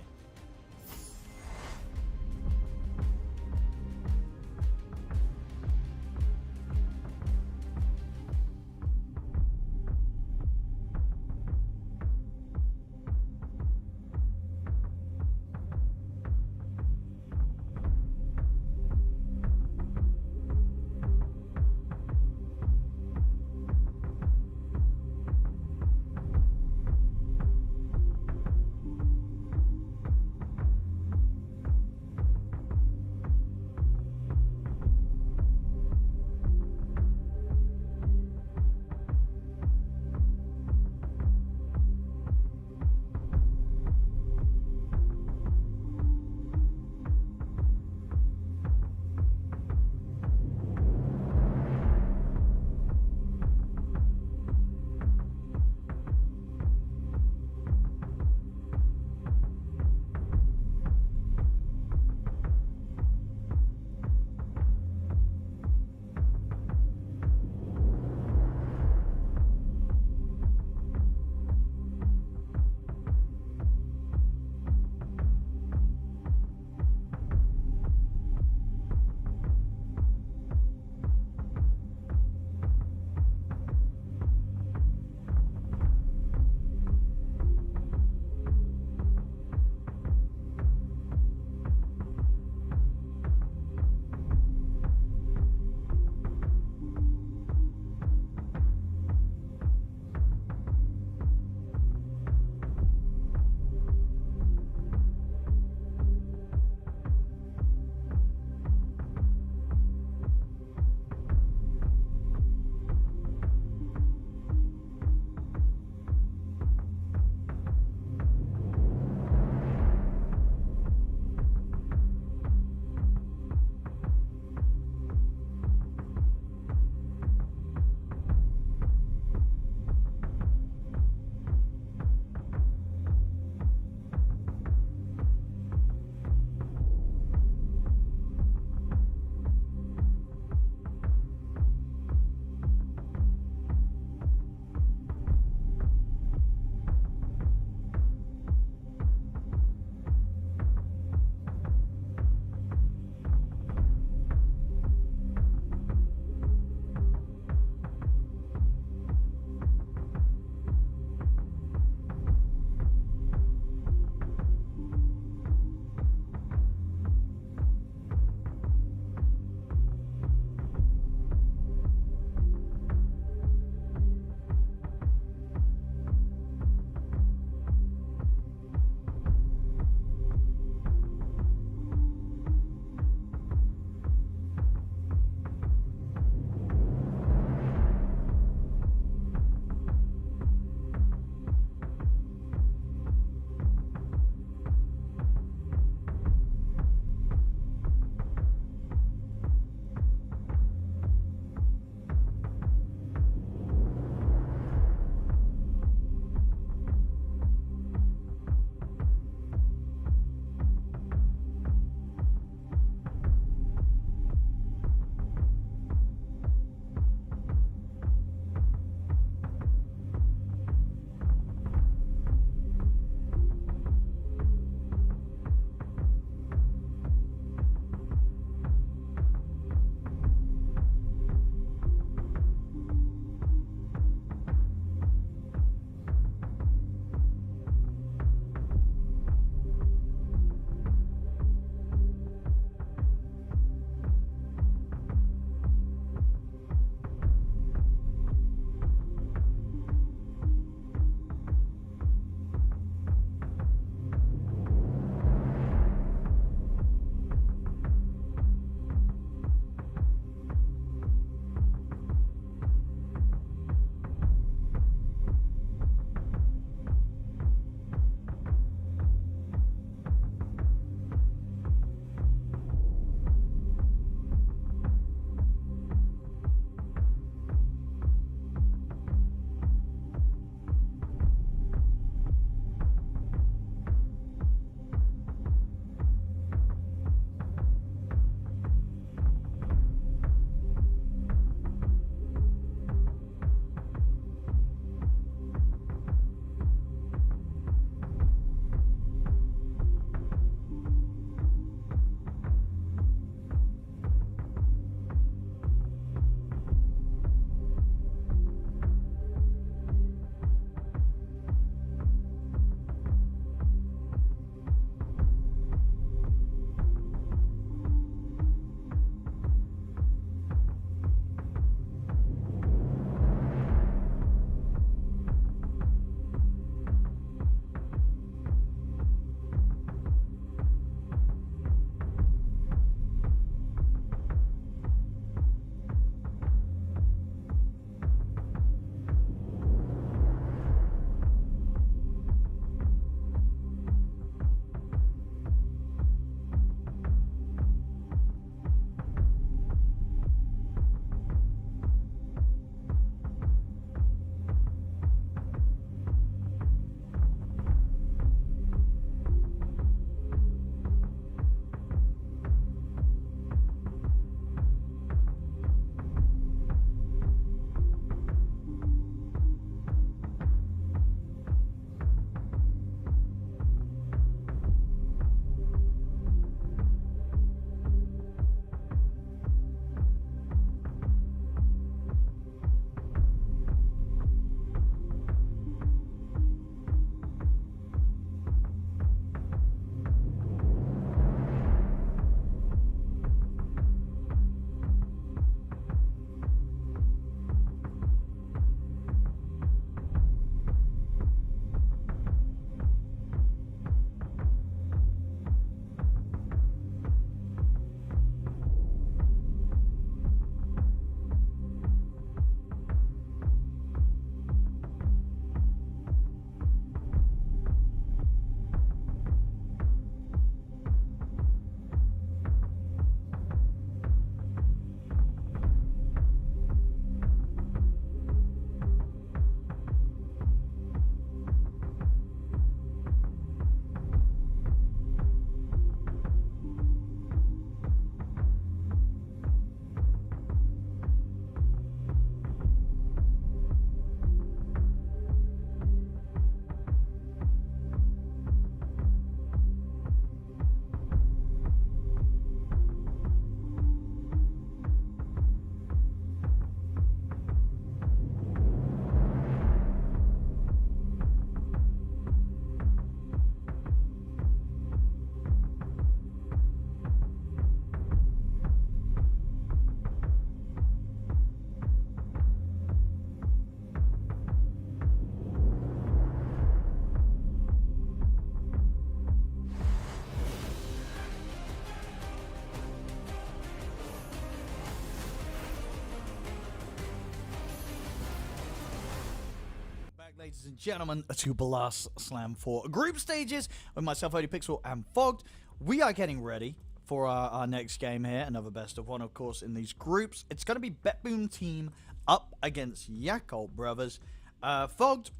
ladies and gentlemen, to Blast Slam 4 group stages with myself, ODPixel, and Fogged. We are getting ready for our next game here, another best of one, of course, in these groups. It's going to be BetBoom team up against Yakult Brothers. Fogged,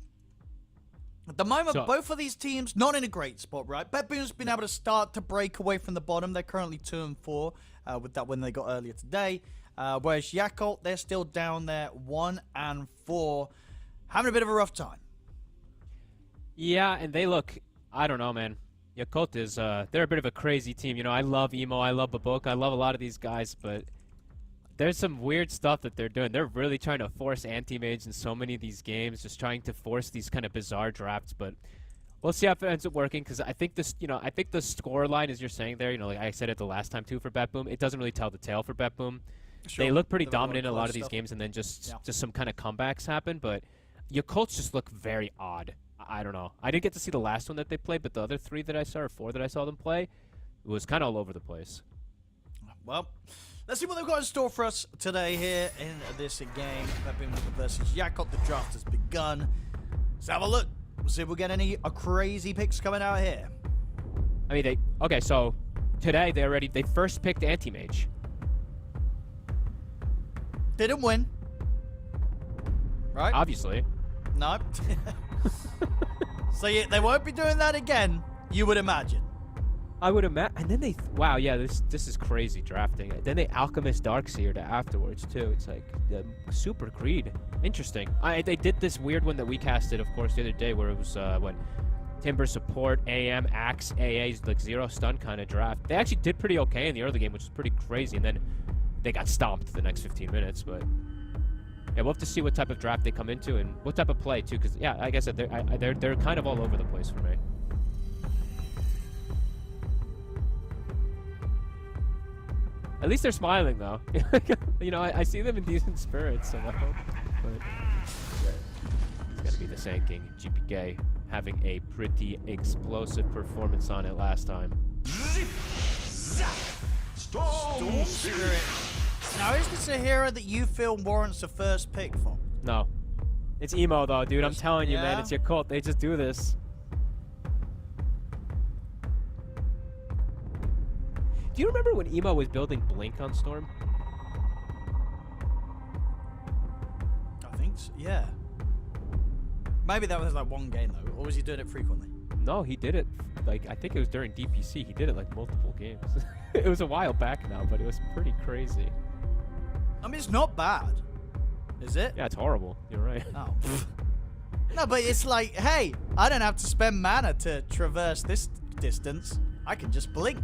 at the moment, both of these teams not in a great spot, right? BetBoom's been able to start to break away from the bottom. They're currently 2-4 with that win they got earlier today. Whereas Yakult, they're still down there 1-4, having a bit of a rough time.
Yeah, and they look, I don't know, man. Yakult is, they're a bit of a crazy team. You know, I love Emo, I love Babok, I love a lot of these guys, but there's some weird stuff that they're doing. They're really trying to force anti-mage in so many of these games, just trying to force these kind of bizarre drafts, but we'll see how it ends up working, because I think this, you know, I think the score line, as you're saying there, you know, like I said it the last time too for BetBoom, it doesn't really tell the tale for BetBoom. Sure. They look pretty dominant in a lot of these games, and then just some kind of comebacks happen, but Yakults just look very odd. I don't know. I didn't get to see the last one that they played, but the other 3 that I saw, or 4 that I saw them play, it was kind of all over the place.
Well, let's see what they've got in store for us today here in this game. BetBoom versus Yakult. The draft has begun. Let's have a look. We'll see if we get any crazy picks coming out here.
I mean, okay, so today they first picked Anti-Mage.
Didn't win. Right?
Obviously.
No. So yeah, they won't be doing that again, you would imagine.
I would imagine. And then wow, yeah, this is crazy drafting. Then they Alchemist Darkseer to afterwards, too. It's like super greed. Interesting. They did this weird one that we casted, of course, the other day, where it was, Timber support, AM, Axe, AA, like 0 stun kind of draft. They actually did pretty okay in the early game, which was pretty crazy, and then they got stomped the next 15 minutes, but yeah, we'll have to see what type of draft they come into and what type of play too, because yeah, like I said, they're kind of all over the place for me. At least they're smiling though. You know, I see them in decent spirits, so I hope. But it's gonna be the same King GPK having a pretty explosive performance on it last time.
Storm Spirit. Now, is this a hero that you feel warrants a first pick for?
No. It's Emo, though, dude. I'm telling you, man. It's Yakult. They just do this. Do you remember when Emo was building Blink on Storm?
I think so, yeah. Maybe that was like one game, though. Or was he doing it frequently?
No, he did it, like, I think it was during DPC. He did it, like, multiple games. It was a while back now, but it was pretty crazy.
I mean, it's not bad, is it?
Yeah, it's horrible. You're right.
Oh. No, but it's like, hey, I don't have to spend mana to traverse this distance. I can just blink.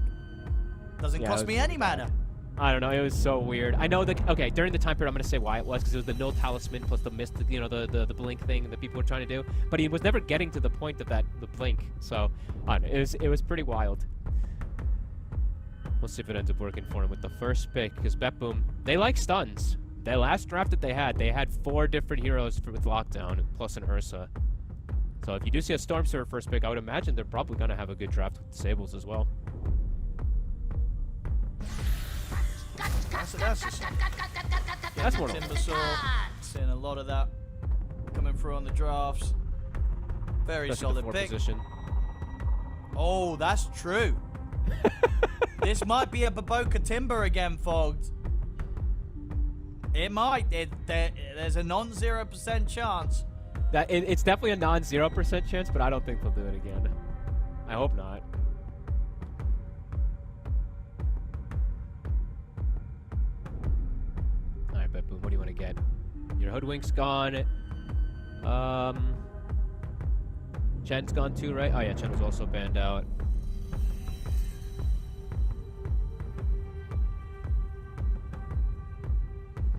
Doesn't cost me any mana.
I don't know. It was so weird. I know that. Okay, during the time period, I'm gonna say why it was, because it was the null talisman plus the mist, you know, the blink thing that people were trying to do. But he was never getting to the point of the blink. So I don't know, it was pretty wild. We'll see if it ends up working for him with the first pick, because BetBoom, they like stuns. The last draft that they had 4 different heroes with Lockdown, plus an Ursa. So if you do see a Stormserver first pick, I would imagine they're probably going to have a good draft with Disables as well.
That's
That's more
Timber Sword. Seeing a lot of that coming through on the drafts. Very solid pick.
Position.
Oh, that's true. This might be a Baboka Timber again, Fogged. It might. There's a non-0% chance.
It's definitely a non-0% chance, but I don't think they'll do it again. I hope not. Alright, BetBoom, what do you want to get? Your Hoodwink's gone. Chen's gone too, right? Oh yeah, Chen was also banned out.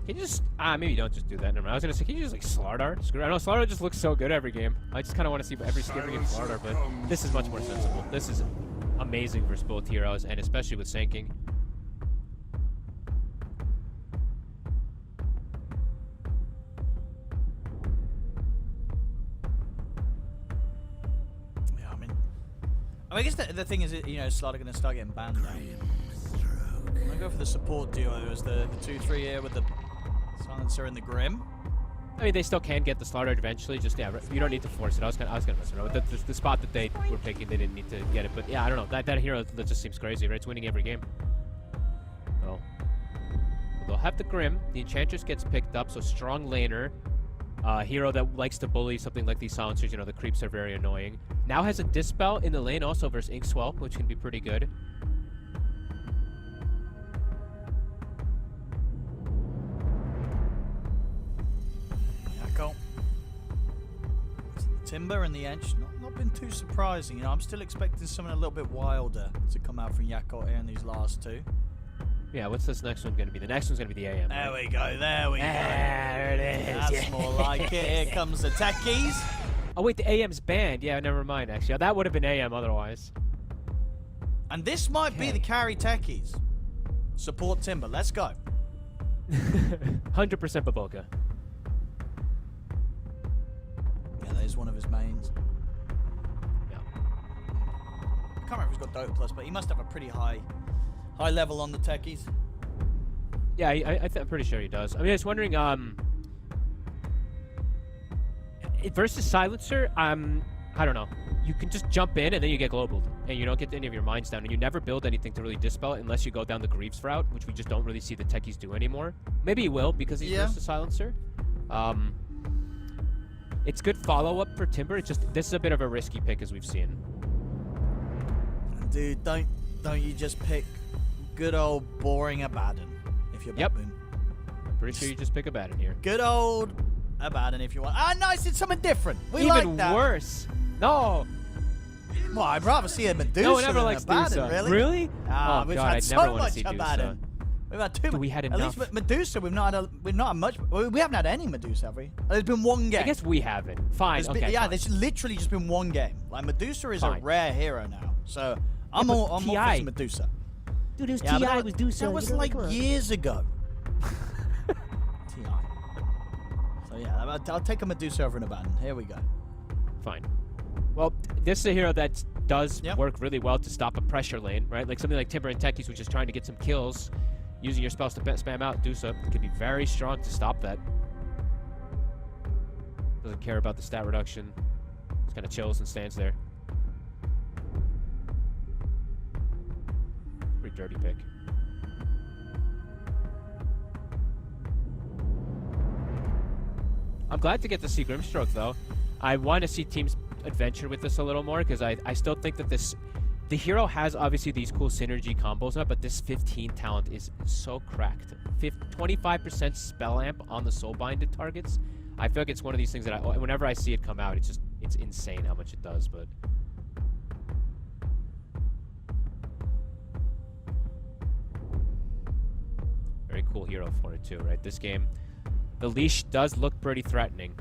Can you just... maybe don't just do that. Never mind. I was going to say, can you just, like, Slardar? I know Slardar just looks so good every game. I just kind of want to see every game Slardar, but this is much more sensible. This is amazing versus both heroes, and especially with Sanking.
Yeah, I guess the thing is, you know, Slardar going to start getting banned now. I'm going to go for the support duo as the 2-3 here with the Silencer and the Grim.
I mean, they still can get the slaughter eventually. Just yeah, you don't need to force it. I was gonna mess around with the spot that they were picking. They didn't need to get it, but yeah, I don't know. That hero that just seems crazy, right? It's winning every game. Well, they'll have the Grim. The Enchantress gets picked up, so strong laner. Hero that likes to bully something like these silencers. You know, the creeps are very annoying. Now has a Dispel in the lane also versus Inkswell, which can be pretty good.
Yakult. Timber and the Edge, not been too surprising. You know, I'm still expecting something a little bit wilder to come out from Yakult here in these last two.
Yeah, what's this next one going to be? The next one's going to be the AM.
There
right?
we go, there we go.
There it is.
That's more like it. Here comes the techies.
Oh, wait, the AM's banned. Yeah, never mind, actually. That would have been AM otherwise.
And this might be the carry techies. Support Timber. Let's go.
100% Babulka.
Yeah, there's one of his mains.
Yeah.
I can't remember if he's got Dota Plus, but he must have a pretty high level on the techies.
Yeah, I'm pretty sure he does. I mean, I was wondering, versus Silencer, I don't know. You can just jump in and then you get globaled, and you don't get any of your mines down, and you never build anything to really dispel it unless you go down the Greaves route, which we just don't really see the techies do anymore. Maybe he will because he's versus Silencer. It's good follow-up for Timber. It's just, this is a bit of a risky pick as we've seen.
Dude, don't you just pick good old boring Abaddon if you're BetBoom.
I'm pretty sure you just pick Abaddon here.
Good old Abaddon if you want. Ah, nice, it's something different. We like
Even
that.
worse. No.
Well, I'd rather see a Medusa
No one ever
than
likes
Abaddon,
Dusa.
really.
Really?
Ah,
Oh,
we've
God,
had
I'd
so
never want to
much
see Dusa.
Abaddon. We've had too much.
We had
At
enough.
least Medusa, we've not had much. Well, we haven't had any Medusa, have we? There's been one game.
I guess we haven't. Fine.
There's
Okay.
been, yeah,
fine.
there's literally just been one game. Like Medusa is a
Fine.
rare hero now, so I'm
but
all for
TI.
some Medusa.
Dude, it was
Yeah, but
TI was Dusa.
That was like years ago. TI. So yeah, I'll take a Medusa over an Abaddon. Here we go.
Fine. Well, this is a hero that does
Yep.
work really well to stop a pressure lane, right? Like something like Timber and Techies, which is trying to get some kills, using your spells to spam out Dusa could be very strong to stop that. Doesn't care about the stat reduction. Just kind of chills and stands there. Pretty dirty pick. I'm glad to get to see Grimstroke, though. I want to see teams adventure with this a little more, because I still think that the hero has obviously these cool synergy combos up, but this 15 talent is so cracked. 25% spell amp on the soulbinded targets. I feel like it's one of these things that whenever I see it come out, it's insane how much it does, but... Very cool hero for it too, right? This game, the leash does look pretty threatening.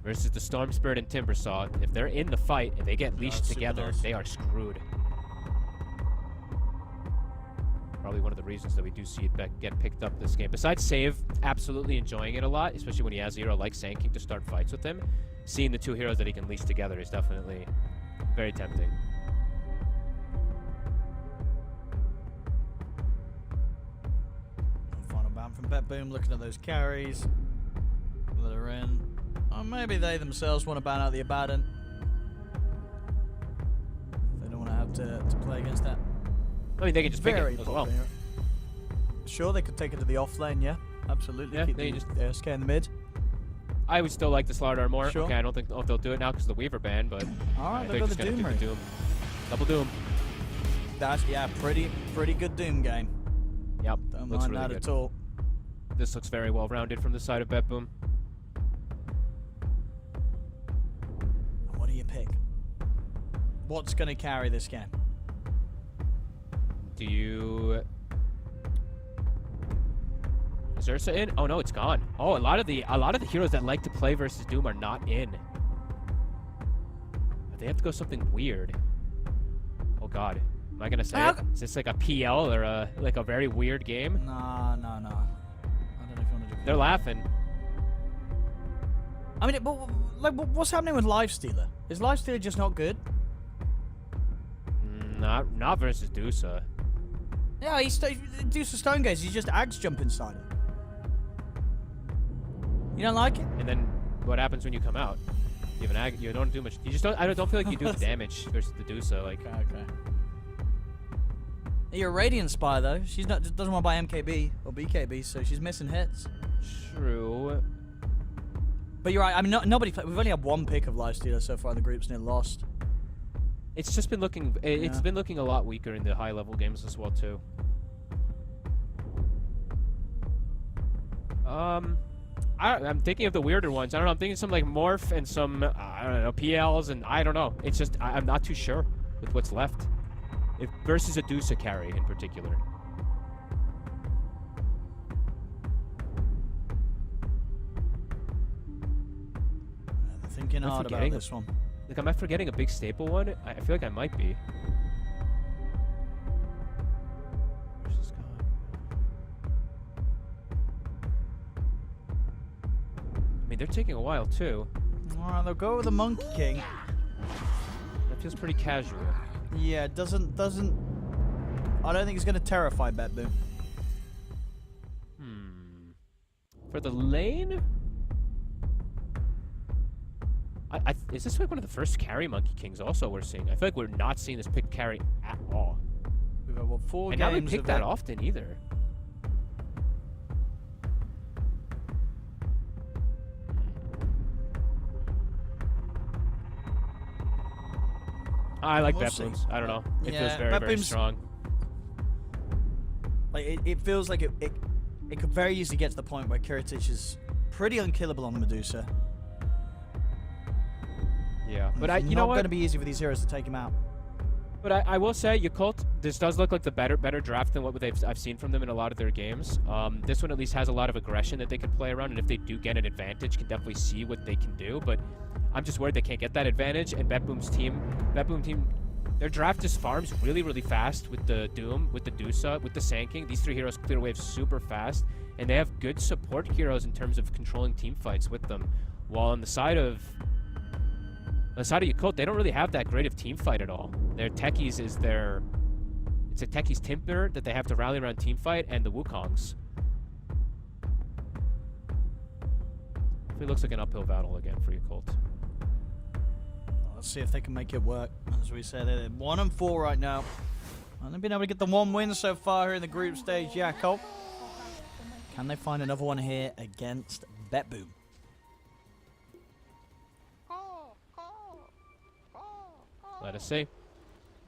Versus the Storm Spirit and Timbersaw, if they're in the fight and they get leashed
super
together,
nice.
they are screwed. Probably one of the reasons that we do see it get picked up this game. Besides Save absolutely enjoying it a lot, especially when he has a hero like Sand King to start fights with him, seeing the two heroes that he can leash together is definitely very tempting.
Final bound from BetBoom, looking at those carries that are in. Or maybe they themselves want to ban out the Abaddon. They don't want to have to play against that.
I mean, they can just pick
Very
it as well.
popular. Sure, they could take it to the off lane, yeah. Absolutely.
Yeah,
Keep
they
the
just-
ASK in the mid.
I would still like the Slardar more.
Sure.
Okay, I don't think they'll do it now because of the Weaver ban, but
Alright,
they're
they've got
just
the
gonna
Doom
do
ring.
the Doom. Double Doom.
That's, yeah, pretty good Doom game.
Yep,
Don't
looks
mind
really
that
good.
at all.
This looks very well rounded from the side of BetBoom.
And what do you pick? What's going to carry this game?
Do you... Is Ursa in? Oh no, it's gone. Oh, a lot of the heroes that like to play versus Doom are not in. They have to go something weird. Oh god. Am I gonna say it? Is this like a PL or a very weird game?
No. I don't know if you want to do
They're laughing.
I mean, what's happening with Lifestealer? Is Lifestealer just not good?
Not versus Dusa.
Yeah, do some stone gaze. You just axe jump inside him. You don't like it?
And then what happens when you come out? You have you don't do much. You just don't. I don't feel like you do the damage versus the Dusa. Like.
Okay. You're a Radiant Spy though. She's not doesn't want to buy MKB or BKB, so she's missing hits.
True.
But you're right. I mean, nobody. We've only had one pick of Lifestealer so far in the groups, and it lost.
It's just been looking. It's been looking a lot weaker in the high level games as well too. I'm thinking of the weirder ones. I don't know. I'm thinking some like Morph and some I don't know PLs, and I don't know. It's just I'm not too sure with what's left. If versus a Dusa carry in particular.
I'm thinking hard about this one.
Like, am I forgetting a big staple one? I feel like I might be. Where's this going? I mean, they're taking a while too.
Alright, they'll go with the Monkey King.
That feels pretty casual.
Yeah, doesn't. I don't think it's going to terrify BetBoom.
For the lane? Is this like one of the first carry Monkey Kings also we're seeing? I feel like we're not seeing this pick carry at all.
We've had, what, 4
and
games
now they pick
of
that
it.
often either. I like
We'll
BetBoom's.
see.
I don't know. It
Yeah,
feels very, very
BetBoom's-
strong.
Like it feels like it could very easily get to the point where Kiritich is pretty unkillable on the Medusa.
Yeah, but
It's
you know
not
what?
going to be easy for these heroes to take him out.
But I will say, Yakult, this does look like the better draft than what I've seen from them in a lot of their games. This one at least has a lot of aggression that they can play around, and if they do get an advantage, can definitely see what they can do. But I'm just worried they can't get that advantage. And BetBoom team, their draft just farms really, really fast with the Doom, with the Dusa, with the Sand King. These 3 heroes clear waves super fast, and they have good support heroes in terms of controlling team fights with them. While on the side of Yakult, they don't really have that great of team fight at all. Their techies it's a techies Timper that they have to rally around team fight, and the Wukongs. It looks like an uphill battle again for Yakult.
Let's see if they can make it work. As we said, they're 1-4 right now. And they've been able to get the 1 win so far here in the group stage. Yakult. Can they find another one here against BetBoom?
Let us see.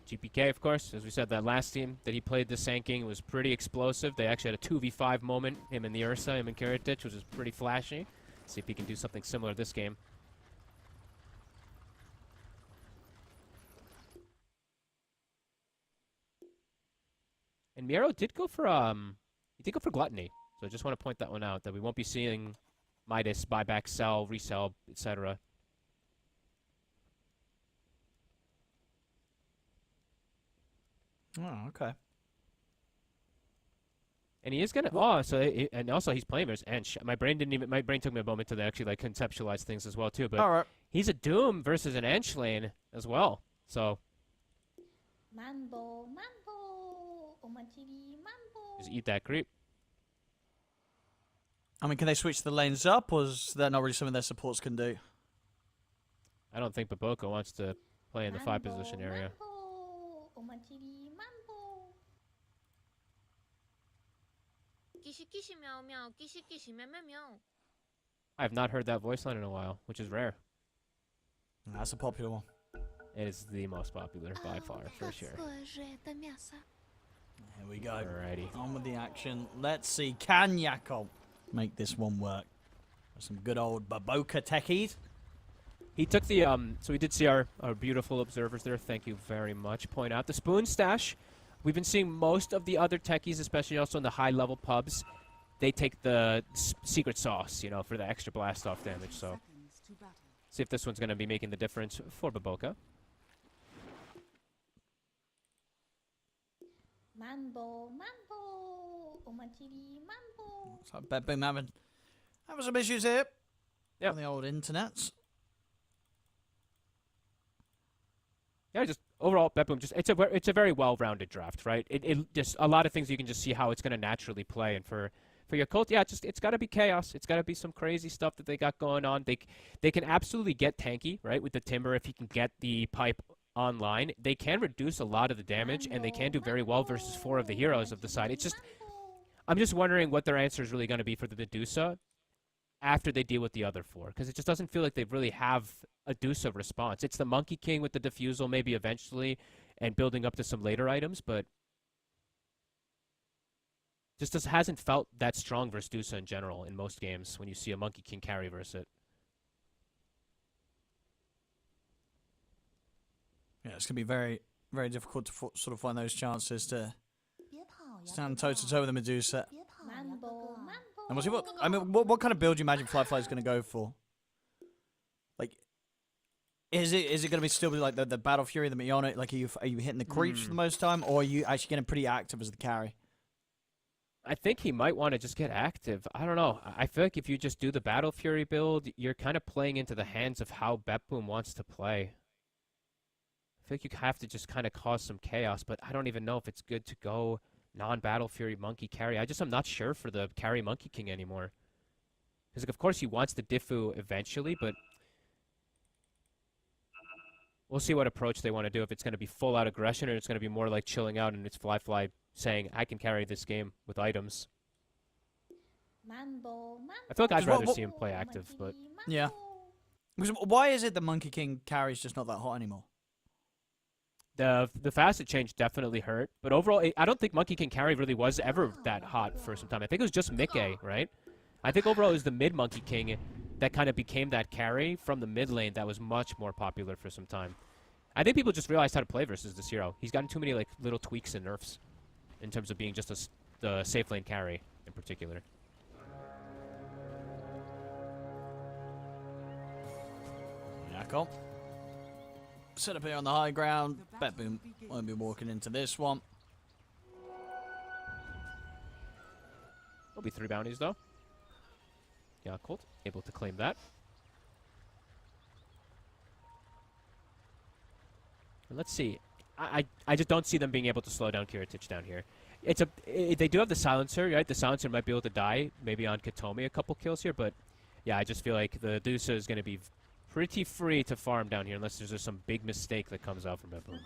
GPK, of course, as we said, that last team that he played the Sand King was pretty explosive. They actually had a 2v5 moment, him and the Ursa, him and Kiritich, which was pretty flashy. See if he can do something similar this game. And Miro did go for Gluttony. So I just want to point that one out, that we won't be seeing Midas buy back, sell, resell, etc.
Oh, okay.
And he is gonna. And also he's playing versus Ench. My brain took me a moment to actually like conceptualize things as well too. But
All right.
he's a Doom versus an Ench lane as well. So
Mambo, mambo, omatiri, mambo.
just eat that creep.
I mean, can they switch the lanes up, or is that not really something their supports can do?
I don't think Baboko wants to play in the 5 position area.
Mambo, omatiri, mambo. Kishi kishi meow meow, kishi kishi meow meow meow.
I have not heard that voice line in a while, which is rare.
That's a popular one.
It is the most popular by far, for sure.
Here we go.
Alrighty.
On with the action. Let's see. Can Yakult make this one work? Some good old Baboka techies.
He took the so we did see our beautiful observers there. Thank you very much. Point out the spoon stash. We've been seeing most of the other techies, especially also in the high level pubs. They take the secret sauce, you know, for the extra blast off damage. So see if this one's going to be making the difference for Baboka.
Mambo, mambo, omatiri, mambo.
So BetBoom having some issues here.
Yep.
On the old internets.
Yeah, just overall, BetBoom, it's a very well-rounded draft, right? It just a lot of things you can just see how it's going to naturally play, and for For Yakult, yeah, it's got to be chaos. It's got to be some crazy stuff that they got going on. They can absolutely get tanky, right, with the Timber if he can get the pipe online. They can reduce a lot of the damage, and they can do very well versus 4 of the heroes of the side. It's just, I'm just wondering what their answer is really going to be for the Medusa after they deal with the other 4, because it just doesn't feel like they really have a Medusa response. It's the Monkey King with the Diffusal maybe eventually and building up to some later items, but just hasn't felt that strong versus Medusa in general in most games when you see a Monkey King carry versus it.
Yeah, it's going to be very, very difficult to sort of find those chances to stand toe-to-toe with the Medusa. And we'll see what kind of build you imagine Flyfly is going to go for? Like, is it going to be still like the Battle Fury, the Miona? Like, are you hitting the creeps for the most time, or are you actually getting pretty active as the carry?
I think he might want to just get active. I don't know. I feel like if you just do the Battle Fury build, you're kind of playing into the hands of how BetBoom wants to play. I feel like you have to just kind of cause some chaos, but I don't even know if it's good to go non-Battle Fury Monkey carry. I'm not sure for the carry Monkey King anymore. Because, like, of course, he wants the Diffu eventually, but we'll see what approach they want to do. If it's going to be full-out aggression or it's going to be more like chilling out and it's Flyfly saying, I can carry this game with items. I feel like I'd rather see him play active, but...
Yeah. Because why is it the Monkey King carry's just not that hot anymore?
The facet change definitely hurt, but overall, I don't think Monkey King carry really was ever that hot for some time. I think it was just Mickey, right? I think overall it was the mid Monkey King that kind of became that carry from the mid lane that was much more popular for some time. I think people just realized how to play versus this hero. He's gotten too many like little tweaks and nerfs in terms of being just the safe lane carry in particular.
Yakult. Set up here on the high ground. BetBoom won't be walking into this one.
There'll be 3 bounties though. Yakult able to claim that. And let's see. I just don't see them being able to slow down Kiritich down here. They do have the silencer, right? The silencer might be able to die maybe on Katomi a couple kills here, but yeah, I just feel like the Dusa is going to be pretty free to farm down here unless there's just some big mistake that comes out from BetBoom.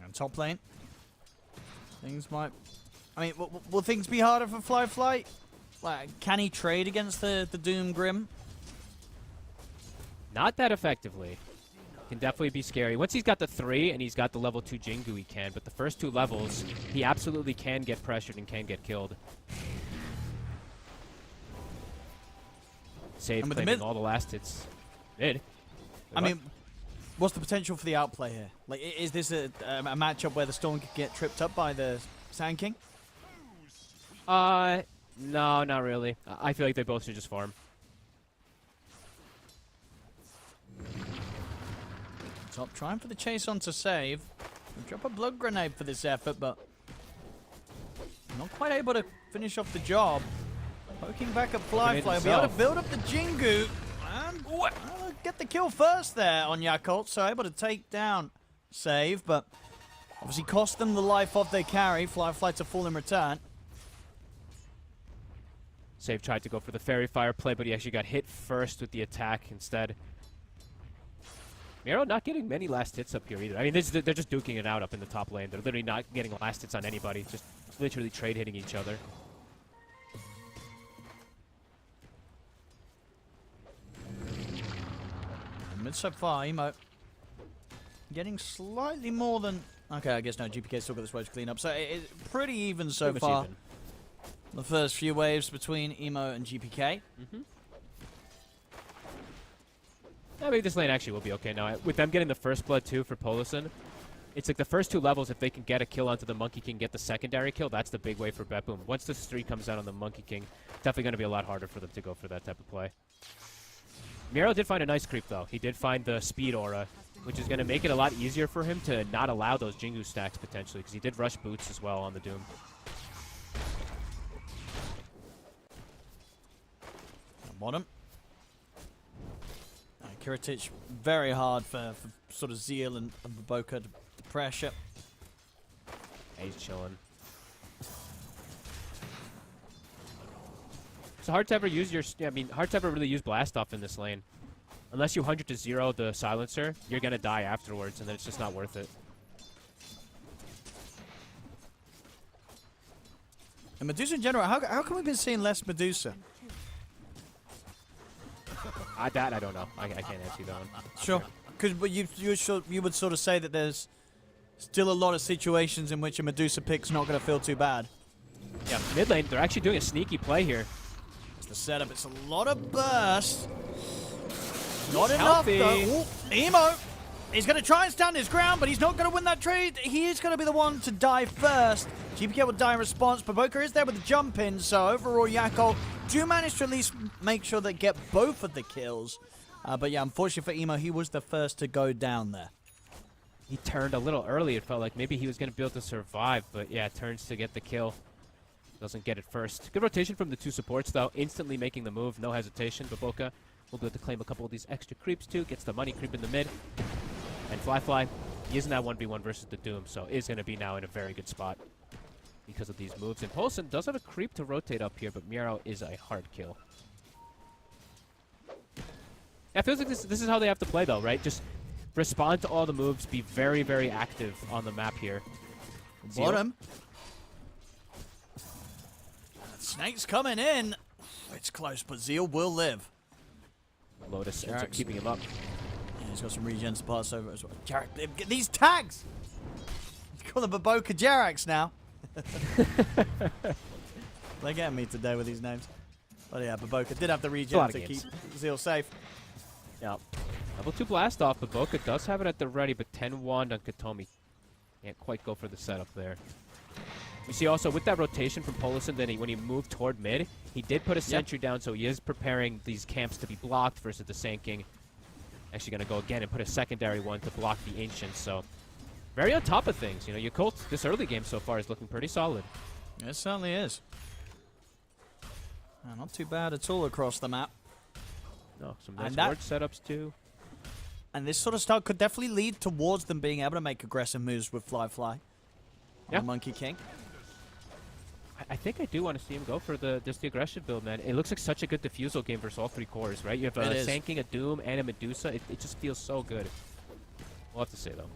And top lane. Things might... I mean, will things be harder for Flyfly? Like, can he trade against the Doom Grim?
Not that effectively. Can definitely be scary. Once he's got the 3 and he's got the level 2 Jingu, he can. But the first 2 levels, he absolutely can get pressured and can get killed. Save claiming all the last hits. Mid.
I mean, what's the potential for the outplay here? Like, is this a matchup where the Storm could get tripped up by the Sand King?
No, not really. I feel like they both should just farm.
Top trying for the chase on to save. Drop a blood grenade for this effort, but not quite able to finish off the job. Poking back at Flyfly, will be able to build up the Jingu and get the kill first there on Yakult, so able to take down save, but obviously cost them the life of their carry. Flyfly to fall in return.
Save tried to go for the Fairy Fire play, but he actually got hit first with the attack instead. Miro not getting many last hits up here either. I mean, they're just duking it out up in the top lane. They're literally not getting last hits on anybody, just literally trade hitting each other.
Mid so far, Emo getting slightly more than... Okay, I guess no, GPK still got this way to clean up. So it's pretty even so far. Even. The first few waves between Emo and GPK.
I mean, this lane actually will be okay now. With them getting the first blood too for Polison, it's like the first 2 levels, if they can get a kill onto the Monkey King, get the secondary kill, that's the big way for BetBoom. Once this 3 comes out on the Monkey King, definitely going to be a lot harder for them to go for that type of play. Miro did find a nice creep, though. He did find the speed aura, which is going to make it a lot easier for him to not allow those Jingu stacks, potentially, because he did rush boots as well on the Doom.
Bottom. Kiritich, very hard for sort of Zeal and Boca to pressure.
He's chilling. It's hard to ever use your... I mean, hard to ever really use Blast Off in this lane. Unless you 100 to 0 the silencer, you're going to die afterwards, and then it's just not worth it.
And Medusa in general, how come we've been seeing less Medusa?
That I don't know. I can't answer that one.
Sure. Because you would sort of say that there's still a lot of situations in which a Medusa pick's not going to feel too bad.
Yeah, mid lane, they're actually doing a sneaky play here.
It's the setup. It's a lot of burst. Not enough, though. Ooh, Emo. He's going to try and stand his ground, but he's not going to win that trade. He is going to be the one to die first. GPK will die in response. Baboka is there with the jump in, so overall Yakult do manage to at least make sure they get both of the kills. But yeah, unfortunately for Emo, he was the first to go down there.
He turned a little early. It felt like maybe he was going to be able to survive, but yeah, turns to get the kill. Doesn't get it first. Good rotation from the two supports, though. Instantly making the move, no hesitation. Baboka will be able to claim a couple of these extra creeps, too. Gets the money creep in the mid. And Fly, he isn't at 1v1 versus the Doom, so is going to be now in a very good spot because of these moves. And Polson does have a creep to rotate up here, but Miro is a hard kill. Yeah, it feels like this is how they have to play, though, right? Just respond to all the moves, be very, very active on the map here.
Bottom. Snake's coming in. It's close, but Zeal will live.
Lotus ends up keeping him up.
Yeah, he's got some regens to pass over as well. Jarek, get these tags! You call them Baboka Jarax now. They're getting me today with these names. But yeah, Baboka did have the regen to keep Zeal safe.
Yeah. Level 2 blast off. Baboka does have it at the ready, but 10 wand on Katomi. Can't quite go for the setup there. We see also with that rotation from Polison, then when he moved toward mid, he did put a sentry down, so he is preparing these camps to be blocked versus the Sand King. Actually going to go again and put a secondary one to block the Ancients, so very on top of things. You know, Yakult, this early game so far is looking pretty solid.
It certainly is. Not too bad at all across the map.
No, some nice ward setups too.
And this sort of start could definitely lead towards them being able to make aggressive moves with Fly on the Monkey King.
I think I do want to see him go for the aggression build, man. It looks like such a good defusal game versus all three cores, right? You have a Sand King, a Doom, and a Medusa. It just feels so good. We'll have to say, though.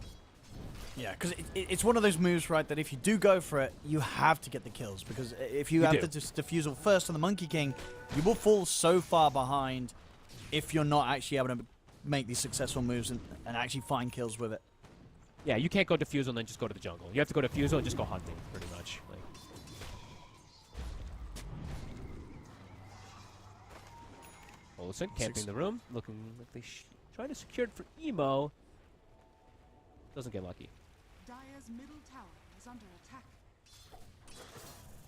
Yeah, because it's one of those moves, right, that if you do go for it, you have to get the kills. Because if you have the defusal first on the Monkey King, you will fall so far behind if you're not actually able to make these successful moves and actually find kills with it.
Yeah, you can't go defusal and then just go to the jungle. You have to go defusal and just go hunting, pretty much. Like, Olsen camping the room, looking like they trying to secure it for Emo. Doesn't get lucky.
Dire's middle tower is under attack.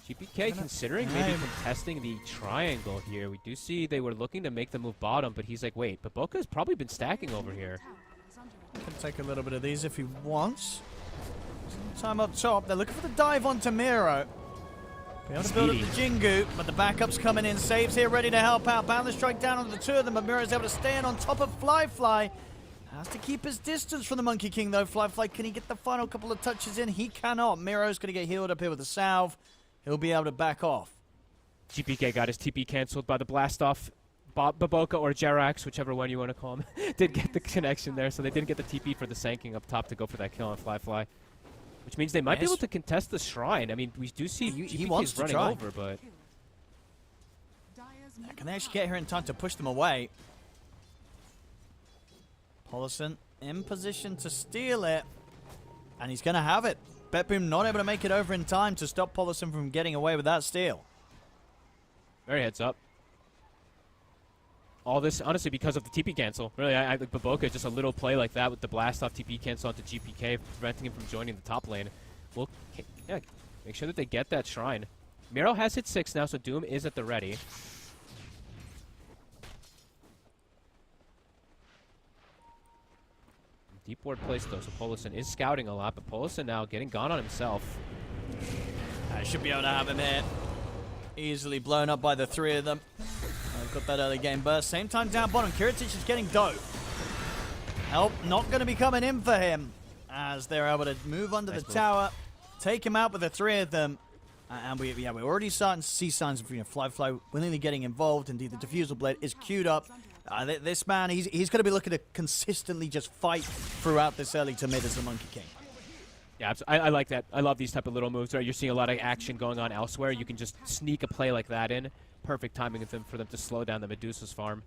GPK considering maybe contesting the triangle here. We do see they were looking to make the move bottom, but he's like, wait, Baboka's probably been stacking over here.
Can take a little bit of these if he wants. Time up top. They're looking for the dive onto Miro. Be able to build up the Jingu, but the backup's coming in. Saves here, ready to help out. Boundless strike down on the two of them, but Miro's able to stay in on top of Fly. Has to keep his distance from the Monkey King, though. Fly, can he get the final couple of touches in? He cannot. Miro's going to get healed up here with the salve. He'll be able to back off.
GPK got his TP cancelled by the blast off. Baboka or Jerax, whichever one you want to call him, did get the connection there, so they didn't get the TP for the Sand King up top to go for that kill on Fly. Which means they might be able to contest the shrine. I mean, we do see
he wants to
running
try.
over, but...
Can they actually get here in time to push them away? Polison in position to steal it. And he's going to have it. BetBoom not able to make it over in time to stop Polison from getting away with that steal.
Very heads up. All this, honestly, because of the TP cancel. Really, I think Baboka is just a little play like that with the blast off TP cancel onto GPK, preventing him from joining the top lane. Well, yeah, make sure that they get that shrine. Miro has hit 6 now, so Doom is at the ready. Deep ward place, though, so Polison is scouting a lot, but Polison now getting gone on himself.
I should be able to have him here. Easily blown up by the three of them. Got that early game burst. Same time down bottom. Kiritich is getting dope. Help not going to be coming in for him as they're able to move under the tower. take him out with the three of them. And we're already starting to see signs of Fly willingly getting involved. Indeed, the Diffusal Blade is queued up. This man, he's going to be looking to consistently just fight throughout this early to mid as the Monkey King.
Yeah, I like that. I love these type of little moves. Right, you're seeing a lot of action going on elsewhere. You can just sneak a play like that in. Perfect timing for them to slow down the Medusa's farm.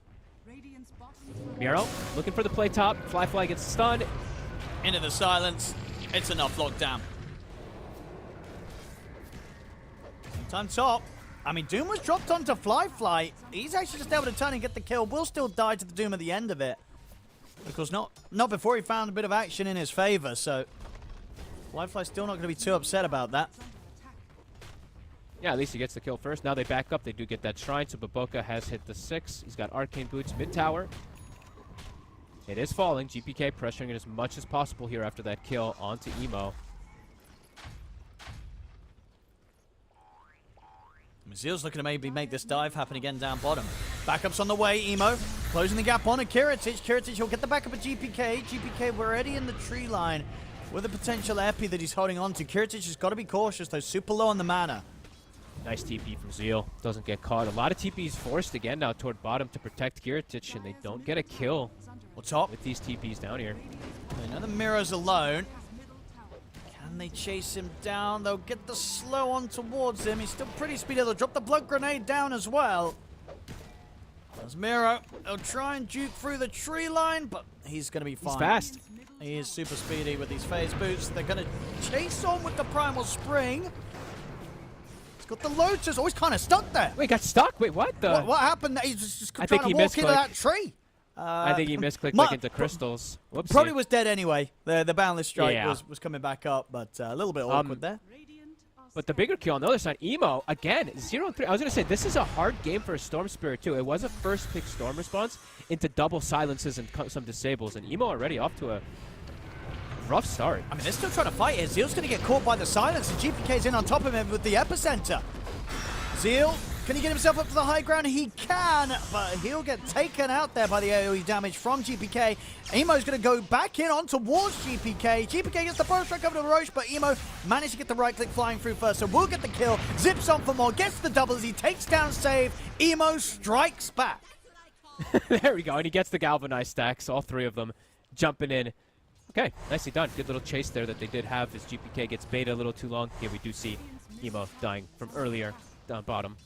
Miro looking for the play top. Fly gets stunned.
Into the silence. It's enough lockdown. Time top. I mean, Doom was dropped onto Fly. He's actually just able to turn and get the kill. Will still die to the Doom at the end of it. Because not before he found a bit of action in his favor. So Fly's still not going to be too upset about that.
Yeah, at least he gets the kill first. Now they back up. They do get that shrine. So Baboka has hit the 6. He's got Arcane Boots mid-tower. It is falling. GPK pressuring it as much as possible here after that kill onto Emo.
Zeal's looking to maybe make this dive happen again down bottom. Backups on the way, Emo. Closing the gap on a Kiritich. Kiritich will get the backup of GPK. GPK, we're already in the tree line with a potential epi that he's holding on to. Kiritich has got to be cautious, though. Super low on the mana.
Nice TP from Zeal. Doesn't get caught. A lot of TPs forced again now toward bottom to protect Kiritich, and they don't get a kill.
What's up?
With these TPs down here.
Another Mirror's alone. Can they chase him down? They'll get the slow on towards him. He's still pretty speedy. They'll drop the blood grenade down as well. There's Miro. They'll try and juke through the tree line, but he's going to be fine.
He's fast.
He is super speedy with these phase boots. They're going to chase on with the Primal Spring. He's got the Lotus. Oh, he's kind of stuck there.
Wait, got stuck? Wait, what?
What happened? He's just trying to walk into that tree.
I think he misclicked like into crystals. Whoopsie.
Probably was dead anyway. The Boundless Strike was coming back up, but a little bit awkward there.
But the bigger kill on the other side, Emo, again, 0-3. I was going to say, this is a hard game for a Storm Spirit, too. It was a first pick Storm response into double silences and some disables, and Emo already off to a rough start.
I mean, they're still trying to fight here. Zeal's going to get caught by the silence, and GPK's in on top of him with the epicenter. Zeal, can he get himself up to the high ground? He can, but he'll get taken out there by the AoE damage from GPK. Emo's going to go back in on towards GPK. GPK gets the burst strike over to the Roche, but Emo managed to get the right click flying through first, so we'll get the kill. Zips on for more, gets the double as he takes down save. Emo strikes back.
There we go, and he gets the galvanized stacks, all three of them jumping in. Okay, nicely done. Good little chase there that they did have as GPK gets baited a little too long. Here we do see Emo dying from earlier down bottom.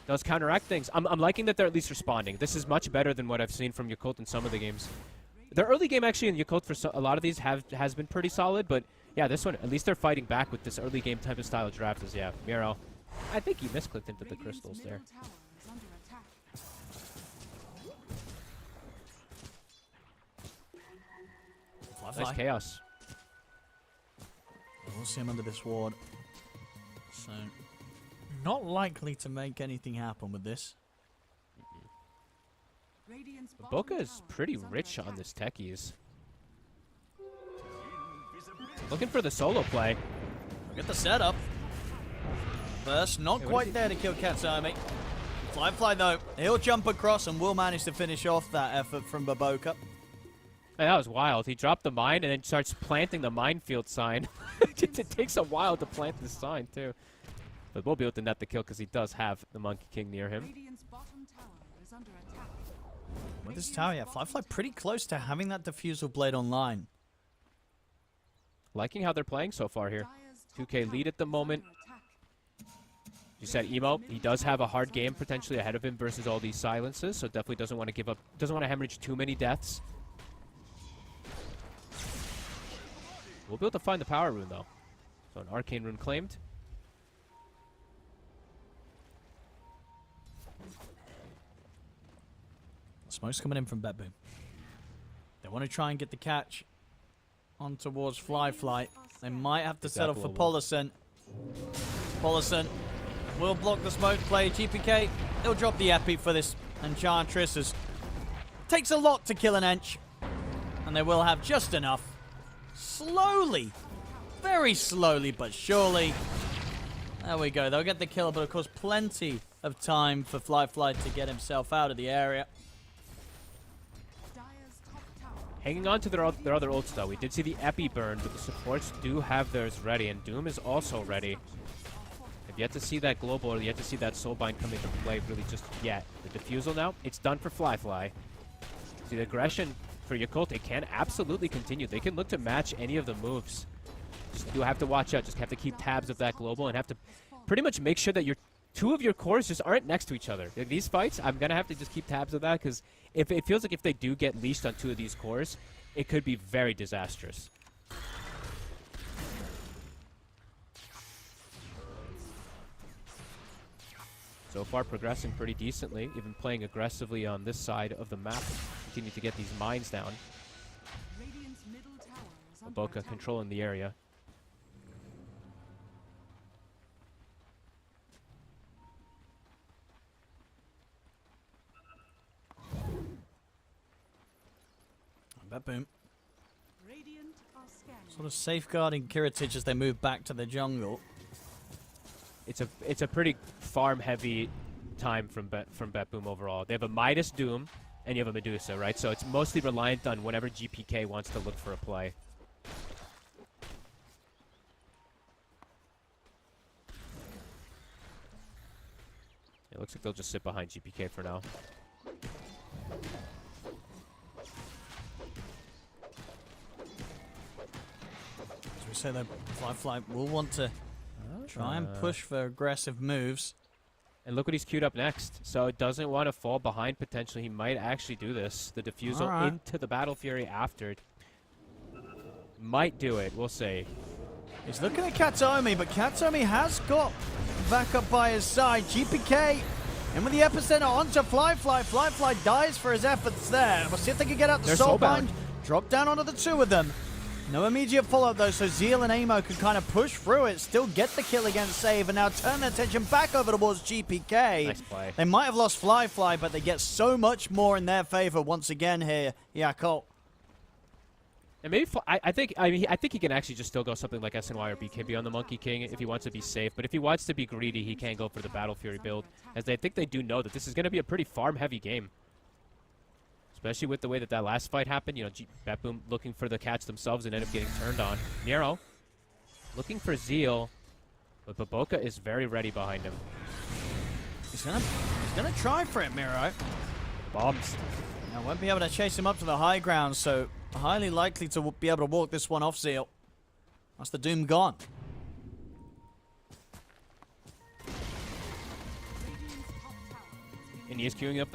Does counteract things. I'm liking that they're at least responding. This is much better than what I've seen from Yakult in some of the games. The early game actually in Yakult for a lot of these has been pretty solid, but yeah, this one, at least they're fighting back with this early game type of style of draft is, yeah, Miro. I think he misclicked into the crystals there. Nice chaos.
We'll see him under this ward. So, not likely to make anything happen with this.
Boca is pretty rich on this techies. Looking for the solo play.
Get the setup. Burst, not quite there to kill Katsumi. Fly though, he'll jump across and will manage to finish off that effort from Baboka.
Hey, that was wild. He dropped the mine and then starts planting the minefield sign. It takes a while to plant this sign too. But we'll be able to net the kill because he does have the Monkey King near him.
With this tower, yeah, Fly pretty close to having that Diffusal Blade online.
Liking how they're playing so far here. 2K lead at the moment. You said Emo, he does have a hard game potentially ahead of him versus all these silences, so definitely doesn't want to give up, doesn't want to hemorrhage too many deaths. We'll be able to find the power rune though. So an arcane rune claimed.
Smoke's coming in from BetBoom. They want to try and get the catch on towards Fly. They might have to settle for Polison. Polison will block the smoke play. GPK, they'll drop the epi for this Enchantress. As takes a lot to kill an Ench. And they will have just enough. Slowly, very slowly but surely. There we go. They'll get the kill, but of course plenty of time for Fly to get himself out of the area.
hanging on to their other ults, though. We did see the Epi burn, but the supports do have theirs ready, and Doom is also ready. I've yet to see that global or yet to see that Soulbind come into play really just yet. The defusal now, it's done for Flyfly. See, the aggression for Yakult, it can absolutely continue. They can look to match any of the moves. Just do have to watch out. Just have to keep tabs of that global and have to pretty much make sure that two of your cores just aren't next to each other. Like, these fights, I'm going to have to just keep tabs of that because if it feels like if they do get leashed on 2 of these cores, it could be very disastrous. So far, progressing pretty decently, even playing aggressively on this side of the map. Continue to get these mines down.
Radiant's middle tower is under
Boca
attack.
controlling the area.
BetBoom.
Radiant are scanning.
Sort of safeguarding Kiritich as they move back to the jungle.
It's a pretty farm-heavy time from BetBoom overall. They have a Midas Doom, and you have a Medusa, right? So it's mostly reliant on whenever GPK wants to look for a play. It looks like they'll just sit behind GPK for now.
As we say, the Flyfly will want to try and push for aggressive moves.
And look what he's queued up next. So it doesn't want to fall behind potentially. He might actually do this. The defusal into the Battle Fury after. Might do it. We'll see.
He's looking at Katomi, but Katomi has got backup by his side. GPK in with the epicenter onto Flyfly. Flyfly dies for his efforts there. We'll see if they can get out the
They're
Soulbind.
soulbound.
Drop down onto the 2 of them. No immediate follow-up, though, so Zeal and Amo can kind of push through it, still get the kill against Save, and now turn their attention back over towards GPK.
Nice play.
They might have lost Flyfly, but they get so much more in their favor once again here. Yakult.
And maybe I think he can actually just still go something like SNY or BKB on the Monkey King if he wants to be safe. But if he wants to be greedy, he can go for the Battle Fury build, as I think they do know that this is going to be a pretty farm-heavy game. Especially with the way that last fight happened. You know, BetBoom looking for the catch themselves and end up getting turned on. Nero looking for Zeal, but Baboka is very ready behind him.
He's gonna try for it, Miro.
Bombs.
Now won't be able to chase him up to the high ground, so highly likely to be able to walk this one off, Zeal. That's the Doom gone.
And he is queuing up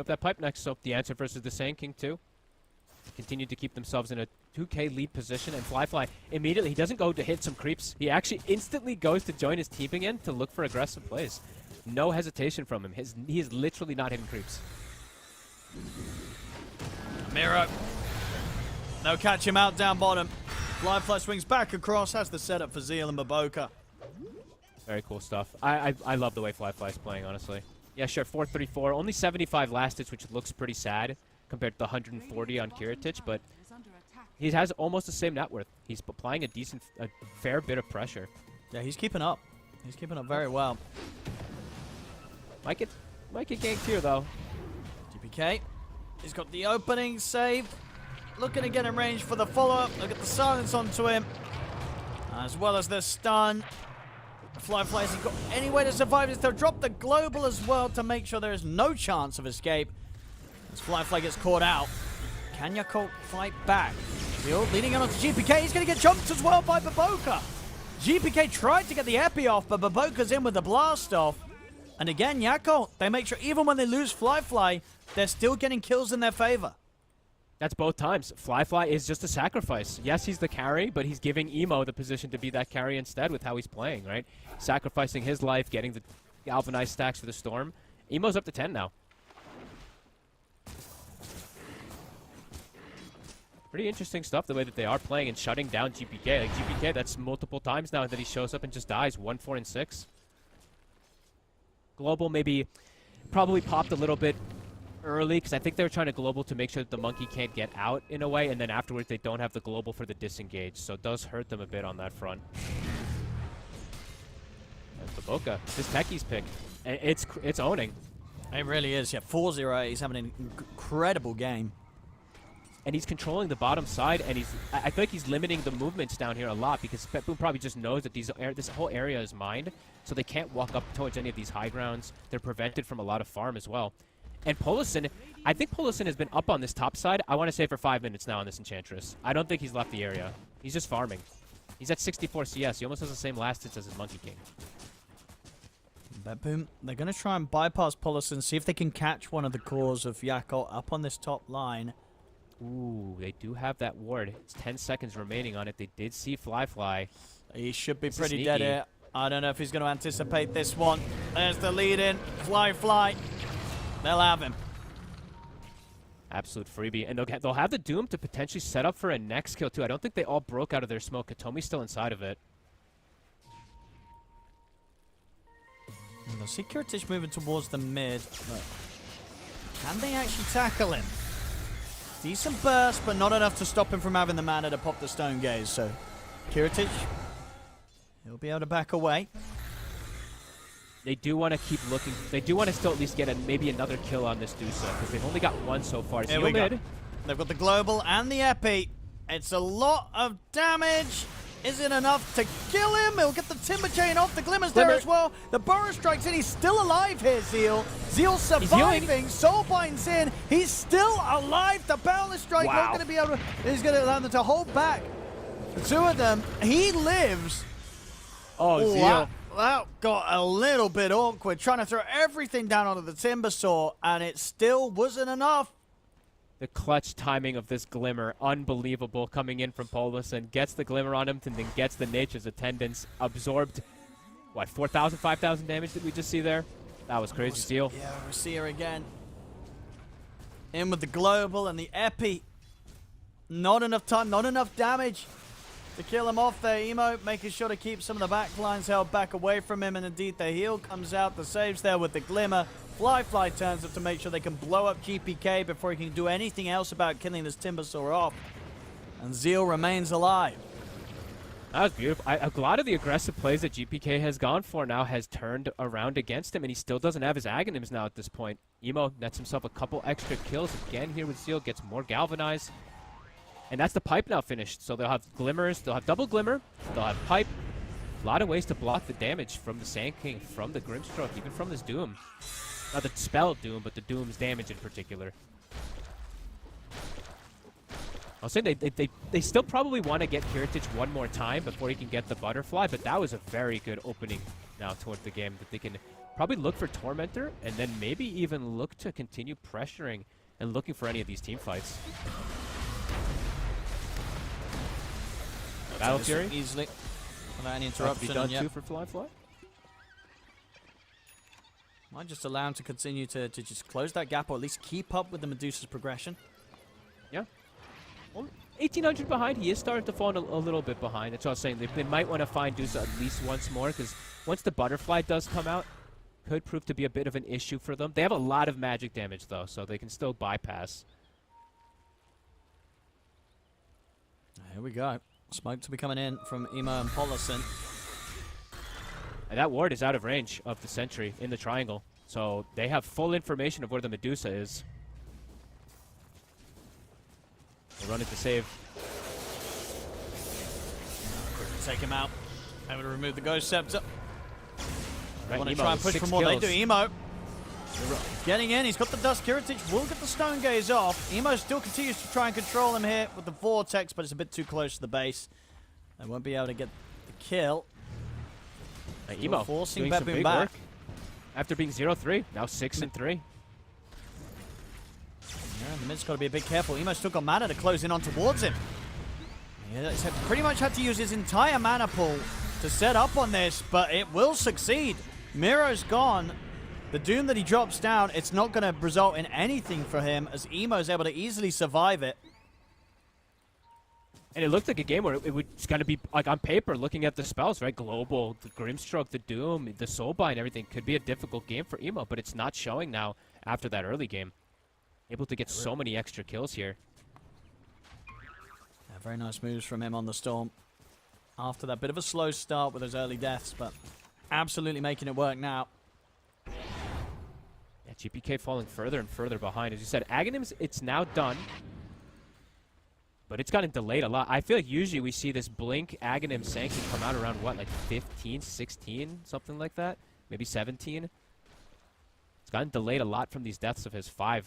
that pipe next. So the answer versus the Sand King too. Continue to keep themselves in a 2K lead position, and Flyfly immediately, he doesn't go to hit some creeps. He actually instantly goes to join his team again to look for aggressive plays. No hesitation from him. He is literally not hitting creeps.
Miro. They'll catch him out down bottom. Flyfly swings back across. Has the setup for Zeal and Baboka.
Very cool stuff. I love the way Flyfly's playing, honestly. Yeah, sure, 434. Only 75 last hits, which looks pretty sad compared to the 140 on Kiritich, but he has almost the same net worth. He's applying a fair bit of pressure.
Yeah, he's keeping up. He's keeping up very well.
Might get ganked here, though.
GPK. He's got the opening save. Looking to get in range for the follow-up. Look at the silence onto him. As well as the stun. Flyfly hasn't got any way to survive this. They'll drop the global as well to make sure there is no chance of escape. As Flyfly gets caught out. Can Yakult fight back? Zeal leading on to GPK. He's going to get jumped as well by Baboka. GPK tried to get the epi off, but Baboka's in with the blast off. And again, Yakult, they make sure even when they lose Flyfly, they're still getting kills in their favor.
That's both times. Flyfly is just a sacrifice. Yes, he's the carry, but he's giving Emo the position to be that carry instead with how he's playing, right? Sacrificing his life, getting the galvanized stacks for the Storm. Emo's up to 10 now. Pretty interesting stuff, the way that they are playing and shutting down GPK. Like, GPK, that's multiple times now that he shows up and just dies. 1, 4, and 6. Global maybe probably popped a little bit early, because I think they were trying to global to make sure that the monkey can't get out in a way, and then afterwards they don't have the global for the disengage, so it does hurt them a bit on that front. And Baboka, this Techie's pick, and it's owning.
It really is, yeah. 4-0, he's having an incredible game.
and he's controlling the bottom side, and I feel like he's limiting the movements down here a lot because BetBoom probably just knows that this whole area is mined, so they can't walk up towards any of these high grounds. They're prevented from a lot of farm as well. And Polison, I think Polison has been up on this top side, I want to say for 5 minutes now on this Enchantress. I don't think he's left the area. He's just farming. He's at 64 CS. He almost has the same last hits as his Monkey King.
BetBoom, they're going to try and bypass Polison, see if they can catch one of the cores of Yakult up on this top line.
Ooh, they do have that ward. It's 10 seconds remaining on it. They did see Fly.
He should be
This is
pretty
sneaky.
dead here. I don't know if he's going to anticipate this one. There's the lead in. Fly. They'll have him.
Absolute freebie. And they'll have the Doom to potentially set up for a next kill, too. I don't think they all broke out of their smoke. Katomi's still inside of it.
And they'll see Kiritich moving towards the mid. But can they actually tackle him? Decent burst, but not enough to stop him from having the mana to pop the Stone Gaze. So Kiritich, he'll be able to back away.
They do want to keep looking. They do want to still at least get maybe another kill on this Dusa, because they've only got one so far.
Here we go. They've got the Global and the Epi. It's a lot of damage. Is it enough to kill him? He'll get the Timber Chain off. The Glimmer's there as well. The Burrow strikes in. He's still alive here, Zeal. Zeal's surviving. Soulbind's in. He's still alive. The Boundless Strike not going to be able to... He's going to allow them to hold back. The two of them. He lives.
Oh, Zeal.
That got a little bit awkward. Trying to throw everything down onto the Timber Saw, and it still wasn't enough.
The clutch timing of this Glimmer, unbelievable, coming in from Polison. Gets the Glimmer on him, and then gets the Nature's Attendance. Absorbed, what, 4,000, 5,000 damage did we just see there? That was crazy, Zeal.
Yeah, we see her again. In with the Global and the Epi. Not enough time, not enough damage to kill him off there. Emo making sure to keep some of the back lines held back away from him, and indeed the heal comes out. The saves there with the Glimmer. Fly turns up to make sure they can blow up GPK before he can do anything else about killing this Timbersaw off. And Zeal remains alive.
That was beautiful. A lot of the aggressive plays that GPK has gone for now has turned around against him, and he still doesn't have his Aghanims now at this point. Emo nets himself a couple extra kills again here with Zeal, gets more galvanized. And that's the pipe now finished. So they'll have Glimmers, they'll have double Glimmer, they'll have pipe. A lot of ways to block the damage from the Sand King, from the Grimstroke, even from this Doom. Not the spell Doom, but the Doom's damage in particular. I'll say they still probably want to get Kiritich one more time before he can get the Butterfly, but that was a very good opening now toward the game that they can probably look for Tormentor and then maybe even look to continue pressuring and looking for any of these team fights. Battle Fury
easily without any interruption.
Be done too for Fly.
Might just allow him to continue to just close that gap, or at least keep up with the Medusa's progression.
Yeah. Well, 1,800 behind. He is starting to fall a little bit behind. That's what I was saying. They might want to find Dusa at least once more, because once the Butterfly does come out, could prove to be a bit of an issue for them. They have a lot of magic damage, though, so they can still bypass.
Here we go. Smoke to be coming in from Emo and Polison.
And that ward is out of range of the Sentry in the triangle. So they have full information of where the Medusa is. They'll run it to save.
Take him out. Able to remove the Ghost Scepter.
Right,
Want to
Emo
try and
with
push
6
for more.
kills.
They do. Emo getting in. He's got the Dust. Kiritich will get the Stone Gaze off. Emo still continues to try and control him here with the Vortex, but it's a bit too close to the base. They won't be able to get the kill.
Emo
forcing
doing some
BetBoom
big
back.
work. After being 0-3, now 6-3.
Yeah, the mid's got to be a bit careful. Emo's still got mana to close in on towards him. Yeah, he's pretty much had to use his entire mana pool to set up on this, but it will succeed. Miro's gone. The Doom that he drops down, it's not going to result in anything for him, as Emo's able to easily survive it.
And it looked like a game where it was going to be, like, on paper, looking at the spells, right? Global, the Grimstroke, the Doom, the Soulbind, everything could be a difficult game for Emo, but it's not showing now after that early game. Able to get so many extra kills here.
Yeah, very nice moves from him on the Storm. After that bit of a slow start with those early deaths, but absolutely making it work now.
Yeah, GPK falling further and further behind. As you said, Aghanims, it's now done. but it's gotten delayed a lot. I feel like usually we see this Blink, Aghanim, Sanction come out around, what, like 15, 16, something like that? Maybe 17? It's gotten delayed a lot from these deaths of his 5.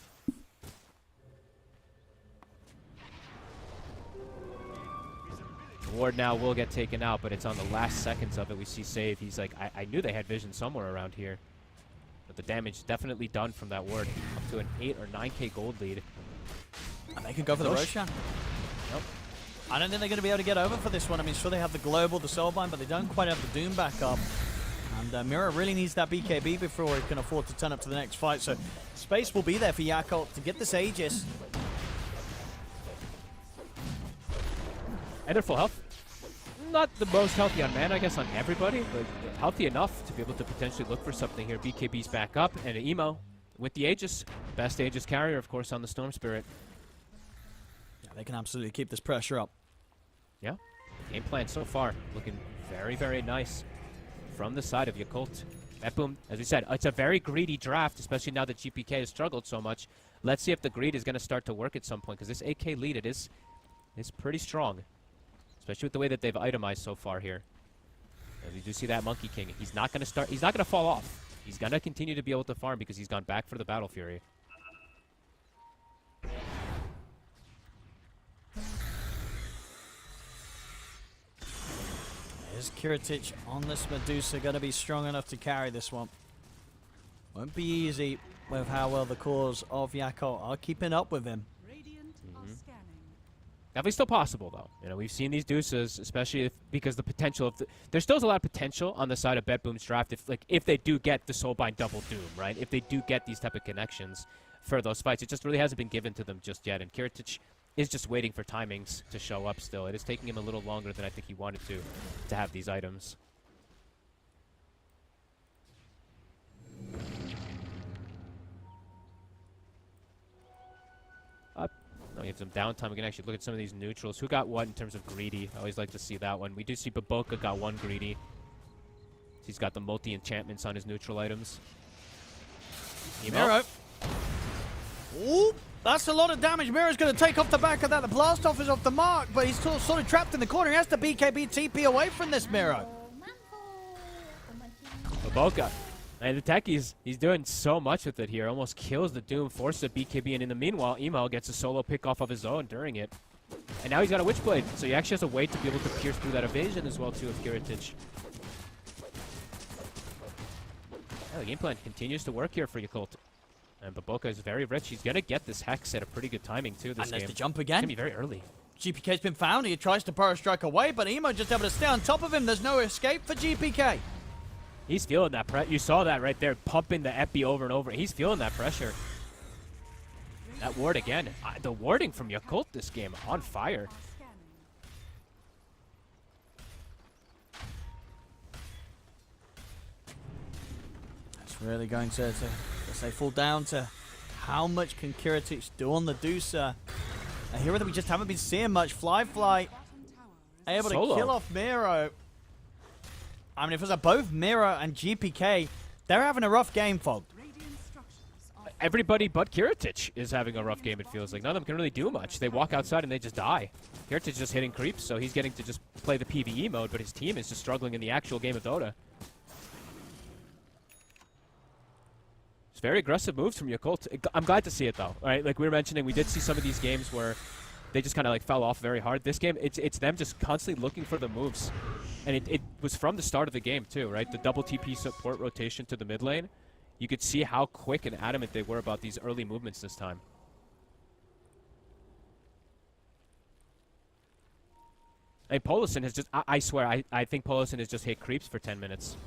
Ward now will get taken out, but it's on the last seconds of it. We see Save. He's like, I knew they had vision somewhere around here. But the damage definitely done from that Ward. Up to an 8 or 9k gold lead.
And they could go for the Roshan.
Nope.
I don't think they're going to be able to get over for this one. I mean, sure, they have the Global, the Soulbind, but they don't quite have the Doom back up. And Mira really needs that BKB before he can afford to turn up to the next fight. So space will be there for Yakult to get this Aegis.
And they're full health. Not the most healthy on mana, I guess, on everybody, but healthy enough to be able to potentially look for something here. BKB's back up, and an Emo with the Aegis. Best Aegis carrier, of course, on the Storm Spirit.
Yeah, they can absolutely keep this pressure up.
Yeah, game plan so far looking very, very nice from the side of Yakult. BetBoom, as we said, it's a very greedy draft, especially now that GPK has struggled so much. Let's see if the greed is going to start to work at some point, because this AK lead, it is pretty strong. Especially with the way that they've itemized so far here. As we do see that Monkey King. He's not going to fall off. He's going to continue to be able to farm because he's gone back for the Battle Fury.
Is Kiritich on this Medusa going to be strong enough to carry this one? Won't be easy with how well the cores of Yakult are keeping up with him.
Radiant are scanning.
Definitely still possible, though. You know, we've seen these deuces, especially because the potential of there's still a lot of potential on the side of BetBoom's draft if they do get the Soulbind double Doom, right? If they do get these type of connections for those fights, it just really hasn't been given to them just yet. And Kiritich is just waiting for timings to show up still. It is taking him a little longer than I think he wanted to have these items. Now we have some downtime. We can actually look at some of these neutrals. Who got what in terms of greedy? I always like to see that one. We do see Baboka got 1 greedy. He's got the multi-enchantments on his neutral items.
Miro. Ooh, that's a lot of damage. Miro's going to take off the back of that. The blast off is off the mark, but he's sort of trapped in the corner. He has to BKB TP away from this Miro.
Baboka. And the techies, he's doing so much with it here. Almost kills the Doom, forces a BKB, and in the meanwhile, Emo gets a solo pick off of his own during it. And now he's got a Witchblade, so he actually has a way to be able to pierce through that evasion as well, too, of Kiritich. Yeah, the game plan continues to work here for Yakult. And Baboka is very rich. He's going to get this Hex at a pretty good timing, too, this
And there's
game.
the jump
It's
again.
going to be very early.
GPK's been found. He tries to Burrow Strike away, but Emo just able to stay on top of him. There's no escape for GPK.
He's feeling that pressure. You saw that right there, pumping the epi over and over. He's feeling that pressure. That ward again. The warding from Yakult this game on fire.
That's really going to say fall down to how much can Kiritich do on the Deucer. A hero that we just haven't been seeing much. Fly, able to
Solo.
kill off Miro. I mean, if it was both Miro and GPK, they're having a rough game, Fog.
Everybody but Kiritich is having a rough game, it feels like. None of them can really do much. They walk outside and they just die. Kiritich is just hitting creeps, so he's getting to just play the PvE mode, but his team is just struggling in the actual game of Dota. It's very aggressive moves from Yakult. I'm glad to see it, though. Right? Like we were mentioning, we did see some of these games where they just kind of like fell off very hard. This game, it's them just constantly looking for the moves. And it was from the start of the game, too, right? The double TP support rotation to the mid lane. You could see how quick and adamant they were about these early movements this time. And Polison has just, I swear, I think Polison has just hit creeps for 10 minutes.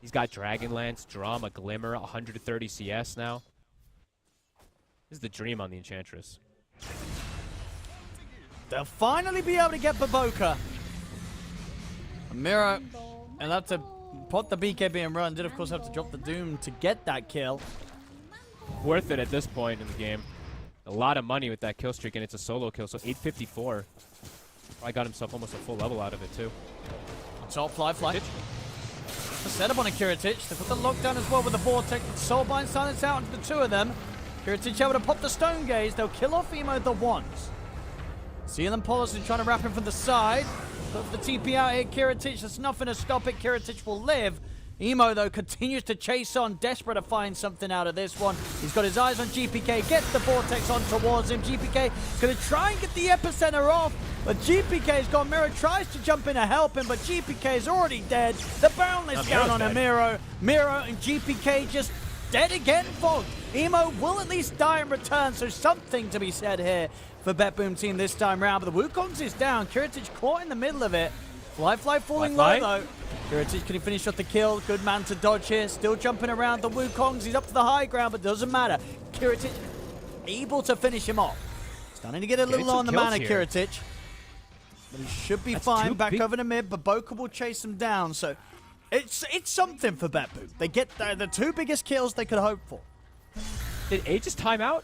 He's got Dragonlance, Drama, Glimmer, 130 CS now. This is the dream on the Enchantress.
They'll finally be able to get Baboka. Miro, and have to pot the BKB and run. Did, of course, have to drop the Doom to get that kill.
Worth it at this point in the game. A lot of money with that kill streak, and it's a solo kill, so 854. Probably got himself almost a full level out of it, too.
On top, Fly. The setup on a Kiritich. They put the lockdown as well with the Vortex. Soulbind silence out into the two of them. Kiritich able to pop the Stone Gaze. They'll kill off Emo the once. Sealing Policy trying to wrap him from the side. Puts the TP out here. Kiritich, there's nothing to stop it. Kiritich will live. Emo, though, continues to chase on, desperate to find something out of this one. He's got his eyes on GPK, gets the Vortex on towards him. GPK is going to try and get the epicenter off, but GPK's gone. Miro tries to jump in to help him, but GPK is already dead. The Boundless down on a Miro. Miro and GPK just dead again, Fog. Emo will at least die in return, so something to be said here for BetBoom team this time round. But the Wukongs is down. Kiritich caught in the middle of it. Fly falling low, though. Kiritich, can he finish off the kill? Good man to dodge here. Still jumping around the Wukongs. He's up to the high ground, but doesn't matter. Kiritich able to finish him off. Starting to get a little low on the mana, Kiritich. But he should be fine. Back over the mid, but Boca will chase him down. So it's something for BetBoom. They get the two biggest kills they could hope for.
Did Aegis time out?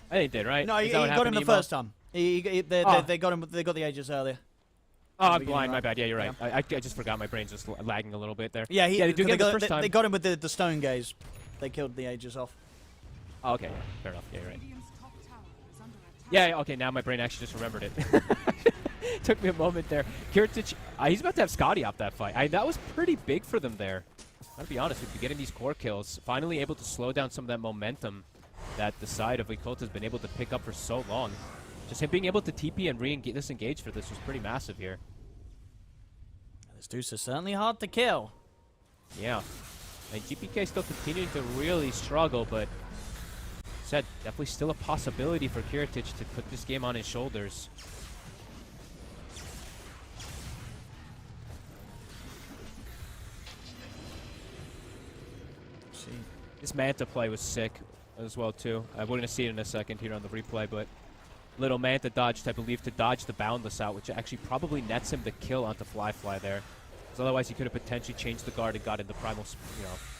I think it did, right?
No, he got him the first time. They got the Aegis earlier.
Oh, I'm blind. My bad. Yeah, you're right. Yeah. I just forgot. My brain's just lagging a little bit there.
Yeah,
they do get the first time.
They got him with the Stone Gaze. They killed the Aegis off.
Oh, okay. Fair enough. Yeah, you're right. Yeah, okay. Now my brain actually just remembered it. Took me a moment there. Kiritich, he's about to have Scotty off that fight. That was pretty big for them there. I'll be honest with you. Getting these core kills, finally able to slow down some of that momentum that the side of Yakult has been able to pick up for so long. Just him being able to TP and disengage for this was pretty massive here.
This Deuce is certainly hard to kill.
Yeah. And GPK still continuing to really struggle, but said definitely still a possibility for Kiritich to put this game on his shoulders.
See.
This Manta play was sick as well too. We're going to see it in a second here on the replay, but little Manta dodged, I believe, to dodge the Boundless out, which actually probably nets him the kill onto Fly there. Because otherwise he could have potentially changed the guard and got in the primal,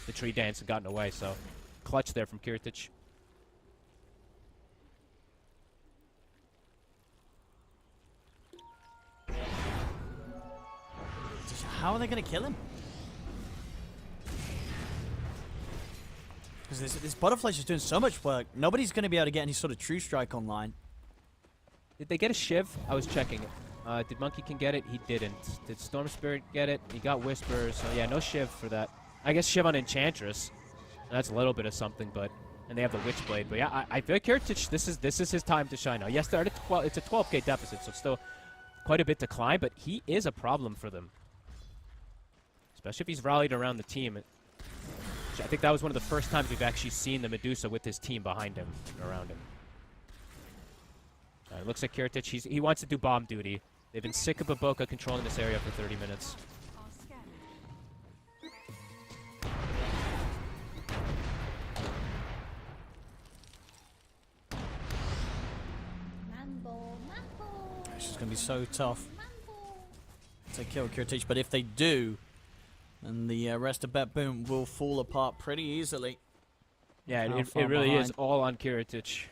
the tree dance and gotten away. So clutch there from Kiritich.
How are they going to kill him? Because this Butterfly's just doing so much work. Nobody's going to be able to get any sort of true strike online.
Did they get a Shiv? I was checking it. Did Monkey King get it? He didn't. Did Storm Spirit get it? He got Whispers. So yeah, no Shiv for that. I guess Shiv on Enchantress. That's a little bit of something, but... And they have the Witchblade. But yeah, I feel like Kiritich, this is his time to shine now. Yes, they're at 12, it's a 12k deficit, so still quite a bit to climb, but he is a problem for them. Especially if he's rallied around the team. I think that was one of the first times we've actually seen the Medusa with his team behind him and around him. It looks like Kiritich, he wants to do bomb duty. They've been sick of Baboka controlling this area for 30 minutes.
It's just going to be so tough to kill Kiritich, but if they do, then the rest of BetBoom will fall apart pretty easily.
Yeah, it really is all on Kiritich.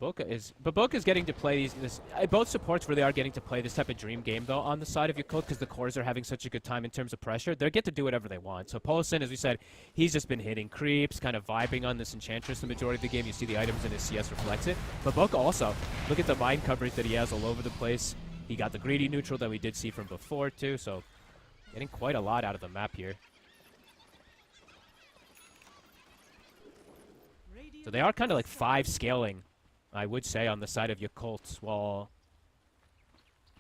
Baboka is getting to play both supports really are getting to play this type of dream game though on the side of Yakult because the cores are having such a good time in terms of pressure. They get to do whatever they want. So Polison, as we said, he's just been hitting creeps, kind of vibing on this Enchantress the majority of the game. You see the items in his CS reflects it. Baboka also, look at the mine coverage that he has all over the place. He got the greedy neutral that we did see from before too, so getting quite a lot out of the map here. So they are kind of like 5 scaling, I would say, on the side of Yakult, while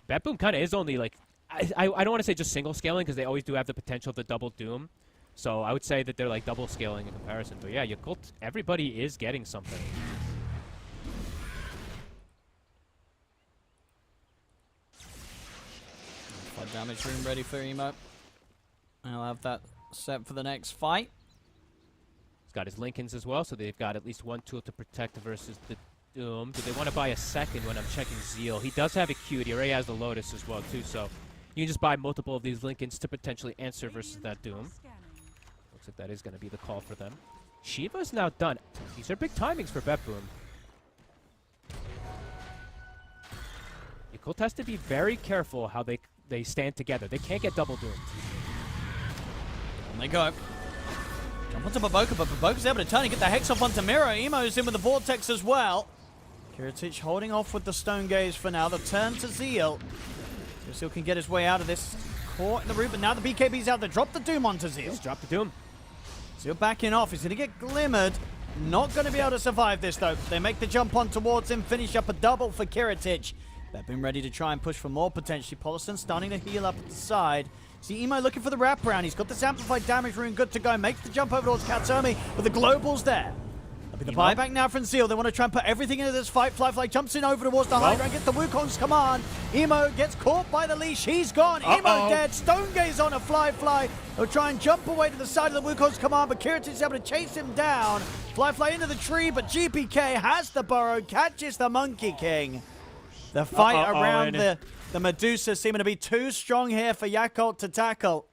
BetBoom kind of is only like, I don't want to say just single scaling because they always do have the potential of the double doom. So I would say that they're like double scaling in comparison. But yeah, Yakult, everybody is getting something.
Flood damage room ready for Emo. I'll have that set for the next fight.
He's got his Lincolns as well, so they've got at least one tool to protect versus the Doom. Do they want to buy a second when I'm checking Zeal? He does have a Q. He already has the Lotus as well, too, so you can just buy multiple of these Lincolns to potentially answer versus that Doom. Looks like that is going to be the call for them. Shiva's now done. These are big timings for BetBoom. Yakult has to be very careful how they stand together. They can't get double doomed.
And they go. Jump onto Baboka, but Baboka's able to turn and get the Hex off onto Miro. Emo's in with the Vortex as well. Kiritic holding off with the Stone Gaze for now. The turn to Zeal. Zeal can get his way out of this. Caught in the root, but now the BKB's out there. Drop the Doom onto Zeal.
He's dropped the Doom.
Zeal backing off. He's going to get glimmered. Not going to be able to survive this, though. They make the jump on towards him. Finish up a double for Kiritic. BetBoom ready to try and push for more, potentially. Polison starting to heal up at the side. See Emo looking for the wraparound. He's got this amplified damage rune good to go. Makes the jump over towards Katsomi, but the global's there. That'll be the buyback now from Zeal. They want to try and put everything into this fight. Fly jumps in over towards the high ground, gets the Wukong's command. Emo gets caught by the leash. He's gone. Emo dead. Stone Gaze on a Fly. They'll try and jump away to the side of the Wukong's command, but Kiritic's able to chase him down. Fly into the tree, but GPK has the burrow, catches the Monkey King. The fight around the Medusa seeming to be too strong here for Yakult to tackle.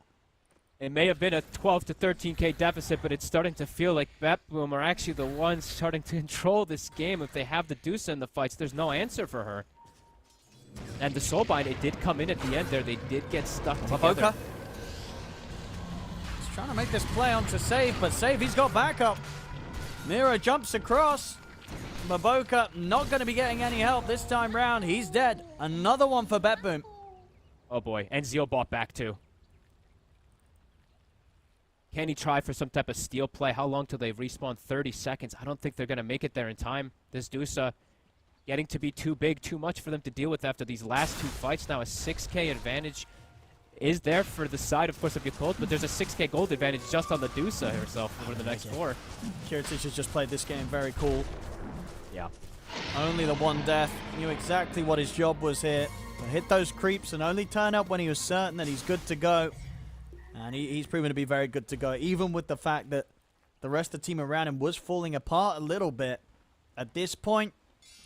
It may have been a 12 to 13k deficit, but it's starting to feel like BetBoom are actually the ones starting to control this game. If they have the Medusa in the fights, there's no answer for her. And the Soulbind, it did come in at the end there. They did get stuck together.
He's trying to make this play onto Save, but Save, he's got backup. Miro jumps across. Maboka not going to be getting any help this time round. He's dead. Another one for BetBoom.
Oh boy, and Zeal bought back too. Can he try for some type of steal play? How long till they respawn? 30 seconds. I don't think they're going to make it there in time. This Dusa getting to be too big, too much for them to deal with after these last two fights. Now a 6k advantage is there for the side, of course, of Yakult, but there's a 6k gold advantage just on the Dusa herself over the next four.
Kiritic has just played this game very cool.
Yeah.
Only the one death. Knew exactly what his job was here. To hit those creeps and only turn up when he was certain that he's good to go. And he's proven to be very good to go, even with the fact that the rest of the team around him was falling apart a little bit. At this point,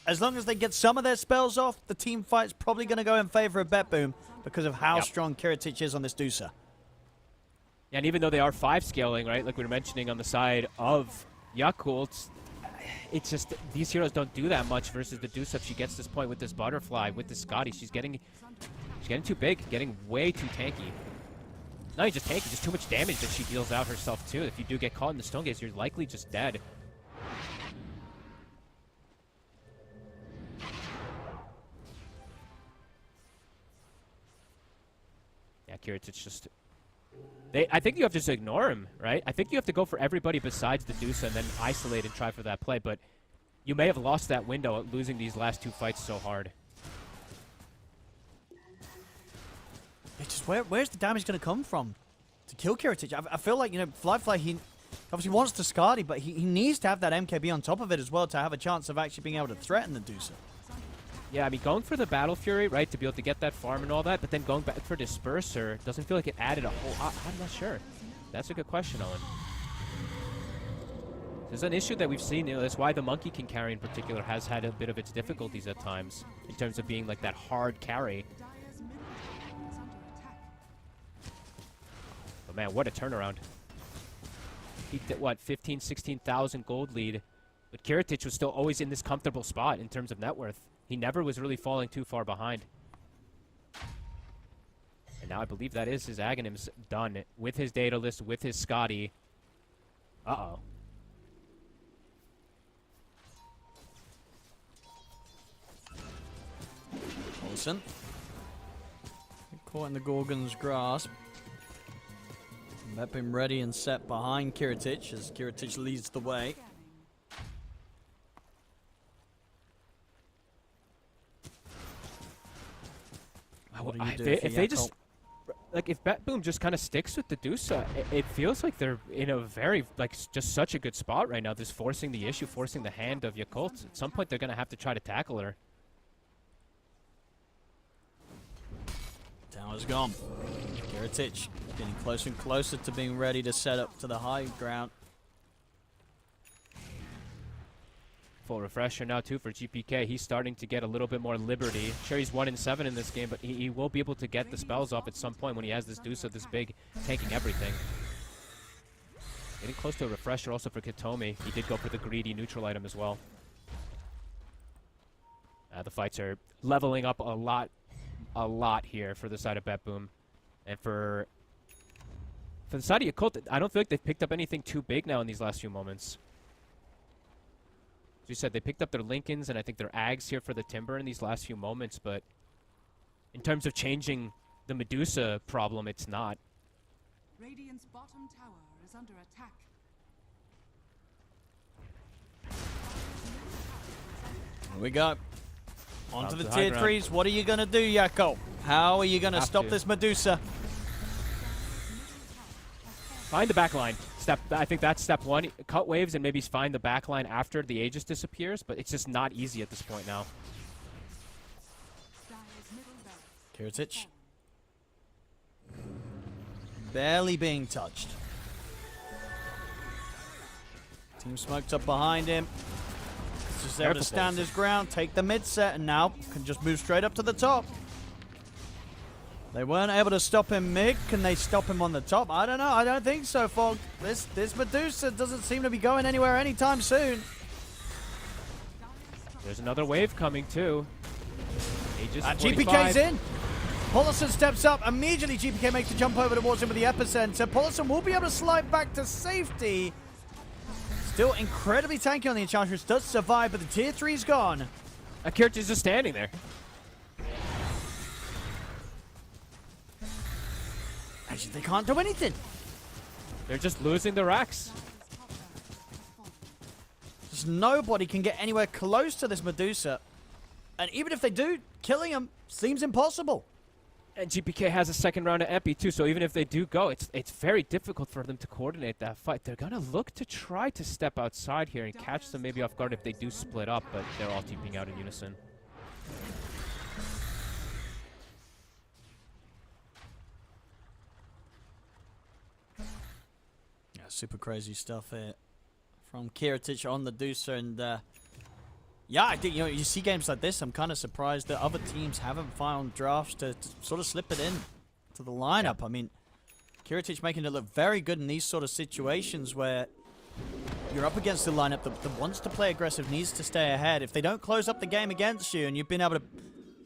as long as they get some of their spells off, the team fight's probably going to go in favor of BetBoom because of how strong Kiritic is on this Dusa.
And even though they are 5 scaling, right, like we were mentioning on the side of Yakult, it's just these heroes don't do that much versus the Dusa. If she gets this point with this Butterfly, with this Scotty, she's getting too big, getting way too tanky. Not even just tanky, just too much damage that she deals out herself too. If you do get caught in the Stone Gaze, you're likely just dead. Yeah, Kiritic just... I think you have to just ignore him, right? I think you have to go for everybody besides the Dusa and then isolate and try for that play, but you may have lost that window at losing these last two fights so hard.
It's just where's the damage going to come from to kill Kiritic? I feel like, you know, Fly, he obviously wants to Skadi, but he needs to have that MKB on top of it as well to have a chance of actually being able to threaten the Dusa.
Yeah, I mean, going for the Battle Fury, right, to be able to get that farm and all that, but then going back for Disperser doesn't feel like it added a whole... I'm not sure. That's a good question, Owen. There's an issue that we've seen, you know, that's why the Monkey King carry in particular has had a bit of its difficulties at times, in terms of being like that hard carry. But man, what a turnaround. Peaked at, what, 15, 16,000 gold lead, but Kiritic was still always in this comfortable spot in terms of net worth. He never was really falling too far behind. And now I believe that is his Aghanims done. With his Daedalus, with his Scotty. Uh-oh.
Olsen. Caught in the Gorgon's grasp. BetBoom ready and set behind Kiritic as Kiritic leads the way.
If they just, like, if BetBoom just kind of sticks with the Dusa, it feels like they're in a very, like, just such a good spot right now. Just forcing the issue, forcing the hand of Yakult. At some point, they're going to have to try to tackle her.
Tower's gone. Kiritic getting closer and closer to being ready to set up to the high ground.
Full refresher now, too, for GPK. He's starting to get a little bit more liberty. Sure, he's 1-7 in this game, but he will be able to get the spells off at some point when he has this Dusa this big, tanking everything. Getting close to a refresher also for Kitomi. He did go for the greedy neutral item as well. The fights are leveling up a lot here for the side of BetBoom. And for For the side of Yakult, I don't feel like they've picked up anything too big now in these last few moments. As you said, they picked up their Lincolns and I think their Ags here for the Timber in these last few moments, but in terms of changing the Medusa problem, it's not.
Radiant's bottom tower is under attack.
Here we go. On to
Down
the
to the
tier
high
3s. What are you going to do, Yakult? How are you going to
Have
stop
to.
this Medusa?
Find the back line. I think that's step one. Cut waves and maybe find the back line after the Aegis disappears, but it's just not easy at this point now.
Dire's middle barracks.
Kiritich. Barely being touched. Team smoked up behind him. He's just there to
Careful,
stand
boys.
his ground, take the mid set, and now can just move straight up to the top. They weren't able to stop him mid. Can they stop him on the top? I don't know. I don't think so, Fog. This Medusa doesn't seem to be going anywhere anytime soon.
There's another wave coming too. Aegis
GPK's
45.
in. Paulison steps up. Immediately, GPK makes the jump over towards him with the epicenter. Paulison will be able to slide back to safety. Still incredibly tanky on the Enchantress. Does survive, but the tier 3's gone.
Akira's just standing there.
Actually, they can't do anything.
They're just losing the racks.
Dire's top barracks has fallen.
Just nobody can get anywhere close to this Medusa. And even if they do, killing him seems impossible.
And GPK has a second round of Epi too, so even if they do go, it's very difficult for them to coordinate that fight. They're gonna look to try to step outside here and catch them maybe off guard if they do split up, but they're all teaming out in unison.
Yeah, super crazy stuff here from Kiritich on the Medusa, and yeah, I think you see games like this. I'm kind of surprised that other teams haven't found drafts to sort of slip it in to the lineup. I mean, Kiritich making it look very good in these sort of situations where you're up against the lineup that wants to play aggressive, needs to stay ahead. If they don't close up the game against you and you've been able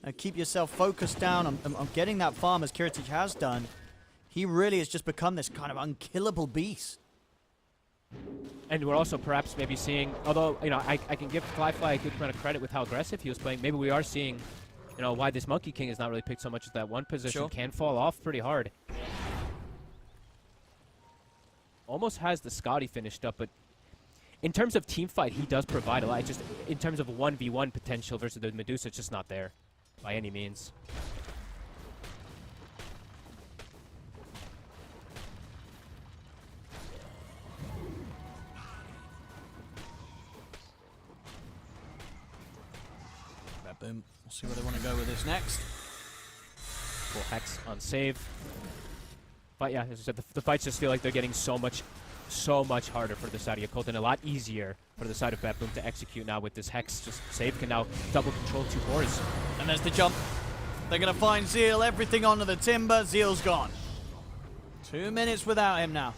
to keep yourself focused down on getting that farm as Kiritich has done, he really has just become this kind of unkillable beast.
And we're also perhaps maybe seeing, although, you know, I can give Flyfly a good amount of credit with how aggressive he was playing, maybe we are seeing, you know, why this Monkey King is not really picked so much as that one position
Sure.
can fall off pretty hard. Almost has the Scotty finished up, but in terms of team fight, he does provide a lot. Just in terms of 1v1 potential versus the Medusa, it's just not there by any means.
BetBoom. We'll see where they want to go with this next.
Full Hex on save. But yeah, as I said, the fights just feel like they're getting so much harder for the side of Yakult and a lot easier for the side of BetBoom to execute now with this Hex. Just save can now double control 2 cores.
And there's the jump. They're going to find Zeal. Everything onto the Timber. Zeal's gone. 2 minutes without him now.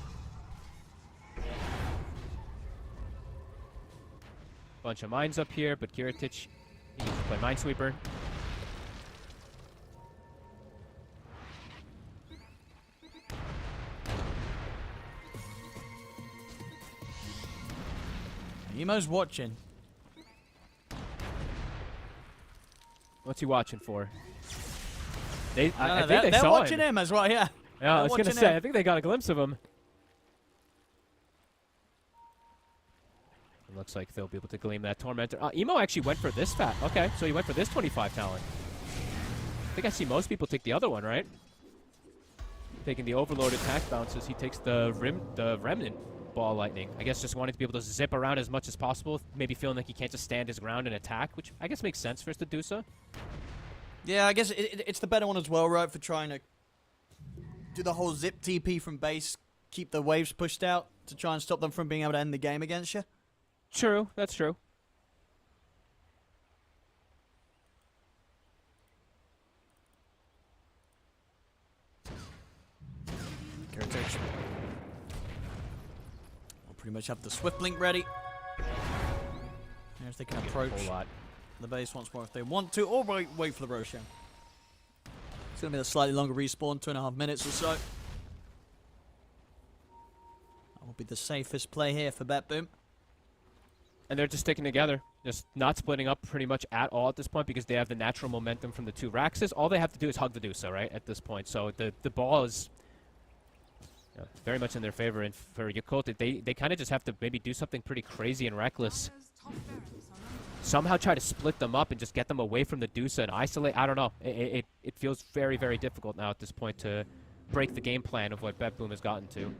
Bunch of mines up here, but Kiritich, he needs to play Minesweeper.
Emo's watching.
What's he watching for? I think
they're
they saw
watching
him.
him as well, yeah.
Yeah, I was
They're
gonna
watching
say,
him.
I think they got a glimpse of him. It looks like they'll be able to glean that Tormentor. Emo actually went for this fat. Okay, so he went for this 25 talent. I think I see most people take the other one, right? Taking the Overlord attack bounces, he takes the Remnant Ball Lightning. I guess just wanting to be able to zip around as much as possible, maybe feeling like he can't just stand his ground and attack, which I guess makes sense for Medusa.
Yeah, I guess it's the better one as well, right? For trying to do the whole zip TP from base, keep the waves pushed out to try and stop them from being able to end the game against you.
True, that's true.
Kiritich. We'll pretty much have the Swift Link ready. If they can approach
A whole lot.
the base once more if they want to, or wait for the Roshan. It's going to be a slightly longer respawn, 2.5 minutes or so. Probably the safest play here for BetBoom.
And they're just sticking together, just not splitting up pretty much at all at this point because they have the natural momentum from the two Raxes. All they have to do is hug the Dusa, right, at this point. So the ball is very much in their favor. And for Yakult, they kind of just have to maybe do something pretty crazy and reckless. Somehow try to split them up and just get them away from the Dusa and isolate. I don't know. It feels very, very difficult now at this point to break the game plan of what BetBoom has gotten to.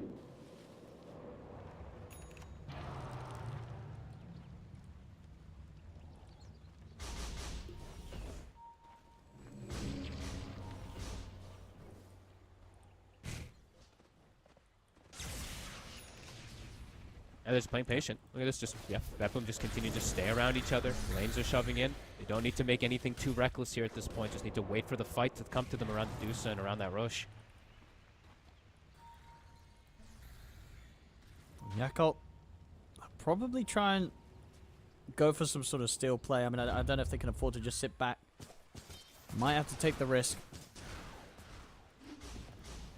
And they're just playing patient. Look at this, just, yeah, BetBoom just continue to stay around each other. Lanes are shoving in. They don't need to make anything too reckless here at this point. Just need to wait for the fight to come to them around the Dusa and around that Rosh.
Yakult probably try and go for some sort of steal play. I mean, I don't know if they can afford to just sit back. Might have to take the risk.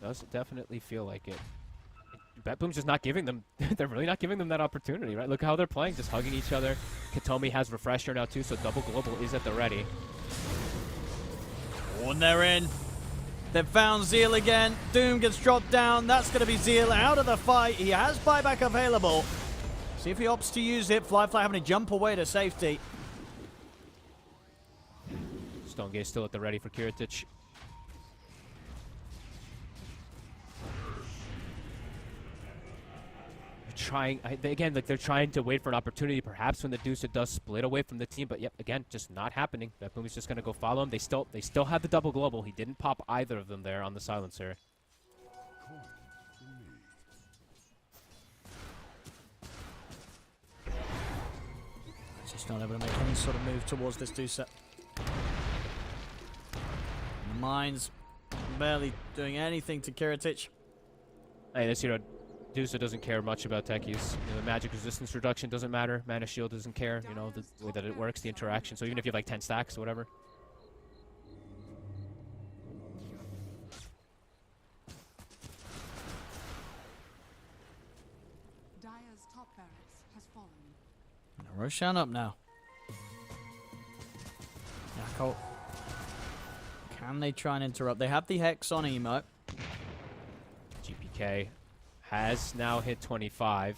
Does definitely feel like it. BetBoom's just not giving them, they're really not giving them that opportunity, right? Look how they're playing, just hugging each other. Katomi has Refresher now too, so double global is at the ready.
Oh, and they're in. They've found Zeal again. Doom gets dropped down. That's going to be Zeal out of the fight. He has buyback available. See if he opts to use it. Fly having to jump away to safety.
Stone Gate still at the ready for Kiritich. Trying again, like they're trying to wait for an opportunity, perhaps when the Dusa does split away from the team, but yep, again, just not happening. BetBoom is just gonna go follow him. They still have the double global. He didn't pop either of them there on the silencer.
Just not able to make any sort of move towards this Dusa. The mine's barely doing anything to Kiritich.
Hey, this Dusa doesn't care much about techies. You know, the magic resistance reduction doesn't matter. Mana shield doesn't care. You know, the way that it works, the interaction. So even if you have like 10 stacks or whatever.
Dire's top barracks has fallen.
Roshan up now. Yakult. Can they try and interrupt? They have the Hex on Emo.
GPK has now hit 25.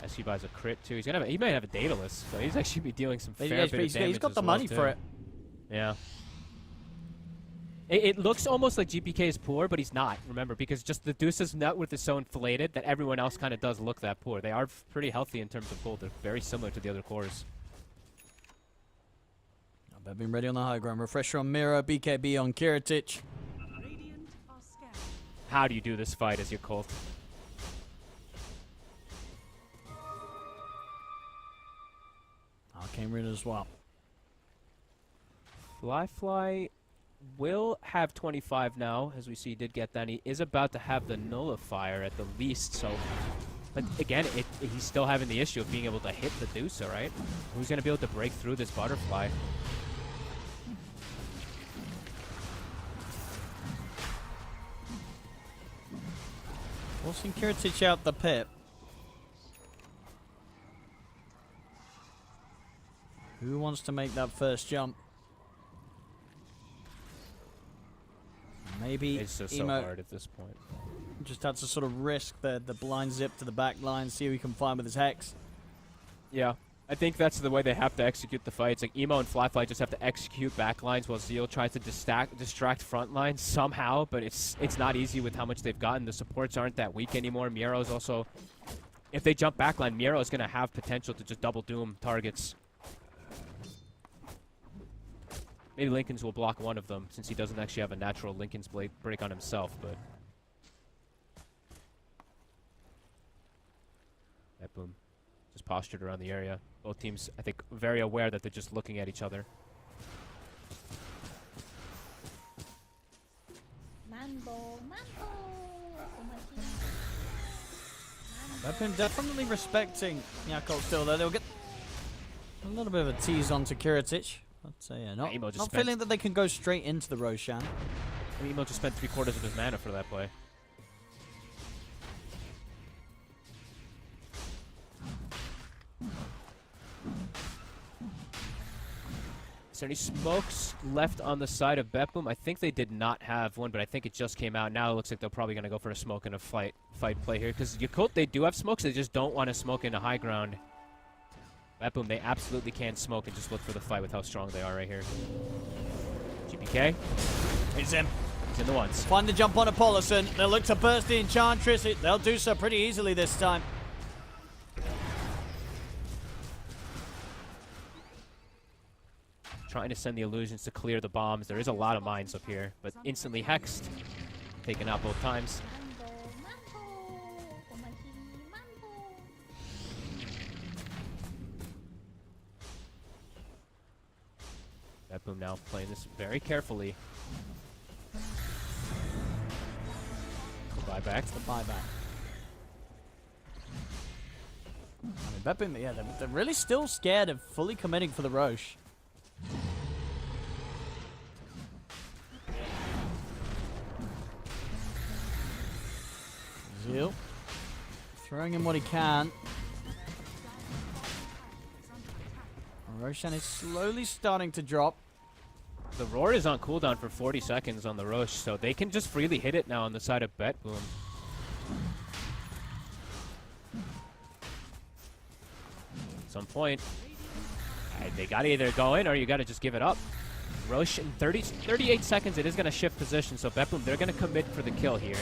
As he buys a crit too. He might have a Daedalus, so he's actually be dealing some fair bit of damage.
He's got the
as well,
money
too.
for it.
Yeah. It looks almost like GPK is poor, but he's not, remember, because just the Dusa's nut with his own filleted that everyone else kind of does look that poor. They are pretty healthy in terms of gold. They're very similar to the other cores.
BetBoom ready on the high ground. Refresher on Mira, BKB on Kiritich.
Radiant are scared.
How do you do this fight as Yakult?
Arcane Rune as well.
Fly will have 25 now, as we see he did get that. And he is about to have the Nullifier at the least, so... But again, he's still having the issue of being able to hit the Dusa, right? Who's going to be able to break through this butterfly?
Forcing Kiritich out the pit. Who wants to make that first jump? Maybe
It's just so
Emo
hard at this point.
just had to sort of risk the blind zip to the back line, see who he can find with his Hex.
Yeah, I think that's the way they have to execute the fight. It's like Emo and Fly just have to execute back lines while Zeal tries to distract front lines somehow, but it's not easy with how much they've gotten. The supports aren't that weak anymore. Miero's also... If they jump backline, Miero is going to have potential to just double doom targets. Maybe Lincoln's will block one of them, since he doesn't actually have a natural Lincoln's Blade break on himself, but... BetBoom just postured around the area. Both teams, I think, very aware that they're just looking at each other.
Mambo.
BetBoom definitely respecting Yakult still, though. They'll get a little bit of a tease onto Kiritich. I'd say not
Emo just
not
spent-
feeling that they can go straight into the Roshan.
I mean, Emo just spent 3/4 of his mana for that play. Is there any smokes left on the side of BetBoom? I think they did not have one, but I think it just came out. Now it looks like they're probably going to go for a smoke and a fight play here. Because Yakult, they do have smokes. They just don't want to smoke into high ground. BetBoom, they absolutely can smoke and just look for the fight with how strong they are right here. GPK.
He's in.
He's in the ones.
Find the jump on Apollison. They'll look to burst the Enchantress. They'll do so pretty easily this time.
Trying to send the illusions to clear the bombs. There is a lot of mines up here, but instantly hexed. Taken out both times. BetBoom now playing this very carefully. The buyback.
The buyback. I mean, BetBoom, yeah, they're really still scared of fully committing for the Roche. Zeal throwing in what he can. Roshan is slowly starting to drop.
The Roar is on cooldown for 40 seconds on the Roche, so they can just freely hit it now on the side of BetBoom. At some point, they gotta either go in or you gotta just give it up. Roche in 38 seconds, it is gonna shift position, so BetBoom, they're gonna commit for the kill here.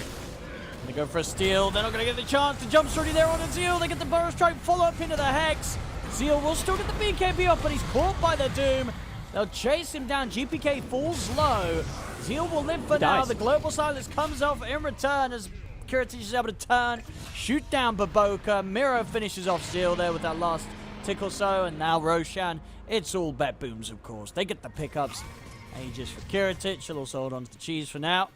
They go for a steal. They're not going to get the chance. The jump's already there on the Zeal. They get the Burrow Strike, follow up into the Hex. Zeal will still get the BKB off, but he's caught by the Doom. They'll chase him down. GPK falls low. Zeal will live for now. The Global Silence comes off in return as Kiritich is able to turn, shoot down Baboka. Miro finishes off Zeal there with that last tick or so, and now Roshan. It's all BetBooms, of course. They get the pickups. Aegis for Kiritich. He'll also hold on to the cheese for now.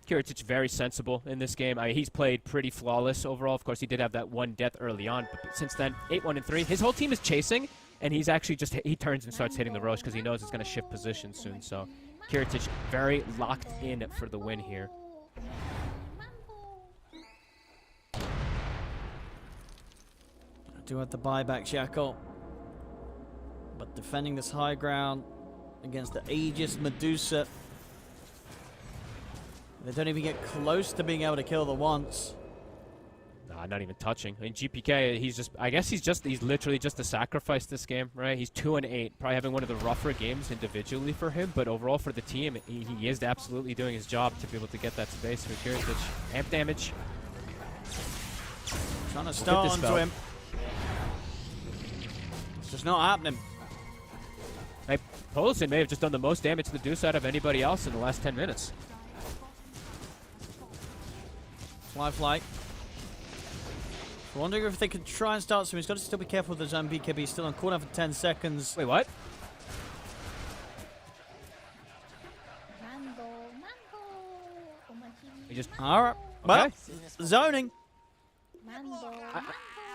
Kiritich very sensible in this game. He's played pretty flawless overall. Of course, he did have that one death early on, but since then, 8-1-3. His whole team is chasing, and he's actually just, he turns and starts hitting the Roche because he knows it's going to shift position soon. So Kiritich very locked in for the win here.
Do have the buyback, Yakult. But defending this high ground against the Aegis Medusa. They don't even get close to being able to kill the once.
Nah, not even touching. I mean, GPK, he's literally just a sacrifice this game, right? He's 2-8, probably having one of the rougher games individually for him, but overall for the team, he is absolutely doing his job to be able to get that space for Kiritich. Amp damage.
Trying to start onto him. It's just not happening.
Hey, Polison may have just done the most damage to the Deuce out of anybody else in the last 10 minutes.
Fly. Wondering if they could try and start, so he's got to still be careful with his own BKB. He's still on cooldown for 10 seconds.
Wait, what? He just...
Alright. Well, zoning.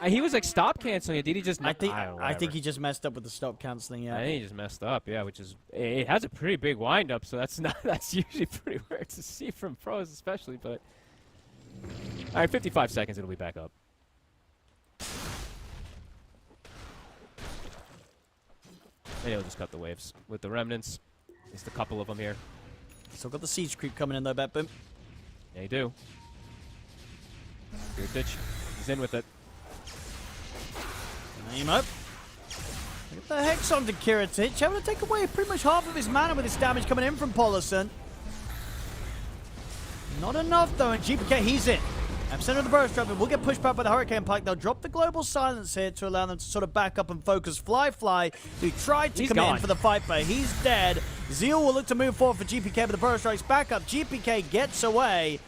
He was like stop canceling it. Did he just...
I think he just messed up with the stop canceling, yeah.
I think he just messed up, yeah, which is... It has a pretty big wind-up, so that's usually pretty rare to see from pros especially, but... Alright, 55 seconds, it'll be back up. Maybe he'll just cut the waves with the remnants. Just a couple of them here.
Still got the siege creep coming in though, BetBoom.
Yeah, you do. Kiritich, he's in with it.
Aim up. Get the Hex onto Kiritich. Able to take away pretty much half of his mana with this damage coming in from Polison. Not enough though, and GPK, he's in. Epicenter of the Burrow Strike, but will get pushed back by the Hurricane Pike. They'll drop the Global Silence here to allow them to sort of back up and focus. Fly, who tried to come in for the fight, but he's dead. Zeal will look to move forward for GPK, but the Burrow Strike's back up. GPK gets away.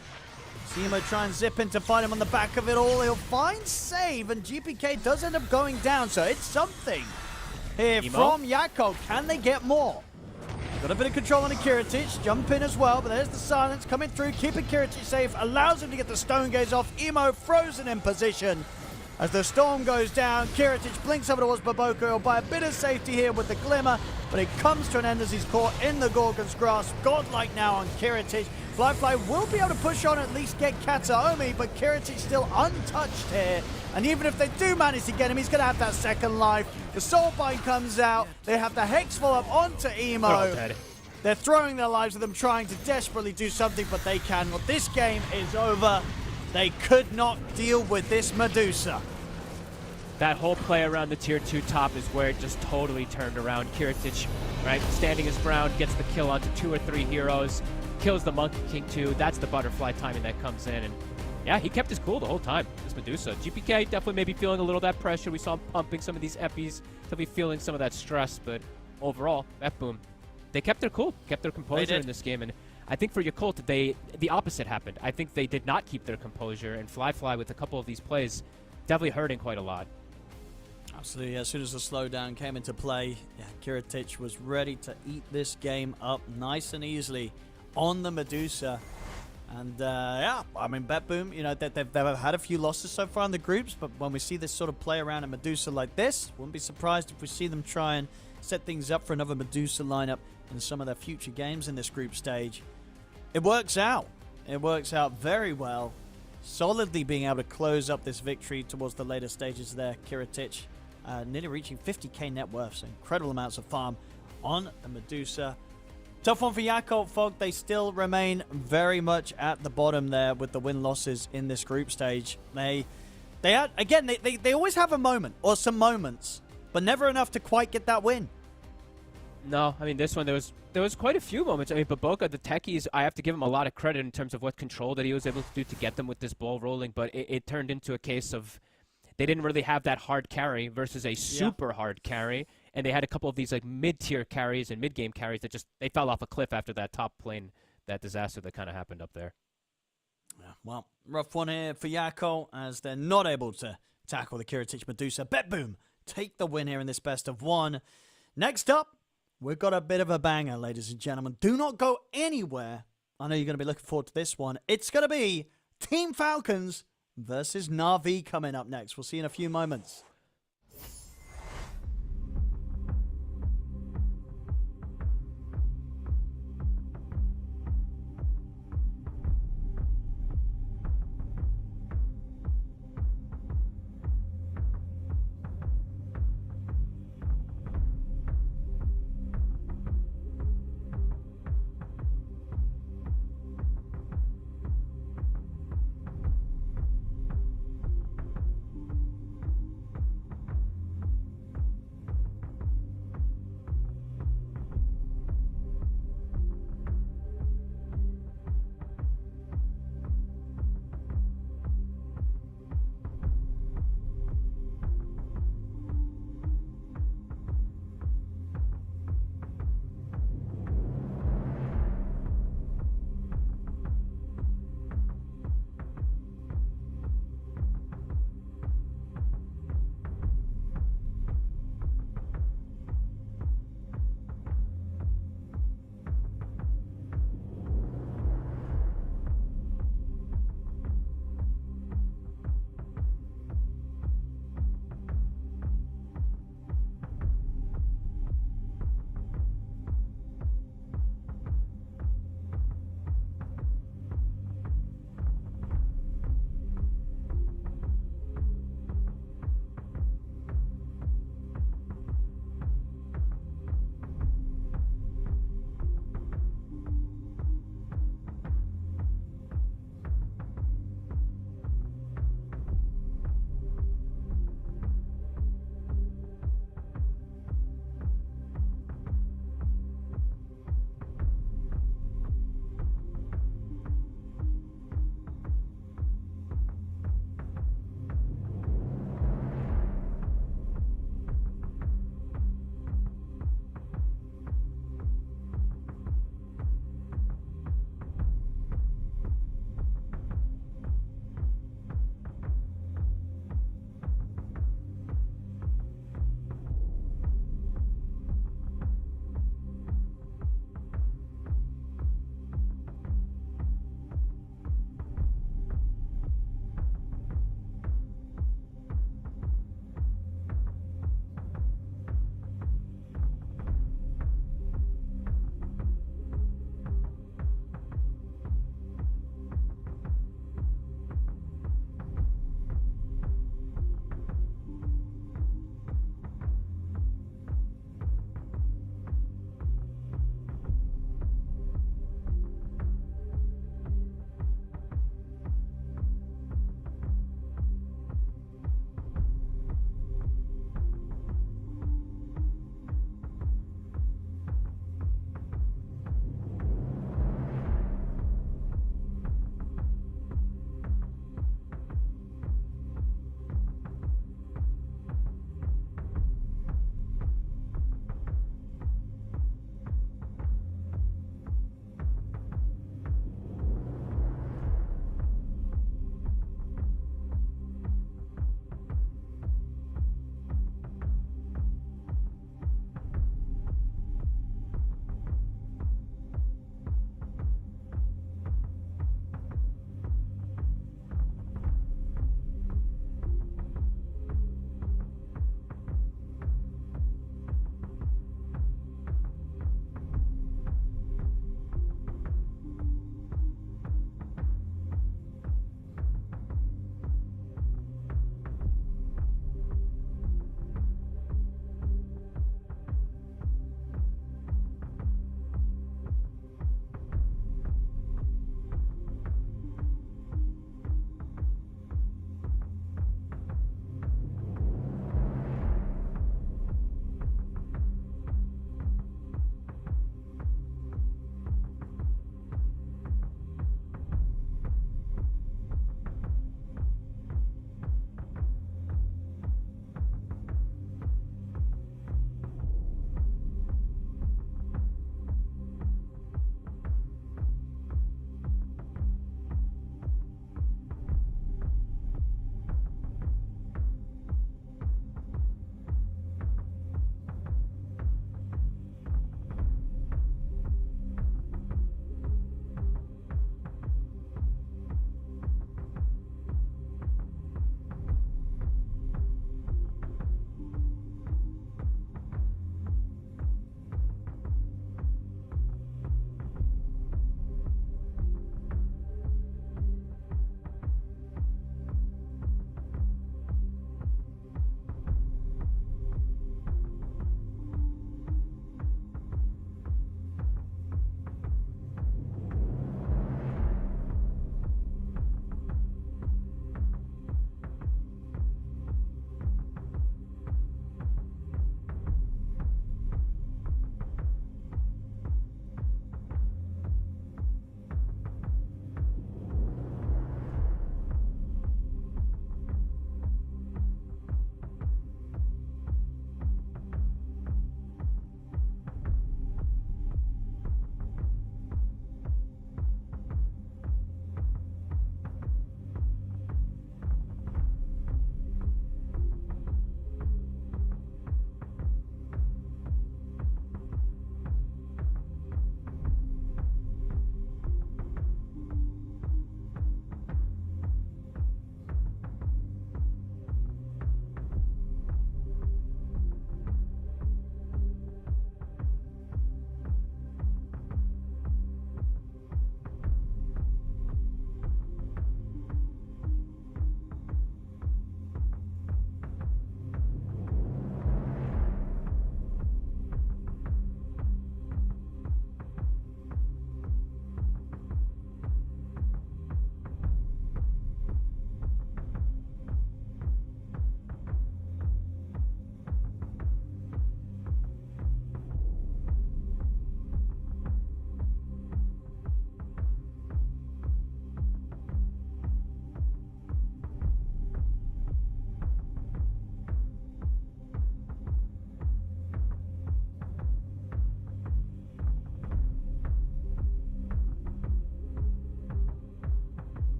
Simo try and zip in to find him on the back of it all. He'll find save, and GPK does end up going down, so it's something here from Yakult. Can they get more? Got a bit of control on the Kiritich, jump in as well, but there's the silence coming through, keeping Kiritich safe, allows him to get the Stone Gaze off. Emo frozen in position. As the storm goes down, Kiritic blinks over towards Baboka. He'll buy a bit of safety here with the Glimmer, but it comes to an end as he's caught in the Gorgon's grasp. Godlike now on Kiritic. Fly will be able to push on, at least get Kataomi, but Kiritic still untouched here. And even if they do manage to get him, he's going to have that second life. The Soulbind comes out. They have the Hex fall up onto Emo.
They're all dead.
They're throwing their lives at them, trying to desperately do something, but they cannot. This game is over. They could not deal with this Medusa.
That whole play around the tier 2 top is where it just totally turned around. Kiritic, right, standing his ground, gets the kill onto 2 or 3 heroes, kills the Monkey King too. That's the butterfly timing that comes in, and yeah, he kept his cool the whole time, this Medusa. GPK definitely maybe feeling a little of that pressure. We saw him pumping some of these epis, definitely feeling some of that stress, but overall, BetBoom, they kept their cool, kept their composure in this game, and I think for Yakult, the opposite happened. I think they did not keep their composure, and Fly with a couple of these plays definitely hurting quite a lot.
Absolutely. As soon as the slowdown came into play, Kiritic was ready to eat this game up nice and easily on the Medusa. And yeah, I mean, BetBoom, you know, they've had a few losses so far in the groups, but when we see this sort of play around a Medusa like this, wouldn't be surprised if we see them try and set things up for another Medusa lineup in some of their future games in this group stage. It works out. It works out very well. Solidly being able to close up this victory towards the later stages there. Kiritic nearly reaching 50k net worth, so incredible amounts of farm on the Medusa. Tough one for Yakult, Fog. They still remain very much at the bottom there with the win-losses in this group stage. They always have a moment or some moments, but never enough to quite get that win.
No, I mean, this one, there was quite a few moments. I mean, Baboka, the techies, I have to give him a lot of credit in terms of what control that he was able to do to get them with this ball rolling, but it turned into a case of they didn't really have that hard carry versus a super hard carry, and they had a couple of these like mid-tier carries and mid-game carries that just, they fell off a cliff after that top lane, that disaster that kind of happened up there.
Yeah, well, rough one here for Yakult as they're not able to tackle the Kiritic Medusa. BetBoom take the win here in this best of one. Next up, we've got a bit of a banger, ladies and gentlemen. Do not go anywhere. I know you're going to be looking forward to this one. It's going to be Team Falcons versus Na'Vi coming up next. We'll see you in a few moments.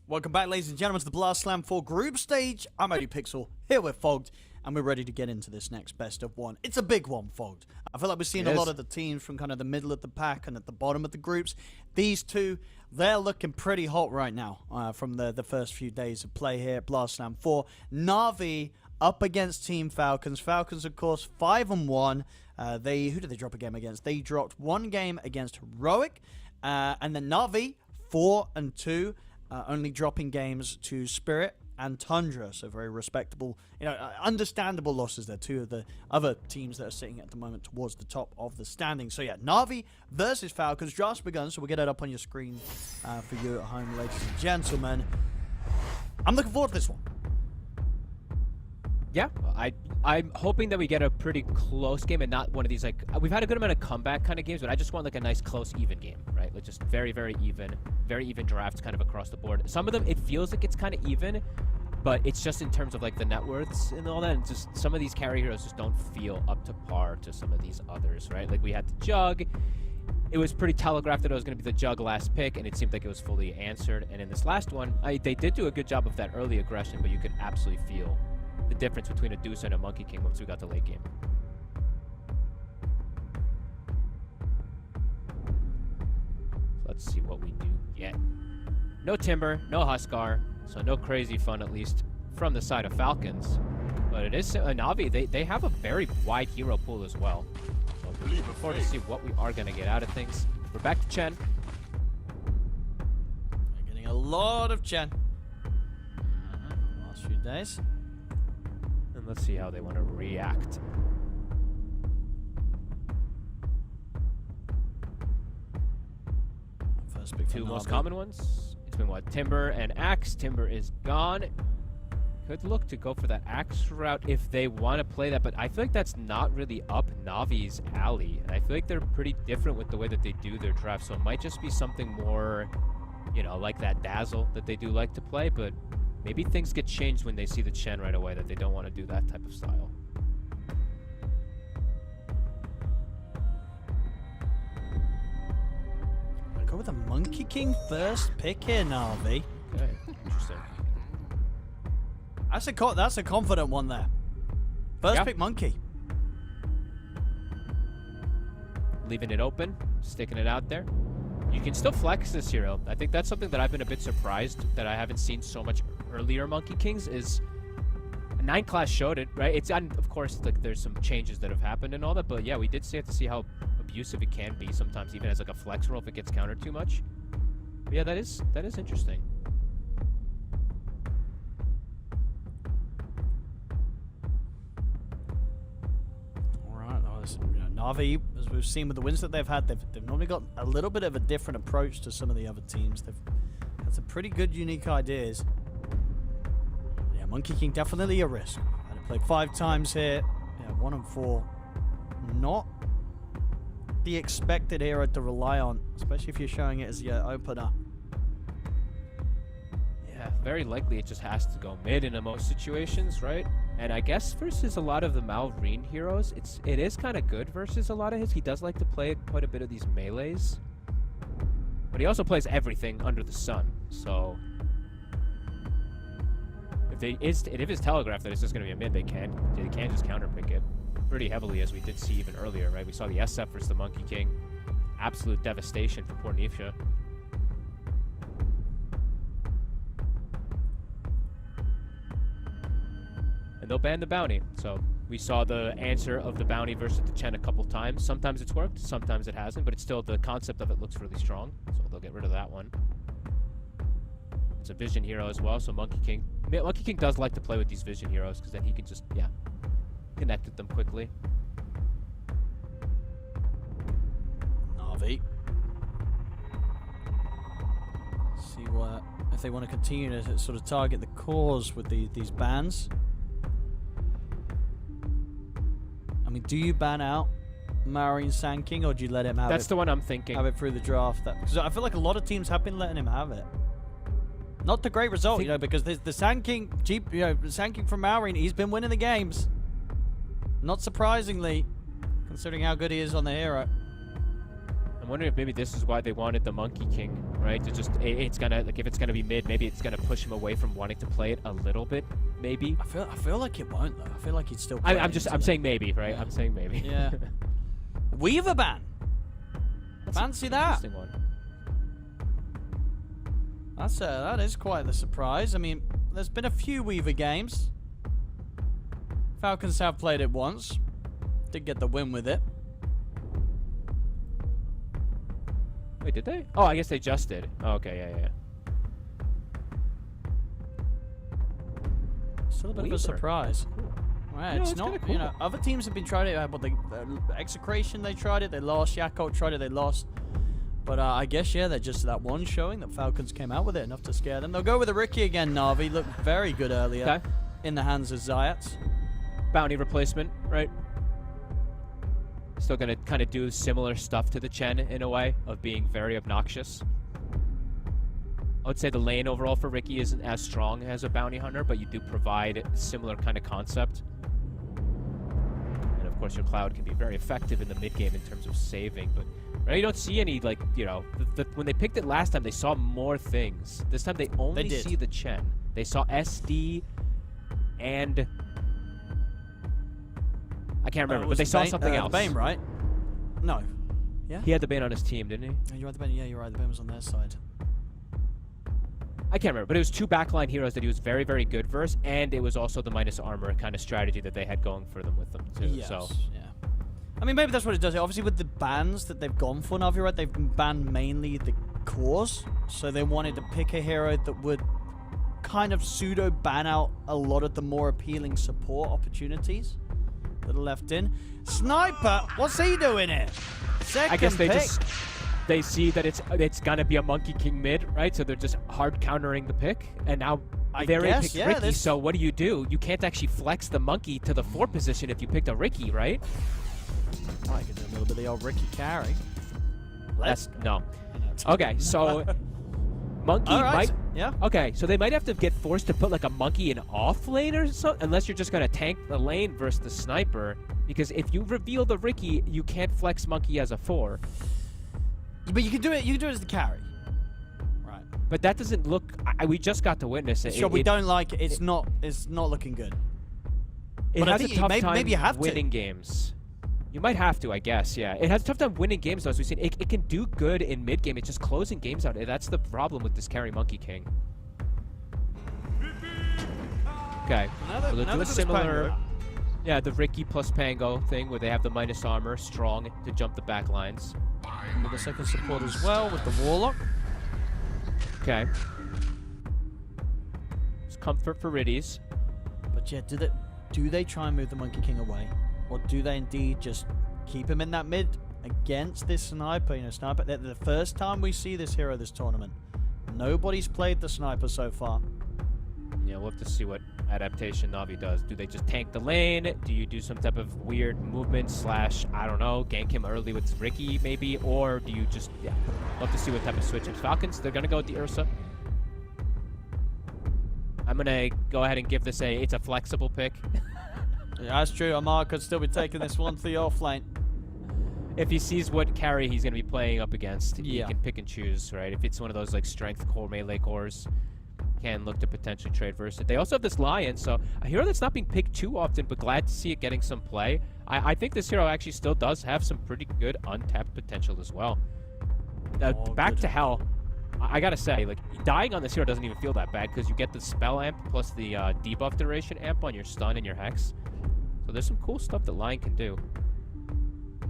Welcome back, ladies and gentlemen, to the Blast Slam 4 group stage. I'm Odie Pixel, here with Fogged, and we're ready to get into this next best of one. It's a big one, Fogged. I feel like we're seeing a lot of the teams from kind of the middle of the pack and at the bottom of the groups. These two, they're looking pretty hot right now from the first few days of play here at Blast Slam 4. Na'Vi up against Team Falcons. Falcons, of course, 5-1. Who did they drop a game against? They dropped one game against Heroic, and then Na'Vi 4-2. Only dropping games to Spirit and Tundra, so very respectable, understandable losses there. Two of the other teams that are sitting at the moment towards the top of the standing. So yeah, Na'Vi versus Falcons just begun, so we'll get that up on your screen for you at home, ladies and gentlemen. I'm looking forward to this one.
Yeah, I'm hoping that we get a pretty close game and not one of these, like, we've had a good amount of comeback kind of games, but I just want like a nice close even game, right? Like just very, very even drafts kind of across the board. Some of them, it feels like it's kind of even, but it's just in terms of like the net worths and all that, and just some of these carry heroes just don't feel up to par to some of these others, right? Like we had the Jug. It was pretty telegraphed that it was going to be the Jug last pick, and it seemed like it was fully answered. And in this last one, they did do a good job of that early aggression, but you could absolutely feel the difference between a Deuce and a Monkey King once we got to late game. So let's see what we do get. No Timber, no Huskar, so no crazy fun, at least from the side of Falcons. But it is Na'Vi. They have a very wide hero pool as well. So looking forward to see what we are going to get out of things. We're back to Chen.
We're getting a lot of Chen. Last few days.
And let's see how they want to react.
First pick
Two most common ones. It's been what? Timber and Axe. Timber is gone. Could look to go for that Axe route if they want to play that, but I feel like that's not really up Navi's alley. And I feel like they're pretty different with the way that they do their draft, so it might just be something more, like that Dazzle that they do like to play, but maybe things get changed when they see the Chen right away, that they don't want to do that type of style.
I go with a Monkey King first pick here, Na'Vi.
Okay, interesting.
That's a confident one there. First pick Monkey.
Leaving it open, sticking it out there. You can still flex this hero. I think that's something that I've been a bit surprised that I haven't seen so much earlier Monkey Kings is 9 class showed it, right? It's of course, like there's some changes that have happened and all that, but yeah, we did have to see how abusive it can be sometimes, even as like a flex roll if it gets countered too much. But yeah, that is interesting.
Na'Vi, as we've seen with the wins that they've had, they've normally got a little bit of a different approach to some of the other teams. They've had some pretty good, unique ideas. Yeah, Monkey King definitely a risk. Had to play 5 times here. Yeah, 1 and 4. Not the expected hero to rely on, especially if you're showing it as your opener.
Yeah, very likely it just has to go mid in most situations, right? And I guess versus a lot of the Malrine heroes, it is kind of good versus a lot of his. He does like to play quite a bit of these melees. But he also plays everything under the sun. So if it is telegraphed that it's just going to be a mid, they can just counterpick it pretty heavily, as we did see even earlier, right? We saw the SF versus the Monkey King. Absolute devastation for poor Nifsha. They'll ban the bounty. So we saw the answer of the bounty versus the Chen a couple times. Sometimes it's worked, sometimes it hasn't, but it's still, the concept of it looks really strong. So they'll get rid of that one. It's a vision hero as well, so Monkey King does like to play with these vision heroes because then he can just, connect with them quickly.
Na'Vi. See if they want to continue to sort of target the cause with these bans. I mean, do you ban out Marine Sand King, or do you let him have it?
That's the one I'm thinking.
Have it through the draft. Because I feel like a lot of teams have been letting him have it. Not the great result, because there's the Sand King, Sand King from Marine, he's been winning the games. Not surprisingly, considering how good he is on the hero.
And wondering if maybe this is why they wanted the Monkey King, right? To just it's gonna like if it's gonna be mid, maybe it's gonna push him away from wanting to play it a little bit, maybe.
I feel like it won't though. I feel like he'd still. Play
I'm saying maybe, right?
Yeah.
I'm saying maybe.
Yeah. Weaver ban. Fancy that.
Interesting one.
That is quite the surprise. I mean, there's been a few Weaver games. Falcons have played it once. Did get the win with it.
Wait, did they? Oh, I guess they just did. Oh, okay, yeah.
Still a bit of a surprise. Right,
Yeah,
it's
it's
not,
kinda cool.
you know, other teams have been trying it, but Execration, they tried it, they lost. Yakult tried it, they lost. But I guess, yeah, they're just that one showing that Falcons came out with it enough to scare them. They'll go with a Ricky again, Na'Vi. Looked very good earlier
Okay.
in the hands of Zayats.
Bounty replacement, right? Still gonna kind of do similar stuff to the Chen in a way of being very obnoxious. I would say the lane overall for Ricky isn't as strong as a bounty hunter, but you do provide similar kind of concept. And of course, your Cloud can be very effective in the mid game in terms of saving. But right, you don't see any like when they picked it last time, they saw more things. This time they only
did.
see the Chen. They saw SD and I can't remember, but they saw something else.
The Bane, right? No. Yeah?
He had the Bane on his team, didn't he?
You're right, the Bane. Yeah, you're right. The Bane was on their side.
I can't remember, but it was two backline heroes that he was very, very good versus, and it was also the minus armor kind of strategy that they had going for them with them too.
Yes,
So
yeah. I mean, maybe that's what it does. Obviously, with the bans that they've gone for, Navi, right? They've banned mainly the cores, so they wanted to pick a hero that would kind of pseudo ban out a lot of the more appealing support opportunities that are left in. Sniper, what's he doing here? Second
I guess
pick.
they see that it's gonna be a Monkey King mid, right? So they're just hard countering the pick, and now they're
guess,
picked
yeah,
Ricky.
this-
So what do? You can't actually flex the monkey to the 4 position if you picked a Ricky, right?
I could do a little bit of the old Ricky carry.
That's no. Okay, so monkey
All right.
might.
Yeah.
Okay, so they might have to get forced to put like a monkey in off lane or so, unless you're just gonna tank the lane versus the sniper. Because if you reveal the Ricky, you can't flex monkey as a 4.
But you can do it. You can do it as the carry. Right.
But that doesn't look. We just got to witness it.
Sure, we don't like it. It's not looking good.
It
but I
has
think
a tough
maybe
time
you have to.
winning games. You might have to, I guess. Yeah, it has a tough time winning games though. As we've seen, it can do good in mid game. It's just closing games out. That's the problem with this carry Monkey King. Okay, so they'll do a similar. Yeah, the Ricky plus Pango thing where they have the minus armor, strong to jump the back lines.
With the second support as well with the Warlock.
Okay. It's comfort for Riddies.
But yeah, do they try and move the Monkey King away? Or do they indeed just keep him in that mid against this sniper? You know, sniper. The first time we see this hero this tournament. Nobody's played the sniper so far.
Yeah, we'll have to see what adaptation Na'Vi does. Do they just tank the lane? Do you do some type of weird movement / I don't know, gank him early with Ricky maybe? Or do you just, yeah, we'll have to see what type of switch. And Falcons, they're going to go with the Ursa. I'm going to go ahead and give this it's a flexible pick.
Yeah, that's true. Amar could still be taking this one to the off lane.
If he sees what carry he's going to be playing up against, he
Yeah.
can pick and choose, right? If it's one of those like strength core, melee cores, can look to potentially trade versus it. They also have this Lion, so a hero that's not being picked too often, but glad to see it getting some play. I think this hero actually still does have some pretty good untapped potential as well. Back
good.
to hell. I gotta say, like, dying on this hero doesn't even feel that bad because you get the spell amp plus the debuff duration amp on your stun and your hex. So there's some cool stuff that Lion can do.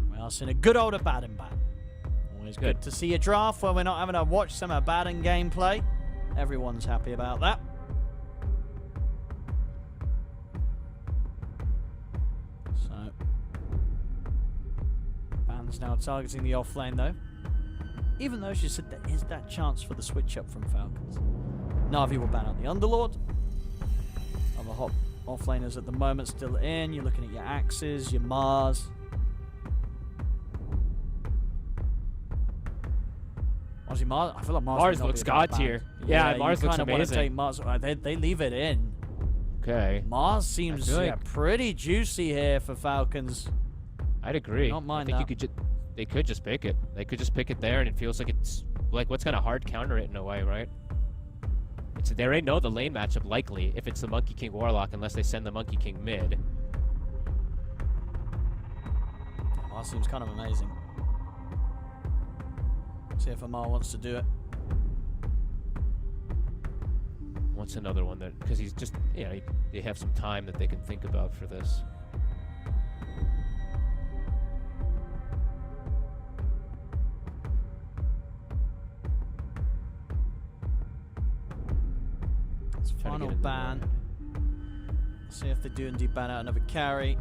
Well, it's in a good old Abaddon ban. Always good to see a draft where we're not having to watch some Abaddon gameplay. Everyone's happy about that. So, Ban's now targeting the off lane though. Even though she said there is that chance for the switch up from Falcons. Na'Vi will ban out the Underlord. Other hot offlaners at the moment still in. You're looking at your Axes, your Mars. Honestly, Mars, I feel like Mars,
Mars
may not
looks
be about
god tier.
banned.
Yeah, Mars
you
looks
kinda wanna
amazing.
Take Mars, they leave it in.
Okay.
Mars seems
feel like-
pretty juicy here for Falcons.
I'd agree.
Don't mind
I think
that.
They could just pick it. They could just pick it there, and it feels like it's like what's kind of hard counter it in a way, right? There ain't no the lane matchup likely if it's the Monkey King Warlock unless they send the Monkey King mid.
That seems kind of amazing. See if Amar wants to do it.
Wants another one that because he's just they have some time that they can think about for this.
Final ban. See if they do indeed ban out another carry,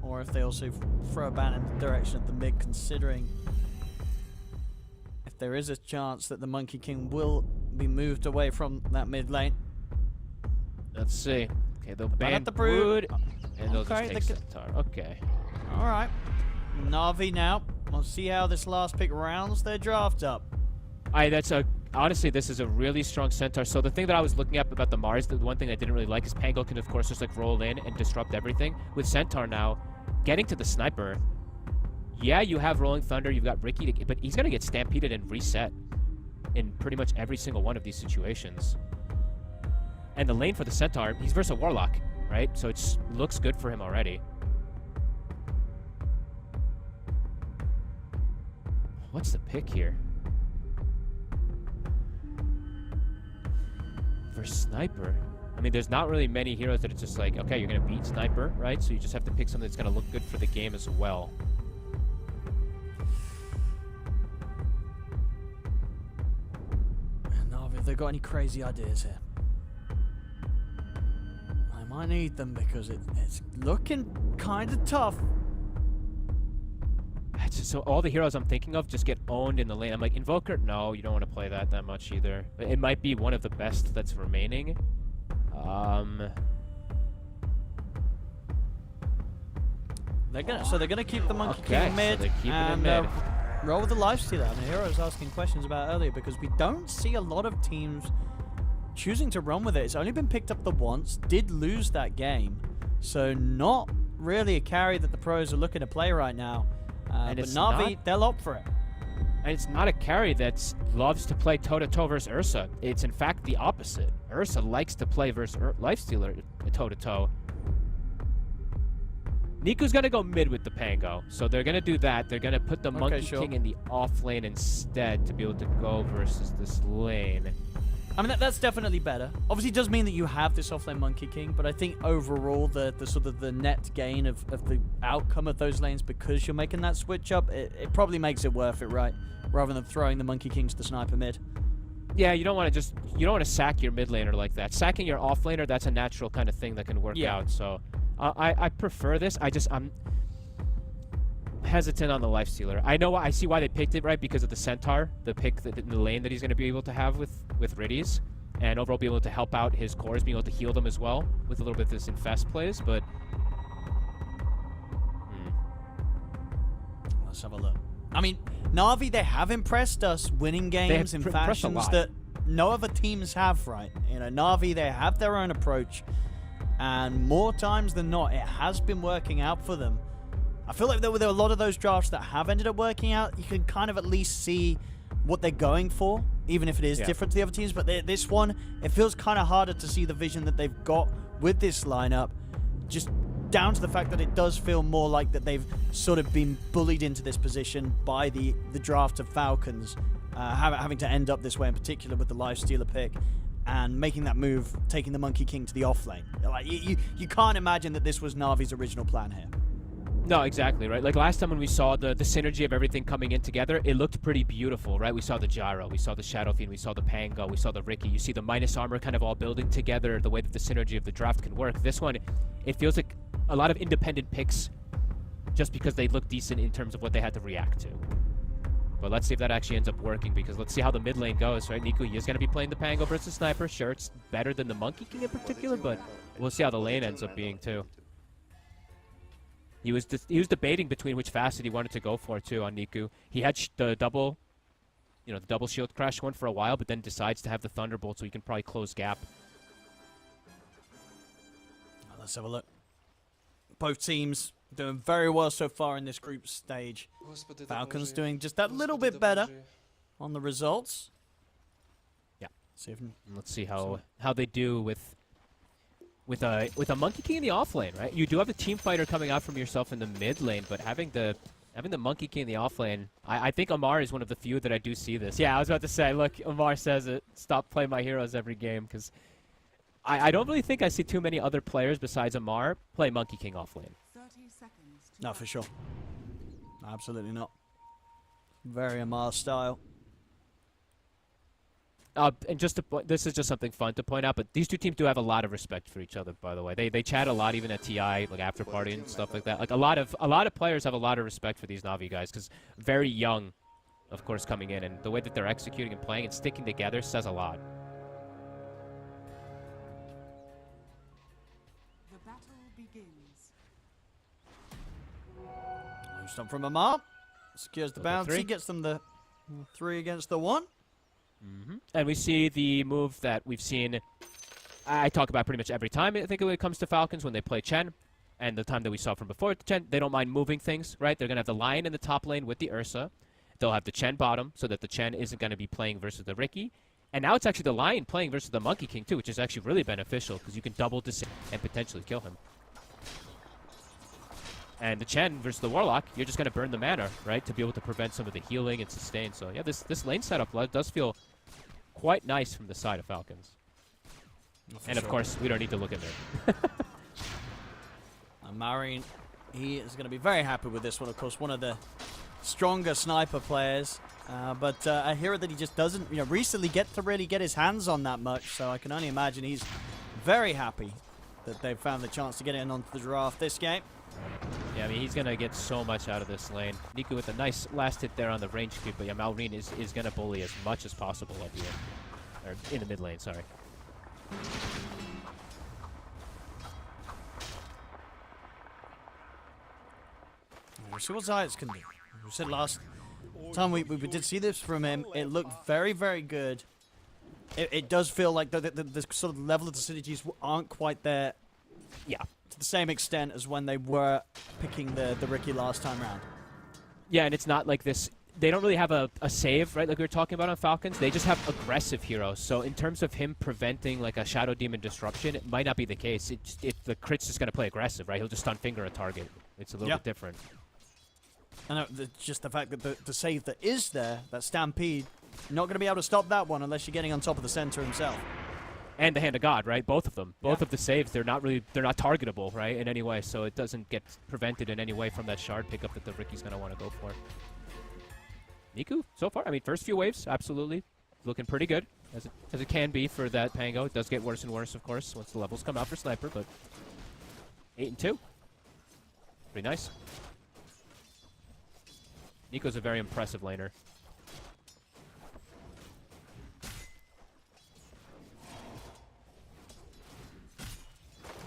or if they also throw a ban in the direction of the mid, considering if there is a chance that the Monkey King will be moved away from that mid lane.
Let's see. Okay, they'll ban
the Brood,
and they'll
okay,
just take Centaur. Okay.
All right, Na'Vi now. We'll see how this last pick rounds their draft up.
Honestly, this is a really strong Centaur. So the thing that I was looking at about the Mars, the one thing I didn't really like is Pango can, of course, just like roll in and disrupt everything. With Centaur now, getting to the sniper, yeah, you have Rolling Thunder, you've got Ricky, but he's going to get stampeded and reset in pretty much every single one of these situations. And the lane for the Centaur, he's versus a Warlock, right? So it looks good for him already. What's the pick here? For Sniper, I mean, there's not really many heroes that it's just like, okay, you're going to beat Sniper, right? So you just have to pick something that's going to look good for the game as well.
Na'Vi, have they got any crazy ideas here? I might need them because it's looking kind of tough.
So all the heroes I'm thinking of just get owned in the lane. I'm like, Invoker? No, you don't want to play that much either. But it might be one of the best that's remaining.
They're gonna keep the Monkey King mid,
so they're keeping
and
it mid.
roll with the lifestealer. I mean, Hero was asking questions about earlier because we don't see a lot of teams choosing to run with it. It's only been picked up the once. Did lose that game, so not really a carry that the pros are looking to play right now. But Na'Vi, they'll opt for it.
And it's not a carry that loves to play toe-to-toe versus Ursa. It's, in fact, the opposite. Ursa likes to play versus Lifestealer toe-to-toe. Niku's going to go mid with the Pango. So they're going to do that. They're going to put the Monkey King in the off lane instead to be able to go versus this lane.
I mean, that's definitely better. Obviously, it does mean that you have this offlane Monkey King, but I think overall, the sort of the net gain of the outcome of those lanes, because you're making that switch up, it probably makes it worth it, right? Rather than throwing the Monkey King to the sniper mid.
Yeah, you don't want to sack your mid laner like that. Sacking your off laner, that's a natural kind of thing that can work out. So I prefer this. I'm hesitant on the Lifestealer. I see why they picked it, right? Because of the Centaur, the pick in the lane that he's going to be able to have with Riddies, and overall be able to help out his cores, being able to heal them as well with a little bit of this infest plays. But
let's have a look. I mean, Na'Vi, they have impressed us winning games in fashions that no other teams have, right? You know, Na'Vi, they have their own approach, and more times than not, it has been working out for them. I feel like there were a lot of those drafts that have ended up working out. You can kind of at least see what they're going for, even if it is different to the other teams. But this one, it feels kind of harder to see the vision that they've got with this lineup, just down to the fact that it does feel more like that they've sort of been bullied into this position by the draft of Falcons, having to end up this way in particular with the Lifestealer pick and making that move, taking the Monkey King to the offlane. Like, you can't imagine that this was Na'Vi's original plan here.
No, exactly, right? Like last time when we saw the synergy of everything coming in together, it looked pretty beautiful, right? We saw the Gyro, we saw the Shadow Fiend, we saw the Pango, we saw the Ricky. You see the minus armor kind of all building together, the way that the synergy of the draft can work. This one, it feels like a lot of independent picks just because they look decent in terms of what they had to react to. But let's see if that actually ends up working, because let's see how the mid lane goes, right? Niku is going to be playing the Pango versus Sniper. Sure, it's better than the Monkey King in particular, but we'll see how the lane ends up being too. He was debating between which facet he wanted to go for too on Niku. He had the double shield crash one for a while, but then decides to have the Thunderbolt so he can probably close gap.
Let's have a look. Both teams Doing very well so far in this group stage. Falcons doing just that little bit better on the results.
Yeah.
See if
Let's see how they do with a Monkey King in the off lane, right? You do have a team fighter coming out from yourself in the mid lane, but having the Monkey King in the off lane, I think Amar is one of the few that I do see this. Yeah, I was about to say, look, Amar says it. Stop playing my heroes every game, because I don't really think I see too many other players besides Amar play Monkey King off lane.
30 seconds to
No, for sure. Absolutely not. Very Amar style.
And just this is just something fun to point out, but these two teams do have a lot of respect for each other. By the way, they chat a lot, even at TI, like after party and stuff like that. Like a lot of players have a lot of respect for these Navi guys, because very young, of course, coming in, and the way that they're executing and playing and sticking together says a lot.
the battle begins.
Stop from Amar. Secures the
Double
bounty,
three.
gets them the 3 against the 1.
And we see the move that we've seen, I talk about pretty much every time, I think, when it comes to Falcons, when they play Chen, and the time that we saw from before Chen, they don't mind moving things, right? They're going to have the Lion in the top lane with the Ursa. They'll have the Chen bottom, so that the Chen isn't going to be playing versus the Riki. And now it's actually the Lion playing versus the Monkey King, too, which is actually really beneficial, because you can double disable and potentially kill him. And the Chen versus the Warlock, you're just going to burn the mana, right, to be able to prevent some of the healing and sustain. So, yeah, this lane setup does feel quite nice from the side of Falcons. And, of course, we don't need to look at it.
Marine, he is going to be very happy with this one. Of course, one of the stronger sniper players. But I hear that he just doesn't, recently get to really get his hands on that much. So I can only imagine he's very happy that they've found the chance to get in onto the draft this game.
Yeah, I mean, he's going to get so much out of this lane. Niku with a nice last hit there on the range creep, but yeah, Malrine is going to bully as much as possible up here. Or in the mid lane, sorry.
We'll see what Zayas can do. We said last time we did see this from him, it looked very, very good. It does feel like the sort of level of the synergies aren't quite there.
Yeah.
To the same extent as when they were picking the Riki last time round.
Yeah, and it's not like this. They don't really have a save, right, like we were talking about on Falcons. They just have aggressive heroes. So in terms of him preventing like a Shadow Demon disruption, it might not be the case. If the crit's just going to play aggressive, right? He'll just stun finger a target. It's a little bit different.
And just the fact that the save that is there, that Stampede, not going to be able to stop that one unless you're getting on top of the center himself.
And the Hand of God, right? Both of them. Both of the saves, they're not targetable, right, in any way. So it doesn't get prevented in any way from that shard pickup that the Riki's going to want to go for. Niku, so far, I mean, first few waves, absolutely. Looking pretty good, as it can be for that Pango. It does get worse and worse, of course, once the levels come out for Sniper, but 8 and 2. Pretty nice. Nico's a very impressive laner.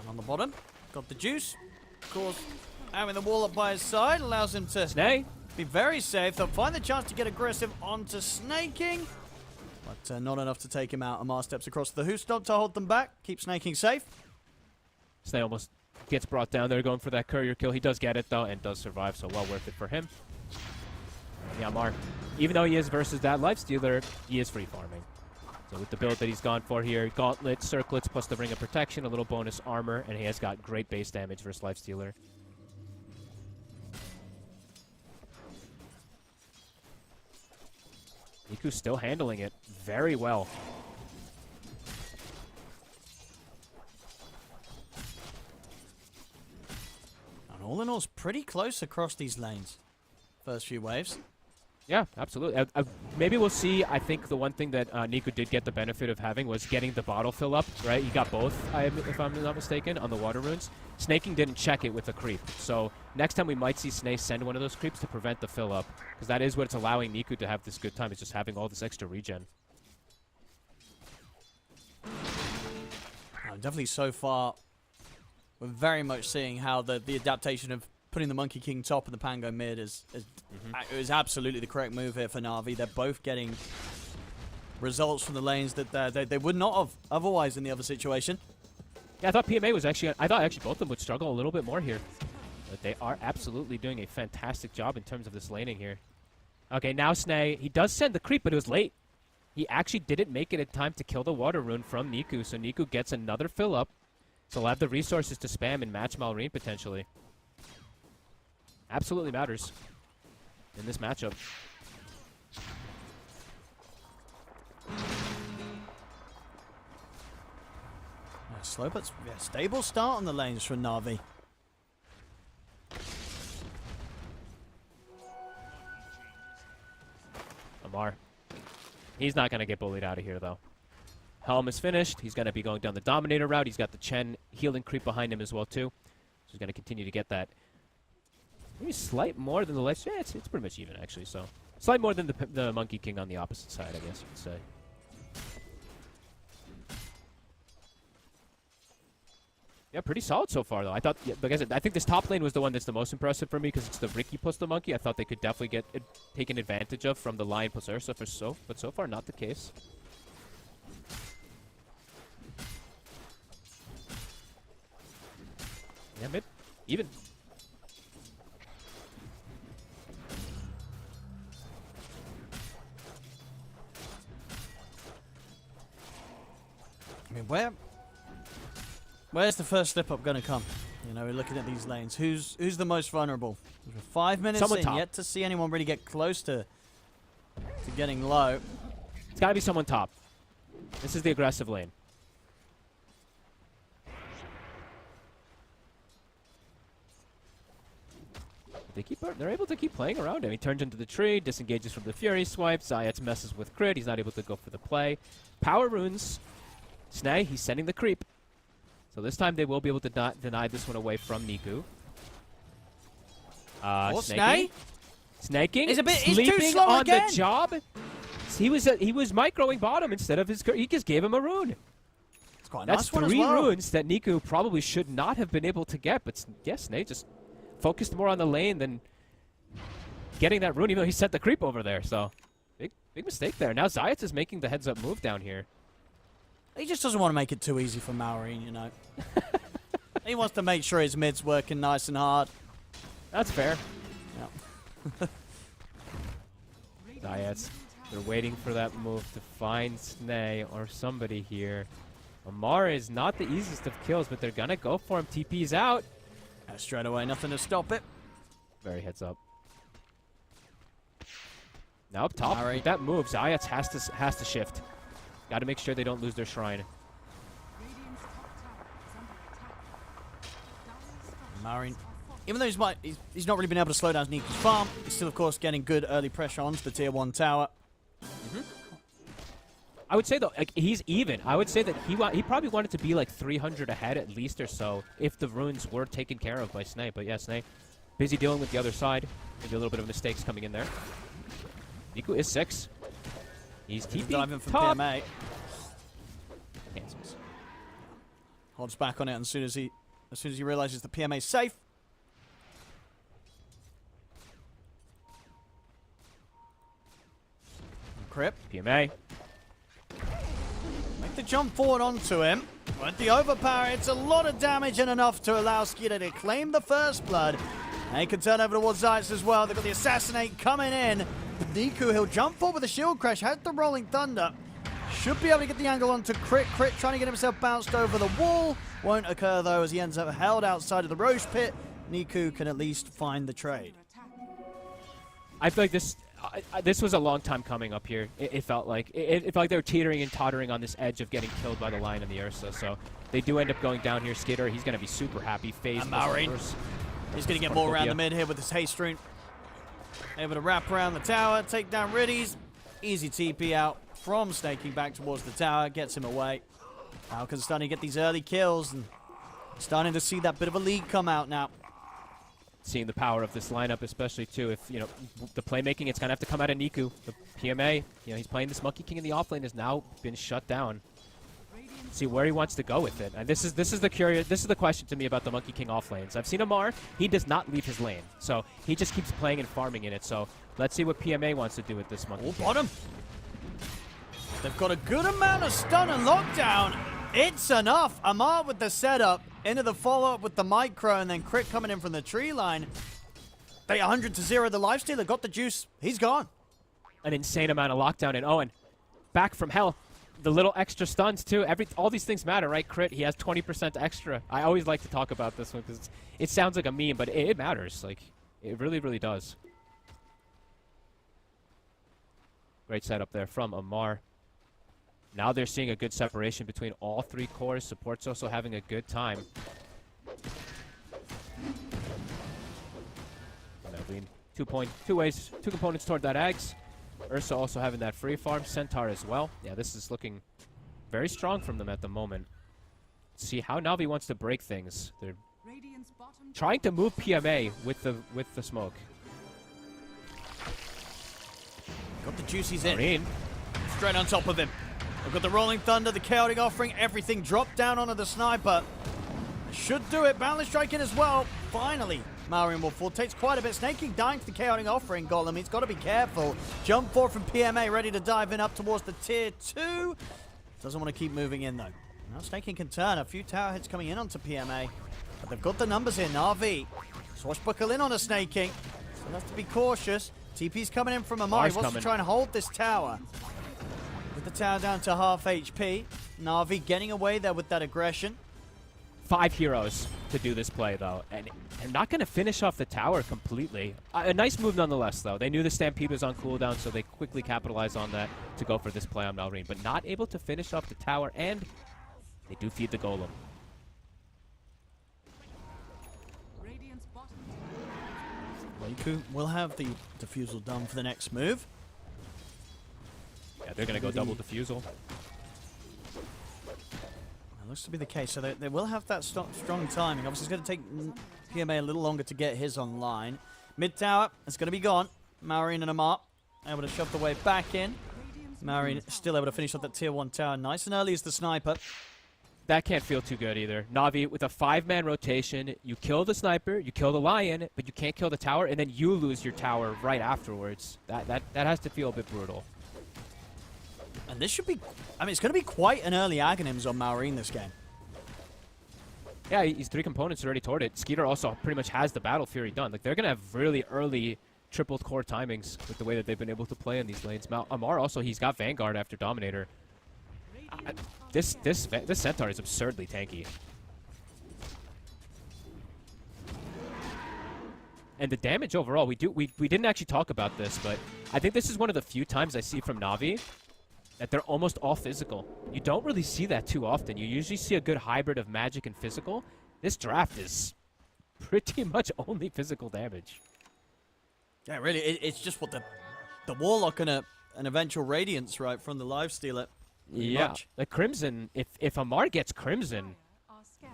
And on the bottom, got the juice. Of course, having the wall up by his side allows him to be very safe. They'll find the chance to get aggressive onto Snaking. But not enough to take him out. Amar steps across the Hoostop to hold them back. Keep Snaking safe.
Snake almost gets brought down there going for that courier kill. He does get it, though, and does survive, so well worth it for him. Yeah, Mark, even though he is versus that Lifestealer, he is free farming. So with the build that he's gone for here, Gauntlet, Circlets, plus the Ring of Protection, a little bonus armor, and he has got great base damage versus Lifestealer. Niku's still handling it very well.
And all in all, it's pretty close across these lanes. First few waves.
Yeah, absolutely. Maybe we'll see. I think the one thing that Niku did get the benefit of having was getting the bottle fill up, right? He got both, if I'm not mistaken, on the water runes. Snaking didn't check it with a creep. So next time we might see Snake send one of those creeps to prevent the fill up, because that is what's allowing Niku to have this good time, is just having all this extra regen.
Definitely so far, we're very much seeing how the adaptation of putting the Monkey King top and the Pango mid is absolutely the correct move here for Na'Vi. They're both getting results from the lanes that they would not have otherwise in the other situation.
Yeah, I thought PMA was actually both of them would struggle a little bit more here. But they are absolutely doing a fantastic job in terms of this laning here. Okay, now Snay, he does send the creep, but it was late. He actually didn't make it in time to kill the water rune from Niku, so Niku gets another fill up. So he'll have the resources to spam and match Malrine potentially. Absolutely matters in this matchup.
Slow but stable start on the lanes from Na'Vi.
Amar. He's not going to get bullied out of here, though. Helm is finished. He's going to be going down the Dominator route. He's got the Chen healing creep behind him as well, too. So he's going to continue to get that. Maybe slight more than the life. Yeah, it's pretty much even, actually. So slight more than the Monkey King on the opposite side, I guess you could say. Yeah, pretty solid so far, though. I thought, yeah, like I said, I think this top lane was the one that's the most impressive for me because it's the Riki plus the Monkey. I thought they could definitely get it taken advantage of from the Lion plus Ursa, but so far not the case. Yeah, mid. Even.
I mean, where's the first slip up going to come? You know, we're looking at these lanes. Who's the most vulnerable? We're 5 minutes
Someone
in,
top.
yet to see anyone really get close to getting low.
It's got to be someone top. This is the aggressive lane. They're able to keep playing around him. He turns into the tree, disengages from the Fury swipe. Zayats messes with crit. He's not able to go for the play. Power runes. Snay, he's sending the creep. So this time they will be able to deny this one away from Niku.
Snay?
Snaking.
He's
sleeping
too slow
on
again.
the job. He was microing bottom instead of his. He just gave him a rune.
It's quite a
That's
nice one as
3
well.
runes that Niku probably should not have been able to get. But yes, Snay just focused more on the lane than getting that rune, even though he sent the creep over there. So big mistake there. Now Zayats is making the heads-up move down here.
He just doesn't want to make it too easy for Malrine, you know. He wants to make sure his mid's working nice and hard.
That's fair.
Yeah.
Zayats, they're waiting for that move to find Snay or somebody here. Amar is not the easiest of kills, but they're going to go for him. TP's out.
Straight away, nothing to stop it.
Very heads up. Now up top,
Alright.
with that move, Zayats has to shift. Got to make sure they don't lose their shrine.
Radiant's top tower is under attack.
Malrine, even though he's not really been able to slow down Niku's farm, he's still, of course, getting good early pressure onto the tier 1 tower.
I would say, though, like, he's even. I would say that he probably wanted to be like 300 ahead at least or so if the runes were taken care of by Snay. But yeah, Snay busy dealing with the other side. Maybe a little bit of mistakes coming in there. Niku is 6. He's TP
Diving from
top.
PMA.
Cancels.
Holds back on it as soon as he realizes the PMA's safe. Crip.
PMA.
Make the jump forward onto him. With the overpower, it's a lot of damage and enough to allow Skida to claim the first blood. And he can turn over towards Zayats as well. They've got the Assassinate coming in. Niku, he'll jump forward with a shield crash. Has the Rolling Thunder. Should be able to get the angle onto Crit. Crit trying to get himself bounced over the wall. Won't occur, though, as he ends up held outside of the Roche Pit. Niku can at least find the trade.
I feel like this was a long time coming up here. It felt like it felt like they were teetering and tottering on this edge of getting killed by the Lion and the Ursa. So they do end up going down here. Skitter, he's going to be super happy. FaZe
Malrine. He's going to get more around the mid here with his haste rune. Able to wrap around the tower, take down Riddies. Easy TP out from Snaking back towards the tower. Gets him away. Falcons starting to get these early kills and starting to see that bit of a lead come out now.
Seeing the power of this lineup, especially too, if you know the playmaking, it's gonna have to come out of Niku. The PMA, you know, he's playing this Monkey King in the offlane, has now been shut down. See where he wants to go with it, and this is the question to me about the Monkey King offlanes. I've seen Amar; he does not leave his lane, so he just keeps playing and farming in it. So let's see what PMA wants to do with this Monkey King.
Bottom. They've got a good amount of stun and lockdown. It's enough. Amar with the setup, into the follow-up with the micro, and then Crit coming in from the tree line. They 100-0 the lifestealer, got the juice. He's gone.
An insane amount of lockdown, and Owen back from hell. The little extra stuns too. All these things matter, right? Crit, he has 20% extra. I always like to talk about this one because it sounds like a meme, but it matters. Like, it really, really does. Great setup there from Amar. Now they're seeing a good separation between all three cores. Support's also having a good time. Two components toward that Ags. Ursa also having that free farm. Centaur as well. Yeah, this is looking very strong from them at the moment. Let's see how Na'Vi wants to break things. They're trying to move PMA with the smoke.
Got the juices in. Straight on top of him. We've got the Rolling Thunder, the Chaotic Offering, everything dropped down onto the sniper. Should do it. Balance Strike in as well. Finally, Marion will fall. Takes quite a bit. Snake King dying to the Chaotic Offering Golem. He's got to be careful. Jump forward from PMA, ready to dive in up towards the tier 2. Doesn't want to keep moving in, though. Now Snake King can turn. A few tower hits coming in onto PMA. But they've got the numbers in. Na'Vi. Swashbuckle in on a Snake King. So they have to be cautious. TP's coming in from Amar. He wants to try and hold this tower. With the tower down to half HP. Na'Vi getting away there with that aggression.
5 heroes to do this play, though. And they're not going to finish off the tower completely. A nice move nonetheless, though. They knew the Stampede was on cooldown, so they quickly capitalized on that to go for this play on Malrine. But not able to finish off the tower, and they do feed the Golem.
Weiku will have the defusal done for the next move.
Yeah, they're going to go double defusal.
That looks to be the case. So they will have that strong timing. Obviously, it's going to take PMA a little longer to get his online. Mid tower, it's going to be gone. Marine and Amar able to shove the way back in. Marine still able to finish off that tier 1 tower. Nice and early is the sniper.
That can't feel too good either. Na'Vi, with a 5-man rotation, you kill the sniper, you kill the lion, but you can't kill the tower, and then you lose your tower right afterwards. That has to feel a bit brutal.
And this should be... I mean, it's going to be quite an early Aghanims on Malrine this game.
Yeah, he's 3 components already toward it. Skeeter also pretty much has the Battle Fury done. Like, they're going to have really early tripled core timings with the way that they've been able to play in these lanes. Amar also, he's got Vanguard after Dominator. This Centaur is absurdly tanky. And the damage overall, we didn't actually talk about this, but I think this is one of the few times I see from Na'Vi that they're almost all physical. You don't really see that too often. You usually see a good hybrid of magic and physical. This draft is pretty much only physical damage.
Yeah, really, it's just what the Warlock and an eventual Radiance, right, from the Lifestealer.
Yeah, the Crimson, if Amar gets Crimson,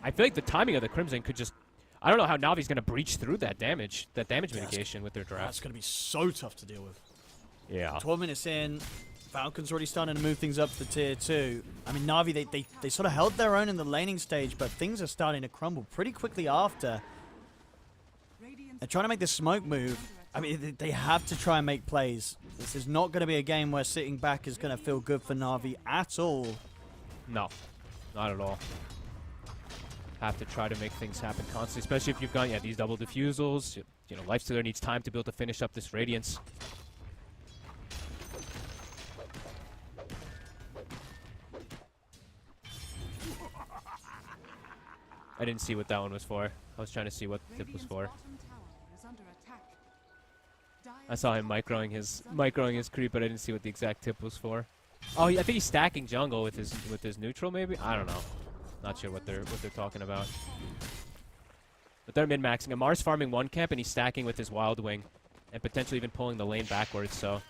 I feel like the timing of the Crimson could just... I don't know how Na'Vi's going to breach through that damage mitigation with their draft.
That's going to be so tough to deal with.
Yeah.
12 minutes in, Falcons already starting to move things up to tier 2. I mean, Na'Vi, they sort of held their own in the laning stage, but things are starting to crumble pretty quickly after. They're trying to make the smoke move. I mean, they have to try and make plays. This is not going to be a game where sitting back is going to feel good for Na'Vi at all.
No, not at all. Have to try to make things happen constantly, especially if you've got these double diffusals. You know, Lifestealer needs time to be able to finish up this Radiance. I didn't see what that one was for. I was trying to see what the tip was for. I saw him microing his creep, but I didn't see what the exact tip was for. Oh, I think he's stacking jungle with his neutral, maybe. I don't know. Not sure what they're talking about. But they're min-maxing. Amar's farming 1 camp and he's stacking with his Wild Wing, and potentially even pulling the lane backwards. So,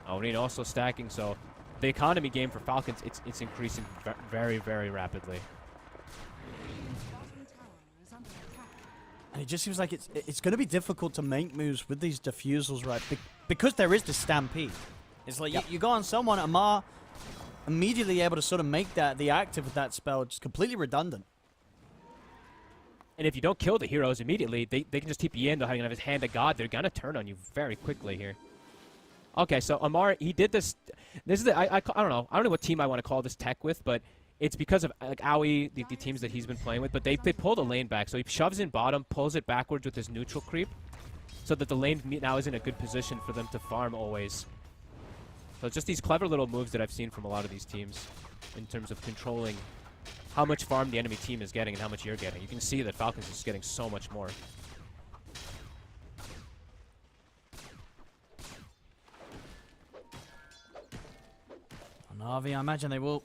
Aurora also stacking. So, the economy game for Falcons it's increasing very, very rapidly.
And it just seems like it's going to be difficult to make moves with these diffusals, right? Because there is the Stampede. It's like you go on someone, Amar immediately able to sort of make the active with that spell just completely redundant.
And if you don't kill the heroes immediately, they can just TP in. They're having his Hand of God. They're going to turn on you very quickly here. Okay, so Amar, he did this. This is the I don't know. I don't know what team I want to call this tech with, but it's because of like Owie, the teams that he's been playing with. But they pull the lane back, so he shoves in bottom, pulls it backwards with his neutral creep, so that the lane now is in a good position for them to farm always. So it's just these clever little moves that I've seen from a lot of these teams in terms of controlling how much farm the enemy team is getting and how much you're getting. You can see that Falcons is getting so much more.
Na'Vi, I imagine they will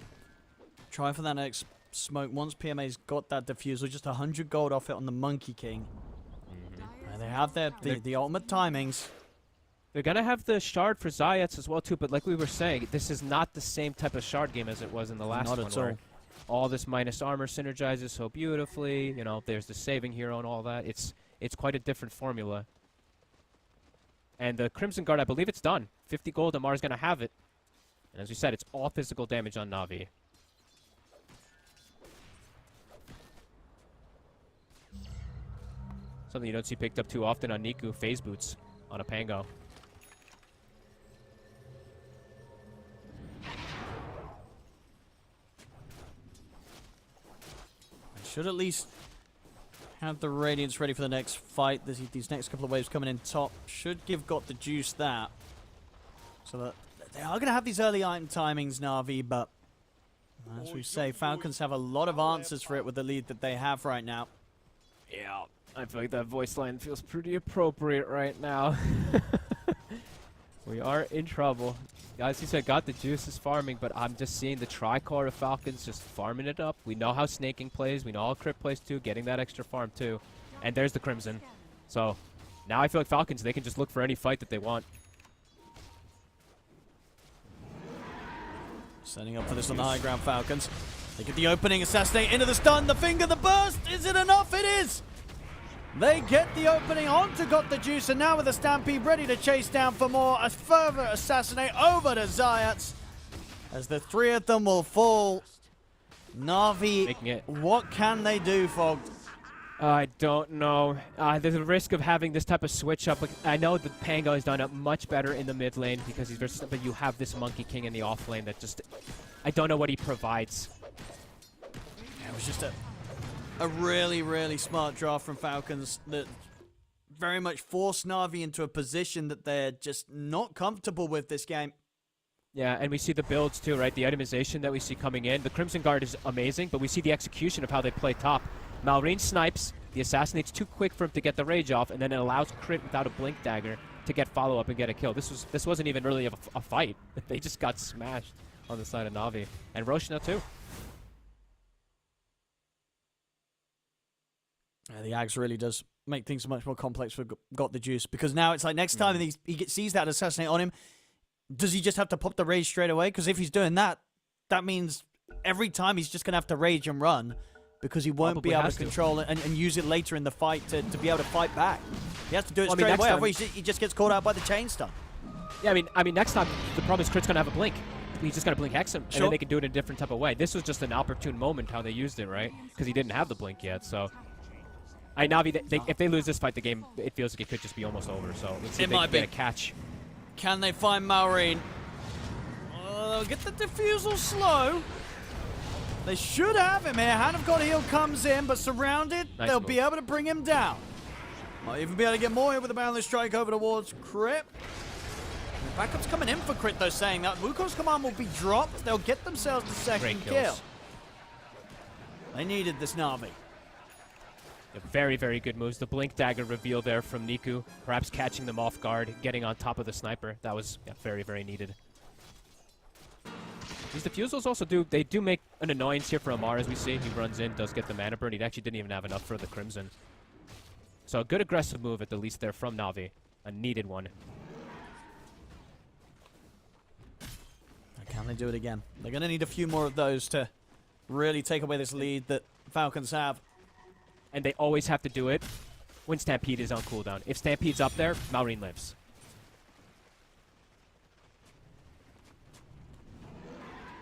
try for that next smoke once PMA's got that defusal. Just 100 gold off it on the Monkey King. And they have the ultimate timings.
They're going to have the shard for Zayats as well, too, but like we were saying, this is not the same type of shard game as it was in the last one.
Not at all.
All this minus armor synergizes so beautifully. You know, there's the saving hero and all that. It's quite a different formula. And the Crimson Guard, I believe it's done. 50 gold, Amar's going to have it. And as we said, it's all physical damage on Na'Vi. Something you don't see picked up too often on Niku, phase boots on a Pango.
Should at least have the Radiance ready for the next fight. These next couple of waves coming in top should give Got the Juice that. So that they are going to have these early item timings, Na'Vi, but as we say, Falcons have a lot of answers for it with the lead that they have right now.
Yeah, I feel like that voice line feels pretty appropriate right now. We are in trouble. Guys, he said got the juices farming, but I'm just seeing the tricore of Falcons just farming it up. We know how snaking plays. We know how Crypt plays too, getting that extra farm too. And there's the Crimson. So now I feel like Falcons, they can just look for any fight that they want.
Setting up for this on the high ground, Falcons. They get the opening, assassinate into the stun, the finger, the burst. Is it enough? It is! They get the opening onto Got the Juice, and now with the Stampede ready to chase down for more. A further assassinate over to Zayats as the three of them will fall. Na'Vi, what can they do, Fog?
I don't know. There's a risk of having this type of switch up. I know that Pango has done it much better in the mid lane because he's versus, but you have this Monkey King in the off lane that just, I don't know what he provides.
Yeah, it was just a really, really smart draft from Falcons that very much forced Na'Vi into a position that they're just not comfortable with this game.
Yeah, and we see the builds too, right? The itemization that we see coming in. The Crimson Guard is amazing, but we see the execution of how they play top. Malrine snipes, the Assassinate's too quick for him to get the rage off, and then it allows Crit without a Blink Dagger to get follow-up and get a kill. This wasn't even really a fight. They just got smashed on the side of Na'Vi. And Roshna too.
Yeah, the Ags really does make things much more complex for Got the Juice, because now it's like next time he sees that Assassinate on him, does he just have to pop the rage straight away? Because if he's doing that, that means every time he's just going to have to rage and run, because he won't be able to control it and use it later in the fight to be able to fight back. He has to do it straight away, otherwise he just gets caught out by the chain stun.
Yeah, I mean, next time the problem is Crit's going to have a blink. He's just going to blink Hex him, and then they can do it in a different type of way. This was just an opportune moment how they used it, right? Because he didn't have the blink yet, so... Na'Vi, if they lose this fight, the game, it feels like it could just be almost over. So let's see if they can get a catch.
Can they find Malrine? They'll get the defusal slow. They should have him here. Hand of God Heal comes in, but surrounded, they'll be able to bring him down. Might even be able to get more here with a Boundless Strike over towards Crit. The backup's coming in for Crit, though, saying that Wukong's command will be dropped. They'll get themselves the second kill. They needed this Na'Vi.
Yeah, very, very good moves. The Blink Dagger reveal there from Niku, perhaps catching them off guard, getting on top of the sniper. That was very, very needed. These defusals also do make an annoyance here for Amar, as we see. He runs in, does get the mana burn. He actually didn't even have enough for the Crimson. So a good aggressive move at the least there from Na'Vi. A needed one.
Can they do it again? They're going to need a few more of those to really take away this lead that Falcons have.
And they always have to do it when Stampede is on cooldown. If Stampede's up there, Malrine lives.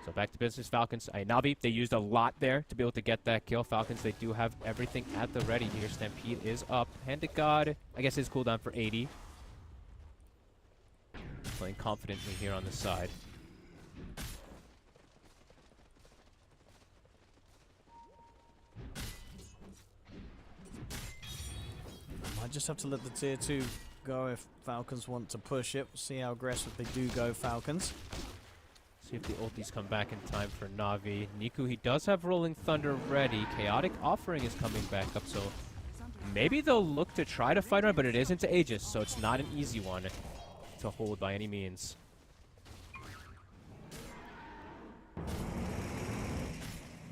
So back to business, Falcons. Na'Vi, they used a lot there to be able to get that kill. Falcons, they do have everything at the ready here. Stampede is up. Hand to God, I guess his cooldown for 80. playing confidently here on the side.
Might just have to let the tier 2 go if Falcons want to push it. We'll see how aggressive they do go, Falcons.
See if the ultis come back in time for Na'Vi. Niku, he does have Rolling Thunder ready. Chaotic Offering is coming back up, so maybe they'll look to try to fight around, but it is into Aegis, so it's not an easy one to hold by any means.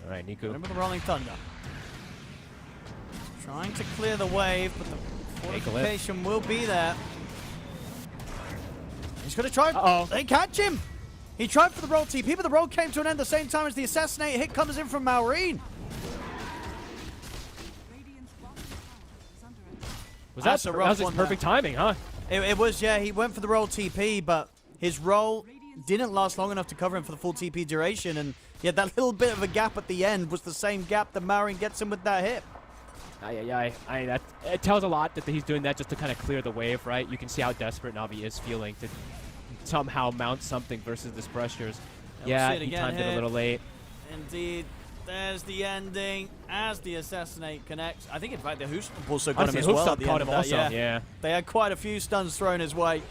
Alright, Niku.
Remember the Rolling Thunder. Trying to clear the wave, but the fortification will be there. He's going to try.
Uh-oh.
They catch him. He tried for the roll TP, but the roll came to an end at the same time as the assassinate hit comes in from Maureen.
Radiant's bottom tower is under attack.
That was his perfect timing, huh?
It was, yeah. He went for the roll TP, but his roll didn't last long enough to cover him for the full TP duration. And yeah, that little bit of a gap at the end was the same gap that Maureen gets him with that hit.
It tells a lot that he's doing that just to kind of clear the wave, right? You can see how desperate Na'Vi is feeling to somehow mount something versus this pressures. Yeah, he timed it a little late.
Indeed. There's the ending as the assassinate connects. I think, in fact, the Hoostomp also got him as well at the end of that.
Yeah.
They had quite a few stuns thrown his way.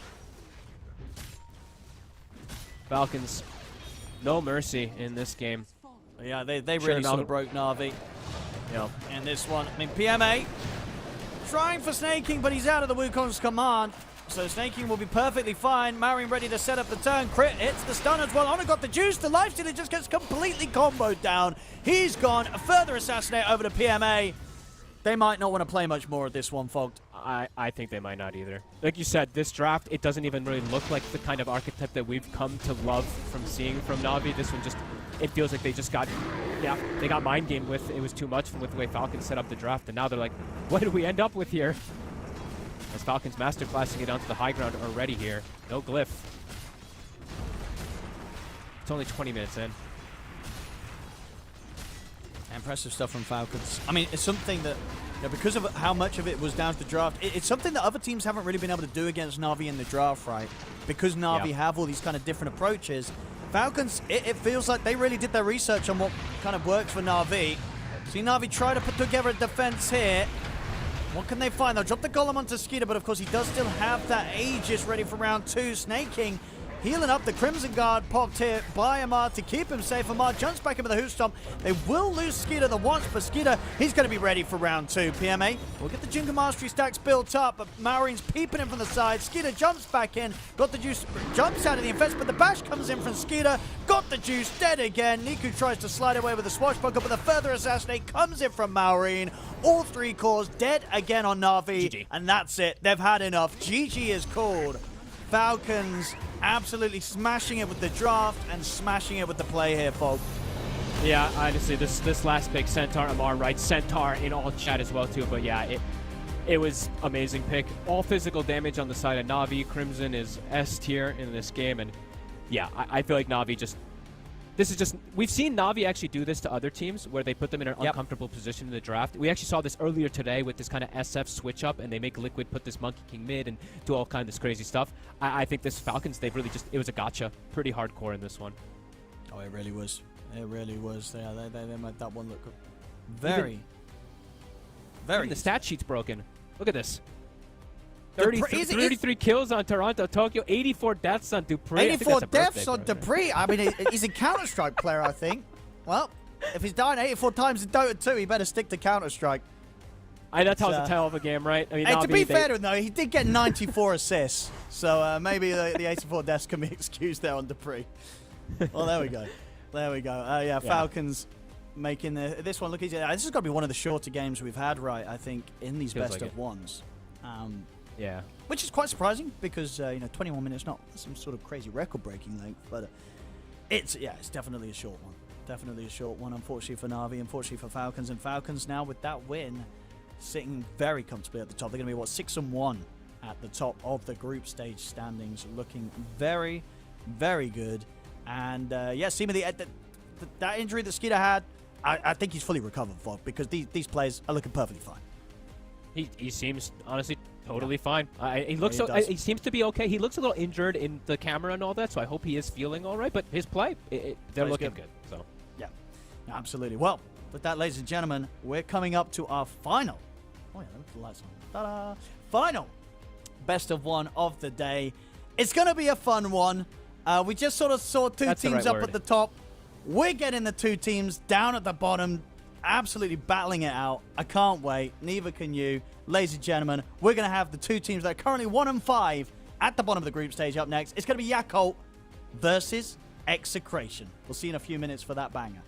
Falcons, no mercy in this game.
Yeah, they really sort of broke Na'Vi.
Yep.
And this one, I mean, PMA trying for snaking, but he's out of the Wukong's command. So snaking will be perfectly fine. Maureen ready to set up the turn. Crit hits the stun as well. Honor got the juice. The lifestealer just gets completely comboed down. He's gone. A further assassinate over to PMA. They might not want to play much more at this one, Fogged.
I think they might not either. Like you said, this draft, it doesn't even really look like the kind of archetype that we've come to love from seeing from Na'Vi. This one just, it feels like they just got, they got mind gamed with. It was too much with the way Falcons set up the draft, and now they're like, what did we end up with here? As Falcons masterclassing it onto the high ground already here. No glyph. It's only 20 minutes in.
Impressive stuff from Falcons. I mean, it's something that, because of how much of it was down to the draft, it's something that other teams haven't really been able to do against Na'Vi in the draft, right? Because Na'Vi have all these kind of different approaches. Falcons, it feels like they really did their research on what kind of works for Na'Vi. See Na'Vi try to put together a defense here. What can they find? They'll drop the Golem onto Skeeter, but of course he does still have that Aegis ready for round 2. Snaking, healing up. The Crimson Guard popped here by Amar to keep him safe. Amar jumps back into the Hoostomp. They will lose Skeeter the once, but Skeeter, he's going to be ready for round 2. PMA will get the Jungle Mastery stacks built up, but Maureen's peeping him from the side. Skeeter jumps back in, got the juice, jumps out of the infest, but the bash comes in from Skeeter, got the juice, dead again. Niku tries to slide away with the swashbuckle, but the further assassinate comes in from Maureen. All 3 cores dead again on Na'Vi,
GG.
and that's it. They've had enough. GG is called. Falcons absolutely smashing it with the draft and smashing it with the play here, folks.
Yeah, honestly, this last pick, Centaur, Amar, right? Centaur in all chat as well, too. But yeah, it was amazing pick. All physical damage on the side of Na'Vi. Crimson is S tier in this game. And yeah, I feel like Na'Vi just... This is just... We've seen Na'Vi actually do this to other teams where they put them in an uncomfortable position in the draft. We actually saw this earlier today with this kind of SF switch up, and they make Liquid put this Monkey King mid and do all kind of this crazy stuff. I think this Falcons, they've really just... It was a gotcha. Pretty hardcore in this one.
Oh, it really was. It really was. Yeah, they made that one look very...
Even the stat sheet's broken. Look at this. 33 kills on Toronto, Tokyo, 84 deaths on Dupree.
84 deaths on Dupree. I mean, he's a Counter-Strike player, I think. Well, if he's dying 84 times in Dota 2, he better stick to Counter-Strike.
That tells a tale of a game, right? I mean,
hey, to be fair to him, though, he did get 94 assists. So maybe the 84 deaths can be excused there on Dupree. Well, there we go. There we go. Yeah, Falcons making this one look easy. This has got to be one of the shorter games we've had, right, I think, in these
Feels
best
like
of ones.
Yeah.
Which is quite surprising because, 21 minutes, not some sort of crazy record-breaking length, but it's definitely a short one. Definitely a short one, unfortunately for Na'Vi, unfortunately for Falcons. And Falcons now, with that win, sitting very comfortably at the top. They're going to be, 6-1 at the top of the group stage standings, looking very, very good. And, seemingly, that injury that Skeeter had, I think he's fully recovered for, because these players are looking perfectly fine.
He seems, honestly, Totally fine. He looks he seems to be okay. He looks a little injured in the camera and all that, so I hope he is feeling all right. But his play, they're looking good. So
yeah, absolutely. Well, with that, ladies and gentlemen, we're coming up to our final. Oh yeah, let me put the lights on. Ta-da! Final best of one of the day. It's gonna be a fun one. We just sort of saw two teams up at the top. We're getting the two teams down at the bottom, absolutely battling it out. I can't wait. Neither can you. Ladies and gentlemen, we're going to have the two teams that are currently 1 and 5 at the bottom of the group stage up next. It's going to be Yakult versus Execration. We'll see you in a few minutes for that banger.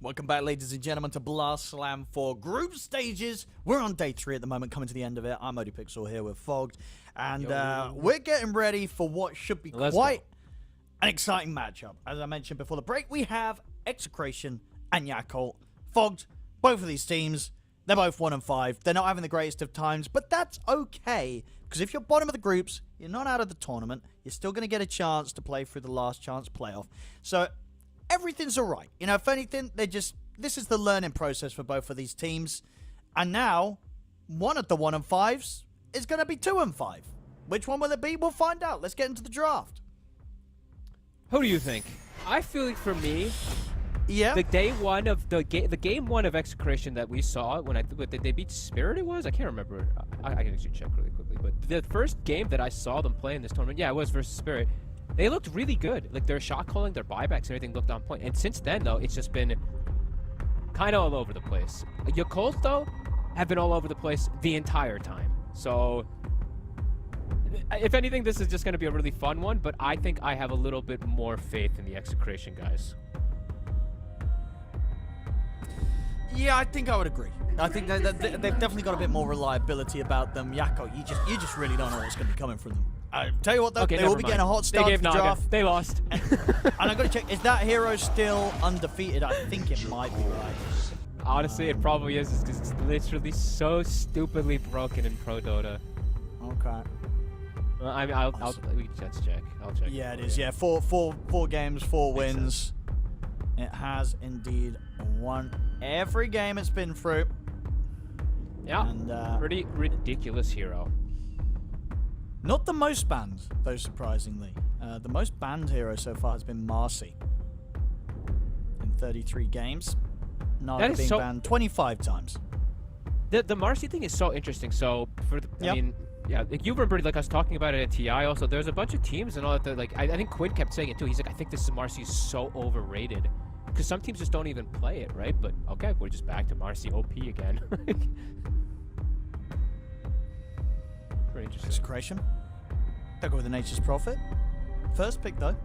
Welcome back, ladies and gentlemen, to Blast Slam 4 group stages. We're on day 3 at the moment, coming to the end of it. I'm ODPixel here with Fogged, and we're getting ready for what should be quite an exciting matchup. As I mentioned before the break, we have Execration and Yakult. Fogged, both of these teams, they're both 1 and 5. They're not having the greatest of times, but that's okay, because if you're bottom of the groups, you're not out of the tournament. You're still going to get a chance to play through the last chance playoff. So everything's all right. You know, if anything, this is the learning process for both of these teams. And now, one of the 1 and 5s is going to be 2 and 5. Which one will it be? We'll find out. Let's get into the draft.
Who do you think? I feel like for me,
yeah,
the game one of Execration that we saw when did they beat Spirit? It was, I can't remember. I can actually check really quickly. But the first game that I saw them play in this tournament, yeah, it was versus Spirit. They looked really good. Like, their shot calling, their buybacks, everything looked on point. And since then, though, it's just been kind of all over the place. Yakult, though, have been all over the place the entire time. So, if anything, this is just going to be a really fun one, but I think I have a little bit more faith in the Execration guys.
Yeah, I think I would agree. I think they've definitely got a bit more reliability about them. Yakult, you just really don't know what's going to be coming from them. I tell you what, though,
okay,
they will be getting a hot start to the draft.
They lost.
And I've got to check, is that hero still undefeated? I think it might be, right?
Honestly, it probably is, because it's literally so stupidly broken in Pro Dota.
Okay.
Let's check. I'll check.
Yeah, it is. Yeah, four games, 4 wins. It has indeed won every game it's been through.
Yeah,
and,
pretty ridiculous hero.
Not the most banned, though, surprisingly. The most banned hero so far has been Marcy. In 33 games. Naga being banned 25 times.
The Marcy thing is so interesting. So, I mean, yeah, like you remember, like I was talking about it at TI also, there's a bunch of teams and all that, like, I think Quinn kept saying it too. He's like, I think this Marcy is so overrated. Because some teams just don't even play it, right? But, okay, we're just back to Marcy OP again. Pretty interesting.
Execration. They'll go with the Nature's Prophet. First pick, though.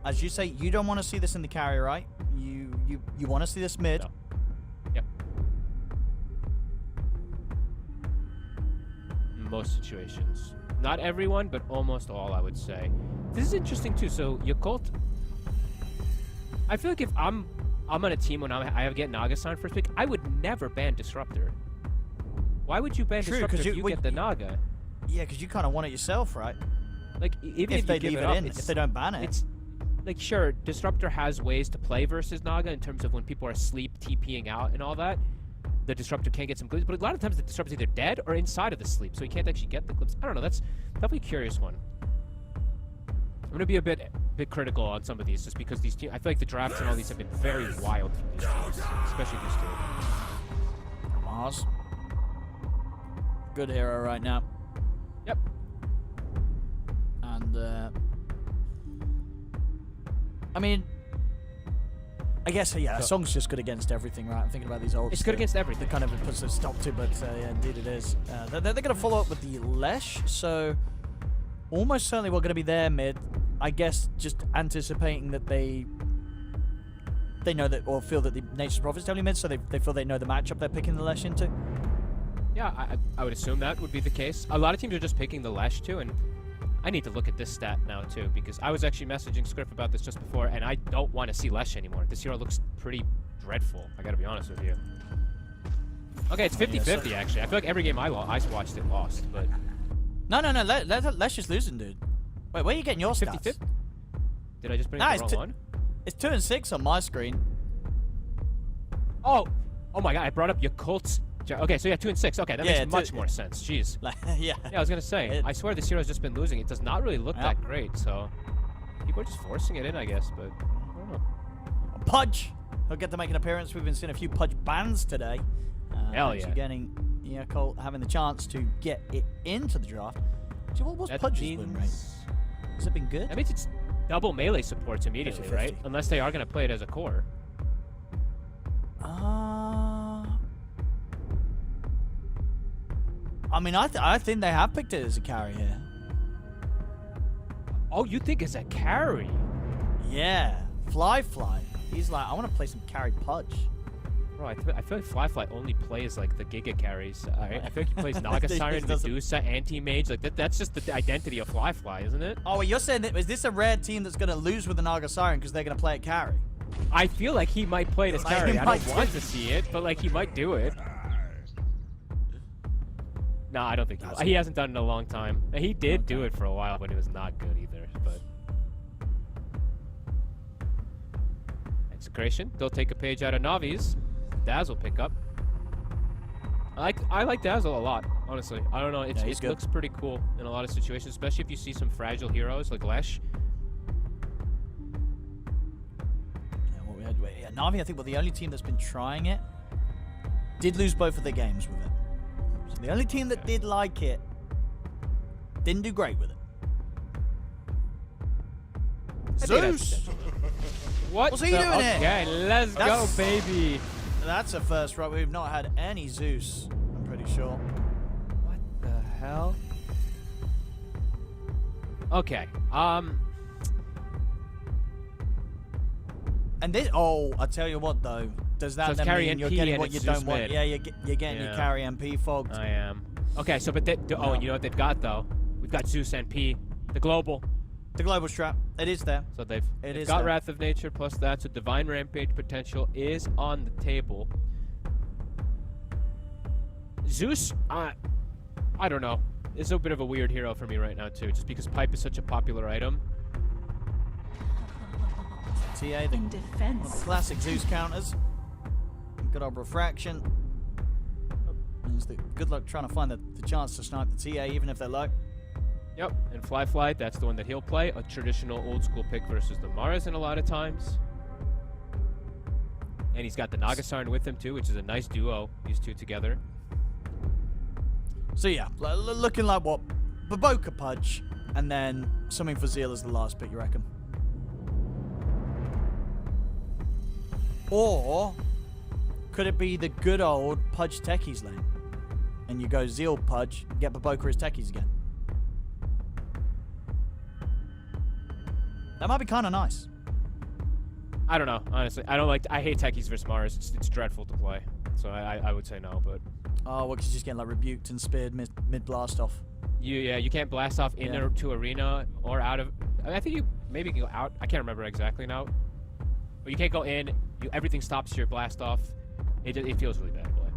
As you say, you don't want to see this in the carry, right? You want to see this mid.
No. Yep. Most situations. Not everyone, but almost all, I would say. This is interesting, too. So, Yakult, I feel like if I'm on a team when I get Naga signed first pick, I would never ban Disruptor. Why would you ban Disruptor if you get the Naga?
Yeah, because you kind of want it yourself, right?
Like, even
if they leave it
up,
in, if they don't ban it.
It's like, sure, Disruptor has ways to play versus Naga in terms of when people are asleep, TPing out and all that. The Disruptor can get some clips, but a lot of times the Disruptor's either dead or inside of the sleep, so he can't actually get the clips. I don't know, that's definitely a curious one. I'm going to be a bit critical on some of these, just because these teams, I feel like the drafts and all these have been very wild from these teams, especially these two.
MOUZ. Good hero right now.
Yep.
And, I mean, I guess, yeah, song's just good against everything, right? I'm thinking about these ults.
It's good against everything.
That kind of puts a stop to, but yeah, indeed it is. They're going to follow up with the Lesh, so almost certainly we're going to be there mid. I guess just anticipating that they know that, or feel that the Nature's Prophet's definitely mid, so they feel they know the matchup they're picking the Lesh into.
Yeah, I would assume that would be the case. A lot of teams are just picking the Lesh too, and I need to look at this stat now too, because I was actually messaging Scriff about this just before, and I don't want to see Lesh anymore. This hero looks pretty dreadful, I gotta be honest with you. Okay, it's 50-50 actually. I feel like every game I watched it lost, but...
No, Lesh is losing, dude. Wait, where are you getting your stats?
50-50? Did I just put in the wrong one?
It's 2 and 6 on my screen.
Oh my god, I brought up Yakult's... Okay, so yeah, 2 and 6. Okay, that makes much more sense. Jeez.
Yeah.
Yeah, I was gonna say. I swear this hero's just been losing. It does not really look that great. So people are just forcing it in, I guess. But I don't know.
Pudge. He'll get to make an appearance. We've been seeing a few Pudge bans today.
Hell yeah.
Getting Yakult having the chance to get it into the draft. So what was Pudge's win rate? Has it been good?
That means it's double melee supports immediately,
50-50.
right? Unless they are gonna play it as a core.
I mean, I think they have picked it as a carry here.
Oh, you think it's a carry?
Yeah. Fly. He's like, I want to play some carry Pudge.
Bro, I feel like Flyfly only plays like the Giga carries. I feel like he plays Naga Siren, Medusa, Anti-Mage. Like that's just the identity of Flyfly, isn't it?
Oh, well, you're saying that, is this a rare team that's going to lose with the Naga Siren because they're going to play it carry?
I feel like he might play this
Like,
carry.
he
I
might
don't want to see it, but like he might do it. No, I don't think he will. He hasn't done it in a long time. And he did do it for a while, but it was not good either. But Execration, they'll take a page out of Navi's. Dazzle pick up. I like Dazzle a lot, honestly. I don't know, it looks pretty cool in a lot of situations, especially if you see some fragile heroes like Lesh.
Yeah, Na'Vi, I think, were the only team that's been trying it. Did lose both of their games with it. So the only team that did like it didn't do great with it. Zeus!
What's
he doing it?
Okay, let's go, baby.
That's a first, right? We've not had any Zeus, I'm pretty sure.
What the hell? Okay,
And this, oh, I tell you what though, does that then mean you're getting what you don't want? Yeah, you're getting your carry MP fogged.
I am. Okay, so but they, oh, and you know what they've got though? We've got Zeus NP, the global.
The global strap, it is there.
So they've got Wrath of Nature plus that, so Divine Rampage potential is on the table. Zeus, I don't know. Is a bit of a weird hero for me right now too, just because Pipe is such a popular item.
TA, the classic Zeus counters. Good old refraction. Means that good luck trying to find the chance to snipe the TA, even if they're low.
Yep, and Fly, that's the one that he'll play. A traditional old school pick versus the Marazin a lot of times. And he's got the Nagasarn with him too, which is a nice duo, these two together.
So yeah, looking like what? Baboka Pudge, and then something for Zeal as the last pick, you reckon? Or could it be the good old Pudge Techies lane? And you go Zeal Pudge, get Baboka as Techies again. That might be kind of nice.
I don't know, honestly. I hate Techies versus Mars. It's dreadful to play. So I would say no, but...
Oh, well, because you're just getting like rebuked and speared mid blast off.
You can't blast off into arena or out of... I think you maybe can go out. I can't remember exactly now. But you can't go in. Everything stops your blast off. It feels really bad to play.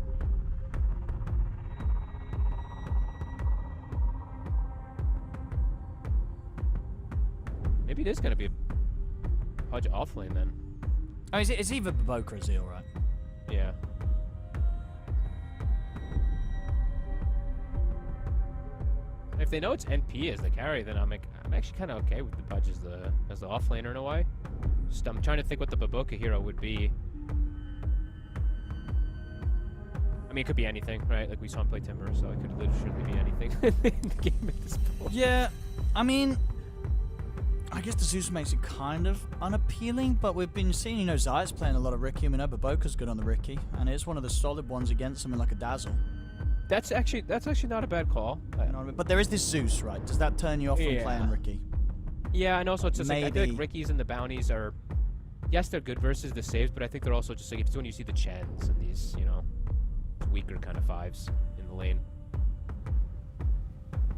Maybe it is going to be a Pudge offlane then.
Oh, it's either Baboka or Zeal, right?
Yeah. If they know it's NP as the carry, then I'm actually kind of okay with the Pudge as the offlaner in a way. Just, I'm trying to think what the Baboka hero would be. I mean, it could be anything, right? Like we saw him play Timber, so it could literally be anything in the game at this point.
Yeah, I mean, I guess the Zeus makes it kind of unappealing, but we've been seeing, you know, Zayat's playing a lot of Riki. I mean, Baboka's good on the Riki, and it's one of the solid ones against something like a Dazzle.
That's actually not a bad call.
You know what I mean? But there is this Zeus, right? Does that turn you off from playing Riki?
Yeah, and also it's just like, I feel like Rikis and the bounties are, yes, they're good versus the saves, but I think they're also just like, it's when you see the Chens and these, you know, weaker kind of fives in the lane.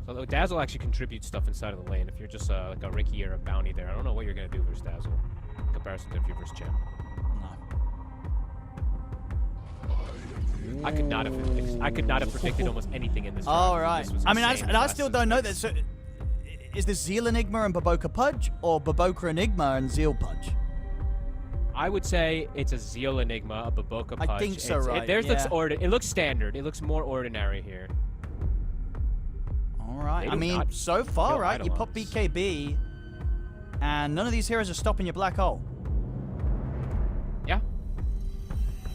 So Dazzle actually contributes stuff inside of the lane. If you're just like a Riki or a bounty there, I don't know what you're going to do versus Dazzle in comparison to if you're versus Chen. I could not have predicted almost anything in this round.
All right. I mean, I still don't know that. So, is this Zeal Enigma and Baboka Pudge, or Baboka Enigma and Zeal Pudge?
I would say it's a Zeal Enigma, a Baboka Pudge.
I think so, right?
It looks standard. It looks more ordinary here.
All right. I mean, so far, right? You pop BKB, and none of these heroes are stopping your black hole.
Yeah.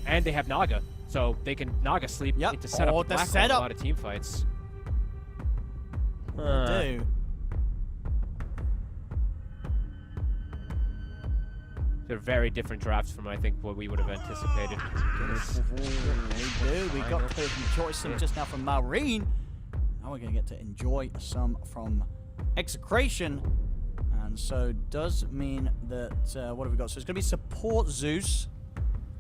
And they have Naga. So they can Naga sleep to set up the black hole in a lot of team fights.
They do.
They're very different drafts from, I think, what we would have anticipated.
We do. We got to enjoy some just now from Marine. Now we're going to get to enjoy some from Execration. And so does mean that, what have we got? So it's going to be support Zeus.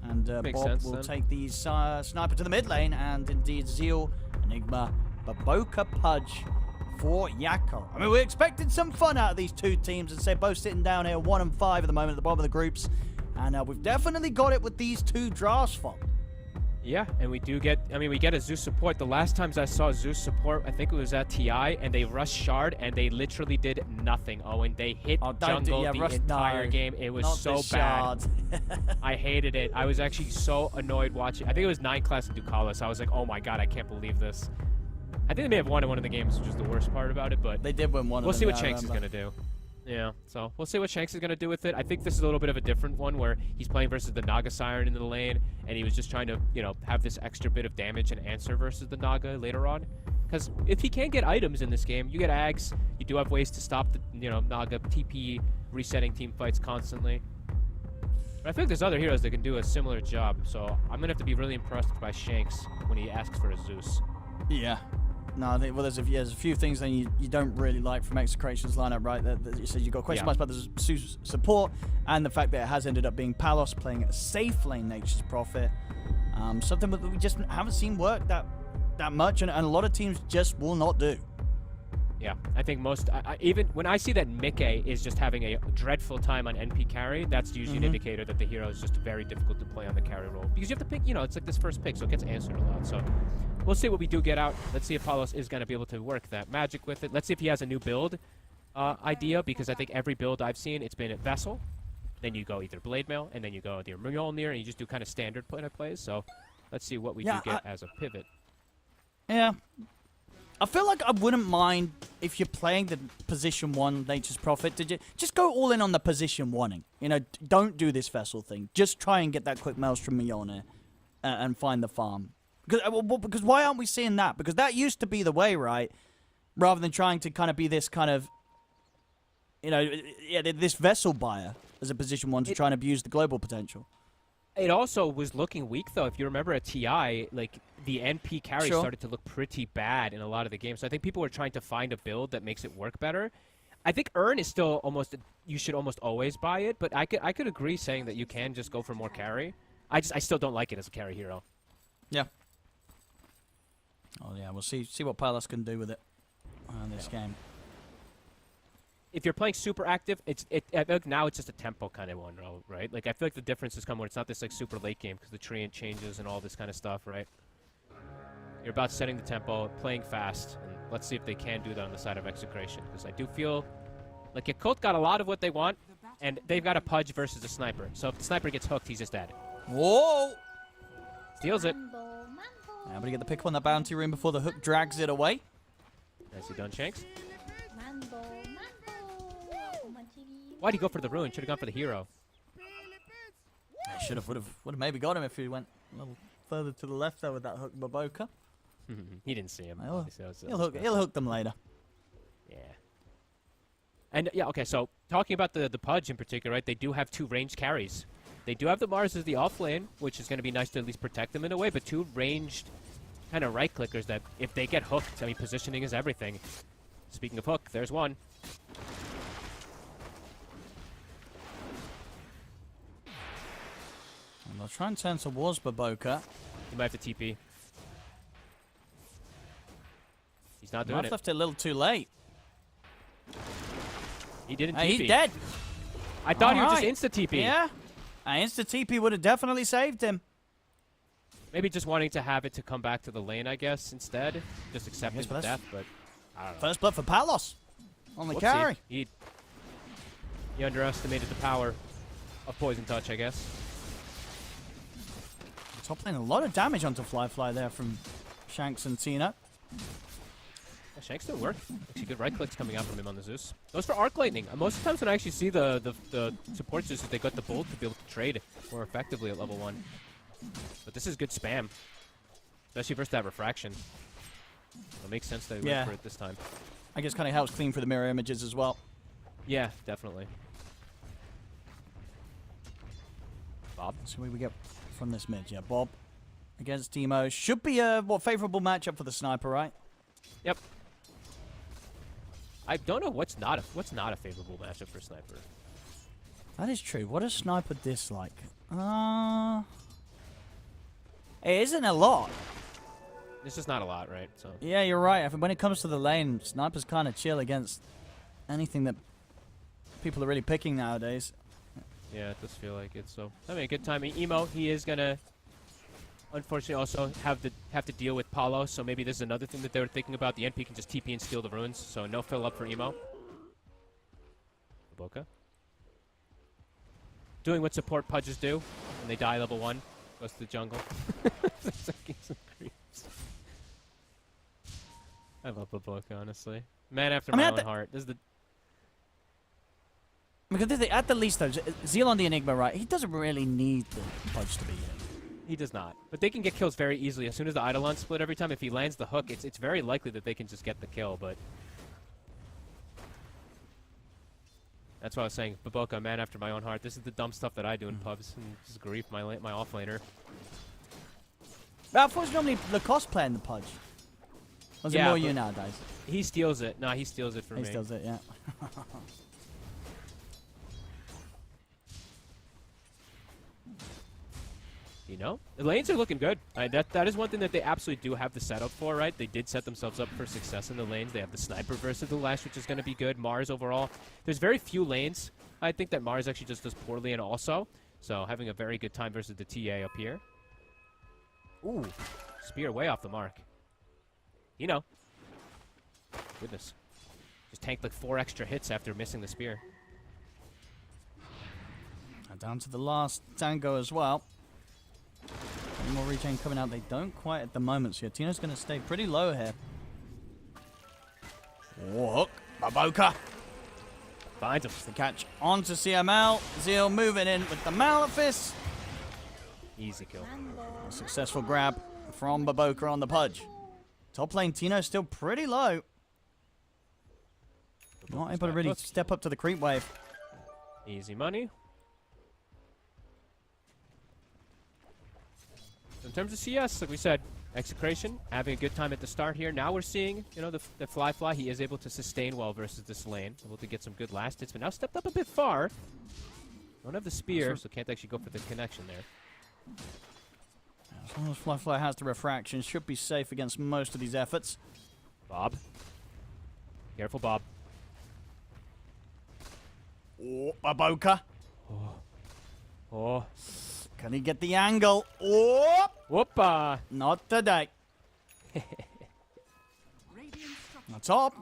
And
Makes
Bob
sense,
will
then.
take the sniper to the mid lane. And indeed, Zeal, Enigma, Baboka, Pudge for Yakult. I mean, we're expecting some fun out of these two teams. And say both sitting down here 1 and 5 at the moment at the bottom of the groups. And we've definitely got it with these two drafts, Font.
Yeah, and we do get, I mean, we get a Zeus support. The last times I saw Zeus support, I think it was at TI, and they rushed Shard, and they literally did nothing, Owen. They hit jungle the entire game. It was so bad. I hated it. I was actually so annoyed watching. I think it was 9 class and Ducalis. I was like, oh my god, I can't believe this. I think they may have won in one of the games, which is the worst part about it, but...
They did win one of them.
We'll see what Shanks is going to do. Yeah, so we'll see what Shanks is going to do with it. I think this is a little bit of a different one where he's playing versus the Naga Siren in the lane, and he was just trying to, you know, have this extra bit of damage and answer versus the Naga later on. Because if he can get items in this game, you get Ags, you do have ways to stop the, you know, Naga TP resetting team fights constantly. But I think there's other heroes that can do a similar job, so I'm going to have to be really impressed by Shanks when he asks for a Zeus.
Yeah. No, I think, well, there's a few things that you don't really like from Execration's lineup, right? That you said you've got question marks about the Zeus support and the fact that it has ended up being Palos playing a safe lane Nature's Prophet. Something that we just haven't seen work that much, and a lot of teams just will not do.
Yeah, I think most, even when I see that Mickey is just having a dreadful time on NP carry, that's usually an indicator that the hero is just very difficult to play on the carry role. Because you have to pick, you know, it's like this first pick, so it gets answered a lot. So we'll see what we do get out. Let's see if Palos is going to be able to work that magic with it. Let's see if he has a new build idea, because I think every build I've seen, it's been Vessel, then you go either Blade Mail, and then you go either Mjolnir, and you just do kind of standard plays. So let's see what we do get as a pivot.
Yeah. I feel like I wouldn't mind if you're playing the position 1 Nature's Prophet to just go all in on the position 1ing. You know, don't do this Vessel thing. Just try and get that quick Maelstrom Mjolnir and find the farm. Because why aren't we seeing that? Because that used to be the way, right? Rather than trying to kind of be this kind of, you know, this Vessel buyer as a position 1 to try and abuse the global potential.
It also was looking weak, though. If you remember at TI, like, the NP carry started to look pretty bad in a lot of the games. So I think people were trying to find a build that makes it work better. I think Urn is still almost, you should almost always buy it, but I could agree saying that you can just go for more carry. I still don't like it as a carry hero.
Yeah. Oh, yeah, we'll see what Palos can do with it in this game.
If you're playing super active, I feel like now it's just a tempo kind of one, right? Like, I feel like the difference has come when it's not this, like, super late game, because the treant changes and all this kind of stuff, right? You're about setting the tempo, playing fast, and let's see if they can do that on the side of Execration, because I do feel like Yakult got a lot of what they want, and they've got a Pudge versus a Sniper. So if the Sniper gets hooked, he's just dead.
Whoa!
Steals it.
Now, but get the pick on the bounty room before the hook drags it away.
Nicely done, Shanks. Why'd he go for the ruin? Should have gone for the hero.
Would have maybe got him if he went a little further to the left there with that hook Baboka.
He didn't see him.
He'll hook them later.
Yeah. And yeah, okay, so talking about the Pudge in particular, right? They do have 2 ranged carries. They do have the Mars as the off lane, which is going to be nice to at least protect them in a way, but 2 ranged kind of right clickers that if they get hooked, I mean, positioning is everything. Speaking of hook, there's one.
And they'll try and turn towards Baboka.
He might have to TP. He's not doing it.
Left it a little too late.
He didn't TP.
He's dead.
I thought he was just insta-TP.
Yeah. An insta-TP would have definitely saved him.
Maybe just wanting to have it to come back to the lane, I guess, instead. Just accepting the death, but I don't know.
First blood for Palos on the carry.
He underestimated the power of Poison Touch, I guess.
Top lane, a lot of damage onto Fly there from Shanks and Tina.
Yeah, Shanks still work. Actually, good right clicks coming out from him on the Zeus. Those for Arc Lightning. Most of the times when I actually see the support Zeus, they got the Bolt to be able to trade more effectively at level 1. But this is good spam. Especially versus that Refraction. It makes sense that they went for it this time.
I guess kind of helps clean for the mirror images as well.
Yeah, definitely. Bob?
Let's see what we get from this mid. Yeah, Bob against Timo. Should be a favorable matchup for the Sniper, right?
Yep. I don't know what's not a favorable matchup for Sniper.
That is true. What does Sniper dislike? It isn't a lot.
It's just not a lot, right? So
Yeah, you're right. I think when it comes to the lane, Sniper's kind of chill against anything that people are really picking nowadays.
yeah, it does feel like it. So I mean, good timing. Emo, he is gonna unfortunately also have to deal with Paulo. So maybe this is another thing that they were thinking about. The NP can just TP and steal the runes. So no fill up for Emo. Boca. Doing what support pudges do when they die level 1. Goes to the jungle. I love Baboka, honestly. Man after my own heart. This is the...
Because at the least, though, Zeal on the Enigma, right, he doesn't really need the Pudge to be here.
He does not. But they can get kills very easily. As soon as the Eidolon split every time, if he lands the hook, it's very likely that they can just get the kill, but... That's what I was saying. Baboka, man after my own heart. This is the dumb stuff that I do in pubs. And just grief my offlaner.
But I thought it was normally Lacoste playing the Pudge. Or is it more you nowadays?
He steals it. No, he steals it for me.
He steals it, yeah.
You know? The lanes are looking good. That is one thing that they absolutely do have the setup for, right? They did set themselves up for success in the lanes. They have the Sniper versus the Lash, which is going to be good. Mars overall. There's very few lanes. I think that Mars actually just does poorly in also. So having a very good time versus the TA up here. Ooh. Spear way off the mark. You know. Goodness. Just tanked like 4 extra hits after missing the spear.
And down to the last tango as well. Any more regen coming out? They don't quite at the moment, so Tino's going to stay pretty low here. Hook. Baboka.
Finds him.
The catch onto CML. Zeal moving in with the Malefice.
Easy kill.
A successful grab from Baboka on the Pudge. Top lane Tino still pretty low. Not able to really step up to the creep wave.
Easy money. In terms of CS, like we said, Execration having a good time at the start here. Now we're seeing, you know, the Fly. He is able to sustain well versus this lane. Able to get some good last hits, but now stepped up a bit far. Don't have the spear, so can't actually go for the connection there.
As long as Fly has the refraction, should be safe against most of these efforts.
Bob. Careful, Bob.
Oh, Baboka.
Oh.
Can he get the angle? Oh!
Whoopa!
Not today. On top.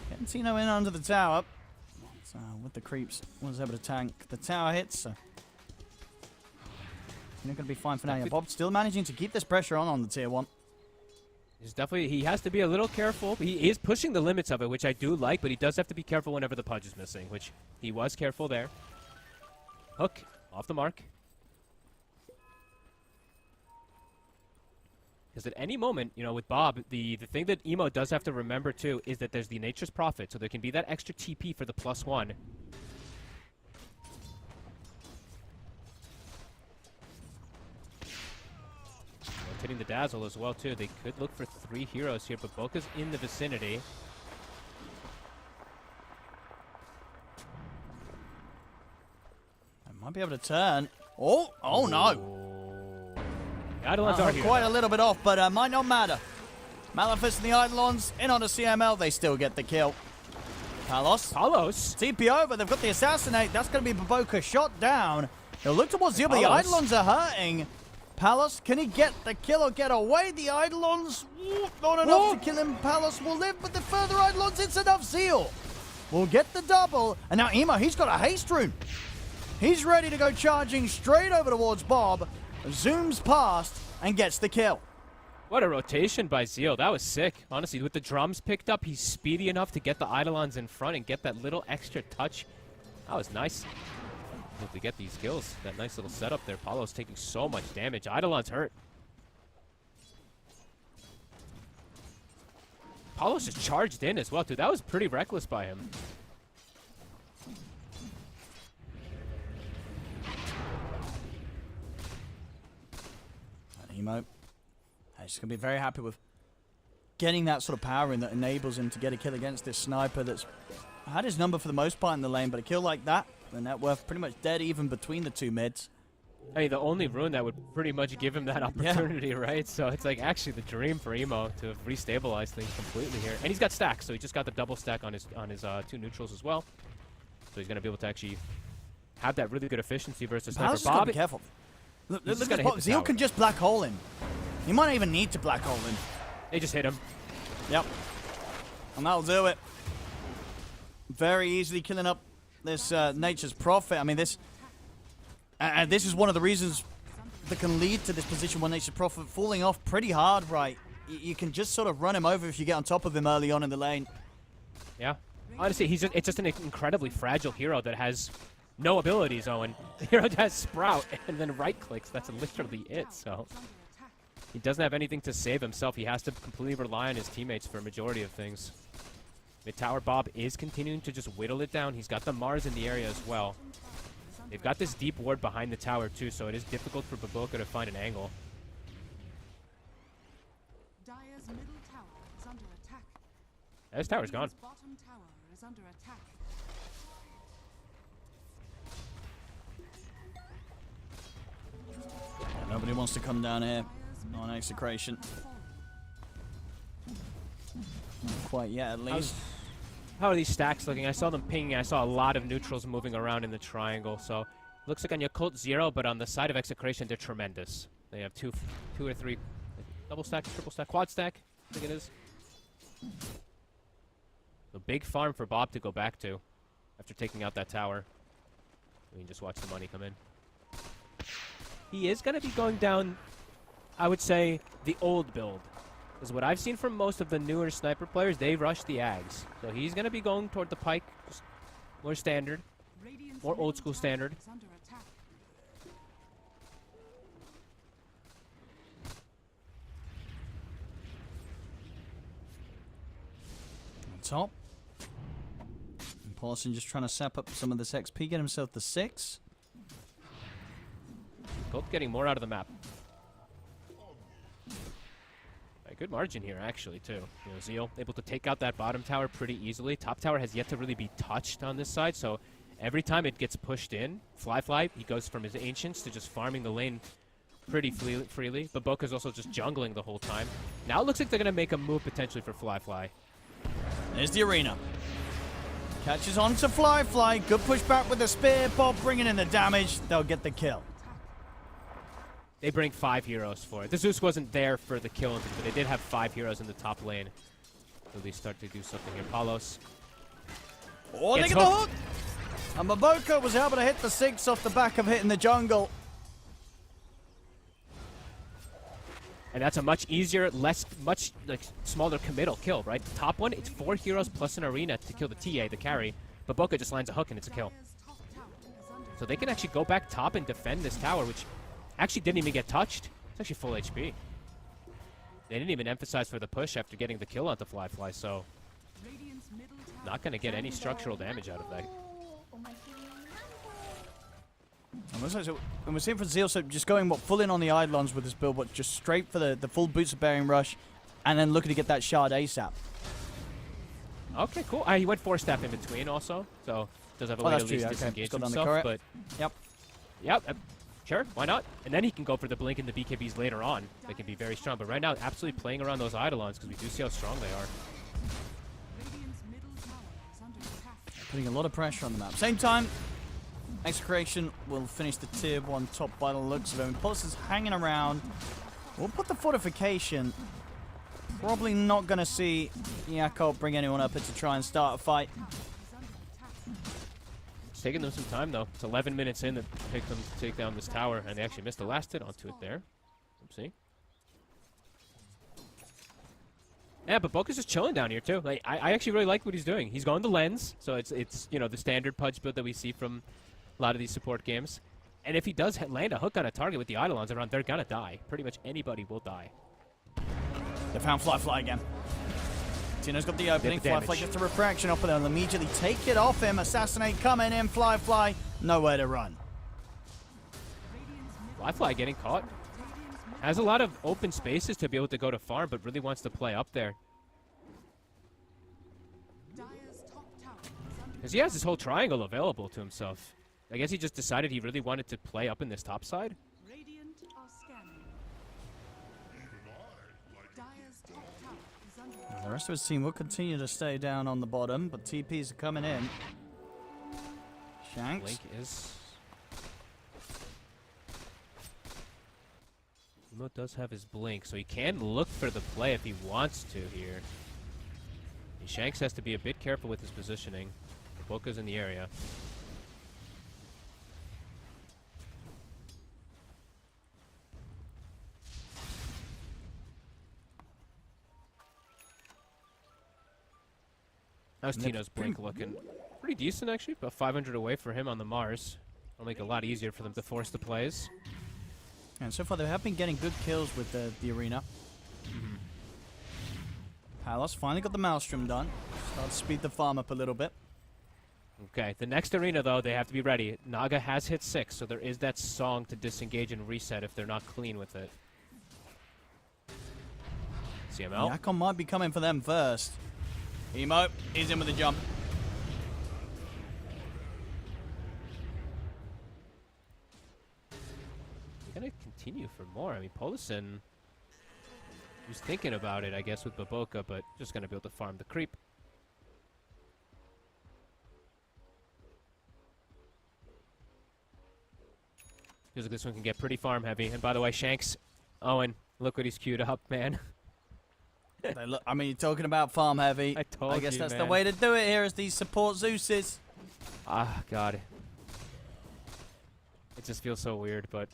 Getting Tino in under the tower. So with the creeps, was able to tank the tower hits. So Tino going to be fine for now. Yeah, Bob still managing to keep this pressure on the tier 1.
He's definitely, he has to be a little careful. He is pushing the limits of it, which I do like, but he does have to be careful whenever the Pudge is missing, which he was careful there. Hook. Off the mark. Because at any moment, you know, with Bob, the thing that Emo does have to remember, too, is that there's the Nature's Prophet, so there can be that extra TP for the +1. Rotating the Dazzle as well, too. They could look for 3 heroes here, but Boca's in the vicinity.
Might be able to turn. Oh no.
Eidolons are here.
Quite a little bit off, but might not matter. Malefice and the Eidolons in on a CML. They still get the kill. Palos. TP over. They've got the assassinate. That's going to be Baboka shot down. He'll look towards Zeal, but the Eidolons are hurting. Palos, can he get the kill or get away? The Eidolons, not enough to kill him. Palos will live, but the further Eidolons, it's enough. Zeal will get the double. And now Emo, he's got a haste rune. He's ready to go charging straight over towards Bob, zooms past, and gets the kill.
What a rotation by Zeal. That was sick. Honestly, with the drums picked up, he's speedy enough to get the Eidolons in front and get that little extra touch. That was nice. To get these kills. That nice little setup there. Paulo's taking so much damage. Eidolon's hurt. Paulo's just charged in as well, dude. That was pretty reckless by him.
Emo, he's going to be very happy with getting that sort of power in that enables him to get a kill against this sniper that's had his number for the most part in the lane, but a kill like that, the net worth pretty much dead even between the two mids.
Hey, the only rune that would pretty much give him that opportunity, right? So it's like actually the dream for Emo to have restabilized things completely here. And he's got stacks, so he just got the double stack on his two neutrals as well. So he's going to be able to actually have that really good efficiency versus Sniper
Bowser's gotta
Bob.
be careful. Look
just
at
gotta
this.
hit the
Zeal
tower.
can just black hole him. He might not even need to black hole him.
They just hit him.
Yep. And that'll do it. Very easily killing up this Nature's Prophet. I mean, this is one of the reasons that can lead to this position where Nature's Prophet falling off pretty hard, right? You can just sort of run him over if you get on top of him early on in the lane.
Yeah. Honestly, it's just an incredibly fragile hero that has no abilities, Owen. The hero has Sprout and then right clicks. That's literally it, so. He doesn't have anything to save himself. He has to completely rely on his teammates for a majority of things. Mid tower Bob is continuing to just whittle it down. He's got the Mars in the area as well. They've got this deep ward behind the tower too, so it is difficult for Baboka to find an angle.
Dire's middle tower is under attack.
This tower's gone.
Radiant's bottom tower is under attack.
Nobody wants to come down here on Execration. Not quite yet, at least.
How are these stacks looking? I saw them pinging. I saw a lot of neutrals moving around in the triangle. So looks like on Yakult 0, but on the side of Execration, they're tremendous. They have two or three double stack, triple stack, quad stack. I think it is. A big farm for Bob to go back to after taking out that tower. We can just watch the money come in. He is going to be going down, I would say, the old build. Because what I've seen from most of the newer sniper players, they rush the Ags. So he's going to be going toward the Pike, just more standard,
Radiant's
more
middle
old school
tower
standard.
is under attack.
On top. And Paulson just trying to sap up some of this XP, get himself the 6.
Both getting more out of the map. A good margin here, actually, too. You know, Zeal able to take out that bottom tower pretty easily. Top tower has yet to really be touched on this side, so every time it gets pushed in, Fly, he goes from his Ancients to just farming the lane pretty freely. But Boka's also just jungling the whole time. Now it looks like they're going to make a move potentially for Fly.
There's the arena. Catches on to Fly. Good pushback with the spear. Bob bringing in the damage. They'll get the kill.
They bring 5 heroes for it. The Zeus wasn't there for the kill, but they did have 5 heroes in the top lane. So they start to do something here. Palos.
Oh, they
Gets
get the hook! And Baboka was able to hit the 6 off the back of hitting the jungle.
And that's a much easier, much smaller committal kill, right? The top one, it's 4 heroes plus an arena to kill the TA, the carry. Baboka just lands a hook and it's a kill.
Dire's top tower is under
So they can actually go back top and defend this tower, which actually didn't even get touched. It's actually full HP. They didn't even emphasize for the push after getting the kill onto Fly, so
Radiant's middle tower.
not going to get any structural damage out of that.
And we're seeing from Zeal, so just going full in on the Eidolons with this build, just straight for the full Boots of Bearing rush, and then looking to get that shard ASAP.
Okay, cool. He went 4-step in between also, so does have a way to
that's
at
true,
least
okay.
disengage
Just got on the
himself,
turret.
but
Yep.
yep, sure, why not? And then he can go for the blink and the BKBs later on. They can be very strong, but right now, absolutely playing around those Eidolons because we do see how strong they are.
Radiant's middle tower is under attack.
Putting a lot of pressure on the map. Same time, Execration will finish the tier 1 top by the looks of him. Pulse is hanging around. We'll put the fortification. Probably not going to see Yakult bring anyone up here to try and start a fight.
Is under attack.
It's taking them some time, though. It's 11 minutes in that take them to take down this tower, and they actually missed the last hit onto it there. Oopsie. Yeah, but Boka's just chilling down here, too. Like, I actually really like what he's doing. He's going the lens, so it's you know, the standard Pudge build that we see from a lot of these support games. And if he does land a hook on a target with the Eidolons around, they're gonna die. Pretty much anybody will die.
They found Fly again. Tino's got the opening.
Did the
Fly
damage.
gets the refraction off, and they'll immediately take it off him. Assassinate coming in. Fly. Nowhere to run.
Radiant's middle
Fly getting caught.
Radiant's middle
Has a lot of open spaces to be able to go to farm, but really wants to play up there. Because he has this whole triangle available to himself. I guess he just decided he really wanted to play up in this top side.
Radiant are scanning. Dire's top tower is under attack.
The rest of his team will continue to stay down on the bottom, but TPs are coming in. Shanks.
Blink is... Emo does have his blink, so he can look for the play if he wants to here. And Shanks has to be a bit careful with his positioning. Boca's in the area. How's Tino's blink looking? Pretty decent, actually. About 500 away for him on the Mars. It'll make it a lot easier for them to force the plays.
And so far they have been getting good kills with the arena. Palos finally got the Maelstrom done. Start to speed the farm up a little bit.
Okay, the next arena, though, they have to be ready. Naga has hit 6, so there is that song to disengage and reset if they're not clean with it. CML.
Yakon might be coming for them first. Emo, he's in with the jump.
We're going to continue for more. I mean, Polison was thinking about it, I guess, with Baboka, but just going to be able to farm the creep. Feels like this one can get pretty farm heavy. And by the way, Shanks, Owen, look what he's queued up, man.
I mean, you're talking about farm heavy.
I
guess
you,
that's the
man.
way to do it here as these support Zeus's.
Ah, God. It just feels so weird, but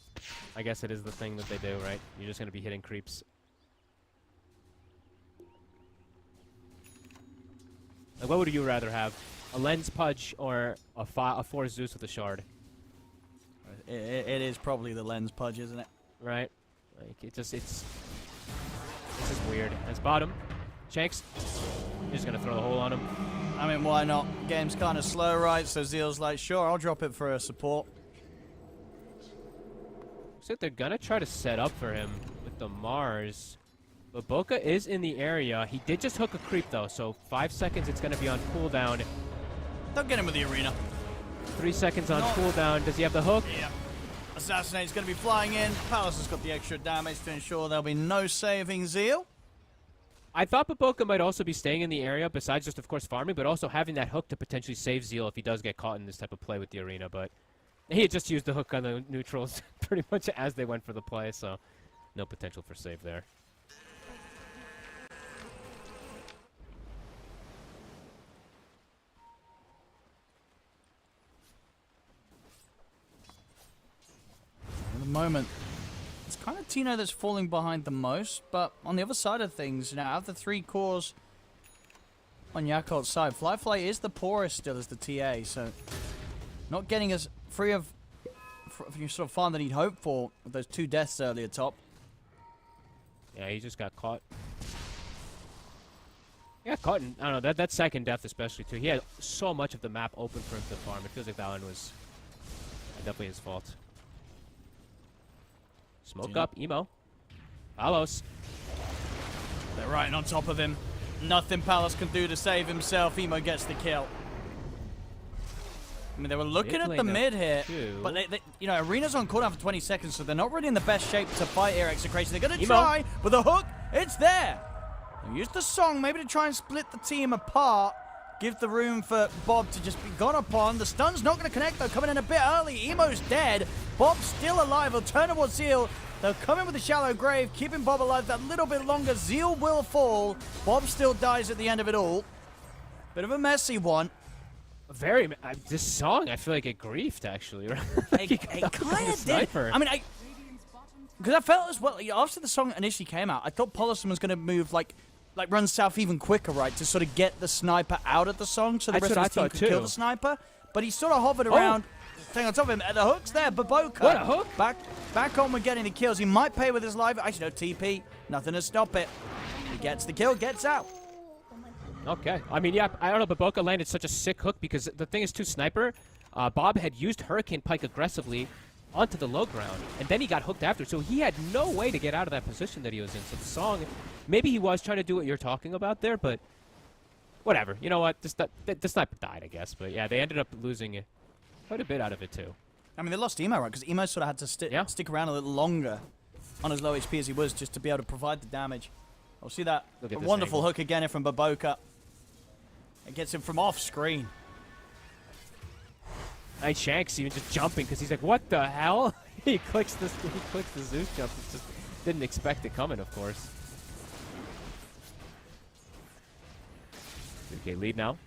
I guess it is the thing that they do, right? You're just going to be hitting creeps. Like, what would you rather have? A Lens Pudge or a 4 Zeus with a Shard?
It is probably the Lens Pudge, isn't it?
Right? Like, it's just weird. That's bottom. Shanks. You're just going to throw the hole on him.
I mean, why not? Game's kind of slow, right? So Zeal's like, sure, I'll drop it for a support.
Looks like they're going to try to set up for him with the Mars. But Boca is in the area. He did just hook a creep, though, so 5 seconds it's going to be on cooldown.
Don't get him with the arena.
3 seconds on cooldown. Does he have the hook?
Yeah. Assassinate's going to be flying in. Palace has got the extra damage to ensure there'll be no saving Zeal.
I thought Baboka might also be staying in the area, besides just, of course, farming, but also having that hook to potentially save Zeal if he does get caught in this type of play with the arena. But he had just used the hook on the neutrals pretty much as they went for the play, so no potential for save there.
At the moment, it's kind of Tino that's falling behind the most, but on the other side of things, you know, out of the 3 cores on Yakult's side, Fly is the poorest still as the TA, so not getting as free of sort of farm that he'd hoped for with those 2 deaths earlier top.
Yeah, he just got caught. He got caught in, I don't know, that second death especially, too. He had so much of the map open for him to farm. It feels like that one was definitely his fault. Smoke up, Emo. Palos.
They're right on top of him. Nothing Palos can do to save himself. Emo gets the kill. I mean, they were looking at the mid here, but they, you know, Arena's on cooldown for 20 seconds, so they're not really in the best shape to fight here, Execration. They're going to try, but the hook, it's there. They use the song maybe to try and split the team apart. Give the room for Bob to just be gone upon. The stun's not going to connect, though, coming in a bit early. Emo's dead. Bob's still alive. He'll turn towards Zeal. They'll come in with a shallow grave, keeping Bob alive that little bit longer. Zeal will fall. Bob still dies at the end of it all. Bit of a messy one.
Very, this song, I feel like it griefed, actually.
It kind of did. I mean, because I felt as well, after the song initially came out, I thought Polison was going to move, like run south even quicker, right, to sort of get the sniper out of the song so the rest of the team could kill the sniper. But he sort of hovered around, staying on top of him. The hook's there, Baboka.
What a hook!
Back on with getting the kills. He might pay with his life. Actually, no, TP. Nothing to stop it. He gets the kill, gets out.
Okay. I mean, yeah, I don't know, Baboka landed such a sick hook because the thing is, too, Sniper, Bob had used Hurricane Pike aggressively onto the low ground, and then he got hooked after, so he had no way to get out of that position that he was in. So the song, maybe he was trying to do what you're talking about there, but whatever. You know what? The sniper died, I guess. But yeah, they ended up losing quite a bit out of it too.
I mean, they lost Emo, right? Because Emo sort of had to stick around a little longer on as low HP as he was just to be able to provide the damage. We'll see that wonderful hook again from Baboka. It gets him from off screen.
And Shanks even just jumping because he's like, "What the hell?" He clicks the Zeus jump. He just didn't expect it coming, of course. Okay, lead now.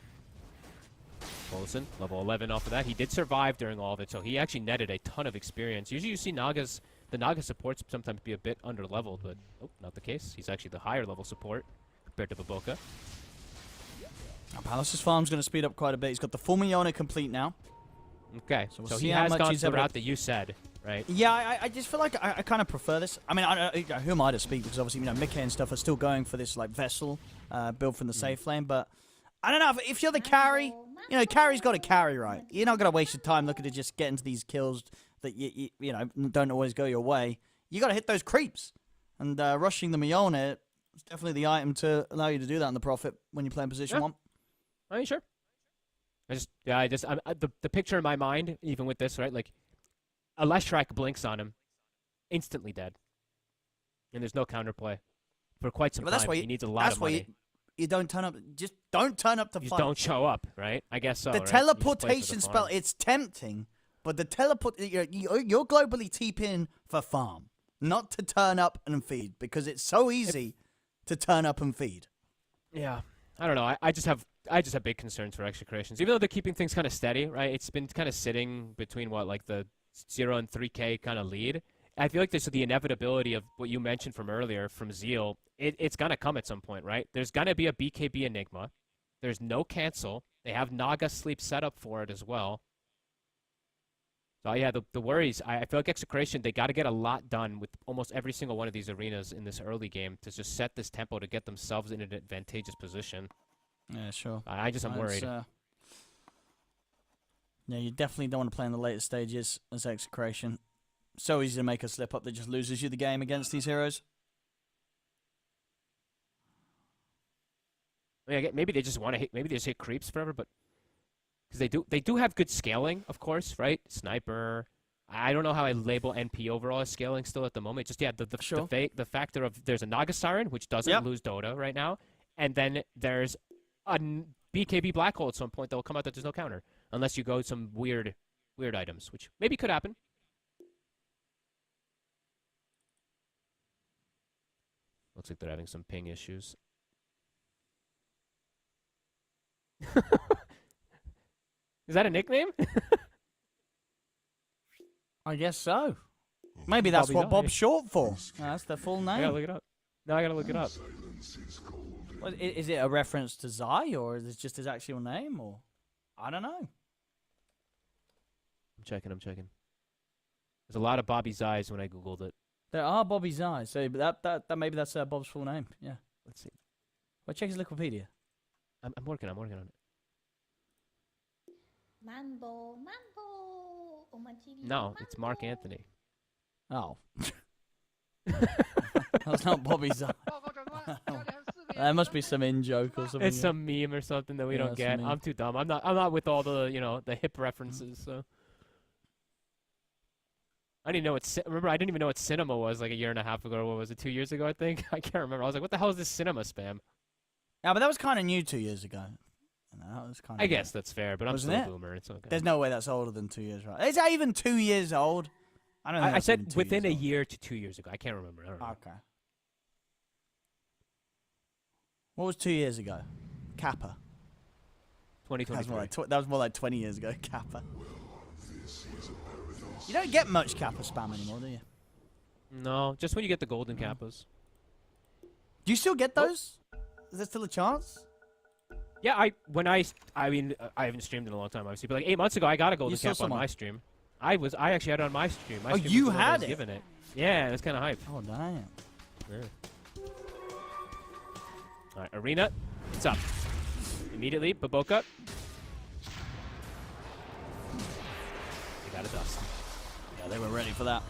Olsen, level 11 off of that. He did survive during all of it, so he actually netted a ton of experience. Usually you see the Naga supports sometimes be a bit under-leveled, but not the case. He's actually the higher level support compared to Baboka.
Palace's farm's going to speed up quite a bit. He's got the full Miona complete now.
Okay,
so,
he has gone the route that you said, right?
Yeah, I just feel like I kind of prefer this. I mean, who am I to speak? Because obviously, Mickey and stuff are still going for this like vessel build from the safe lane, but I don't know, if you're the carry, carry's got to carry, right? You're not going to waste your time looking to just get into these kills that, you don't always go your way. You got to hit those creeps. And rushing the Miona is definitely the item to allow you to do that in the Prophet when you're playing position 1.
Are you sure? The picture in my mind, even with this, right? Like, a Leshrac blinks on him, instantly dead. And there's no counterplay for quite some time. He needs a lot of money.
You don't turn up. Just don't turn up to fight.
Just don't show up, right? I guess so.
The teleportation spell, it's tempting, but the teleport, you're globally TPing for farm, not to turn up and feed, because it's so easy to turn up and feed.
Yeah, I don't know. I just have big concerns for Execrations, even though they're keeping things kind of steady, right? It's been kind of sitting between like the 0 and 3K kind of lead. I feel like there's the inevitability of what you mentioned from earlier from Zeal. It's going to come at some point, right? There's going to be a BKB Enigma. There's no cancel. They have Naga Sleep set up for it as well. So yeah, the worries, I feel like Execration, they got to get a lot done with almost every single one of these arenas in this early game to just set this tempo to get themselves in an advantageous position.
Yeah, sure.
I'm worried.
Yeah, you definitely don't want to play in the later stages as Execration. So easy to make a slip up that just loses you the game against these heroes.
I mean, maybe they just want to hit. Maybe they just hit creeps forever, but because they do have good scaling, of course, right? Sniper. I don't know how I label NP overall as scaling still at the moment. Just the factor of there's a Naga Siren which doesn't lose Dota right now, and then there's a BKB Black Hole at some point that will come out that there's no counter unless you go some weird items, which maybe could happen. Looks like they're having some ping issues. Is that a nickname?
I guess so. Maybe that's what Bob's short for. That's the full name.
I gotta look it up. No, I gotta look it up.
Well, is it a reference to Zai, or is it just his actual name, or I don't know.
I'm checking. There's a lot of Bobby Zais when I googled it.
There are Bobby Zai, so that maybe that's Bob's full name. Yeah.
Let's see.
Well, check his Wikipedia.
I'm working on it.
Mambo.
No, it's Mark Anthony.
Oh. That's not Bobby Zai. There must be some in-joke or something.
It's some meme or something that we don't get. I'm too dumb. I'm not with all the the hip references. So I didn't know I didn't even know what cinema was like a year and a half ago. Or what was it, 2 years ago? I think I can't remember. I was like, what the hell is this cinema spam?
Yeah, but that was kind of new 2 years ago. That was kind of.
I guess that's fair, but I'm still a boomer. It's okay.
There's no way that's older than 2 years, right? Is that even 2 years old? I don't know.
I said within a year to 2 years ago. I can't remember. I don't know.
Okay. What was 2 years ago? Kappa.
2023.
That was more like 20 years ago. Kappa. You don't get much Kappa spam anymore, do you?
No, just when you get the golden Kappas.
Do you still get those? Is there still a chance?
Yeah, I haven't streamed in a long time, obviously, but like 8 months ago, I got a golden Kappa on my stream. I actually had it on my stream. My stream
you
was
had it?
Given it. Yeah, it's kind of hype.
Oh, damn.
Yeah. All right, Arena, it's up. Immediately, Baboka. They got a dust.
Yeah, they were ready for that.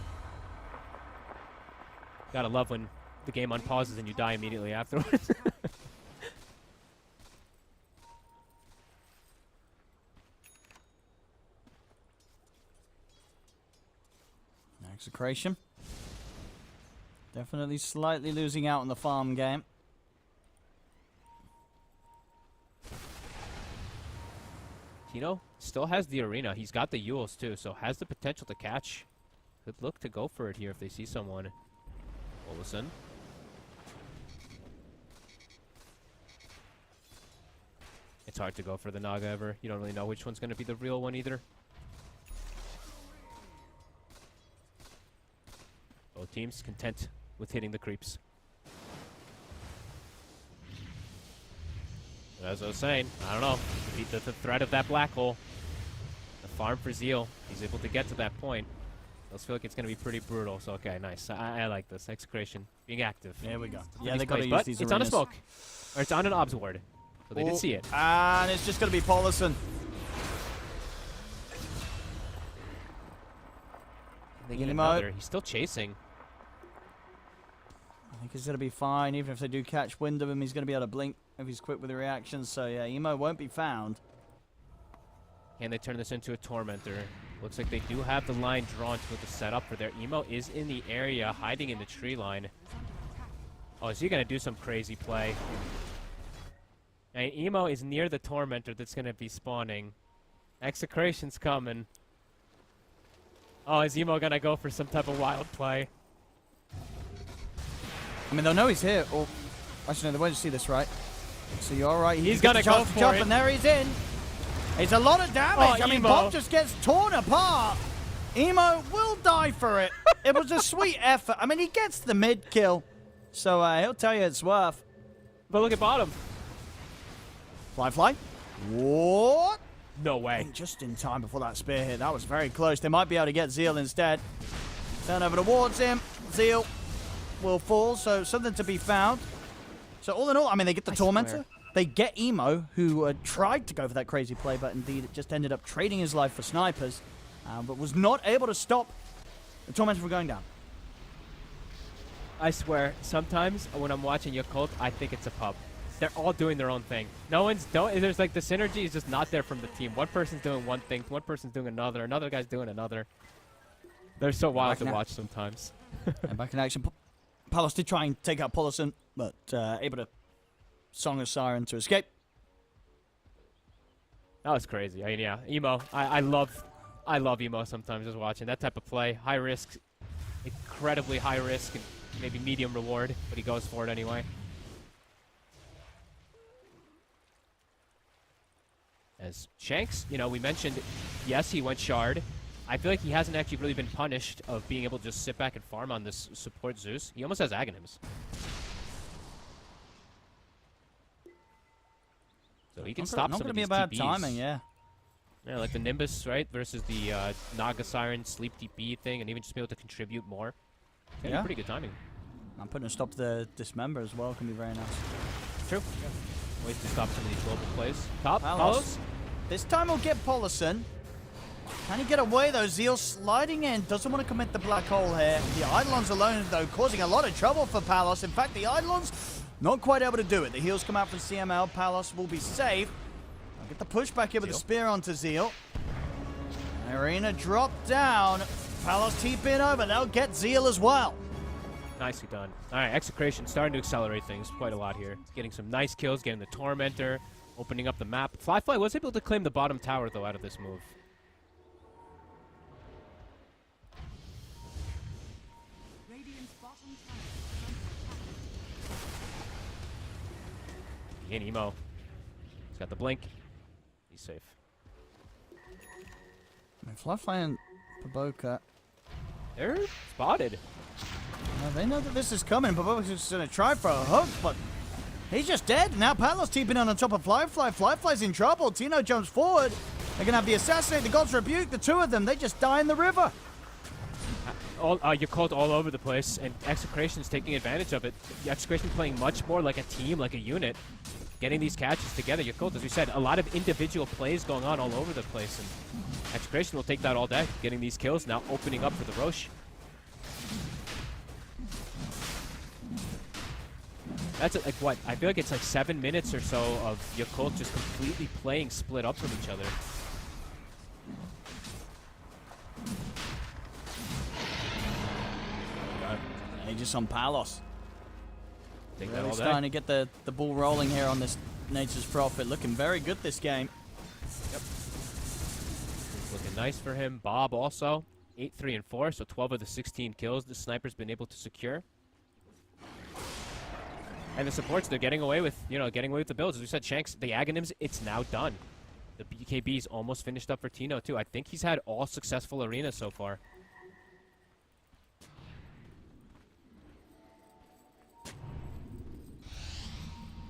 Gotta love when the game unpauses and you die immediately afterwards.
Execration. Definitely slightly losing out in the farm game.
Tino still has the arena. He's got the Yules too, so has the potential to catch. Could look to go for it here if they see someone. Olsen. It's hard to go for the Naga ever. You don't really know which one's going to be the real one either. Both teams content with hitting the creeps. As I was saying, I don't know. Beat the threat of that black hole. The farm for Zeal. He's able to get to that point. I feel like it's going to be pretty brutal. So, okay, nice. I like this. Execration. Being active.
There we go.
Yeah,
Yeah, they got to use these
it's on a
arenas.
smoke. Or it's on an obs ward. So they did see it.
And it's just going to be Paulison.
They get
Emo.
another. He's still chasing.
I think he's going to be fine. Even if they do catch wind of him, he's going to be able to blink if he's quick with the reactions. So, yeah, Emo won't be found.
Can they turn this into a Tormentor? Looks like they do have the line drawn to the setup for their Emo is in the area, hiding in the tree line. Oh, is he going to do some crazy play? And Emo is near the Tormentor that's going to be spawning. Execration's coming. Oh, is Emo going to go for some type of wild play?
I mean, they'll know he's here. Or, actually, no, they won't see this, right? So you're all right.
He's gonna go for
jump,
it.
and there he's in. It's a lot of damage.
Oh,
I mean,
Emo.
Bob just gets torn apart. Emo will die for it. It was a sweet effort. I mean, he gets the mid kill, so he'll tell you it's worth.
But look at bottom.
Fly. What?
No way.
And just in time before that spear hit. That was very close. They might be able to get Zeal instead. Turn over towards him. Zeal will fall, so something to be found. So all in all, I mean, they get the Tormentor.
swear.
They get Emo, who tried to go for that crazy play, but indeed it just ended up trading his life for snipers, but was not able to stop the Tormentor from going down.
I swear, sometimes when I'm watching Yakult, I think it's a pub. They're all doing their own thing. There's like the synergy is just not there from the team. One person's doing one thing, one person's doing another guy's doing another. They're so wild to watch sometimes.
And back in action, Palos did try and take out Paulison, but able to Song of Siren to escape.
That was crazy. I mean, yeah, Emo. I love Emo sometimes just watching that type of play. High risk, incredibly high risk, and maybe medium reward, but he goes for it anyway. As Shanks, you know, we mentioned, yes, he went Shard. I feel like he hasn't actually really been punished of being able to just sit back and farm on this support Zeus. He almost has Aghanims. So he can stop some of these
Not going to be a bad
TPs.
timing, yeah.
Yeah, like the Nimbus, right, versus the Naga Siren Sleep TP thing, and even just be able to contribute more. Yeah. Pretty good timing.
I'm putting a stop to the Dismember as well. Can be very nice.
True. Ways to stop some of these global plays. Top,
Palos.
Palos.
This time we'll get Paulison. Can he get away though? Zeal sliding in. Doesn't want to commit the black hole here. The Eidolons alone though causing a lot of trouble for Palos. In fact, the Eidolons not quite able to do it. The heals come out from CML. Palos will be safe. I'll get the push back here with the spear onto Zeal. Arena drop down. Palos TP in over. They'll get Zeal as well.
Nicely done. All right, Execration starting to accelerate things quite a lot here. Getting some nice kills, getting the Tormentor, opening up the map. Fly was able to claim the bottom tower, though, out of this move.
Radiant's bottom tower is
Again, Emo. He's got the blink. He's safe.
I mean, Fly and Paboka.
They're spotted.
They know that this is coming. Paboka's just going to try for a hook, but he's just dead. Now Palos TPing on top of Fly. Fly's in trouble. Tino jumps forward. They're going to have the Assassinate, the God's Rebuke, the two of them. They just die in the river.
Yakult all over the place, and Execration's taking advantage of it. Execration playing much more like a team, like a unit, getting these catches together. Yakult, as we said, a lot of individual plays going on all over the place, and Execration will take that all day, getting these kills, now opening up for the Roche. That's like what? I feel like it's like 7 minutes or so of Yakult just completely playing split up from each other.
Aegis on Palos.
Take that
Really
all day.
starting to get the ball rolling here on this Nature's Prophet. Looking very good this game.
Yep. Looking nice for him. Bob also 8, 3, and 4. So 12 of the 16 kills the sniper's been able to secure. And the supports, they're getting away with, the builds. As we said, Shanks, the Aghanims, it's now done. The BKB's almost finished up for Tino too. I think he's had all successful arenas so far.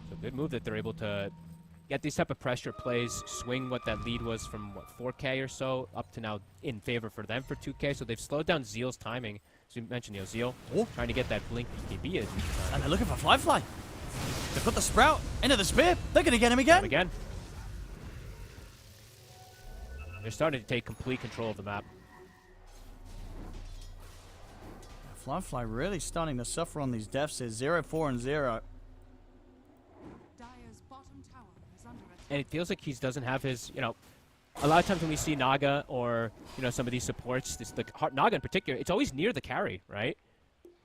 So good move that they're able to get these type of pressure plays, swing what that lead was from, 4K or so, up to now in favor for them for 2K. So they've slowed down Zeal's timing. As you mentioned, Zeal trying to get that blink BKB in.
And they're looking for Fly. They've got the Sprout into the Spear. They're going to get him again.
They're starting to take complete control of the map.
Fly really starting to suffer on these deaths here. 0, 4, and 0.
Dire's bottom tower is under attack.
And it feels like he doesn't have his, a lot of times when we see Naga or, some of these supports, Naga in particular, it's always near the carry, right?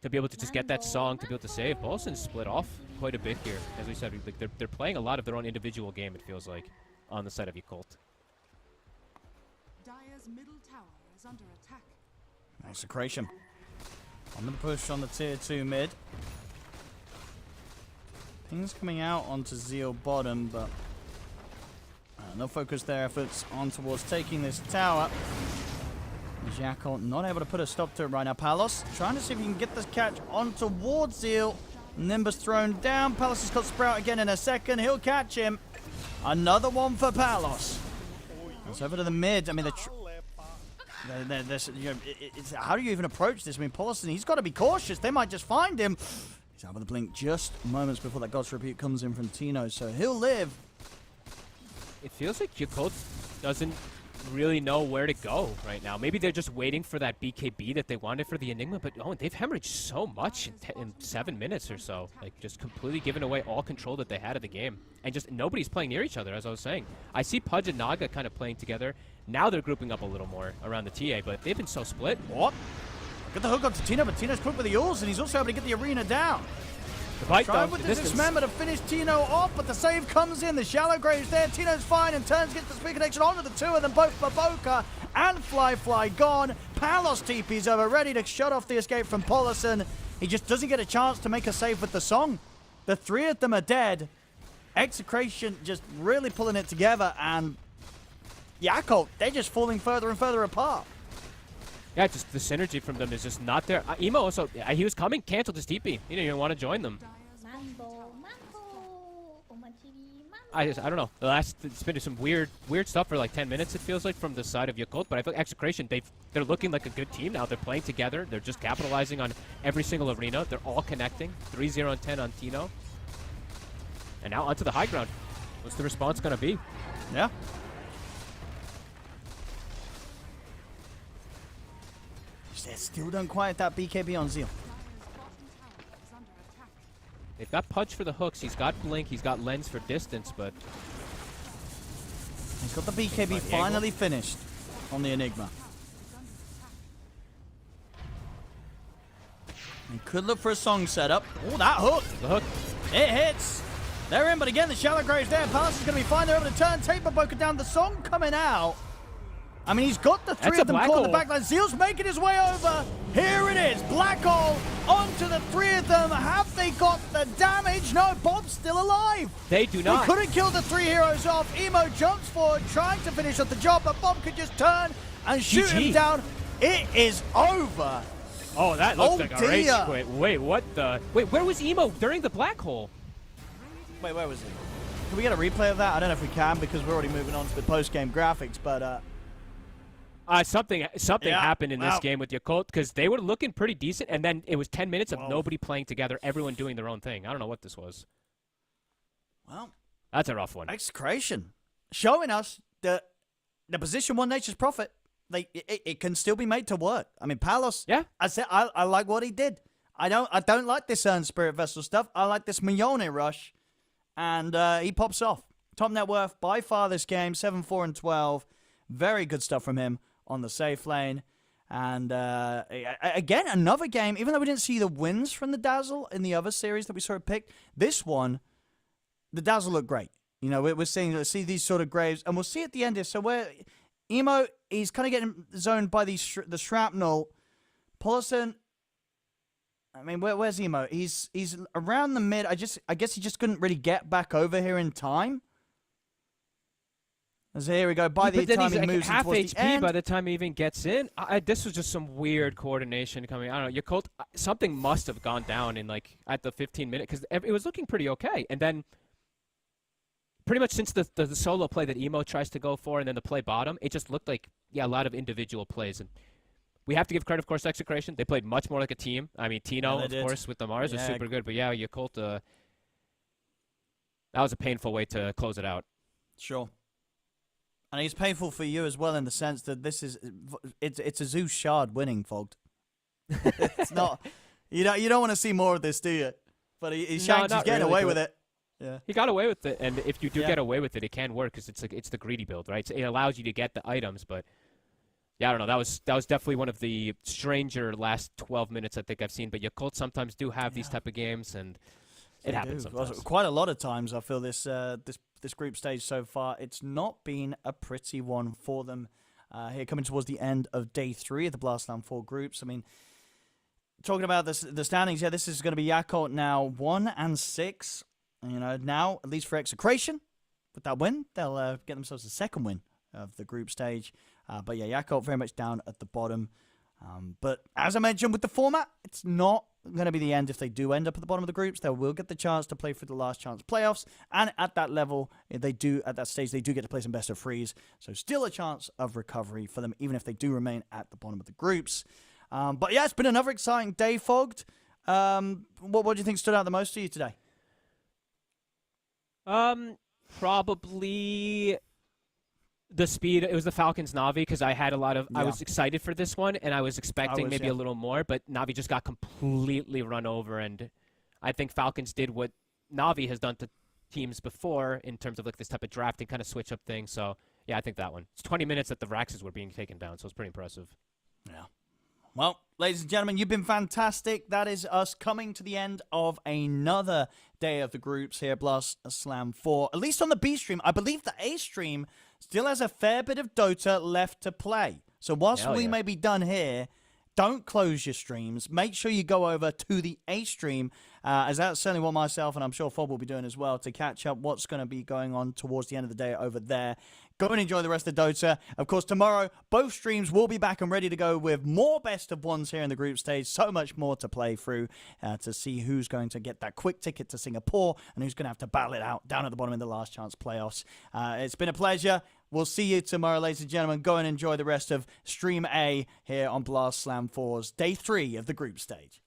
To be able to just get that song, to be able to save. Bolson's split off quite a bit here. As we said, they're playing a lot of their own individual game, it feels like, on the side of Yakult.
Dire's middle tower is under attack.
Execration. I'm going to push on the tier 2 mid. Ping's coming out onto Zeal bottom, but they'll focus their efforts on towards taking this tower. Yakult not able to put a stop to it right now. Palos trying to see if he can get this catch on towards Zeal. Nimbus thrown down. Palos has got Sprout again in a second. He'll catch him. Another one for Palos. It's over to the mid. I mean, how do you even approach this? I mean, Paulson, he's got to be cautious. They might just find him. He's out with the blink just moments before that God's Rebuke comes in from Tino, so he'll live.
It feels like Yakult doesn't really know where to go right now. Maybe they're just waiting for that BKB that they wanted for the Enigma, but they've hemorrhaged so much in 7 minutes or so. Like, just completely given away all control that they had of the game. And just nobody's playing near each other, as I was saying. I see Pudge and Naga kind of playing together. Now they're grouping up a little more around the TA, but they've been so split.
What? Get the hook up to Tino, but Tino's quick with the ores, and he's also able to get the arena down.
The bite
Trying with the dismember to finish Tino off, but the save comes in. The shallow grave's there. Tino's fine and turns, gets the speed connection onto the two of them. Both Baboka and Fly gone. Palos TP's over, ready to shut off the escape from Paulson. He just doesn't get a chance to make a save with the song. The three of them are dead. Execration just really pulling it together, and Yakult, they're just falling further and further apart.
Yeah, just the synergy from them is just not there. Emo also, he was coming, canceled his TP. He didn't even want to join them. I don't know. It's been some weird stuff for like 10 minutes, it feels like, from the side of Yakult, but I feel like Execration, they're looking like a good team now. They're playing together. They're just capitalizing on every single arena. They're all connecting. 3-0 and 10 on Tino. And now onto the high ground. What's the response going to be?
Yeah. They still don't quite have that BKB on Zeal.
They've got Pudge for the hooks. He's got Blink. He's got Lens for distance, but
he's got the BKB finally finished on the Enigma. He could look for a song setup. Oh, that hook!
The hook.
It hits! They're in, but again, the shallow grave's there. Palos is going to be fine. They're able to turn. Taper Boca down. The song coming out. I mean, he's got the three of them caught in the backline. Zeal's making his way over. Here it is. Black hole onto the three of them. Have they got the damage? No, Bob's still alive.
They do not.
He couldn't kill the three heroes off. Emo jumps forward, trying to finish up the job, but Bob could just turn and shoot him down. It is over.
Oh, that looks like a rage quit. Wait, what the? Wait, where was Emo during the black hole?
Wait, where was he? Can we get a replay of that? I don't know if we can because we're already moving on to the post-game graphics, but
something happened in this game with Yakult because they were looking pretty decent, and then it was 10 minutes of nobody playing together, everyone doing their own thing. I don't know what this was.
Well,
that's a rough one.
Execration showing us that the position one Nature's Prophet, it can still be made to work. I mean, Palos.
Yeah,
I said I like what he did. I don't like this Spirit Vessel stuff. I like this Mione rush, and he pops off. Top net worth by far this game, 7-4 and 12. Very good stuff from him on the safe lane. And again, another game, even though we didn't see the wins from the Dazzle in the other series that we sort of picked, this one, the Dazzle looked great. You know, we're seeing, let's see these sort of graves, and we'll see at the end here. So where Emo, he's kind of getting zoned by the shrapnel. Paulson, I mean, where's Emo? He's around the mid. I guess he just couldn't really get back over here in time. So here we go. By the time he moves
half
towards
HP
the end,
by the time he even gets in. This was just some weird coordination coming. I don't know. Yakult, something must have gone down in like at the 15-minute because it was looking pretty okay, and then pretty much since the solo play that Emo tries to go for, and then the play bottom, it just looked like a lot of individual plays. And we have to give credit, of course, to Execration. They played much more like a team. I mean, Tino, of course, with the Mars was super good. But yeah, Yakult, that was a painful way to close it out.
Sure. And it's painful for you as well in the sense that it's a Zeus shard winning, Fogged. It's not. You don't want to see more of this, do you? But he's getting really away with it. Yeah.
He got away with it, and if you do get away with it, it can work because it's the greedy build, right? So it allows you to get the items, but yeah, I don't know. That was definitely one of the stranger last 12 minutes I think I've seen. But Yakult sometimes do have these type of games, and it happens sometimes.
Quite a lot of times I feel this group stage so far, it's not been a pretty one for them. Here coming towards the end of day 3 of the Blastland 4 groups. I mean, talking about the standings, this is going to be Yakult now 1 and 6. You know, now at least for Execration, with that win, they'll get themselves a second win of the group stage. But yeah, Yakult very much down at the bottom. But as I mentioned with the format, it's not going to be the end if they do end up at the bottom of the groups. They will get the chance to play for the last chance playoffs, and at that level, at that stage, they do get to play some best of threes. So still a chance of recovery for them, even if they do remain at the bottom of the groups. But yeah, it's been another exciting day, Fogged. What do you think stood out the most to you today?
Probably the speed. It was the Falcons Navi because I had I was excited for this one, and I was expecting maybe a little more, but Navi just got completely run over, and I think Falcons did what Navi has done to teams before in terms of like this type of drafting, kind of switch up thing. So yeah, I think that one. It's 20 minutes that the Raxes were being taken down, so it's pretty impressive.
Yeah. Well, ladies and gentlemen, you've been fantastic. That is us coming to the end of another day of the groups here at Blast Slam 4. At least on the B stream. I believe the A stream still has a fair bit of Dota left to play. So whilst we may be done here, don't close your streams. Make sure you go over to the A stream, as that's certainly what myself and I'm sure Fob will be doing as well, to catch up what's going to be going on towards the end of the day over there. Go and enjoy the rest of Dota. Of course, tomorrow, both streams will be back and ready to go with more best of ones here in the group stage. So much more to play through to see who's going to get that quick ticket to Singapore and who's going to have to battle it out down at the bottom in the last chance playoffs. It's been a pleasure. We'll see you tomorrow, ladies and gentlemen. Go and enjoy the rest of Stream A here on Blast Slam 4's Day 3 of the group stage.